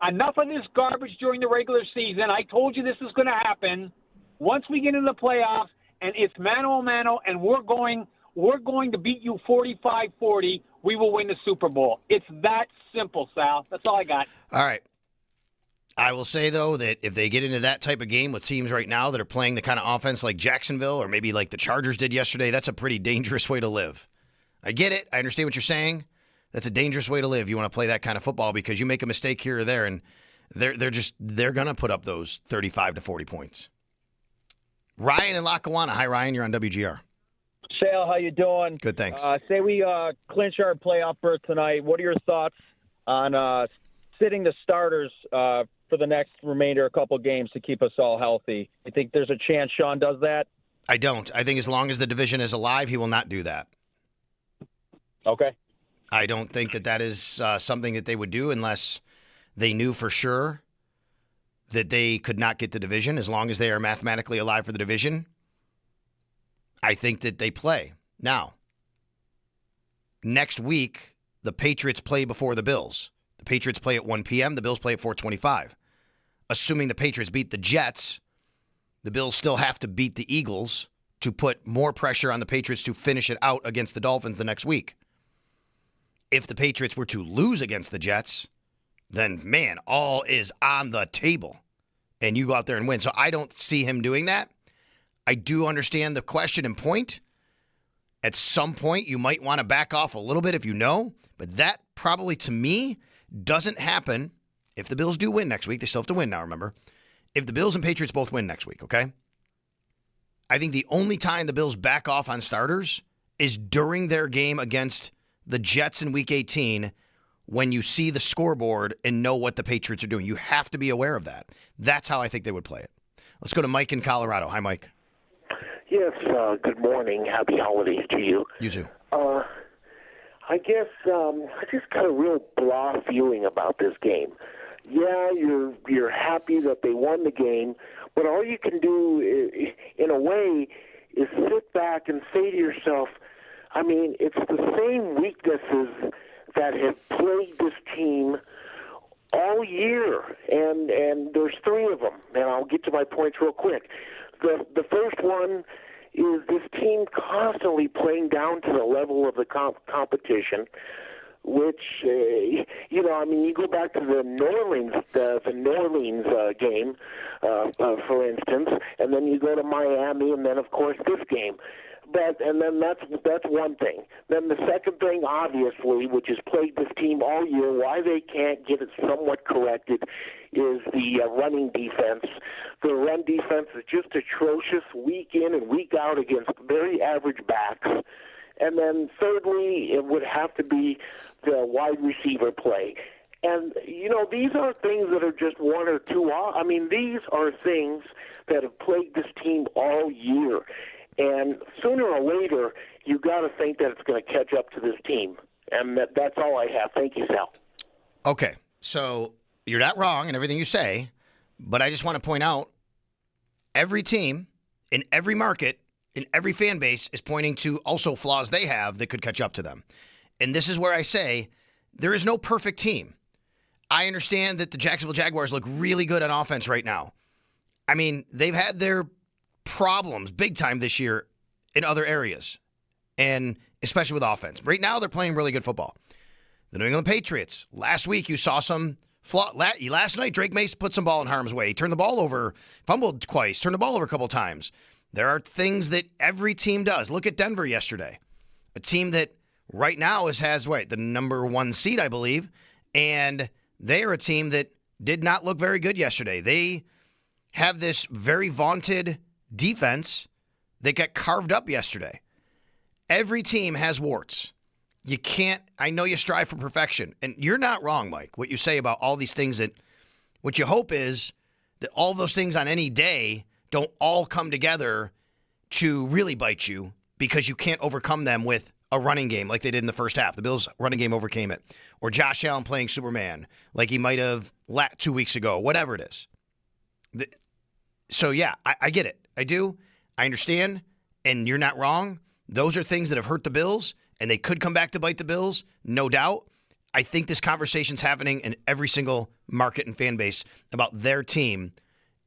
enough of this garbage during the regular season, I told you this is going to happen. Once we get into the playoffs and it's mano-a-mano and we're going to beat you 45-40, we will win the Super Bowl. It's that simple, Sal. That's all I got. All right. I will say, though, that if they get into that type of game with teams right now that are playing the kind of offense like Jacksonville or maybe like the Chargers did yesterday, that's a pretty dangerous way to live. I get it. I understand what you're saying. That's a dangerous way to live. You want to play that kind of football because you make a mistake here or there, and they're going to put up those 35 to 40 points. Ryan in Lackawanna. Hi, Ryan. You're on WGR. Sal, how you doing? Good, thanks. Say we clinch our playoff berth tonight. What are your thoughts on sitting the starters for the next remainder a couple games to keep us all healthy? You think there's a chance Sean does that? I don't. I think as long as the division is alive, he will not do that. Okay. I don't think that is something that they would do unless they knew for sure that they could not get the division. As long as they are mathematically alive for the division, I think that they play. Now, next week, the Patriots play before the Bills. The Patriots play at 1 p.m., the Bills play at 4:25. Assuming the Patriots beat the Jets, the Bills still have to beat the Eagles to put more pressure on the Patriots to finish it out against the Dolphins the next week. If the Patriots were to lose against the Jets, then, man, all is on the table, and you go out there and win. So I don't see him doing that. I do understand the question and point. At some point, you might want to back off a little bit if you know, but that probably, to me, doesn't happen if the Bills do win next week. They still have to win now, remember. If the Bills and Patriots both win next week, okay? I think the only time the Bills back off on starters is during their game against the Jets in Week 18 when you see the scoreboard and know what the Patriots are doing. You have to be aware of that. That's how I think they would play it. Let's go to Mike in Colorado. Hi, Mike. Yes, good morning. Happy holidays to you. You too. I guess I just got a real blah feeling about this game. Yeah, you're happy that they won the game, but all you can do, in a way, is sit back and say to yourself, I mean, it's the same weaknesses that have plagued this team all year, and there's three of them, and I'll get to my points real quick. The first one is this team constantly playing down to the level of the competition, which, you go back to the New Orleans game, for instance, and then you go to Miami, and then, of course, this game. And then that's one thing. Then the second thing, obviously, which has plagued this team all year, why they can't get it somewhat corrected, is the running defense. The run defense is just atrocious week in and week out against very average backs. And then thirdly, it would have to be the wide receiver play. And, these aren't things that are just one or two off. I mean, these are things that have plagued this team all year. And sooner or later, you got to think that it's going to catch up to this team. And that's all I have. Thank you, Sal. Okay, so you're not wrong in everything you say, but I just want to point out every team in every market, in every fan base is pointing to also flaws they have that could catch up to them. And this is where I say there is no perfect team. I understand that the Jacksonville Jaguars look really good on offense right now. I mean, they've had their problems big time this year in other areas, and especially with offense. Right now, they're playing really good football. The New England Patriots, last week you saw some flaw. Last night, Drake Mace put some ball in harm's way. He turned the ball over, fumbled twice, turned the ball over a couple times. There are things that every team does. Look at Denver yesterday, a team that right now has the number 1 seed, I believe, and they are a team that did not look very good yesterday. They have this very vaunted defense that got carved up yesterday. Every team has warts. You can't, I know you strive for perfection, and you're not wrong, Mike, what you say about all these things that, what you hope is that all those things on any day don't all come together to really bite you because you can't overcome them with a running game like they did in the first half. The Bills' running game overcame it. Or Josh Allen playing Superman like he might have 2 weeks ago, whatever it is. So, yeah, I get it. I do. I understand, and you're not wrong. Those are things that have hurt the Bills, and they could come back to bite the Bills, no doubt. I think this conversation's happening in every single market and fan base about their team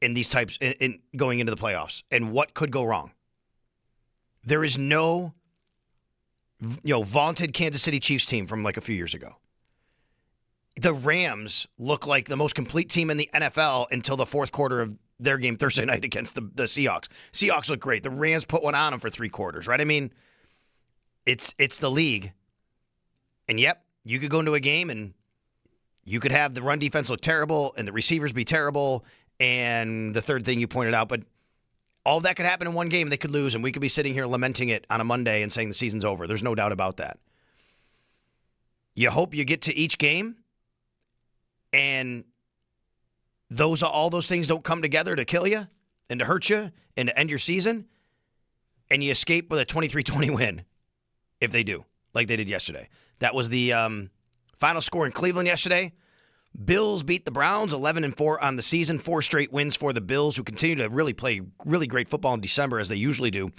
in these types, in going into the playoffs, and what could go wrong. There is no, vaunted Kansas City Chiefs team from like a few years ago. The Rams look like the most complete team in the NFL until the fourth quarter of their game Thursday night against the Seahawks. Seahawks look great. The Rams put one on them for 3 quarters, right? I mean, it's the league. And yep, you could go into a game and you could have the run defense look terrible and the receivers be terrible and the third thing you pointed out, but all of that could happen in one game and they could lose and we could be sitting here lamenting it on a Monday and saying the season's over. There's no doubt about that. You hope you get to each game and all those things don't come together to kill you and to hurt you and to end your season, and you escape with a 23-20 win if they do, like they did yesterday. That was the final score in Cleveland yesterday. Bills beat the Browns 11-4 on the season, 4 straight wins for the Bills, who continue to really play really great football in December, as they usually do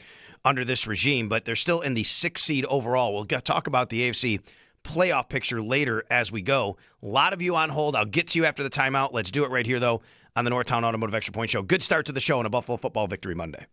under this regime, but they're still in the 6th seed overall. We'll talk about the AFC playoff picture later as we go. A lot of you on hold. I'll get to you after the timeout. Let's do it right here, though, on the Northtown Automotive Extra Point Show. Good start to the show on a Buffalo Football Victory Monday.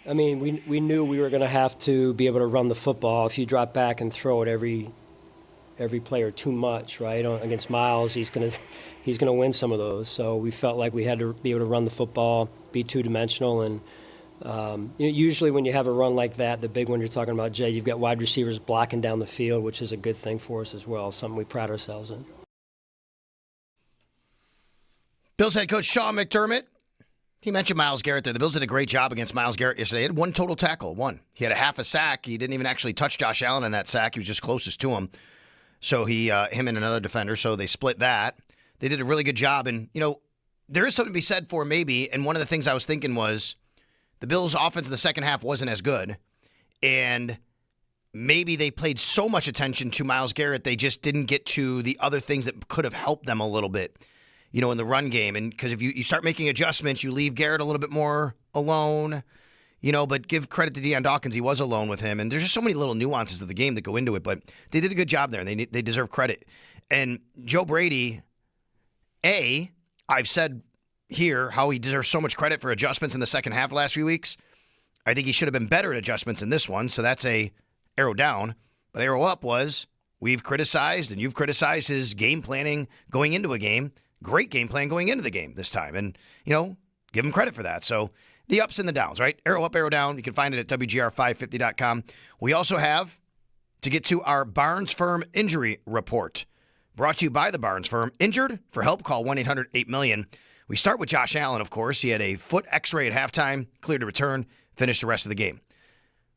I mean, we knew we were going to have to be able to run the football. If you drop back and throw it every player too much, right? Against Miles, he's going to win some of those. So we felt like we had to be able to run the football, be two-dimensional, and usually when you have a run like that, the big one you're talking about, Jay, you've got wide receivers blocking down the field, which is a good thing for us as well, something we pride ourselves in. Bills head coach Sean McDermott, he mentioned Myles Garrett there. The Bills did a great job against Myles Garrett yesterday. He had one total tackle, one. He had a half a sack. He didn't even actually touch Josh Allen in that sack. He was just closest to him. So him and another defender, so they split that. They did a really good job. And, there is something to be said for maybe, and one of the things I was thinking was, the Bills' offense in the second half wasn't as good, and maybe they paid so much attention to Myles Garrett, they just didn't get to the other things that could have helped them a little bit, in the run game. And because if you start making adjustments, you leave Garrett a little bit more alone, but give credit to Deion Dawkins. He was alone with him, and there's just so many little nuances of the game that go into it, but they did a good job there, and they deserve credit. And Joe Brady, I've said here how he deserves so much credit for adjustments in the second half the last few weeks. I think he should have been better at adjustments in this one, so that's a arrow down. But arrow up was we've criticized and you've criticized his game planning going into a game. Great game plan going into the game this time. And, give him credit for that. So the ups and the downs, right? Arrow up, arrow down. You can find it at WGR550.com. We also have to get to our Barnes Firm injury report. Brought to you by the Barnes Firm. Injured? For help, call 1-800-8-million. We start with Josh Allen, of course. He had a foot x-ray at halftime, cleared to return, finished the rest of the game.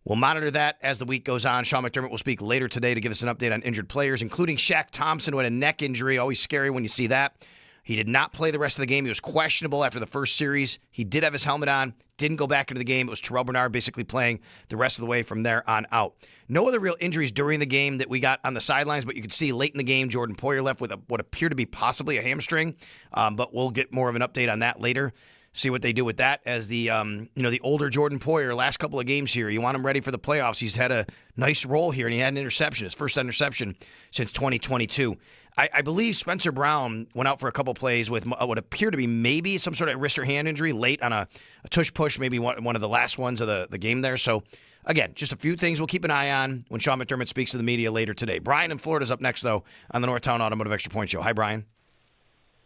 We'll monitor that as the week goes on. Sean McDermott will speak later today to give us an update on injured players, including Shaq Thompson, who had a neck injury. Always scary when you see that. He did not play the rest of the game. He was questionable after the first series. He did have his helmet on, didn't go back into the game. It was Terrell Bernard basically playing the rest of the way from there on out. No other real injuries during the game that we got on the sidelines, but you could see late in the game, Jordan Poyer left with what appeared to be possibly a hamstring, but we'll get more of an update on that later. See what they do with that as the older Jordan Poyer, last couple of games here. You want him ready for the playoffs. He's had a nice role here, and he had an interception, his first interception since 2022. I believe Spencer Brown went out for a couple plays with what appeared to be maybe some sort of wrist or hand injury late on a tush-push, maybe one of the last ones of the game there. So, again, just a few things we'll keep an eye on when Sean McDermott speaks to the media later today. Brian in Florida is up next, though, on the Northtown Automotive Extra Point Show. Hi, Brian.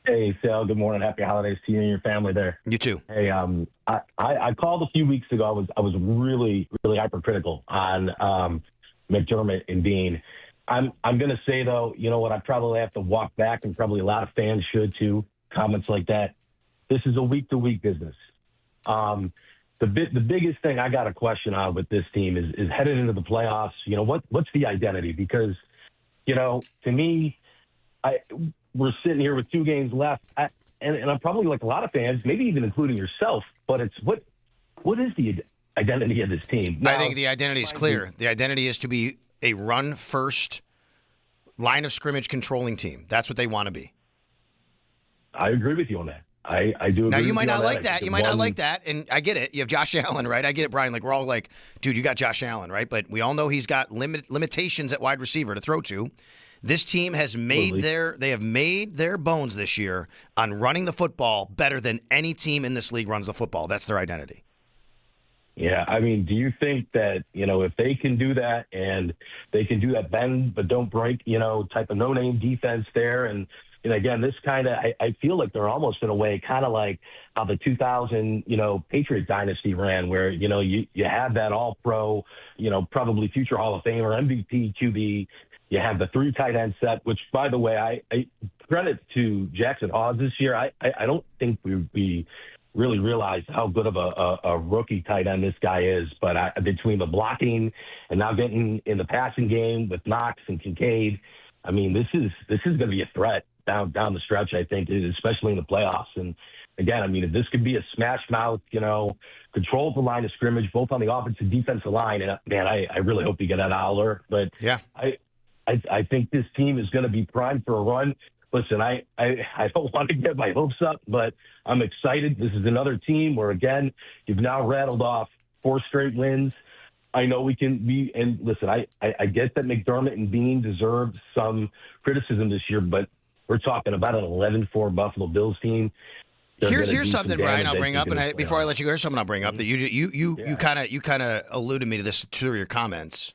Hey, Sal. Good morning. Happy holidays to you and your family there. You too. Hey, I called a few weeks ago. I was really, really hypercritical on McDermott and Bean. I'm going to say, though, you know what, I probably have to walk back, and probably a lot of fans should, too, comments like that. This is a week-to-week business. The biggest thing I got a question on with this team is headed into the playoffs, what's the identity? Because, to me, we're sitting here with 2 games left, and I'm probably like a lot of fans, maybe even including yourself, but it's what is the identity of this team? Now, I think the identity is clear. The identity is to be a run-first, line of scrimmage controlling team. That's what they want to be. I agree with you on that. I do agree. Now, you might with not you like that. You might not like that, and I get it. You have Josh Allen, right? I get it, Brian. Like, we're all like, dude, you got Josh Allen, right? But we all know he's got limitations at wide receiver to throw to. This team has made their bones this year on running the football better than any team in this league runs the football. That's their identity. Yeah, I mean, do you think that, if they can do that, and they can do that bend but don't break, type of no-name defense there, and again, this kind of, I feel like they're almost in a way kind of like how the 2000, Patriot dynasty ran, where, you have that all-pro, probably future Hall of Famer, MVP QB. You have the 3 tight end set, which, by the way, I credit to Jackson Hawes this year. I don't think we really realized how good of a rookie tight end this guy is. But between the blocking and now getting in the passing game with Knox and Kincaid, I mean, this is going to be a threat down the stretch, I think, especially in the playoffs. And again, I mean, if this could be a smash mouth, control the line of scrimmage, both on the offensive and defensive line. And man, I really hope you get that Aller. But yeah, I think this team is going to be primed for a run. Listen, I don't want to get my hopes up, but I'm excited. This is another team where, again, you've now rattled off 4 straight wins. I know we can be, and listen, I get that McDermott and Bean deserved some criticism this year, but we're talking about an 11-4 Buffalo Bills team. Here's something, Brian, I'll bring up, and before I let you go, here's something I'll bring up that you kind of alluded me to this through your comments.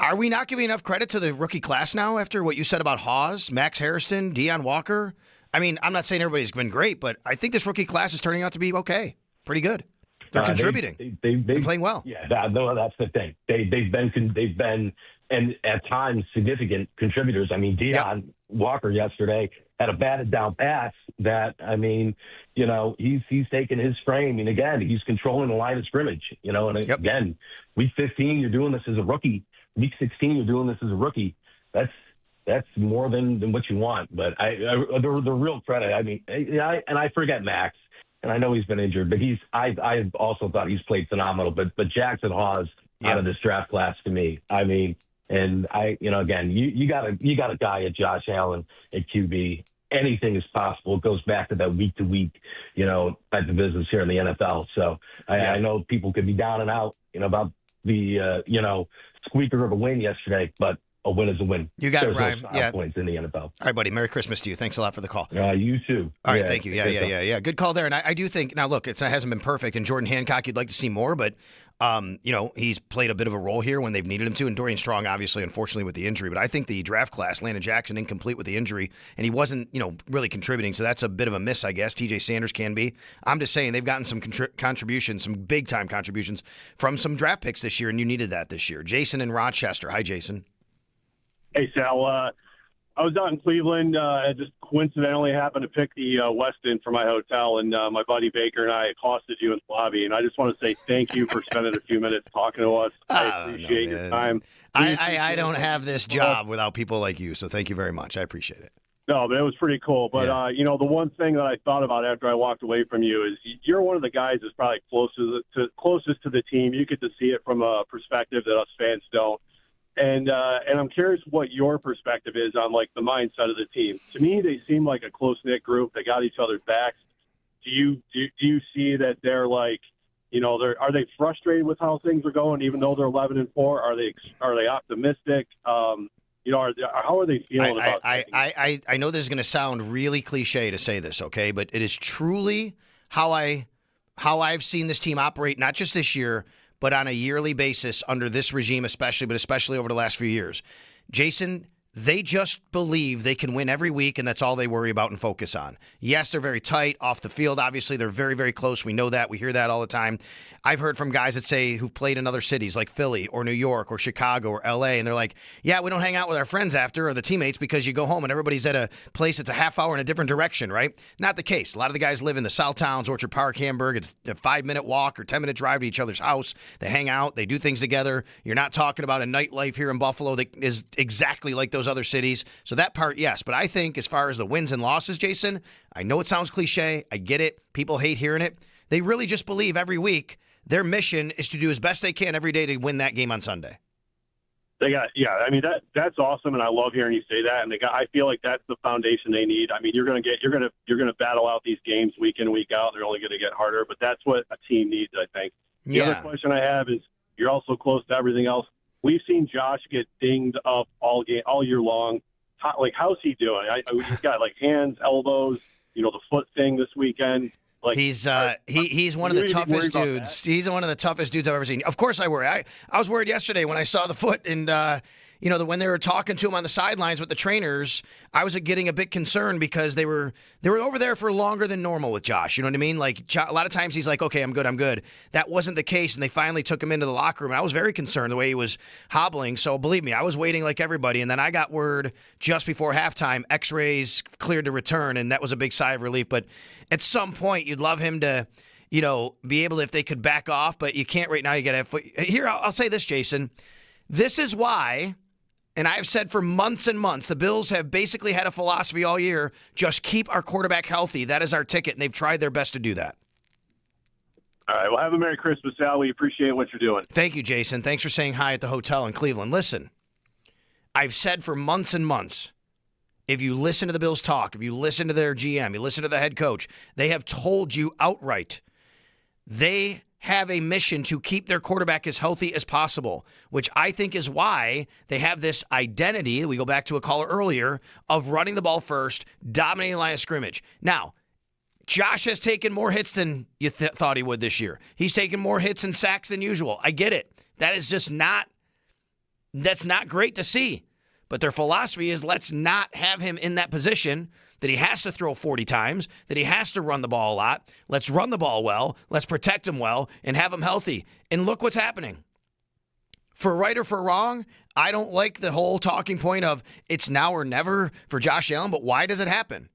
Are we not giving enough credit to the rookie class now after what you said about Hawes, Max Harrison, Deion Walker? I mean, I'm not saying everybody's been great, but I think this rookie class is turning out to be okay, pretty good. They're contributing. They've playing well. Yeah, that's the thing. They've been and at times significant contributors. I mean, Deion Walker yesterday had a batted down pass that, I mean, you know, he's taking his frame, and again, he's controlling the line of scrimmage. You know, and again, week 15, you're doing this as a rookie. Week 16, you're doing this as a rookie. That's more than what you want. But the real credit. I mean, I forget Max, and I know he's been injured, but I also thought he's played phenomenal. But Jackson Hawes out of this draft class to me. I mean, and again, you got a guy at Josh Allen at QB. Anything is possible. It goes back to that week to week, type of business here in the NFL. So I know people could be down and out, about the squeaker of a win yesterday, but a win is a win. You got it, Brian. No points in the NFL. All right, buddy. Merry Christmas to you. Thanks a lot for the call. You too. All right, thank you. Yeah. Good call there. And I do think, now look, it hasn't been perfect, and Jordan Hancock, you'd like to see more, but he's played a bit of a role here when they've needed him to, and Dorian Strong, obviously, unfortunately, with the injury. But I think the draft class, Landon Jackson, incomplete with the injury, and he wasn't, really contributing, so that's a bit of a miss, I guess. TJ Sanders can be. I'm just saying they've gotten some contributions, some big-time contributions from some draft picks this year, and you needed that this year. Jason in Rochester. Hi, Jason. Hey, Sal. I was out in Cleveland. I just coincidentally happened to pick the Westin for my hotel, and my buddy Baker and I accosted you in the lobby. And I just want to say thank you for spending a few minutes talking to us. I appreciate your time. I don't have this job without people like you, so thank you very much. I appreciate it. No, but it was pretty cool. But, the one thing that I thought about after I walked away from you is you're one of the guys that's probably closest to the team. You get to see it from a perspective that us fans don't. And I'm curious what your perspective is on, like, the mindset of the team. To me, they seem like a close-knit group. They got each other's backs. Do you see that they're like, are they frustrated with how things are going, even though they're 11-4? Are they optimistic? How are they feeling about things? I know this is going to sound really cliche to say this, okay, but it is truly how I've seen this team operate, not just this year, but on a yearly basis under this regime especially, but especially over the last few years. Jason, they just believe they can win every week, and that's all they worry about and focus on. Yes, they're very tight off the field. Obviously, they're very, very close. We know that. We hear that all the time. I've heard from guys that say who've played in other cities like Philly or New York or Chicago or L.A., and they're like, yeah, we don't hang out with our friends after or the teammates because you go home and everybody's at a place that's a half hour in a different direction, right? Not the case. A lot of the guys live in the South Towns, Orchard Park, Hamburg. It's a 5-minute walk or 10-minute drive to each other's house. They hang out. They do things together. You're not talking about a nightlife here in Buffalo that is exactly like those other cities. So that part, yes. But I think as far as the wins and losses, Jason, I know it sounds cliche. I get it. People hate hearing it. They really just believe every week their mission is to do as best they can every day to win that game on Sunday. I mean, that's awesome, and I love hearing you say that. And I feel like that's the foundation they need. I mean, you're gonna battle out these games week in, week out. They're only gonna get harder, but that's what a team needs, I think. The other question I have is, you're also close to everything else. We've seen Josh get dinged up all year long. How's he doing? He's got hands, elbows, the foot thing this weekend. He's one of the toughest dudes. He's one of the toughest dudes I've ever seen. Of course I worry. I was worried yesterday when I saw the foot and when they were talking to him on the sidelines with the trainers, I was getting a bit concerned because they were over there for longer than normal with Josh. You know what I mean? Like, a lot of times he's like, okay, I'm good. That wasn't the case, and they finally took him into the locker room. And I was very concerned the way he was hobbling. So believe me, I was waiting like everybody. And then I got word just before halftime, X-rays cleared to return, and that was a big sigh of relief. But at some point, you'd love him to, be able to, if they could back off, but you can't right now. You got to have foot. Here, I'll say this, Jason. This is why. And I've said for months and months, the Bills have basically had a philosophy all year, just keep our quarterback healthy. That is our ticket, and they've tried their best to do that. All right, well, have a Merry Christmas, Sal. We appreciate what you're doing. Thank you, Jason. Thanks for saying hi at the hotel in Cleveland. Listen, I've said for months and months, if you listen to the Bills talk, if you listen to their GM, you listen to the head coach, they have told you outright they have a mission to keep their quarterback as healthy as possible, which I think is why they have this identity, we go back to a caller earlier, of running the ball first, dominating the line of scrimmage. Now, Josh has taken more hits than you thought he would this year. He's taken more hits and sacks than usual. I get it. That is just that's not great to see. But their philosophy is let's not have him in that position that he has to throw 40 times, that he has to run the ball a lot. Let's run the ball well, let's protect him well, and have him healthy. And look what's happening. For right or for wrong, I don't like the whole talking point of it's now or never for Josh Allen, but why does it happen?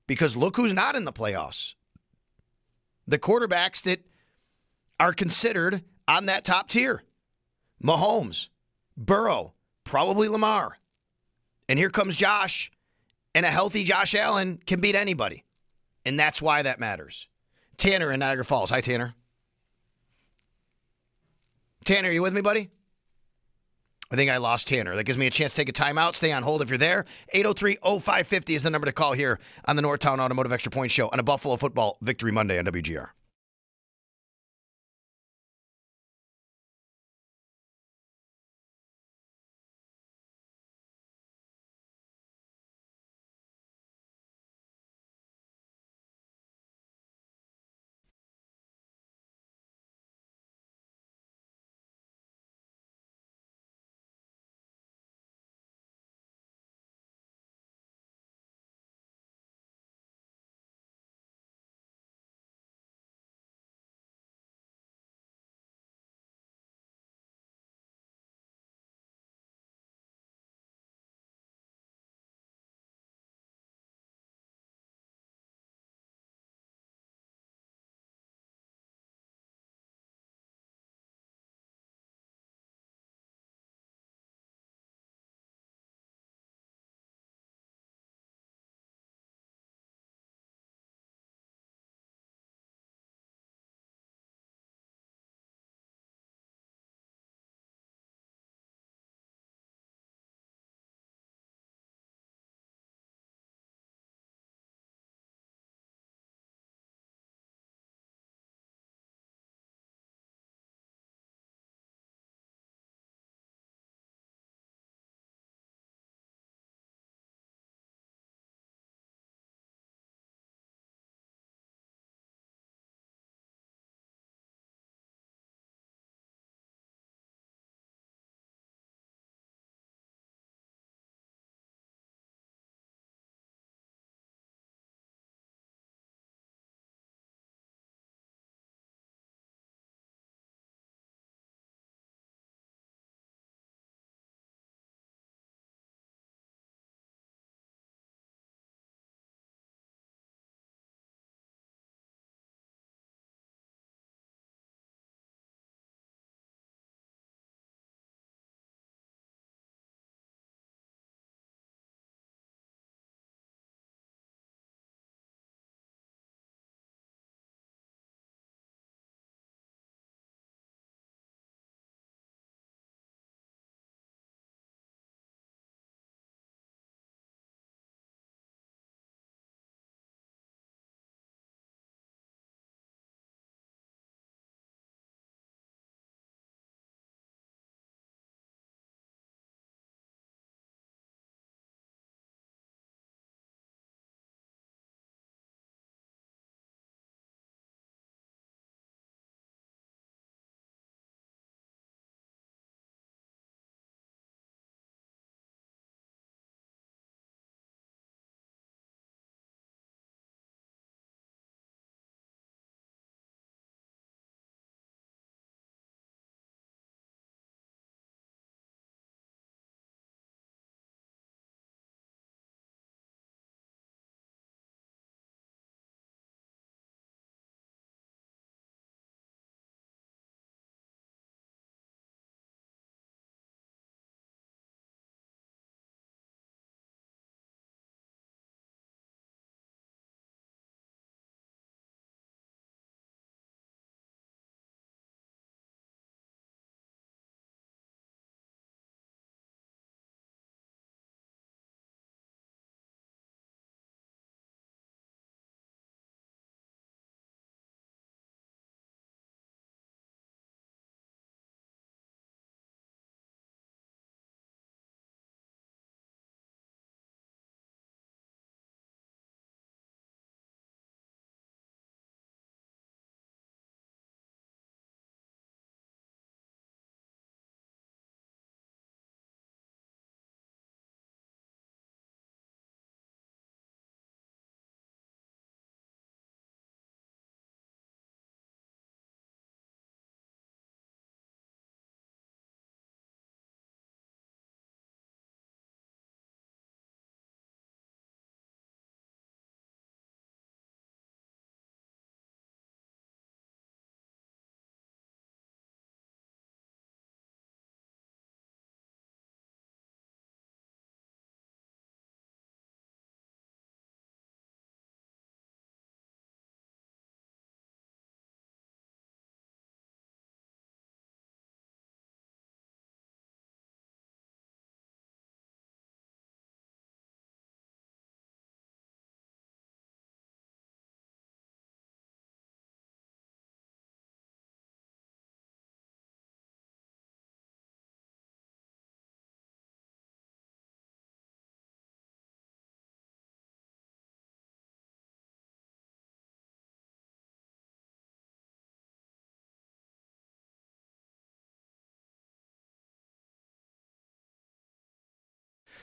Because look who's not in the playoffs. The quarterbacks that are considered on that top tier. Mahomes, Burrow, probably Lamar. And here comes Josh, and a healthy Josh Allen can beat anybody. And that's why that matters. Tanner in Niagara Falls. Hi, Tanner. Tanner, are you with me, buddy? I think I lost Tanner. That gives me a chance to take a timeout. Stay on hold if you're there. 803-0550 is the number to call here on the Northtown Automotive Extra Point Show on a Buffalo Football Victory Monday on WGR.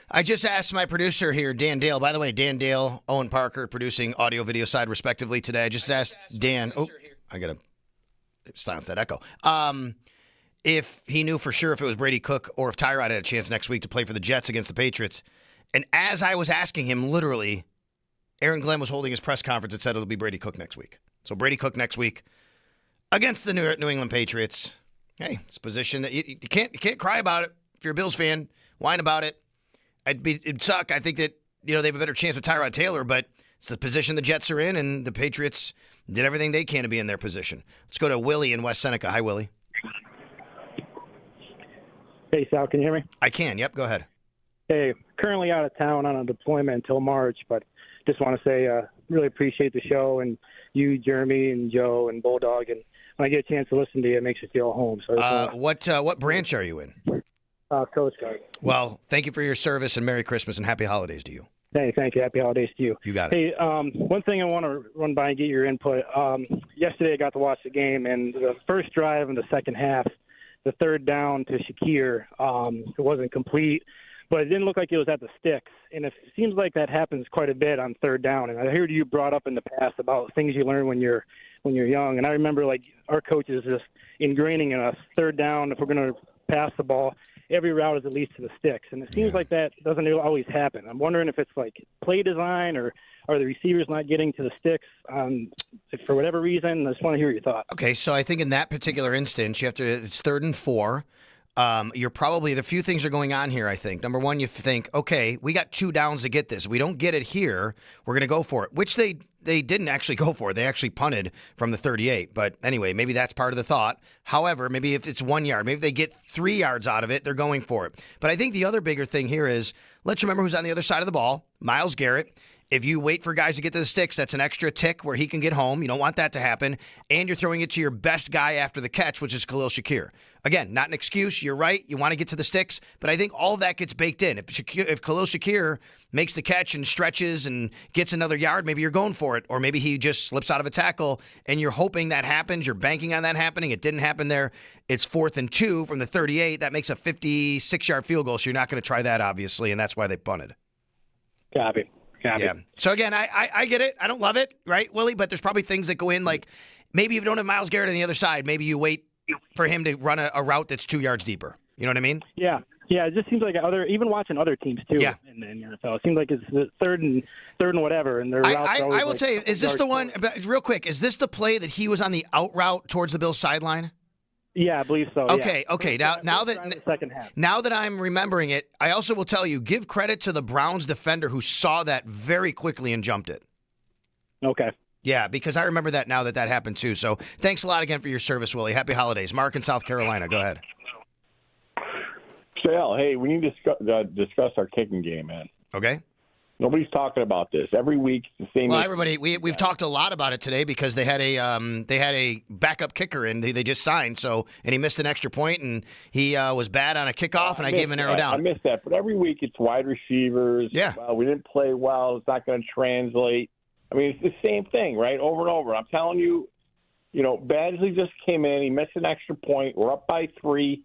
I just asked my producer here, Dan Dale. By the way, Dan Dale, Owen Parker, producing audio, video side, respectively, today. I just asked Dan. Oh, I got to silence that echo. If he knew for sure if it was Brady Cook or if Tyrod had a chance next week to play for the Jets against the Patriots. And as I was asking him, literally, Aaron Glenn was holding his press conference and said it'll be Brady Cook next week. So Brady Cook next week against the New England Patriots. Hey, it's a position that you can't cry about it if you're a Bills fan. Whine about it. It'd suck. I think that they have a better chance with Tyrod Taylor, but it's the position the Jets are in, and the Patriots did everything they can to be in their position. Let's go to Willie in West Seneca. Hi, Willie. Hey, Sal, can you hear me? I can. Yep, go ahead. Hey, currently out of town on a deployment until March, but just want to say really appreciate the show and you, Jeremy, and Joe, and Bulldog. And when I get a chance to listen to you, it makes you feel home. So what branch are you in? Coast Guard. Well, thank you for your service, and Merry Christmas and Happy Holidays to you. Hey, thank you. Happy holidays to you. You got it. Hey, one thing I want to run by and get your input. Yesterday I got to watch the game, and the first drive in the second half, the third down to Shakir, it wasn't complete, but it didn't look like it was at the sticks. And it seems like that happens quite a bit on third down. And I heard you brought up in the past about things you learn when you're young. And I remember like our coaches just ingraining in us third down, if we're going to pass the ball, every route is at least to the sticks. And it seems like that doesn't always happen. I'm wondering if it's like play design or are the receivers not getting to the sticks for whatever reason? I just want to hear your thoughts. Okay, so I think in that particular instance, it's 3rd and 4. You're probably, the few things are going on here, I think. Number one, you think, okay, we got 2 downs to get this. If we don't get it here, we're going to go for it, which they didn't actually go for it. They actually punted from the 38. But anyway, maybe that's part of the thought. However, maybe if it's 1 yard, maybe if they get 3 yards out of it, they're going for it. But I think the other bigger thing here is, let's remember who's on the other side of the ball, Myles Garrett. If you wait for guys to get to the sticks, that's an extra tick where he can get home. You don't want that to happen. And you're throwing it to your best guy after the catch, which is Khalil Shakir. Again, not an excuse. You're right. You want to get to the sticks. But I think all of that gets baked in. If Khalil Shakir makes the catch and stretches and gets another yard, maybe you're going for it. Or maybe he just slips out of a tackle and you're hoping that happens. You're banking on that happening. It didn't happen there. It's 4th and 2 from the 38. That makes a 56-yard field goal. So you're not going to try that, obviously. And that's why they punted. Copy. Yeah. So again, I get it. I don't love it, right, Willie? But there's probably things that go in, like maybe if you don't have Myles Garrett on the other side, maybe you wait for him to run a route that's 2 yards deeper. You know what I mean? Yeah. It just seems like even watching other teams too. Yeah. In the NFL, it seems like it's the third and whatever, and their routes are always I will tell you, is this the one? Real quick, is this the play that he was on the out route towards the Bills sideline? Yeah, I believe so. Okay, yeah. okay. Now that second half. Now that I'm remembering it, I also will tell you, give credit to the Browns defender who saw that very quickly and jumped it. Okay. Yeah, because I remember that now that happened too. So thanks a lot again for your service, Willie. Happy holidays. Mark in South Carolina, go ahead. Sal, hey, we need to discuss our kicking game, man. Okay. Nobody's talking about this. Every week, it's the same. Well, everybody, we've talked a lot about it today because they had a backup kicker and they just signed. So and he missed an extra point and he was bad on a kickoff and I gave him an arrow down. I missed that, but every week it's wide receivers. Yeah. Well, we didn't play well. It's not going to translate. I mean, it's the same thing, right? Over and over. I'm telling you, Badgley just came in. He missed an extra point. We're up by 3.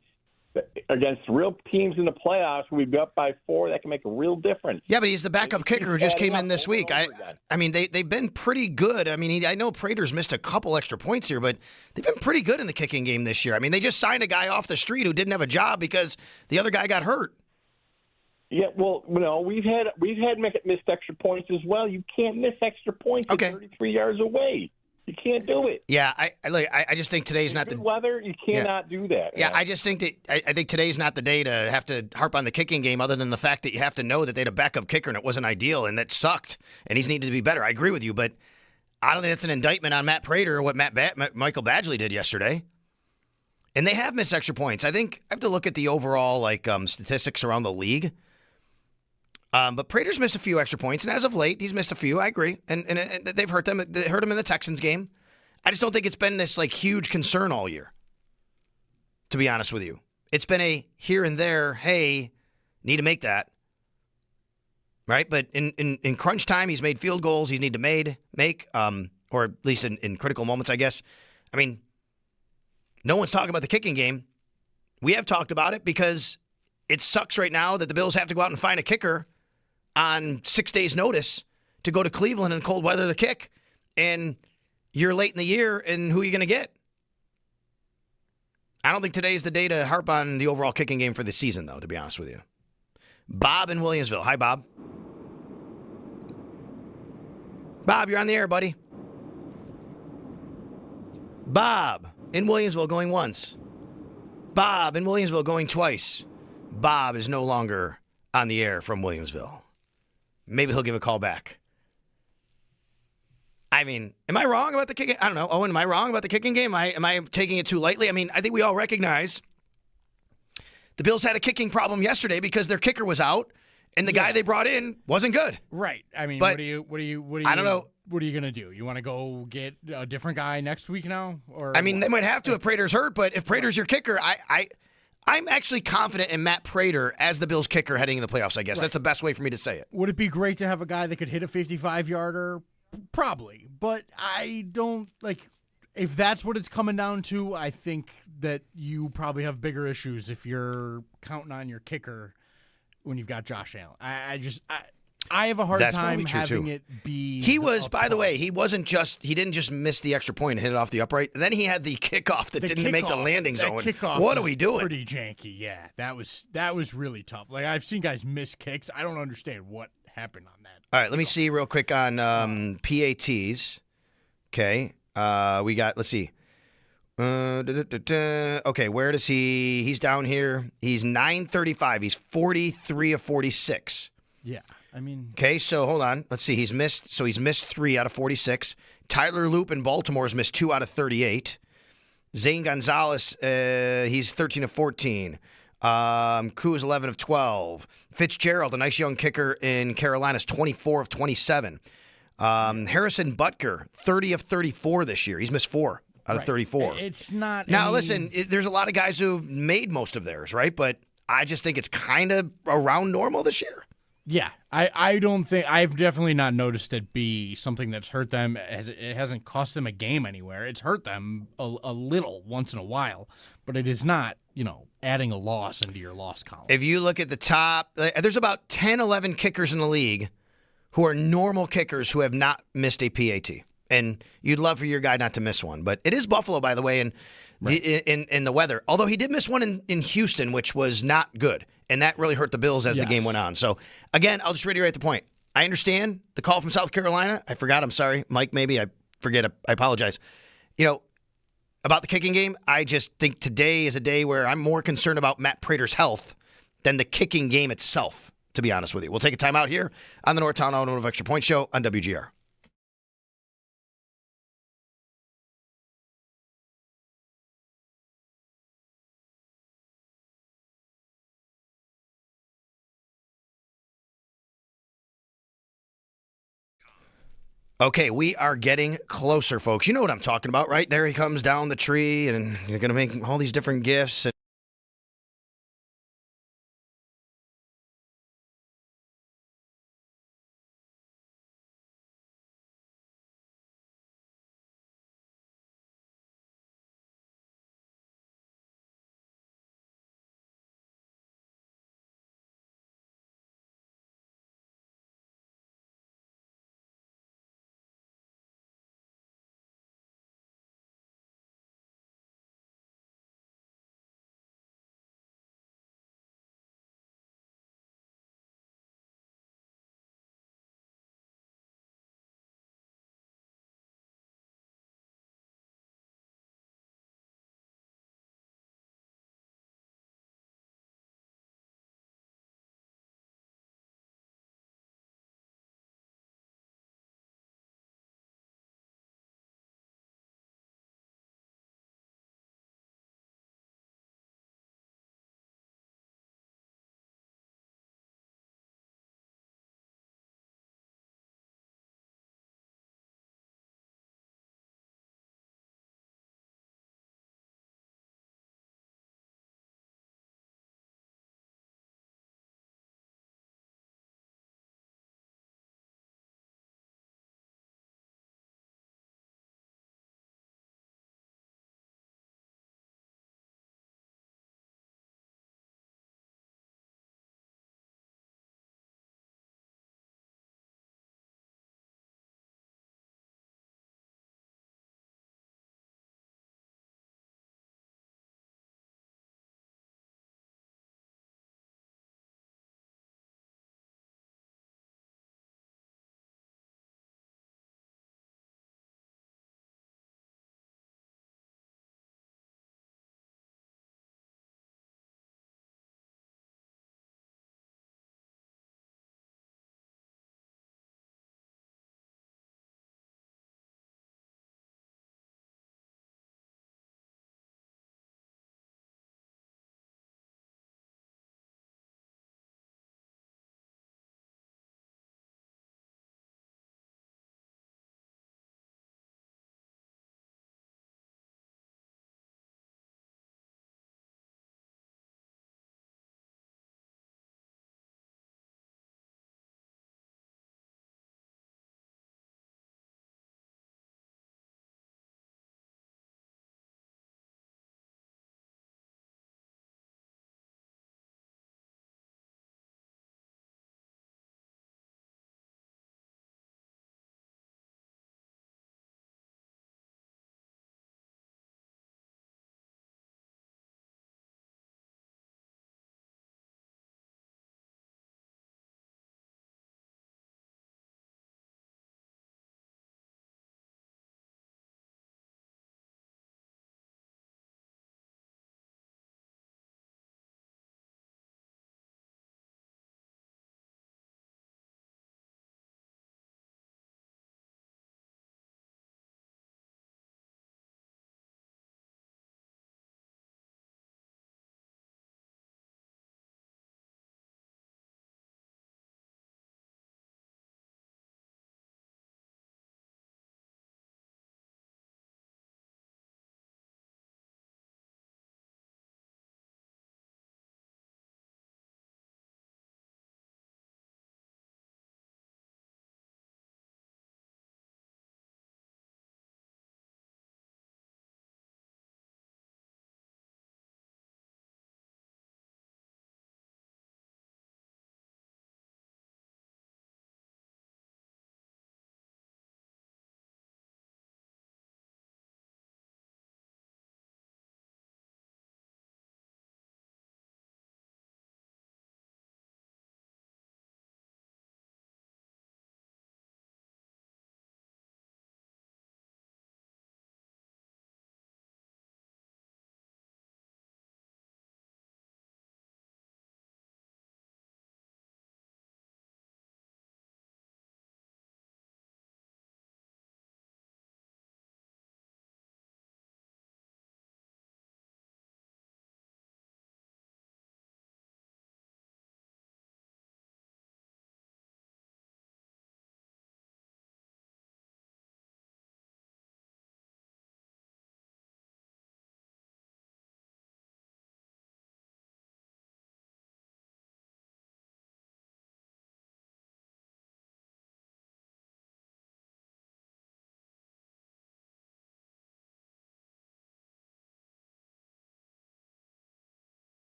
Against real teams in the playoffs, we'd be up by 4. That can make a real difference. Yeah, but he's the backup kicker who just came in this week. I mean, they've been pretty good. I mean, I know Prater's missed a couple extra points here, but they've been pretty good in the kicking game this year. I mean, they just signed a guy off the street who didn't have a job because the other guy got hurt. Yeah, well, we've had missed extra points as well. You can't miss extra points 33 yards away. You can't do it. Yeah, I just think today's not the weather. You cannot do that. Yeah, I just think that I think today's not the day to have to harp on the kicking game, other than the fact that you have to know that they had a backup kicker and it wasn't ideal and that sucked and he's needed to be better. I agree with you, but I don't think that's an indictment on Matt Prater or what Michael Badgley did yesterday. And they have missed extra points. I think I have to look at the overall statistics around the league. But Prater's missed a few extra points, and as of late, he's missed a few. I agree, and they've hurt them. They hurt him in the Texans game. I just don't think it's been this huge concern all year. To be honest with you, it's been a here and there. Hey, need to make that right. But in crunch time, he's made field goals. He's need to make, or at least in critical moments, I guess. I mean, no one's talking about the kicking game. We have talked about it because it sucks right now that the Bills have to go out and find a kicker on 6 days' notice to go to Cleveland in cold weather to kick. And you're late in the year, and who are you going to get? I don't think today's the day to harp on the overall kicking game for the season, though, to be honest with you. Bob in Williamsville. Hi, Bob. Bob, you're on the air, buddy. Bob in Williamsville going once. Bob in Williamsville going twice. Bob is no longer on the air from Williamsville. Maybe he'll give a call back. I mean, am I wrong about the kicking? I don't know. Owen, am I wrong about the kicking game? Am I taking it too lightly? I mean, I think we all recognize the Bills had a kicking problem yesterday because their kicker was out and the guy they brought in wasn't good. Right. I mean, but what do you I don't know. What are you going to do? You want to go get a different guy next week now? Or I mean, they might have to if Prater's hurt, but if Prater's your kicker, I'm actually confident in Matt Prater as the Bills kicker heading into the playoffs, I guess. Right. That's the best way for me to say it. Would it be great to have a guy that could hit a 55-yarder? Probably. But I don't, if that's what it's coming down to, I think that you probably have bigger issues if you're counting on your kicker when you've got Josh Allen. I have a hard time having it be. He was, by the way, he didn't just miss the extra point and hit it off the upright. Then he had the kickoff that didn't make the landing zone. What are we doing? Pretty janky, yeah. That was really tough. I've seen guys miss kicks. I don't understand what happened on that. All right, let me see real quick on PATs. Okay, we got. Let's see. Okay, where does he's down here. He's 935. He's 43 of 46. Yeah. I mean, okay, so hold on. Let's see. He's missed 3 out of 46. Tyler Loop in Baltimore's missed 2 out of 38. Zane Gonzalez, he's 13 of 14. Koo is 11 of 12. Fitzgerald, a nice young kicker in Carolina, is 24 of 27. Harrison Butker, 30 of 34 this year. He's missed 4 out of 34. It's not. Now, listen, there's a lot of guys who made most of theirs, right? But I just think it's kind of around normal this year. Yeah, I don't think I've definitely not noticed it be something that's hurt them. It hasn't cost them a game anywhere. It's hurt them a little once in a while, but it is not, adding a loss into your loss column. If you look at the top, there's about 10, 11 kickers in the league who are normal kickers who have not missed a PAT, and you'd love for your guy not to miss one. But it is Buffalo, by the way, and in the weather. Although he did miss one in Houston, which was not good. And that really hurt the Bills as the game went on. So, again, I'll just reiterate the point. I understand the call from South Carolina. I forgot. I'm sorry. Mike, maybe. I forget. I apologize. About the kicking game, I just think today is a day where I'm more concerned about Matt Prater's health than the kicking game itself, to be honest with you. We'll take a time out here on the Northtown Automotive Extra Point Show on WGR. Okay, we are getting closer, folks. You know what I'm talking about, right? There he comes down the tree, and you're going to make all these different gifts.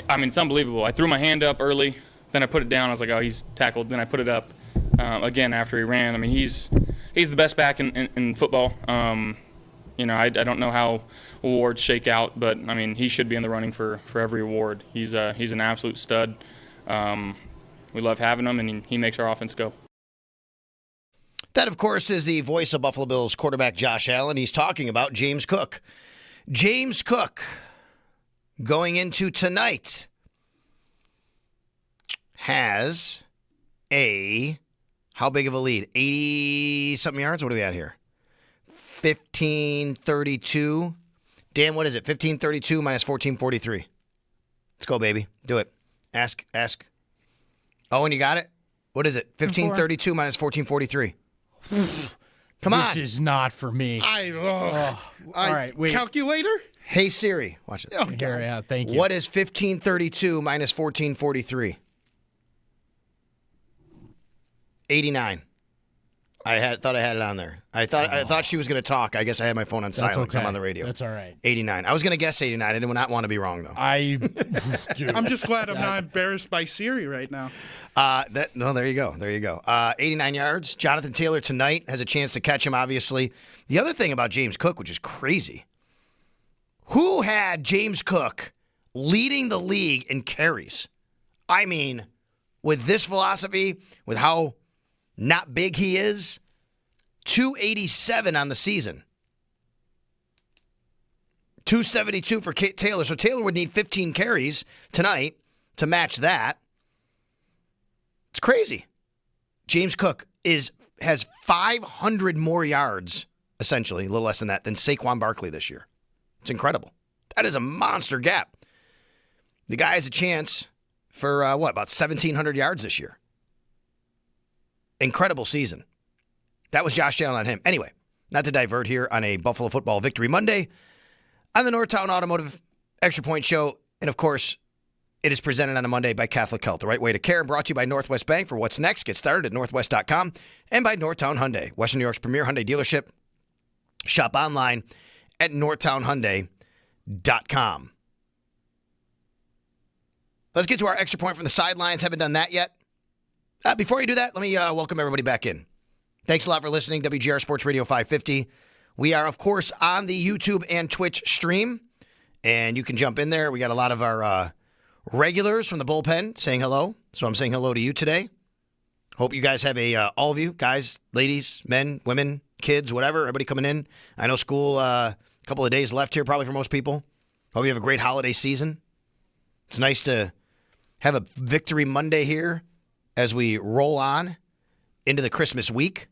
I mean, it's unbelievable. I threw my hand up early, then I put it down. I was like, oh, he's tackled. Then I put it up again after he ran. I mean, he's the best back in football. I don't know how awards shake out, but, I mean, he should be in the running for every award. He's an absolute stud. We love having him, and he makes our offense go. That, of course, is the voice of Buffalo Bills quarterback Josh Allen. He's talking about James Cook. James Cook, going into tonight, has how big of a lead? 80-something yards? What are we at here? 1532. Dan, what is it? 1532 minus 1443. Let's go, baby. Do it. Ask. Oh, and you got it? What is it? 1532 minus 1443. Come on. This is not for me. All right, wait. Calculator? Hey, Siri. Watch it. Oh, yeah, thank you. What is 1532 minus 1443? 89. I thought I had it on there. I thought she was going to talk. I guess I had my phone on silent because I'm on the radio. That's all right. 89. I was going to guess 89. I did not want to be wrong, though. I'm just glad I'm not embarrassed by Siri right now. There you go. 89 yards. Jonathan Taylor tonight has a chance to catch him, obviously. The other thing about James Cook, which is crazy, who had James Cook leading the league in carries? I mean, with this philosophy, with how not big he is, 287 on the season. 272 for Taylor. So Taylor would need 15 carries tonight to match that. It's crazy. James Cook has 500 more yards, essentially, a little less than that, than Saquon Barkley this year. It's incredible. That is a monster gap. The guy has a chance for, about 1,700 yards this year. Incredible season. That was Josh Allen on him. Anyway, not to divert here on a Buffalo Football Victory Monday on the Northtown Automotive Extra Point Show. And, of course, it is presented on a Monday by Catholic Health, the right way to care, and brought to you by Northwest Bank. For what's next, get started at northwest.com, and by Northtown Hyundai, Western New York's premier Hyundai dealership. Shop online at northtownhyundai.com. Let's get to our extra point from the sidelines. Haven't done that yet. Before you do that, let me welcome everybody back in. Thanks a lot for listening. WGR Sports Radio 550. We are, of course, on the YouTube and Twitch stream, and you can jump in there. We got a lot of our regulars from the bullpen saying hello, so I'm saying hello to you today. Hope you guys have all of you, guys, ladies, men, women, kids, whatever, everybody coming in. I know school, a couple of days left here probably for most people. Hope you have a great holiday season. It's nice to have a Victory Monday here as we roll on into the Christmas week.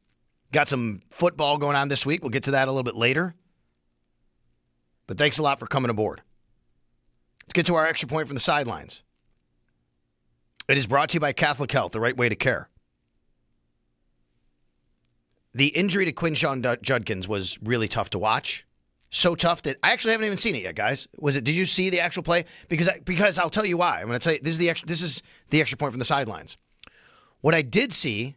Got some football going on this week. We'll get to that a little bit later. But thanks a lot for coming aboard. Let's get to our extra point from the sidelines. It is brought to you by Catholic Health, the right way to care. The injury to Quinshon Judkins was really tough to watch. So tough that I actually haven't even seen it yet, guys. Did you see the actual play? Because I'll tell you why. I'm going to tell you this is the extra point from the sidelines. What I did see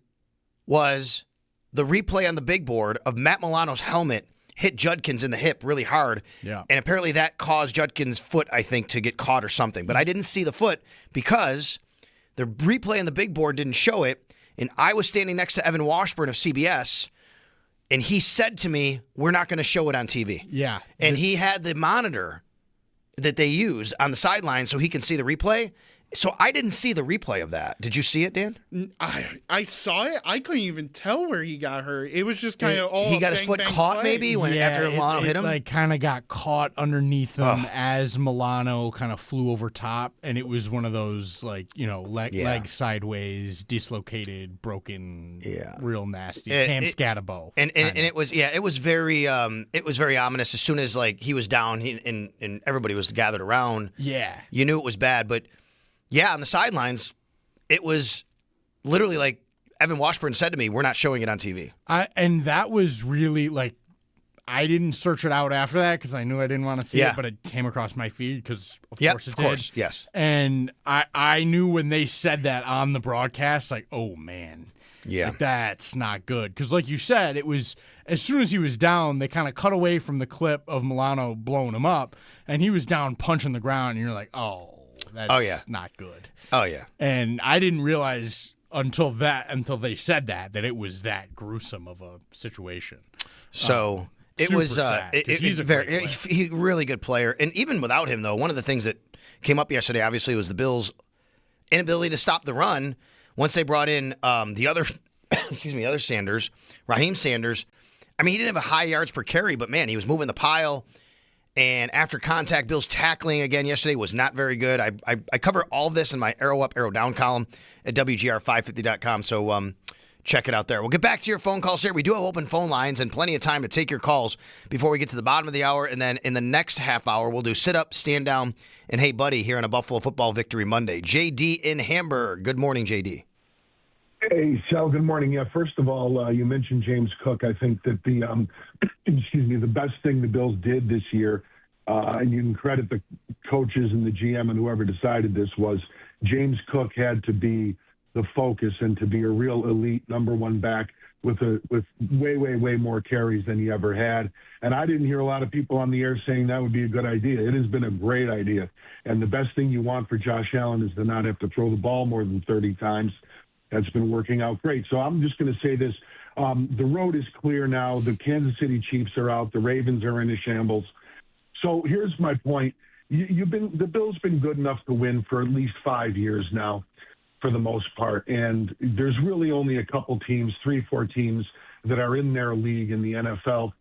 was the replay on the big board of Matt Milano's helmet hit Judkins in the hip really hard. Yeah. And apparently that caused Judkins' foot, I think, to get caught or something. But I didn't see the foot because the replay on the big board didn't show it. And I was standing next to Evan Washburn of CBS, and he said to me, we're not going to show it on TV. Yeah. And he had the monitor that they use on the sideline so he can see the replay. So I didn't see the replay of that. Did you see it, Dan? I saw it. I couldn't even tell where he got hurt. It was just kind of all he got his foot caught play. maybe after Milano hit him? Like kind of got caught underneath him as Milano kind of flew over top, and it was one of those leg sideways, dislocated, broken, real nasty. Cam Scatabo. And it was very ominous. As soon as he was down and everybody was gathered around. Yeah. You knew it was bad, but yeah, on the sidelines, it was literally like Evan Washburn said to me, we're not showing it on TV. And that was really I didn't search it out after that because I knew I didn't want to see it, but it came across my feed because of course it did. Yes. And I knew when they said that on the broadcast, oh man. Yeah. That's not good. Because like you said, it was as soon as he was down, they kind of cut away from the clip of Milano blowing him up, and he was down punching the ground, and you're like, oh. That's not good. Oh yeah. And I didn't realize until they said that it was that gruesome of a situation. So it super was sad, 'cause he's a very great he really good player. And even without him though, one of the things that came up yesterday obviously was the Bills' inability to stop the run once they brought in the other other Sanders, Raheem Sanders. I mean, he didn't have a high yards per carry, but man, he was moving the pile. And after contact, Bills tackling again yesterday was not very good. I cover all of this in my arrow up, arrow down column at WGR550.com. So check it out there. We'll get back to your phone calls here. We do have open phone lines and plenty of time to take your calls before we get to the bottom of the hour. And then in the next half hour, we'll do sit up, stand down, and hey, buddy, here on a Buffalo Football Victory Monday. JD in Hamburg. Good morning, JD. Hey, Sal, good morning. Yeah, first of all, you mentioned James Cook. I think that the the best thing the Bills did this year, and you can credit the coaches and the GM and whoever decided this, was James Cook had to be the focus and to be a real elite number one back with way more carries than he ever had. And I didn't hear a lot of people on the air saying that would be a good idea. It has been a great idea. And the best thing you want for Josh Allen is to not have to throw the ball more than 30 times. That's been working out great. So I'm just going to say this. The road is clear now. The Kansas City Chiefs are out. The Ravens are in a shambles. So here's my point. The Bills been good enough to win for at least 5 years now, for the most part. And there's really only a couple teams, 3-4 teams, that are in their league in the NFL.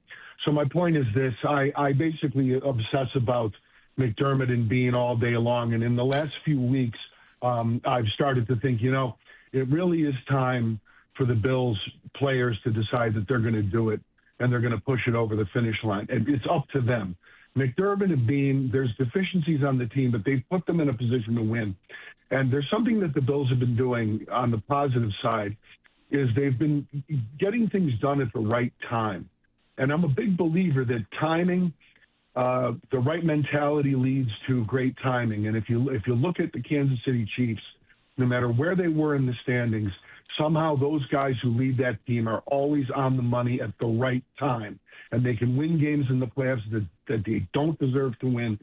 So my point is this. I basically obsess about McDermott and Bean all day long. And in the last few weeks, I've started to think, it really is time for the Bills players to decide that they're going to do it and they're going to push it over the finish line. And it's up to them. McDermott and Bean, there's deficiencies on the team, but they've put them in a position to win. And there's something that the Bills have been doing on the positive side is they've been getting things done at the right time. And I'm a big believer that timing, the right mentality leads to great timing. And if you look at the Kansas City Chiefs, no matter where they were in the standings, somehow those guys who lead that team are always on the money at the right time. And they can win games in the playoffs that they don't deserve to win,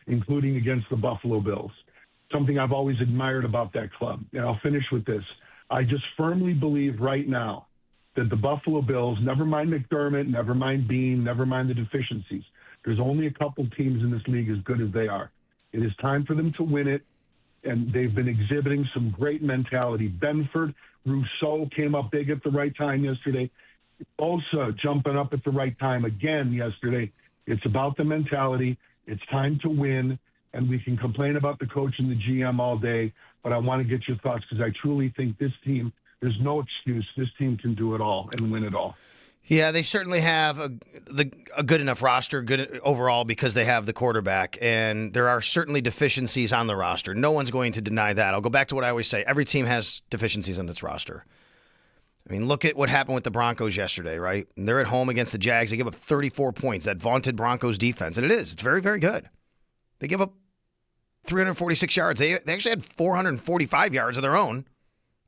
including against the Buffalo Bills. Something I've always admired about that club. And I'll finish with this. I just firmly believe right now that the Buffalo Bills, never mind McDermott, never mind Bean, never mind the deficiencies, there's only a couple teams in this league as good as they are. It is time for them to win it. And they've been exhibiting some great mentality. Benford, Rousseau came up big at the right time yesterday. Bosa jumping up at the right time again yesterday. It's about the mentality. It's time to win. And we can complain about the coach and the GM all day, but I want to get your thoughts because I truly think this team, there's no excuse. This team can do it all and win it all. Yeah, they certainly have a good enough roster, good overall, because they have the quarterback. And there are certainly deficiencies on the roster. No one's going to deny that. I'll go back to what I always say. Every team has deficiencies on its roster. I mean, look at what happened with the Broncos yesterday, right? And they're at home against the Jags. They give up 34 points, that vaunted Broncos defense. And it's very, very good. They give up 346 yards. They actually had 445 yards of their own,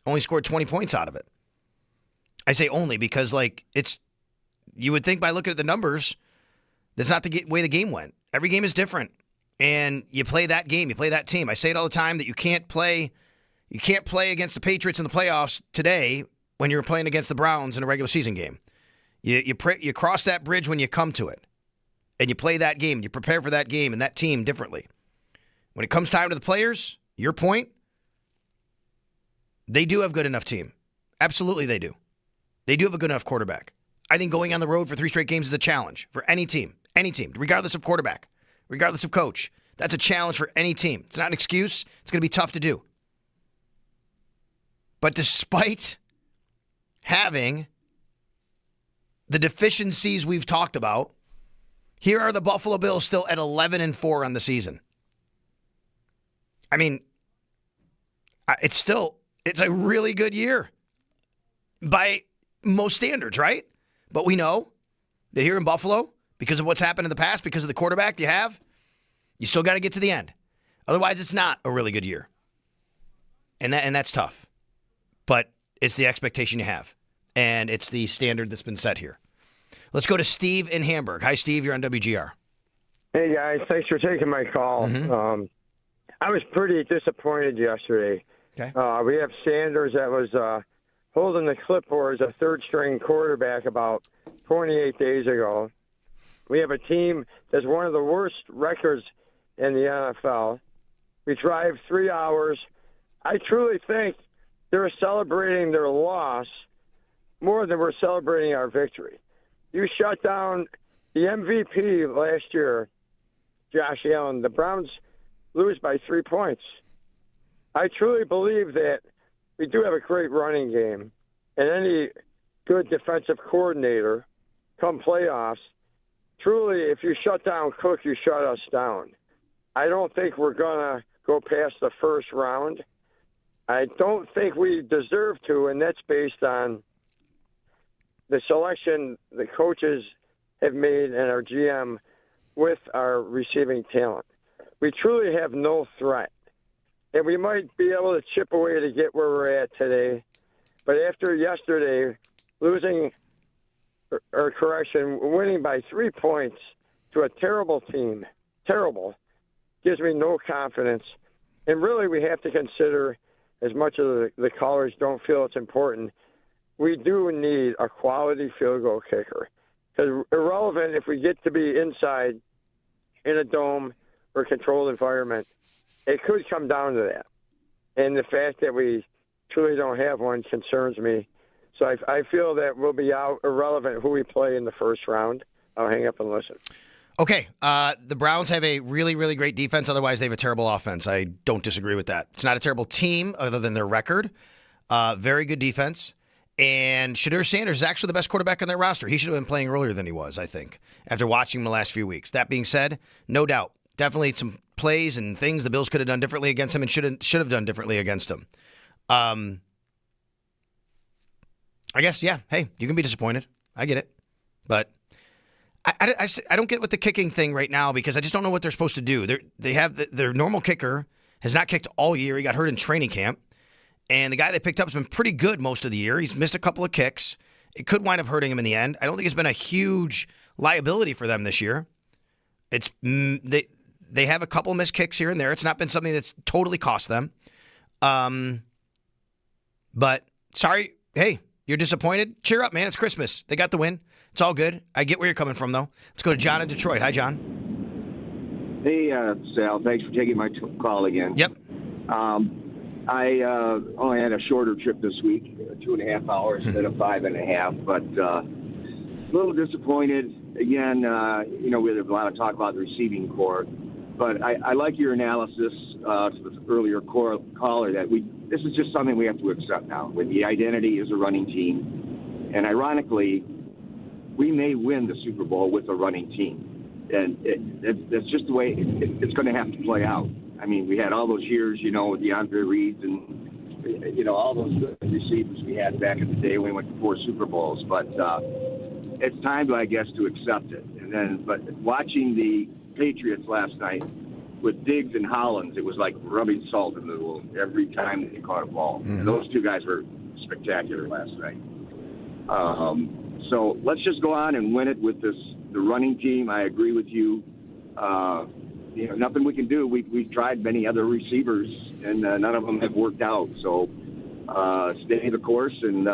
only scored 20 points out of it. I say only because, you would think by looking at the numbers, that's not the way the game went. Every game is different. And you play that game, you play that team. I say it all the time that you can't play against the Patriots in the playoffs today when you're playing against the Browns in a regular season game. You cross that bridge when you come to it. And you play that game, you prepare for that game and that team differently. When it comes time to the players, your point, they do have a good enough team. Absolutely they do. They do have a good enough quarterback. I think going on the road for 3 straight games is a challenge for any team, regardless of quarterback, regardless of coach. That's a challenge for any team. It's not an excuse. It's going to be tough to do. But despite having the deficiencies we've talked about, here are the Buffalo Bills still at 11-4 on the season. I mean, it's a really good year by most standards, right? But we know that here in Buffalo, because of what's happened in the past, because of the quarterback you have, you still got to get to the end. Otherwise, it's not a really good year. And that's tough. But it's the expectation you have. And it's the standard that's been set here. Let's go to Steve in Hamburg. Hi, Steve. You're on WGR. Hey, guys. Thanks for taking my call. I was pretty disappointed yesterday. Okay. We have Sanders that was holding the clipboard as a third-string quarterback about 28 days ago. We have a team that's one of the worst records in the NFL. We drive 3 hours. I truly think they're celebrating their loss more than we're celebrating our victory. You shut down the MVP last year, Josh Allen. The Browns lose by 3 points. I truly believe that we do have a great running game, and any good defensive coordinator come playoffs, truly, if you shut down Cook, you shut us down. I don't think we're going to go past the first round. I don't think we deserve to, and that's based on the selection the coaches have made and our GM with our receiving talent. We truly have no threat. And we might be able to chip away to get where we're at today. But after yesterday, winning by 3 points to a terrible team, gives me no confidence. And really, we have to consider, as much as the callers don't feel it's important, we do need a quality field goal kicker. Because irrelevant if we get to be inside in a dome or controlled environment, it could come down to that. And the fact that we truly don't have one concerns me. So I feel that we'll be out irrelevant who we play in the first round. I'll hang up and listen. Okay, the Browns have a really, really great defense. Otherwise, they have a terrible offense. I don't disagree with that. It's not a terrible team other than their record. Very good defense. And Shedeur Sanders is actually the best quarterback on their roster. He should have been playing earlier than he was, I think, after watching him the last few weeks. That being said, no doubt, definitely some plays and things the Bills could have done differently against him and should have done differently against him. I guess, yeah, hey, you can be disappointed. I get it. But I don't get with the kicking thing right now because I just don't know what they're supposed to do. They have their normal kicker has not kicked all year. He got hurt in training camp. And the guy they picked up has been pretty good most of the year. He's missed a couple of kicks. It could wind up hurting him in the end. I don't think it's been a huge liability for them this year. It's they have a couple missed kicks here and there. It's not been something that's totally cost them. But sorry, hey, you're disappointed? Cheer up, man. It's Christmas. They got the win. It's all good. I get where you're coming from, though. Let's go to John in Detroit. Hi, John. Hey, Sal. Thanks for taking my call again. Yep. I only had a shorter trip this week, 2.5 hours instead of 5.5, but a little disappointed. Again, we had a lot of talk about the receiving corps, but I like your analysis to the earlier caller that this is just something we have to accept now. With the identity as a running team, and ironically, we may win the Super Bowl with a running team, and that's just the way it's going to have to play out. I mean, we had all those years, with DeAndre Reed and, all those good receivers we had back in the day when we went to 4 Super Bowls. But it's time, I guess, to accept it. But watching the Patriots last night with Diggs and Hollins, it was like rubbing salt in the wound every time they caught a ball. Mm-hmm. And those two guys were spectacular last night. So let's just go on and win it with the running team. I agree with you. Nothing we can do. We've tried many other receivers, and none of them have worked out. So stay the course, and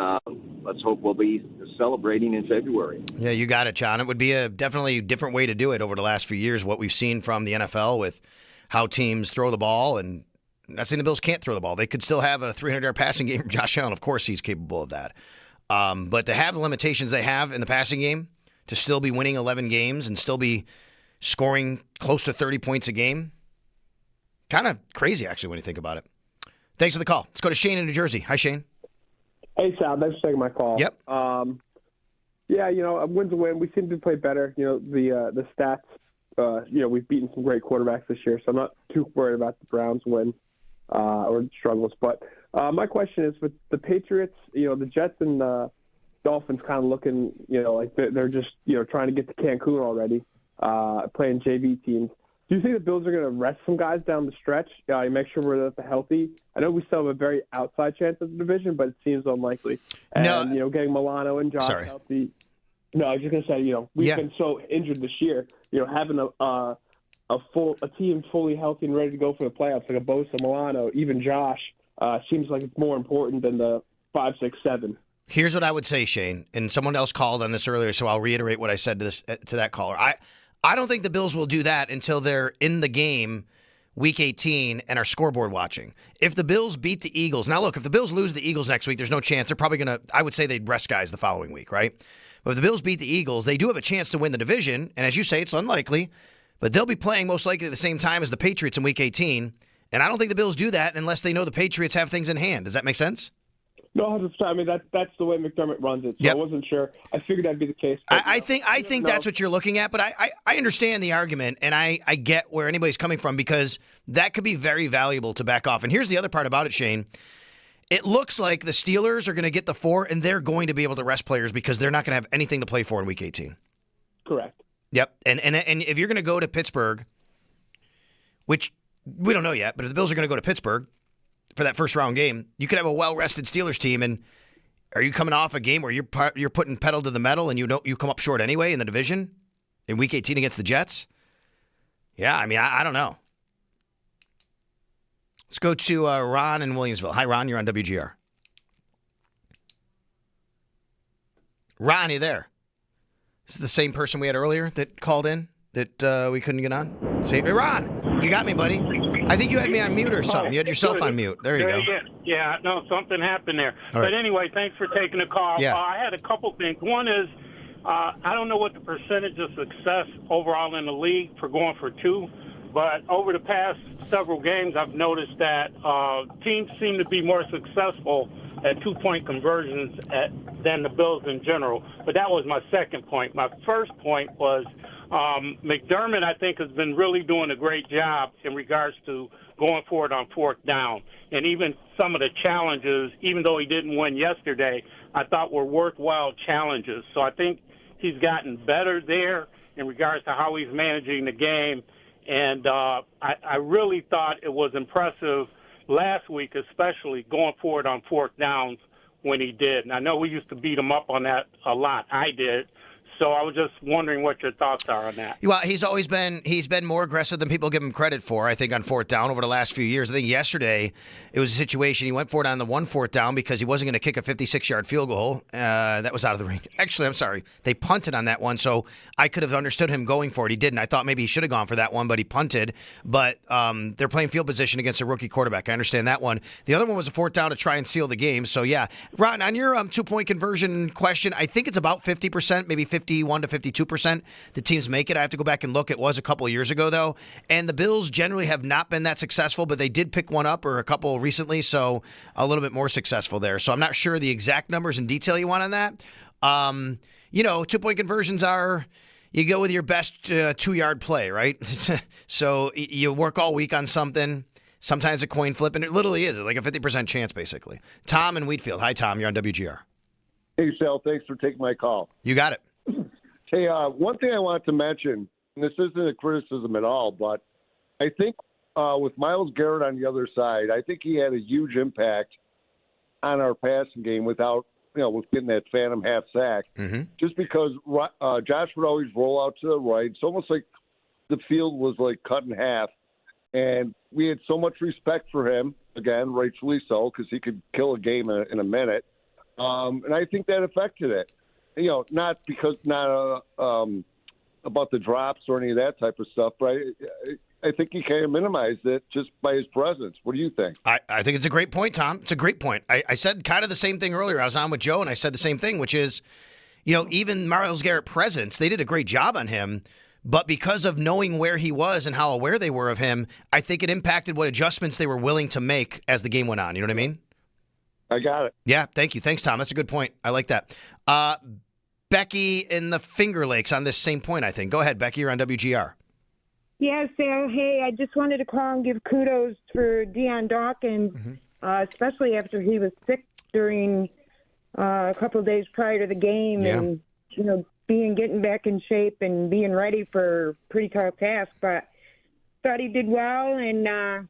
let's hope we'll be celebrating in February. Yeah, you got it, John. It would be a definitely different way to do it over the last few years, what we've seen from the NFL with how teams throw the ball. And I'm not saying the Bills can't throw the ball. They could still have a 300-yard passing game from Josh Allen. Of course he's capable of that. But to have the limitations they have in the passing game, to still be winning 11 games and still be scoring close to 30 points a game. Kind of crazy, actually, when you think about it. Thanks for the call. Let's go to Shane in New Jersey. Hi, Shane. Hey, Sal. Thanks for taking my call. Yep. A win's a win. We seem to play better. The stats, we've beaten some great quarterbacks this year, so I'm not too worried about the Browns win or struggles. But my question is, with the Patriots, the Jets and the Dolphins kind of looking, like they're just, trying to get to Cancun already. Playing JV teams. Do you think the Bills are going to rest some guys down the stretch? Make sure we're healthy. I know we still have a very outside chance of the division, but it seems unlikely. And, getting Milano and Josh healthy. No, I was just going to say, we've been so injured this year. Having a a team fully healthy and ready to go for the playoffs, like a Bosa, Milano, even Josh, seems like it's more important than the 5, 6, 7. Here's what I would say, Shane, and someone else called on this earlier, so I'll reiterate what I said to that caller. I don't think the Bills will do that until they're in the game Week 18 and are scoreboard watching. If the Bills beat the Eagles, now look, if the Bills lose the Eagles next week, there's no chance. They're probably going to, I would say they'd rest guys the following week, right? But if the Bills beat the Eagles, they do have a chance to win the division, and as you say, it's unlikely, but they'll be playing most likely at the same time as the Patriots in Week 18, and I don't think the Bills do that unless they know the Patriots have things in hand. Does that make sense? No, 100%. I mean, that's the way McDermott runs it. So I wasn't sure. I figured that'd be the case. I think that's what you're looking at, but I understand the argument, and I get where anybody's coming from because that could be very valuable to back off. And here's the other part about it, Shane. It looks like the Steelers are going to get the 4, and they're going to be able to rest players because they're not going to have anything to play for in Week 18. Correct. Yep. And if you're going to go to Pittsburgh, which we don't know yet, but if the Bills are going to go to Pittsburgh for that first round game, you could have a well-rested Steelers team, and are you coming off a game where you're putting pedal to the metal and you come up short anyway in the division in Week 18 against the Jets? Yeah, I mean, I don't know. Let's go to Ron in Williamsville. Hi, Ron. You're on WGR. Ron, you there? This is the same person we had earlier that called in that we couldn't get on? Say, hey, Ron, you got me, buddy. I think you had me on mute or something. You had yourself on mute. There you go. Yeah, no, something happened there. All right. But anyway, thanks for taking the call. Yeah. I had a couple things. One is, I don't know what the percentage of success overall in the league for going for 2, but over the past several games, I've noticed that teams seem to be more successful at 2-point conversions than the Bills in general. But that was my second point. My first point was McDermott, I think, has been really doing a great job in regards to going forward on 4th down. And even some of the challenges, even though he didn't win yesterday, I thought were worthwhile challenges. So I think he's gotten better there in regards to how he's managing the game. And I really thought it was impressive last week, especially going forward on 4th downs when he did. And I know we used to beat him up on that a lot. I did. So I was just wondering what your thoughts are on that. Well, he's been more aggressive than people give him credit for, I think, on 4th down over the last few years. I think yesterday it was a situation he went for it on the 1 4th down because he wasn't going to kick a 56-yard field goal. That was out of the range. Actually, I'm sorry. They punted on that one, so I could have understood him going for it. He didn't. I thought maybe he should have gone for that one, but he punted. But they're playing field position against a rookie quarterback. I understand that one. The other one was a 4th down to try and seal the game. So, yeah. Ron, on your 2-point conversion question, I think it's about 50%, maybe 51 to 52% the teams make it. I have to go back and look. It was a couple of years ago, though. And the Bills generally have not been that successful, but they did pick one up or a couple recently, so a little bit more successful there. So I'm not sure the exact numbers and detail you want on that. 2-point conversions are, you go with your best 2-yard play, right? So you work all week on something. Sometimes a coin flip, and it literally is. It's like a 50% chance, basically. Tom in Wheatfield. Hi, Tom. You're on WGR. Hey, Sal. Thanks for taking my call. You got it. Hey, one thing I wanted to mention, and this isn't a criticism at all, but I think with Myles Garrett on the other side, I think he had a huge impact on our passing game with getting that phantom half sack. Mm-hmm. Just because Josh would always roll out to the right. It's almost like the field was like cut in half. And we had so much respect for him, again, rightfully so, because he could kill a game in a minute. And I think that affected it. Not about the drops or any of that type of stuff, but I think he kind of minimized it just by his presence. What do you think? I think it's a great point, Tom. It's a great point. I said kind of the same thing earlier. I was on with Joe, and I said the same thing, which is, even Myles Garrett presence, they did a great job on him, but because of knowing where he was and how aware they were of him, I think it impacted what adjustments they were willing to make as the game went on. You know what I mean? I got it. Yeah, thank you. Thanks, Tom. That's a good point. I like that. Becky in the Finger Lakes on this same point, I think. Go ahead, Becky. You're on WGR. Yeah, Sal. Hey, I just wanted to call and give kudos for Deion Dawkins, especially after he was sick during a couple of days prior to the game, and getting back in shape and being ready for a pretty tough task. But thought he did well, and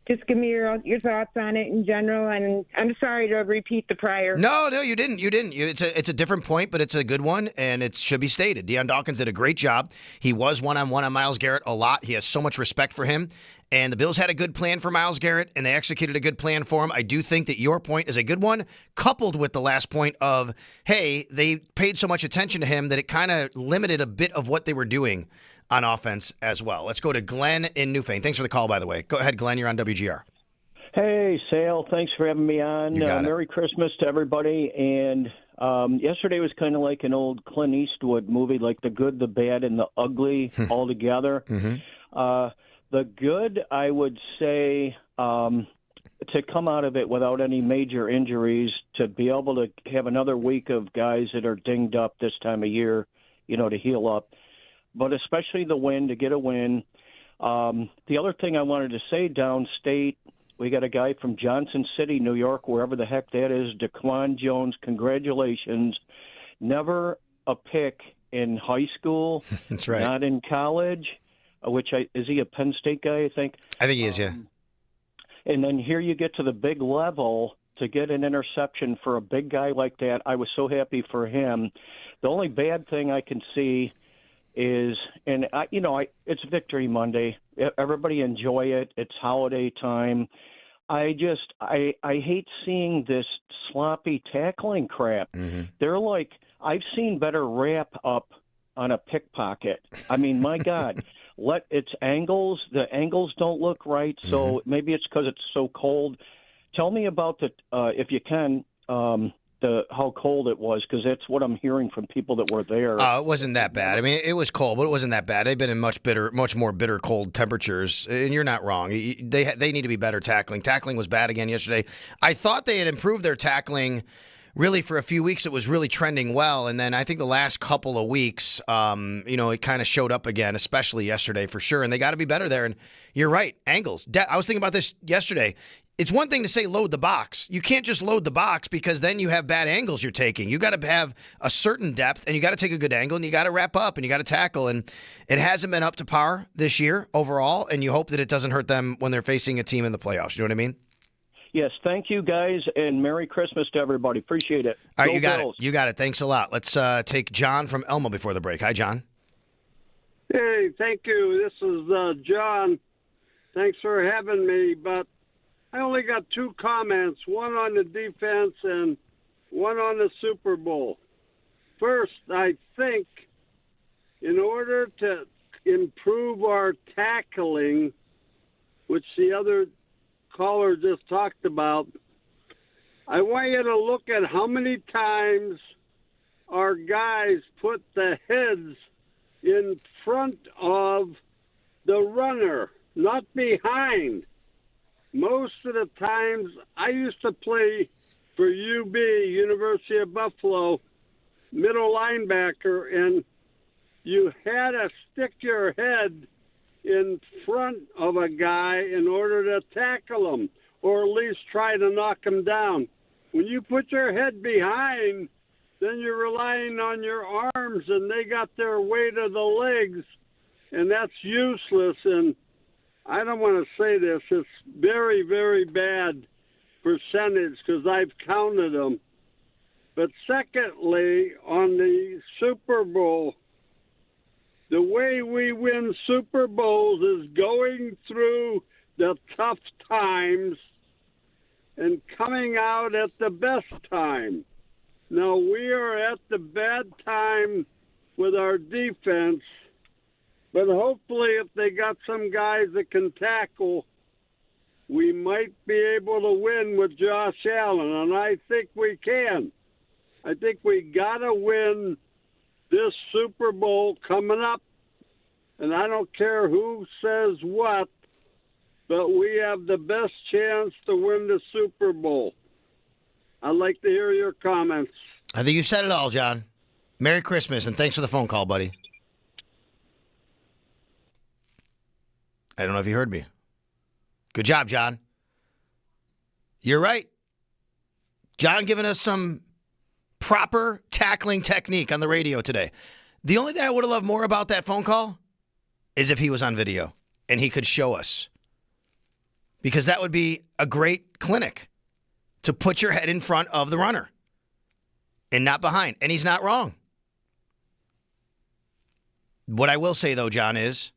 just give me your thoughts on it in general. And I'm sorry to repeat the prior. No, you didn't. It's a different point, but it's a good one, and it should be stated. Deion Dawkins did a great job. He was one-on-one on Myles Garrett a lot. He has so much respect for him. And the Bills had a good plan for Myles Garrett, and they executed a good plan for him. I do think that your point is a good one, coupled with the last point of, hey, they paid so much attention to him that it kind of limited a bit of what they were doing on offense as well. Let's go to Glenn in Newfane. Thanks for the call, by the way. Go ahead, Glenn. You're on WGR. Hey, Sal. Thanks for having me on. Merry Christmas to everybody. And yesterday was kind of like an old Clint Eastwood movie, like the good, the bad, and the ugly all together. The good, I would say, to come out of it without any major injuries, to be able to have another week of guys that are dinged up this time of year, to heal up. But especially the win, to get a win. The other thing I wanted to say, downstate, we got a guy from Johnson City, New York, wherever the heck that is, DeQuan Jones. Congratulations. Never a pick in high school. That's right. Not in college, is he a Penn State guy, I think? I think he is, yeah. And then here you get to the big level to get an interception for a big guy like that. I was so happy for him. The only bad thing I can see is, it's Victory Monday. Everybody enjoy it. It's holiday time. I hate seeing this sloppy tackling crap. They're like, I've seen better wrap up on a pickpocket. I mean, my God, it's angles. The angles don't look right. So maybe it's because it's so cold. Tell me about if you can, how cold it was, because that's what I'm hearing from people that were there. It wasn't that bad. I mean, it was cold, but it wasn't that bad. They've been in much more bitter cold temperatures, and you're not wrong. They need to be better tackling. Tackling was bad again yesterday. I thought they had improved their tackling. Really, for a few weeks, it was really trending well, and then I think the last couple of weeks, it kind of showed up again, especially yesterday for sure. And they got to be better there. And you're right, angles. I was thinking about this yesterday. It's one thing to say load the box. You can't just load the box because then you have bad angles you're taking. You got to have a certain depth, and you got to take a good angle, and you got to wrap up, and you got to tackle. And it hasn't been up to par this year overall, and you hope that it doesn't hurt them when they're facing a team in the playoffs. You know what I mean? Yes, thank you, guys, and Merry Christmas to everybody. Appreciate it. All right, you got it. You got it. Thanks a lot. Let's take John from Elmo before the break. Hi, John. Hey, thank you. This is John. Thanks for having me, but I only got two comments, one on the defense and one on the Super Bowl. First, I think in order to improve our tackling, which the other caller just talked about, I want you to look at how many times our guys put the heads in front of the runner, not behind. Most of the times, I used to play for UB, University of Buffalo, middle linebacker, and you had to stick your head in front of a guy in order to tackle him, or at least try to knock him down. When you put your head behind, then you're relying on your arms, and they got their weight of the legs, and that's useless. And I don't want to say this. It's very, very bad percentage because I've counted them. But secondly, on the Super Bowl, the way we win Super Bowls is going through the tough times and coming out at the best time. Now, we are at the bad time with our defense, but hopefully if they got some guys that can tackle, we might be able to win with Josh Allen, and I think we can. I think we got to win this Super Bowl coming up, and I don't care who says what, but we have the best chance to win the Super Bowl. I'd like to hear your comments. I think you said it all, John. Merry Christmas, and thanks for the phone call, buddy. I don't know if you heard me. Good job, John. You're right. John giving us some proper tackling technique on the radio today. The only thing I would have loved more about that phone call is if he was on video and he could show us because that would be a great clinic to put your head in front of the runner and not behind. And he's not wrong. What I will say, though, John, is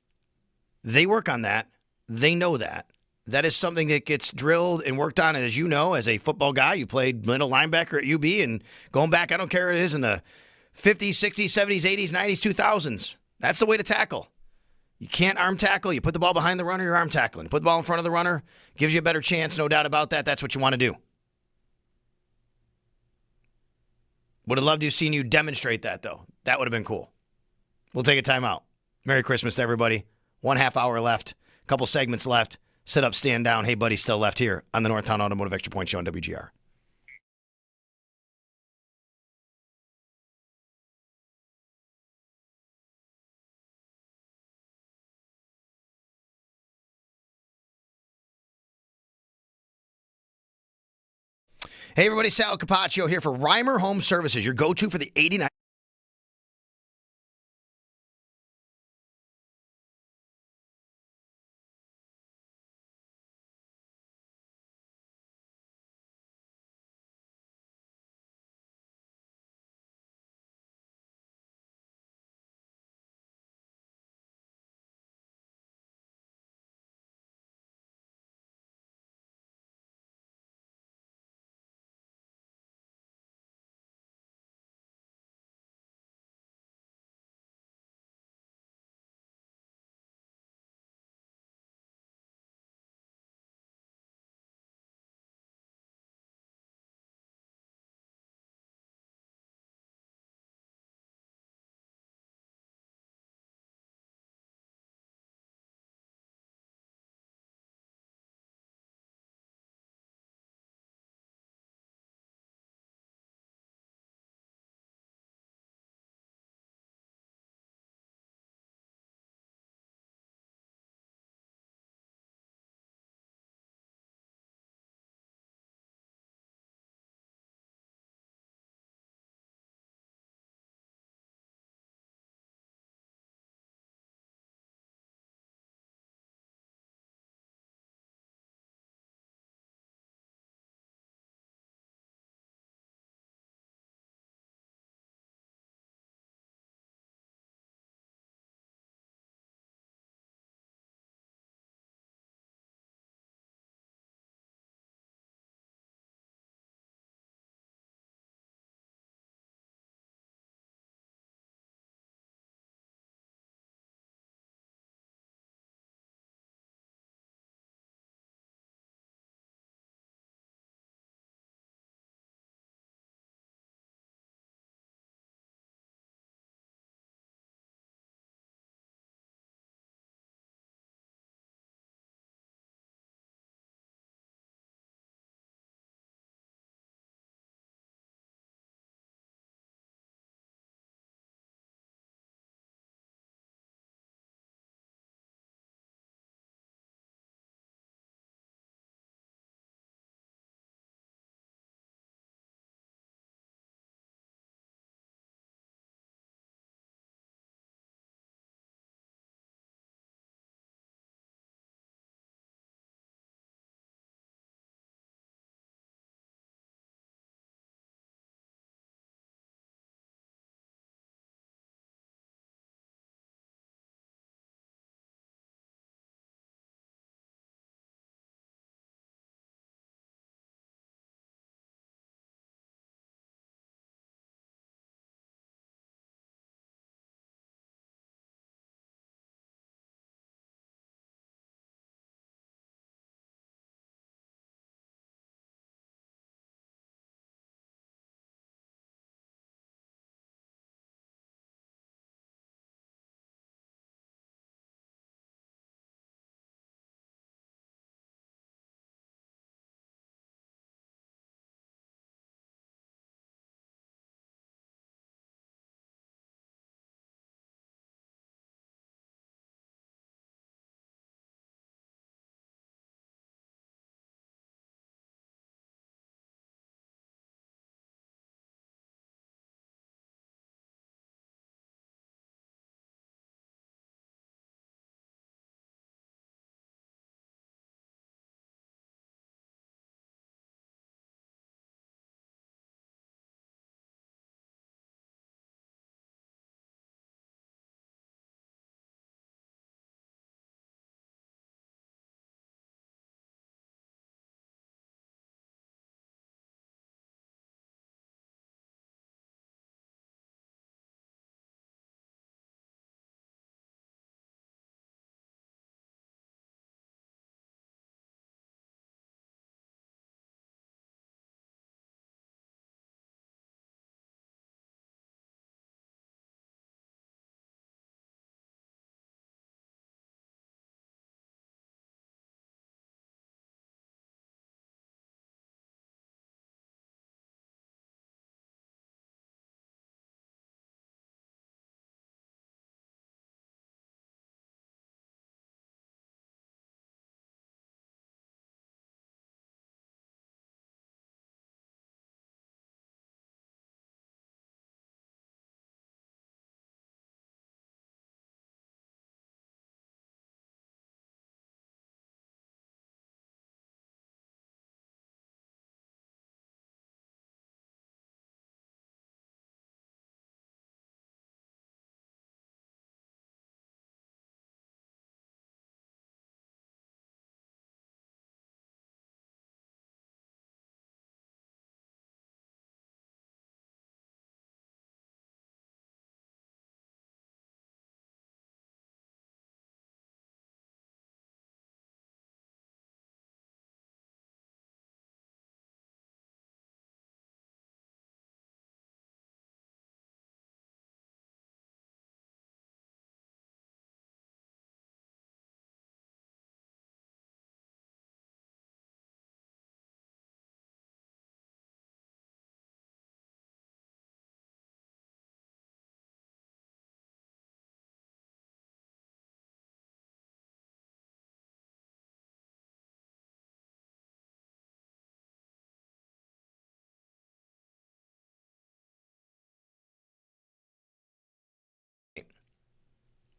they work on that. They know that. That is something that gets drilled and worked on. And as you know, as a football guy, you played middle linebacker at UB, and going back, I don't care what it is, in the 50s, 60s, 70s, 80s, 90s, 2000s. That's the way to tackle. You can't arm tackle. You put the ball behind the runner, you're arm tackling. Put the ball in front of the runner, gives you a better chance, no doubt about that. That's what you want to do. Would have loved to have seen you demonstrate that, though. That would have been cool. We'll take a timeout. Merry Christmas to everybody. 1.5 hour left. Couple segments left. Sit up, stand down. Hey, buddy, still left here on the Northtown Automotive Extra Point Show on WGR. Hey, everybody, Sal Kapacio here for Reimer Home Services, your go-to for the 89.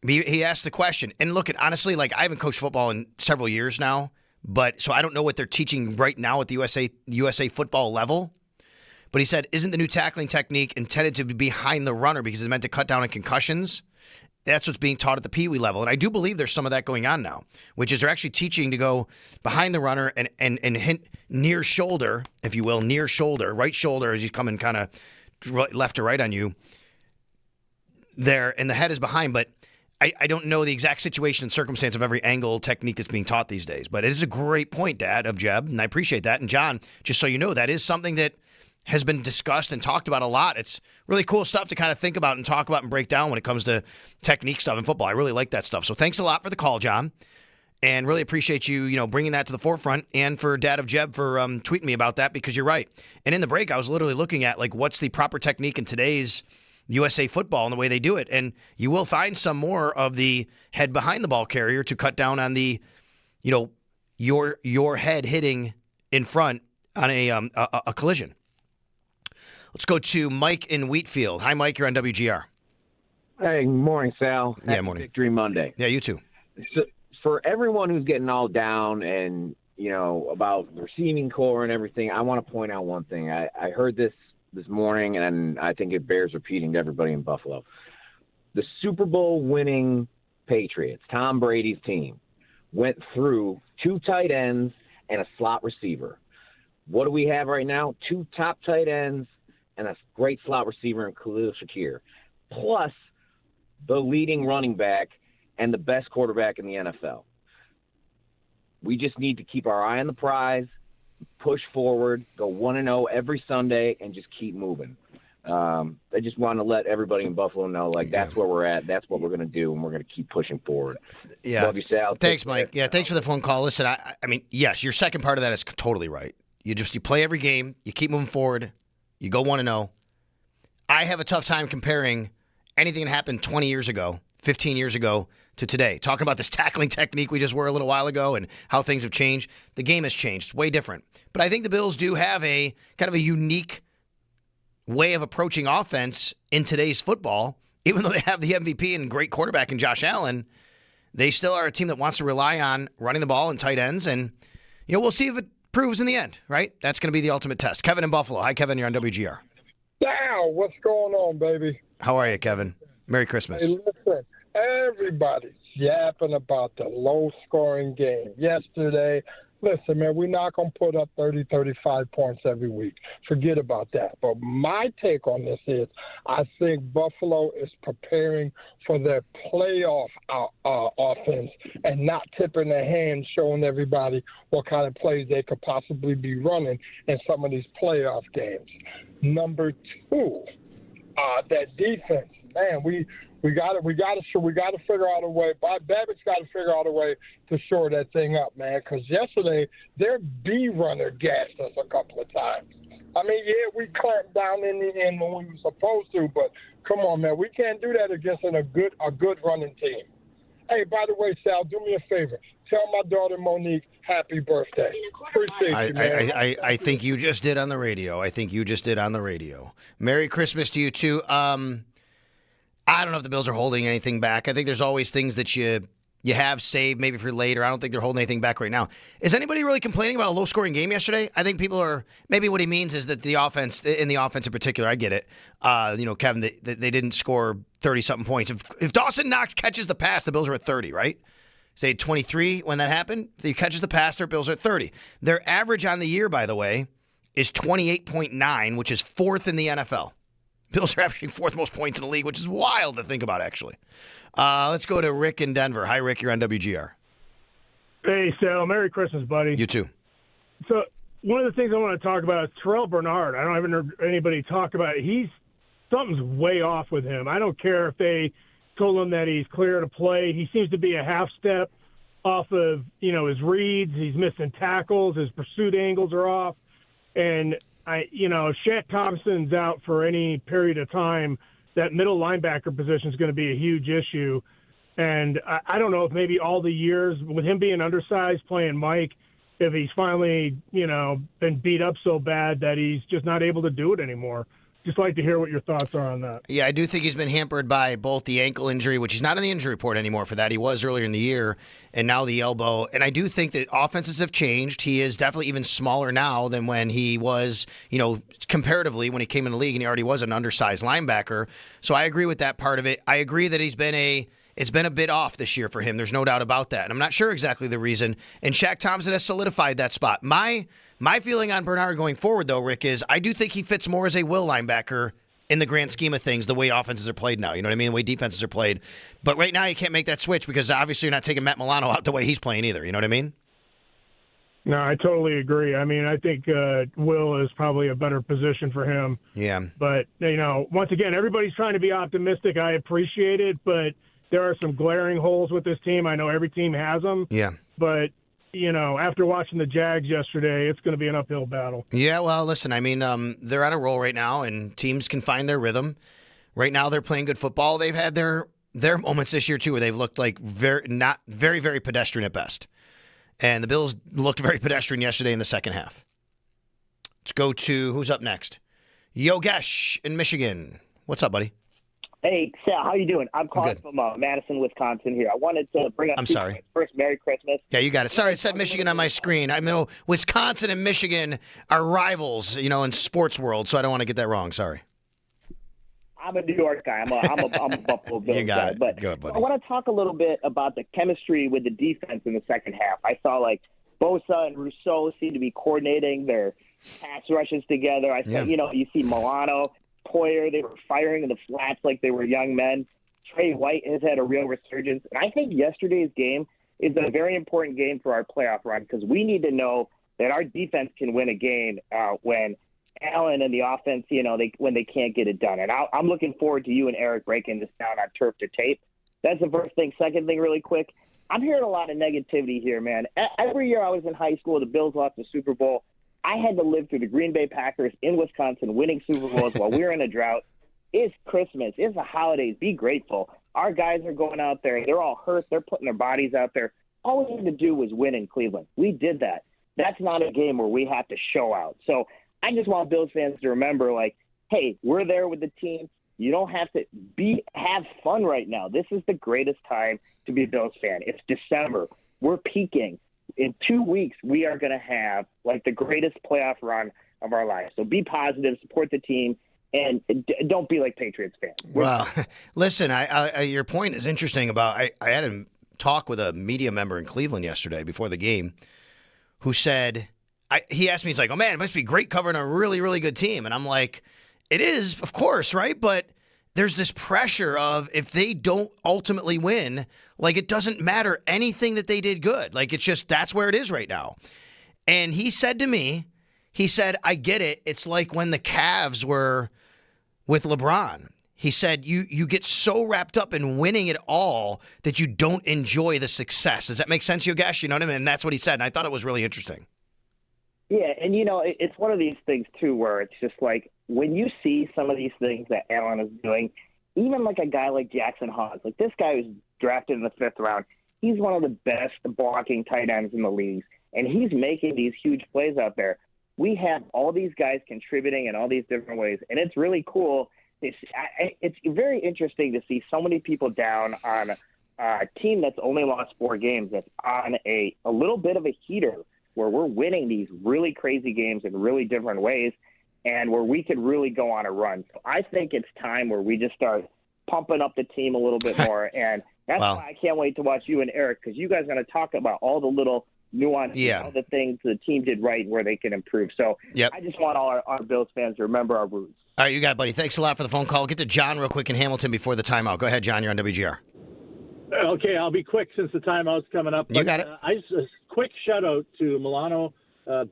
He asked the question. And look, honestly, like I haven't coached football in several years now, but so I don't know what they're teaching right now at the USA football level. But he said, isn't the new tackling technique intended to be behind the runner because it's meant to cut down on concussions? That's what's being taught at the Pee Wee level. And I do believe there's some of that going on now, which is they're actually teaching to go behind the runner and hit near shoulder, if you will, near shoulder, right shoulder as he's coming kind of left to right on you there. And the head is behind, but I don't know the exact situation and circumstance of every angle technique that's being taught these days. But it is a great point, Dad, of Jeb, and I appreciate that. And John, just so you know, that is something that has been discussed and talked about a lot. It's really cool stuff to kind of think about and talk about and break down when it comes to technique stuff in football. I really like that stuff. So thanks a lot for the call, John, and really appreciate you, bringing that to the forefront, and for Dad of Jeb for tweeting me about that, because you're right. And in the break, I was literally looking at like what's the proper technique in today's USA football and the way they do it, and you will find some more of the head behind the ball carrier to cut down on the, your head hitting in front on a collision. Let's go to Mike in Wheatfield. Hi, Mike. You're on WGR. Hey, morning, Sal. Yeah, morning. Victory Monday. Yeah, you too. So, for everyone who's getting all down and, about the receiving core and everything, I want to point out one thing. I heard this morning, and I think it bears repeating to everybody in Buffalo. The Super Bowl winning Patriots, Tom Brady's team, went through 2 tight ends and a slot receiver. What do we have right now? 2 top tight ends and a great slot receiver in Khalil Shakir, plus the leading running back and the best quarterback in the NFL. We just need to keep our eye on the prize, push forward, go 1-0 every Sunday, and just keep moving. I just want to let everybody in Buffalo know, that's where we're at. That's what we're going to do, and we're going to keep pushing forward. Yeah. Love you, Sal. Thanks, Mike. Yeah, thanks for the phone call. Listen, I mean, yes, your second part of that is totally right. You play every game, you keep moving forward, you go 1-0. I have a tough time comparing anything that happened 20 years ago, 15 years ago, to today. Talking about this tackling technique we just were a little while ago and how things have changed. The game has changed. It's way different. But I think the Bills do have a kind of a unique way of approaching offense in today's football. Even though they have the MVP and great quarterback in Josh Allen, they still are a team that wants to rely on running the ball and tight ends. And, we'll see if it proves in the end, right? That's going to be the ultimate test. Kevin in Buffalo. Hi, Kevin. You're on WGR. Wow, what's going on, baby? How are you, Kevin? Merry Christmas. Hey, listen, everybody's yapping about the low-scoring game yesterday. Listen, man, we're not going to put up 30, 35 points every week. Forget about that. But my take on this is I think Buffalo is preparing for their playoff offense and not tipping their hands, showing everybody what kind of plays they could possibly be running in some of these playoff games. Number 2, that defense, man, we got to figure out a way. Babbitt's got to figure out a way to shore that thing up, man. Because yesterday their B runner gassed us a couple of times. I mean, yeah, we clamped down in the end when we were supposed to, but come on, man, we can't do that against a good running team. Hey, by the way, Sal, do me a favor. Tell my daughter Monique happy birthday. Appreciate you, man. I think you just did on the radio. Merry Christmas to you too. I don't know if the Bills are holding anything back. I think there's always things that you have saved maybe for later. I don't think they're holding anything back right now. Is anybody really complaining about a low-scoring game yesterday? I think people are. Maybe what he means is that the offense in particular, I get it. Kevin, they didn't score 30-something points. If Dawson Knox catches the pass, the Bills are at 30, right? Say 23 when that happened. If he catches the pass, their Bills are at 30. Their average on the year, by the way, is 28.9, which is 4th in the NFL. Bills are averaging 4th most points in the league, which is wild to think about, actually. Let's go to Rick in Denver. Hi, Rick. You're on WGR. Hey, Sal. Merry Christmas, buddy. You too. So one of the things I want to talk about is Terrell Bernard. I haven't heard anybody talk about it. Something's way off with him. I don't care if they told him that he's clear to play. He seems to be a half step off of, his reads. He's missing tackles. His pursuit angles are off. And Shaq Thompson's out for any period of time, that middle linebacker position is going to be a huge issue. And I don't know if maybe all the years with him being undersized, playing Mike, if he's finally, been beat up so bad that he's just not able to do it anymore. just like to hear what your thoughts are on that. Yeah, I do think he's been hampered by both the ankle injury, which he's not in the injury report anymore for that. He was earlier in the year, and now the elbow. And I do think that offenses have changed. He is definitely even smaller now than when he was, comparatively when he came in the league, and he already was an undersized linebacker. So I agree with that part of it. I agree that it's been a bit off this year for him. There's no doubt about that. And I'm not sure exactly the reason. And Shaq Thompson has solidified that spot. My feeling on Bernard going forward, though, Rick, is I do think he fits more as a will linebacker in the grand scheme of things, the way offenses are played now. You know what I mean? The way defenses are played. But right now you can't make that switch because obviously you're not taking Matt Milano out the way he's playing either. You know what I mean? No, I totally agree. I mean, I think Will is probably a better position for him. Yeah. But, once again, everybody's trying to be optimistic. I appreciate it, but there are some glaring holes with this team. I know every team has them. Yeah. But, after watching the Jags yesterday, it's going to be an uphill battle. Yeah, well, listen, I mean, they're on a roll right now, and teams can find their rhythm. Right now they're playing good football. They've had their moments this year, too, where they've looked like very, very pedestrian at best. And the Bills looked very pedestrian yesterday in the second half. Let's go to who's up next. Yogesh in Michigan. What's up, buddy? Hey, Sal, how you doing? I'm calling from Madison, Wisconsin here. I wanted to bring up I'm sorry. Points. First, Merry Christmas. Yeah, you got it. Sorry, it said Michigan on my screen. I know Wisconsin and Michigan are rivals, in sports world, so I don't want to get that wrong. Sorry. I'm a New York guy. I'm a Buffalo Bills You got guy. it. But Go ahead, buddy. I want to talk a little bit about the chemistry with the defense in the second half. I saw Bosa and Rousseau seem to be coordinating their pass rushes together. I saw, you see Milano, Poyer, they were firing in the flats like they were young men. Trey White has had a real resurgence. And I think yesterday's game is a very important game for our playoff run because we need to know that our defense can win a game when Allen and the offense, when they can't get it done. And I'm looking forward to you and Eric breaking this down on Turf to Tape. That's the first thing. Second thing, really quick, I'm hearing a lot of negativity here, man. Every year I was in high school, the Bills lost the Super Bowl. I had to live through the Green Bay Packers in Wisconsin winning Super Bowls while we were in a drought. It's Christmas. It's the holidays. Be grateful. Our guys are going out there. They're all hurt. They're putting their bodies out there. All we had to do was win in Cleveland. We did that. That's not a game where we have to show out. So I just want Bills fans to remember, hey, we're there with the team. You don't have to have fun right now. This is the greatest time to be a Bills fan. It's December. We're peaking. In 2 weeks, we are going to have the greatest playoff run of our lives. So be positive, support the team, and don't be like Patriots fans. Well, listen, your point is interesting about I had a talk with a media member in Cleveland yesterday before the game who said, he asked me, he's like, oh, man, it must be great covering a really, really good team. And I'm like, it is, of course, right? But there's this pressure of if they don't ultimately win, it doesn't matter anything that they did good. It's just that's where it is right now. And he said to me, I get it. It's like when the Cavs were with LeBron. He said, you get so wrapped up in winning it all that you don't enjoy the success. Does that make sense, Yogesh? You know what I mean? And that's what he said. And I thought it was really interesting. Yeah, and it's one of these things, too, where it's just when you see some of these things that Allen is doing, even a guy like Jackson Hawes, this guy was drafted in the 5th round, he's one of the best blocking tight ends in the league, and he's making these huge plays out there. We have all these guys contributing in all these different ways, and it's really cool. It's very interesting to see so many people down on a team that's only lost 4 games that's on a little bit of a heater where we're winning these really crazy games in really different ways and where we could really go on a run. So I think it's time where we just start pumping up the team a little bit more. And that's why I can't wait to watch you and Eric, because you guys are going to talk about all the little nuances, all the things the team did right and where they can improve. So I just want all our Bills fans to remember our roots. All right, you got it, buddy. Thanks a lot for the phone call. Get to John real quick in Hamilton before the timeout. Go ahead, John. You're on WGR. Okay, I'll be quick since the timeout's coming up. You got it. A quick shout-out to Milano,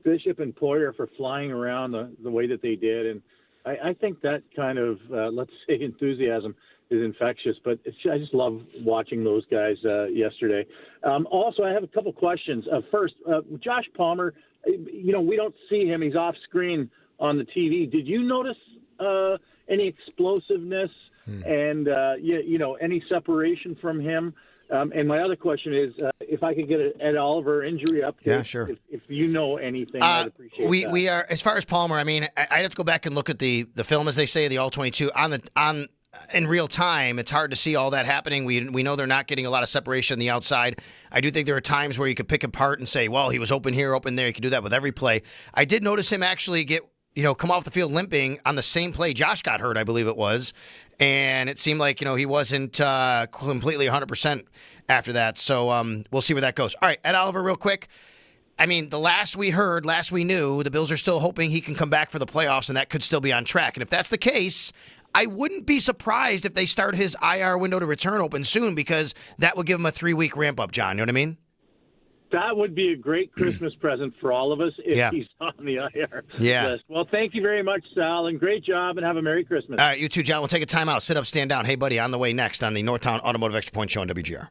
Bishop, and Poyer for flying around the way that they did. And I think that kind of, let's say, enthusiasm is infectious. But I just love watching those guys yesterday. Also, I have a couple questions. First, Josh Palmer, we don't see him. He's off screen on the TV. Did you notice any explosiveness and any separation from him. And my other question is, if I could get an Ed Oliver injury update. Yeah, sure. If you know anything, I'd appreciate that. We are, as far as Palmer. I mean, I'd have to go back and look at the film, as they say, the All-22 in real time. It's hard to see all that happening. We know they're not getting a lot of separation on the outside. I do think there are times where you could pick apart and say, well, he was open here, open there. You could do that with every play. I did notice him actually come off the field limping on the same play Josh got hurt, I believe it was. And it seemed like, he wasn't completely 100% after that. So we'll see where that goes. All right, Ed Oliver, real quick. I mean, the last we knew, the Bills are still hoping he can come back for the playoffs, and that could still be on track. And if that's the case, I wouldn't be surprised if they start his IR window to return open soon, because that would give him a 3-week ramp-up, John. You know what I mean? That would be a great Christmas present for all of us if he's on the IR list. Well, thank you very much, Sal, and great job, and have a Merry Christmas. All right, you too, John. We'll take a timeout. Sit up, stand down. Hey, buddy, on the way next on the Northtown Automotive Extra Point Show on WGR.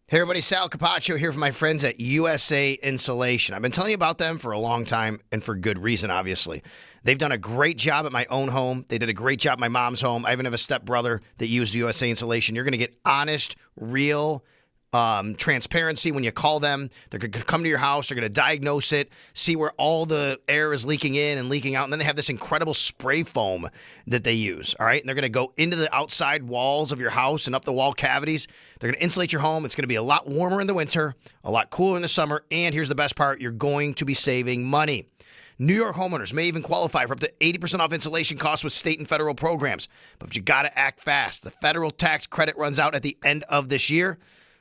Hey everybody, Sal Kapacio here from my friends at USA Insulation. I've been telling you about them for a long time, and for good reason, obviously. They've done a great job at my own home. They did a great job at my mom's home. I even have a stepbrother that used USA Insulation. You're going to get honest, real transparency when you call them. They're going to come to your house. They're going to diagnose it, see where all the air is leaking in and leaking out. And then they have this incredible spray foam that they use. All right. And they're going to go into the outside walls of your house and up the wall cavities. They're going to insulate your home. It's going to be a lot warmer in the winter, a lot cooler in the summer. And here's the best part. You're going to be saving money. New York homeowners may even qualify for up to 80% off insulation costs with state and federal programs. But you got to act fast. The federal tax credit runs out at the end of this year.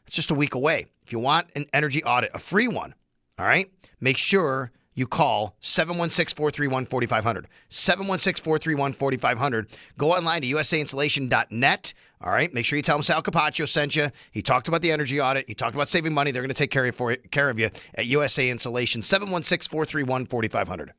It's just a week away. If you want an energy audit, a free one, all right, make sure you call 716-431-4500. 716-431-4500. Go online to usainsulation.net. All right, make sure you tell them Sal Kapacio sent you. He talked about the energy audit. He talked about saving money. They're going to take care of you at USA Insulation. 716-431-4500.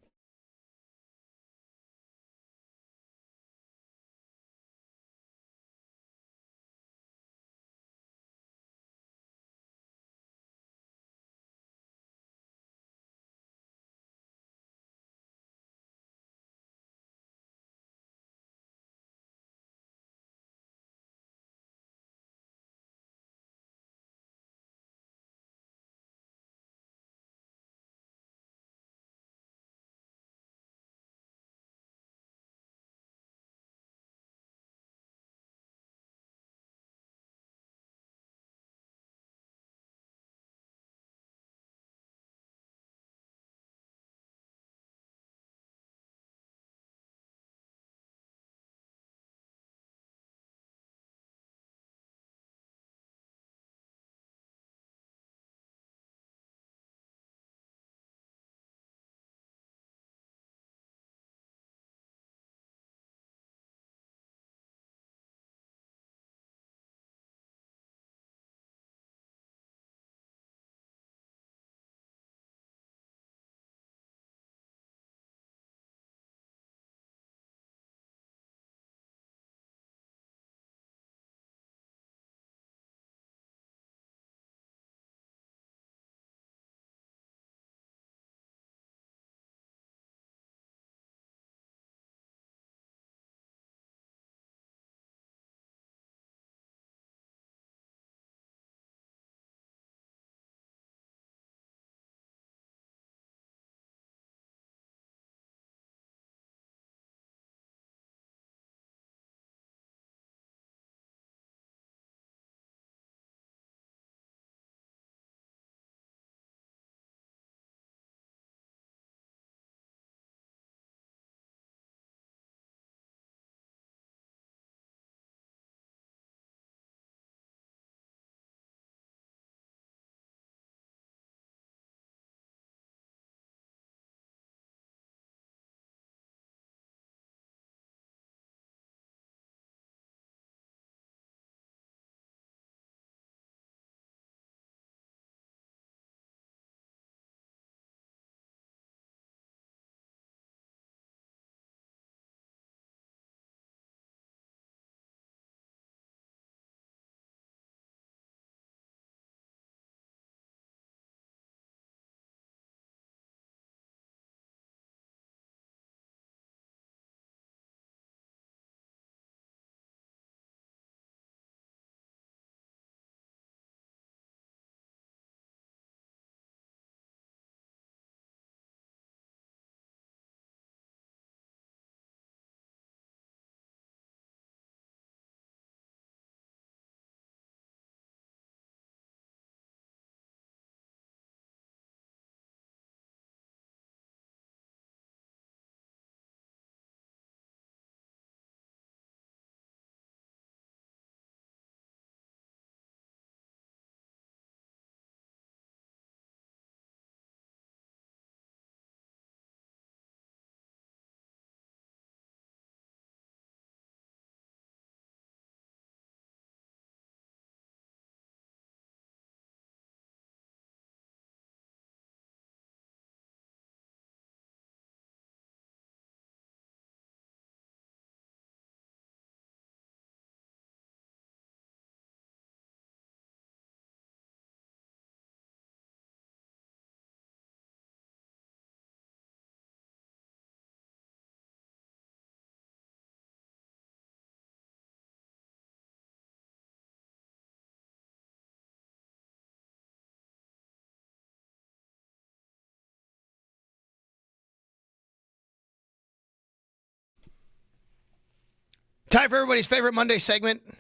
Time for everybody's favorite Monday segment. At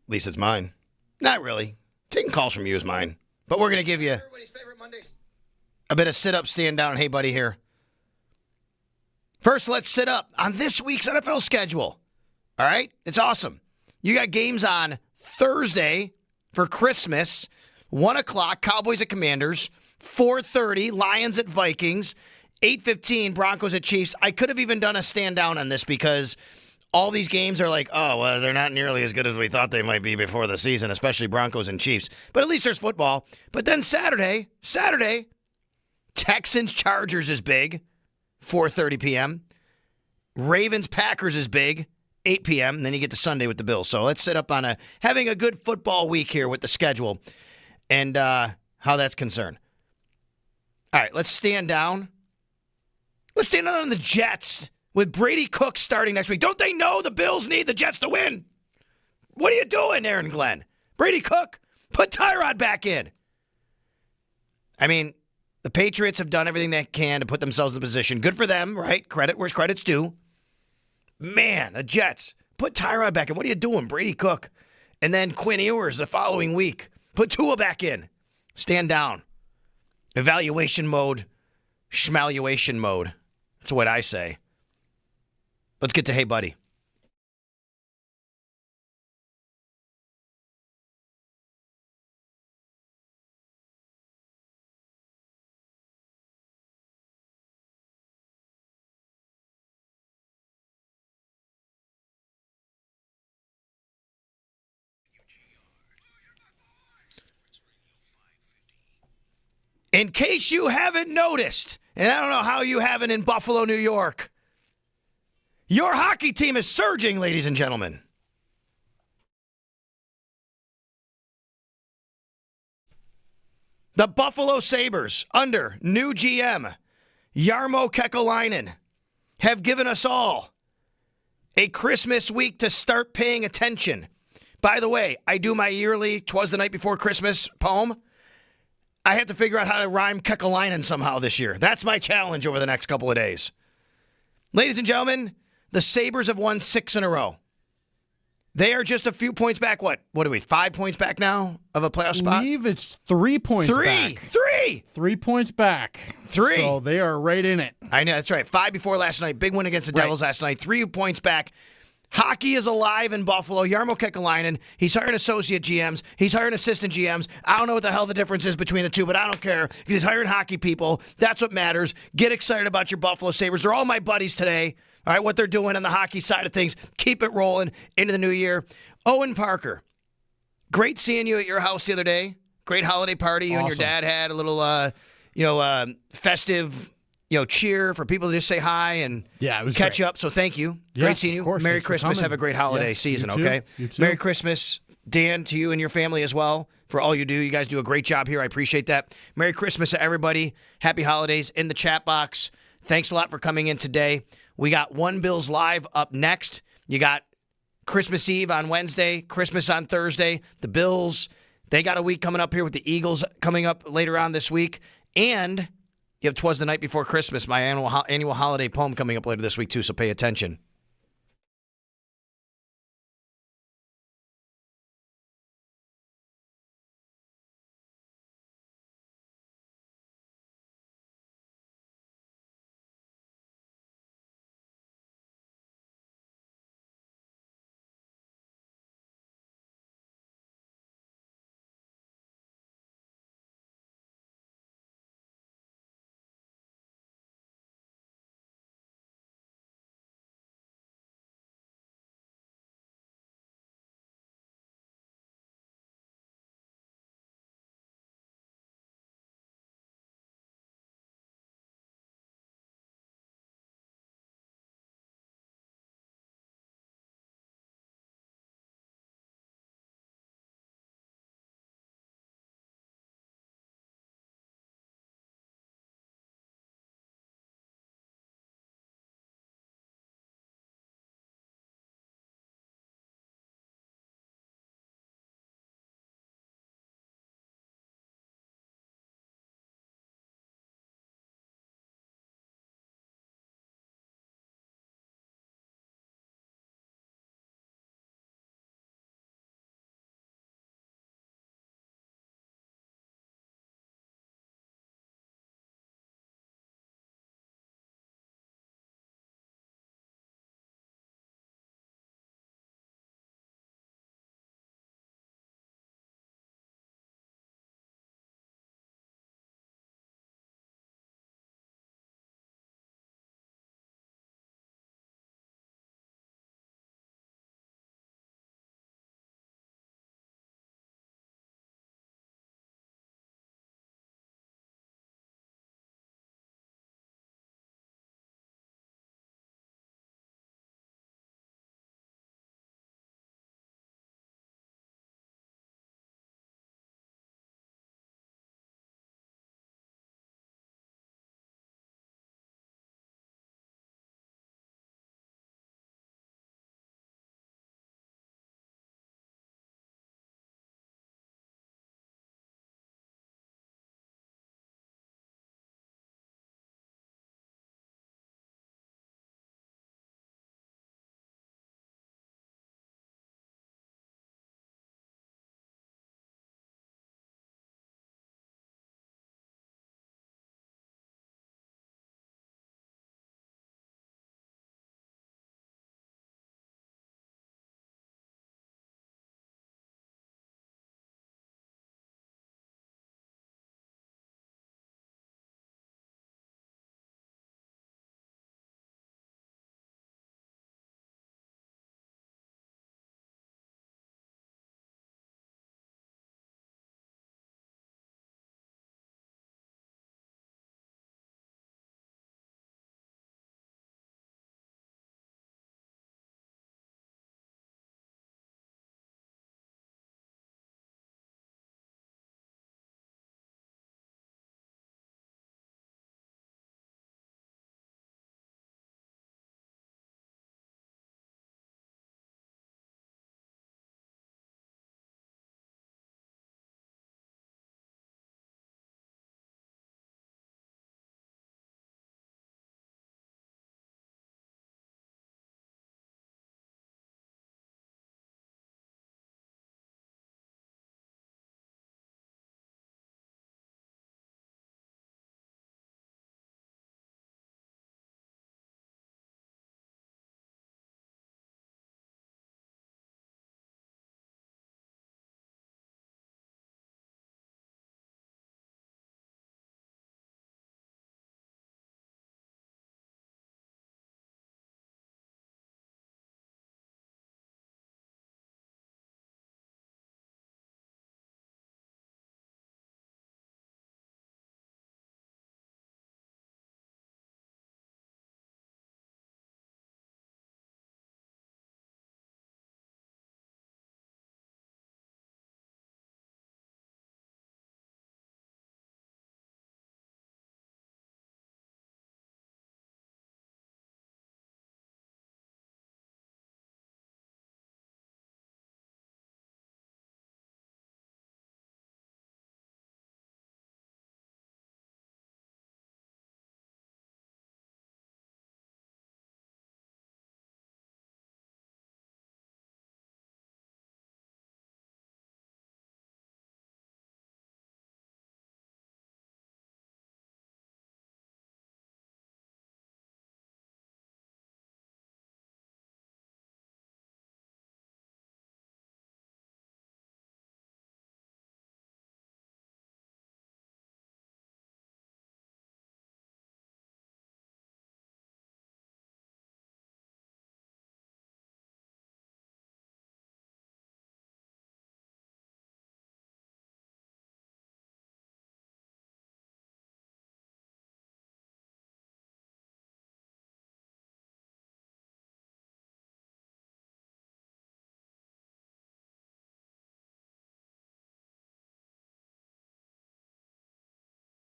least it's mine. Not really. Taking calls from you is mine. But we're going to give you a bit of sit-up, stand down, and hey, buddy, here. First, let's sit up on this week's NFL schedule. All right? It's awesome. You got games on Thursday for Christmas, 1 o'clock, Cowboys at Commanders, 4:30, Lions at Vikings, 8:15, Broncos at Chiefs. I could have even done a stand down on this because all these games are like, oh, well, they're not nearly as good as we thought they might be before the season, especially Broncos and Chiefs. But at least there's football. But then Saturday, Texans-Chargers is big, 4:30 p.m. Ravens-Packers is big, 8 p.m. And then you get to Sunday with the Bills. So let's sit up on having a good football week here with the schedule and how that's concerned. All right, let's stand down. Let's stand down on the Jets with Brady Cook starting next week. Don't they know the Bills need the Jets to win? What are you doing, Aaron Glenn? Brady Cook, put Tyrod back in. I mean, the Patriots have done everything they can to put themselves in position. Good for them, right? Credit where's credit's due. Man, the Jets, put Tyrod back in. What are you doing, Brady Cook? And then Quinn Ewers the following week. Put Tua back in. Stand down. Evaluation mode. Schmaluation mode. That's what I say. Let's get to Hey Buddy. In case you haven't noticed, and I don't know how you haven't in Buffalo, New York, your hockey team is surging, ladies and gentlemen. The Buffalo Sabres, under new GM, Jarmo Kekalainen, have given us all a Christmas week to start paying attention. By the way, I do my yearly 'Twas the Night Before Christmas poem. I have to figure out how to rhyme Kekalainen somehow this year. That's my challenge over the next couple of days. Ladies and gentlemen, the Sabres have won 6 in a row. They are just a few points back. What are we, 5 points back now of a playoff spot? I believe it's 3 points back. 3 points back. 3. So they are right in it. I know, that's right. 5 before last night. Big win against the Devils last night. 3 points back. Hockey is alive in Buffalo. Jarmo Kekalainen, he's hiring associate GMs. He's hiring assistant GMs. I don't know what the hell the difference is between the two, but I don't care because he's hiring hockey people. That's what matters. Get excited about your Buffalo Sabres. They're all my buddies today. All right, what they're doing on the hockey side of things. Keep it rolling into the new year. Owen Parker, great seeing you at your house the other day. Great holiday party. You and your dad had a little, festive cheer for people to just say hi and it was catch great. up. So thank you. Yes, great seeing you. of course. Merry Thanks for Christmas. coming. Have a great holiday Yes, season, you too. okay? You too. Merry Christmas, Dan, to you and your family as well for all you do. You guys do a great job here. I appreciate that. Merry Christmas to everybody. Happy holidays in the chat box. Thanks a lot for coming in today. We got One Bills Live up next. You got Christmas Eve on Wednesday, Christmas on Thursday. The Bills, they got a week coming up here with the Eagles coming up later on this week. And you have 'Twas the Night Before Christmas, my annual holiday poem coming up later this week, too, so pay attention.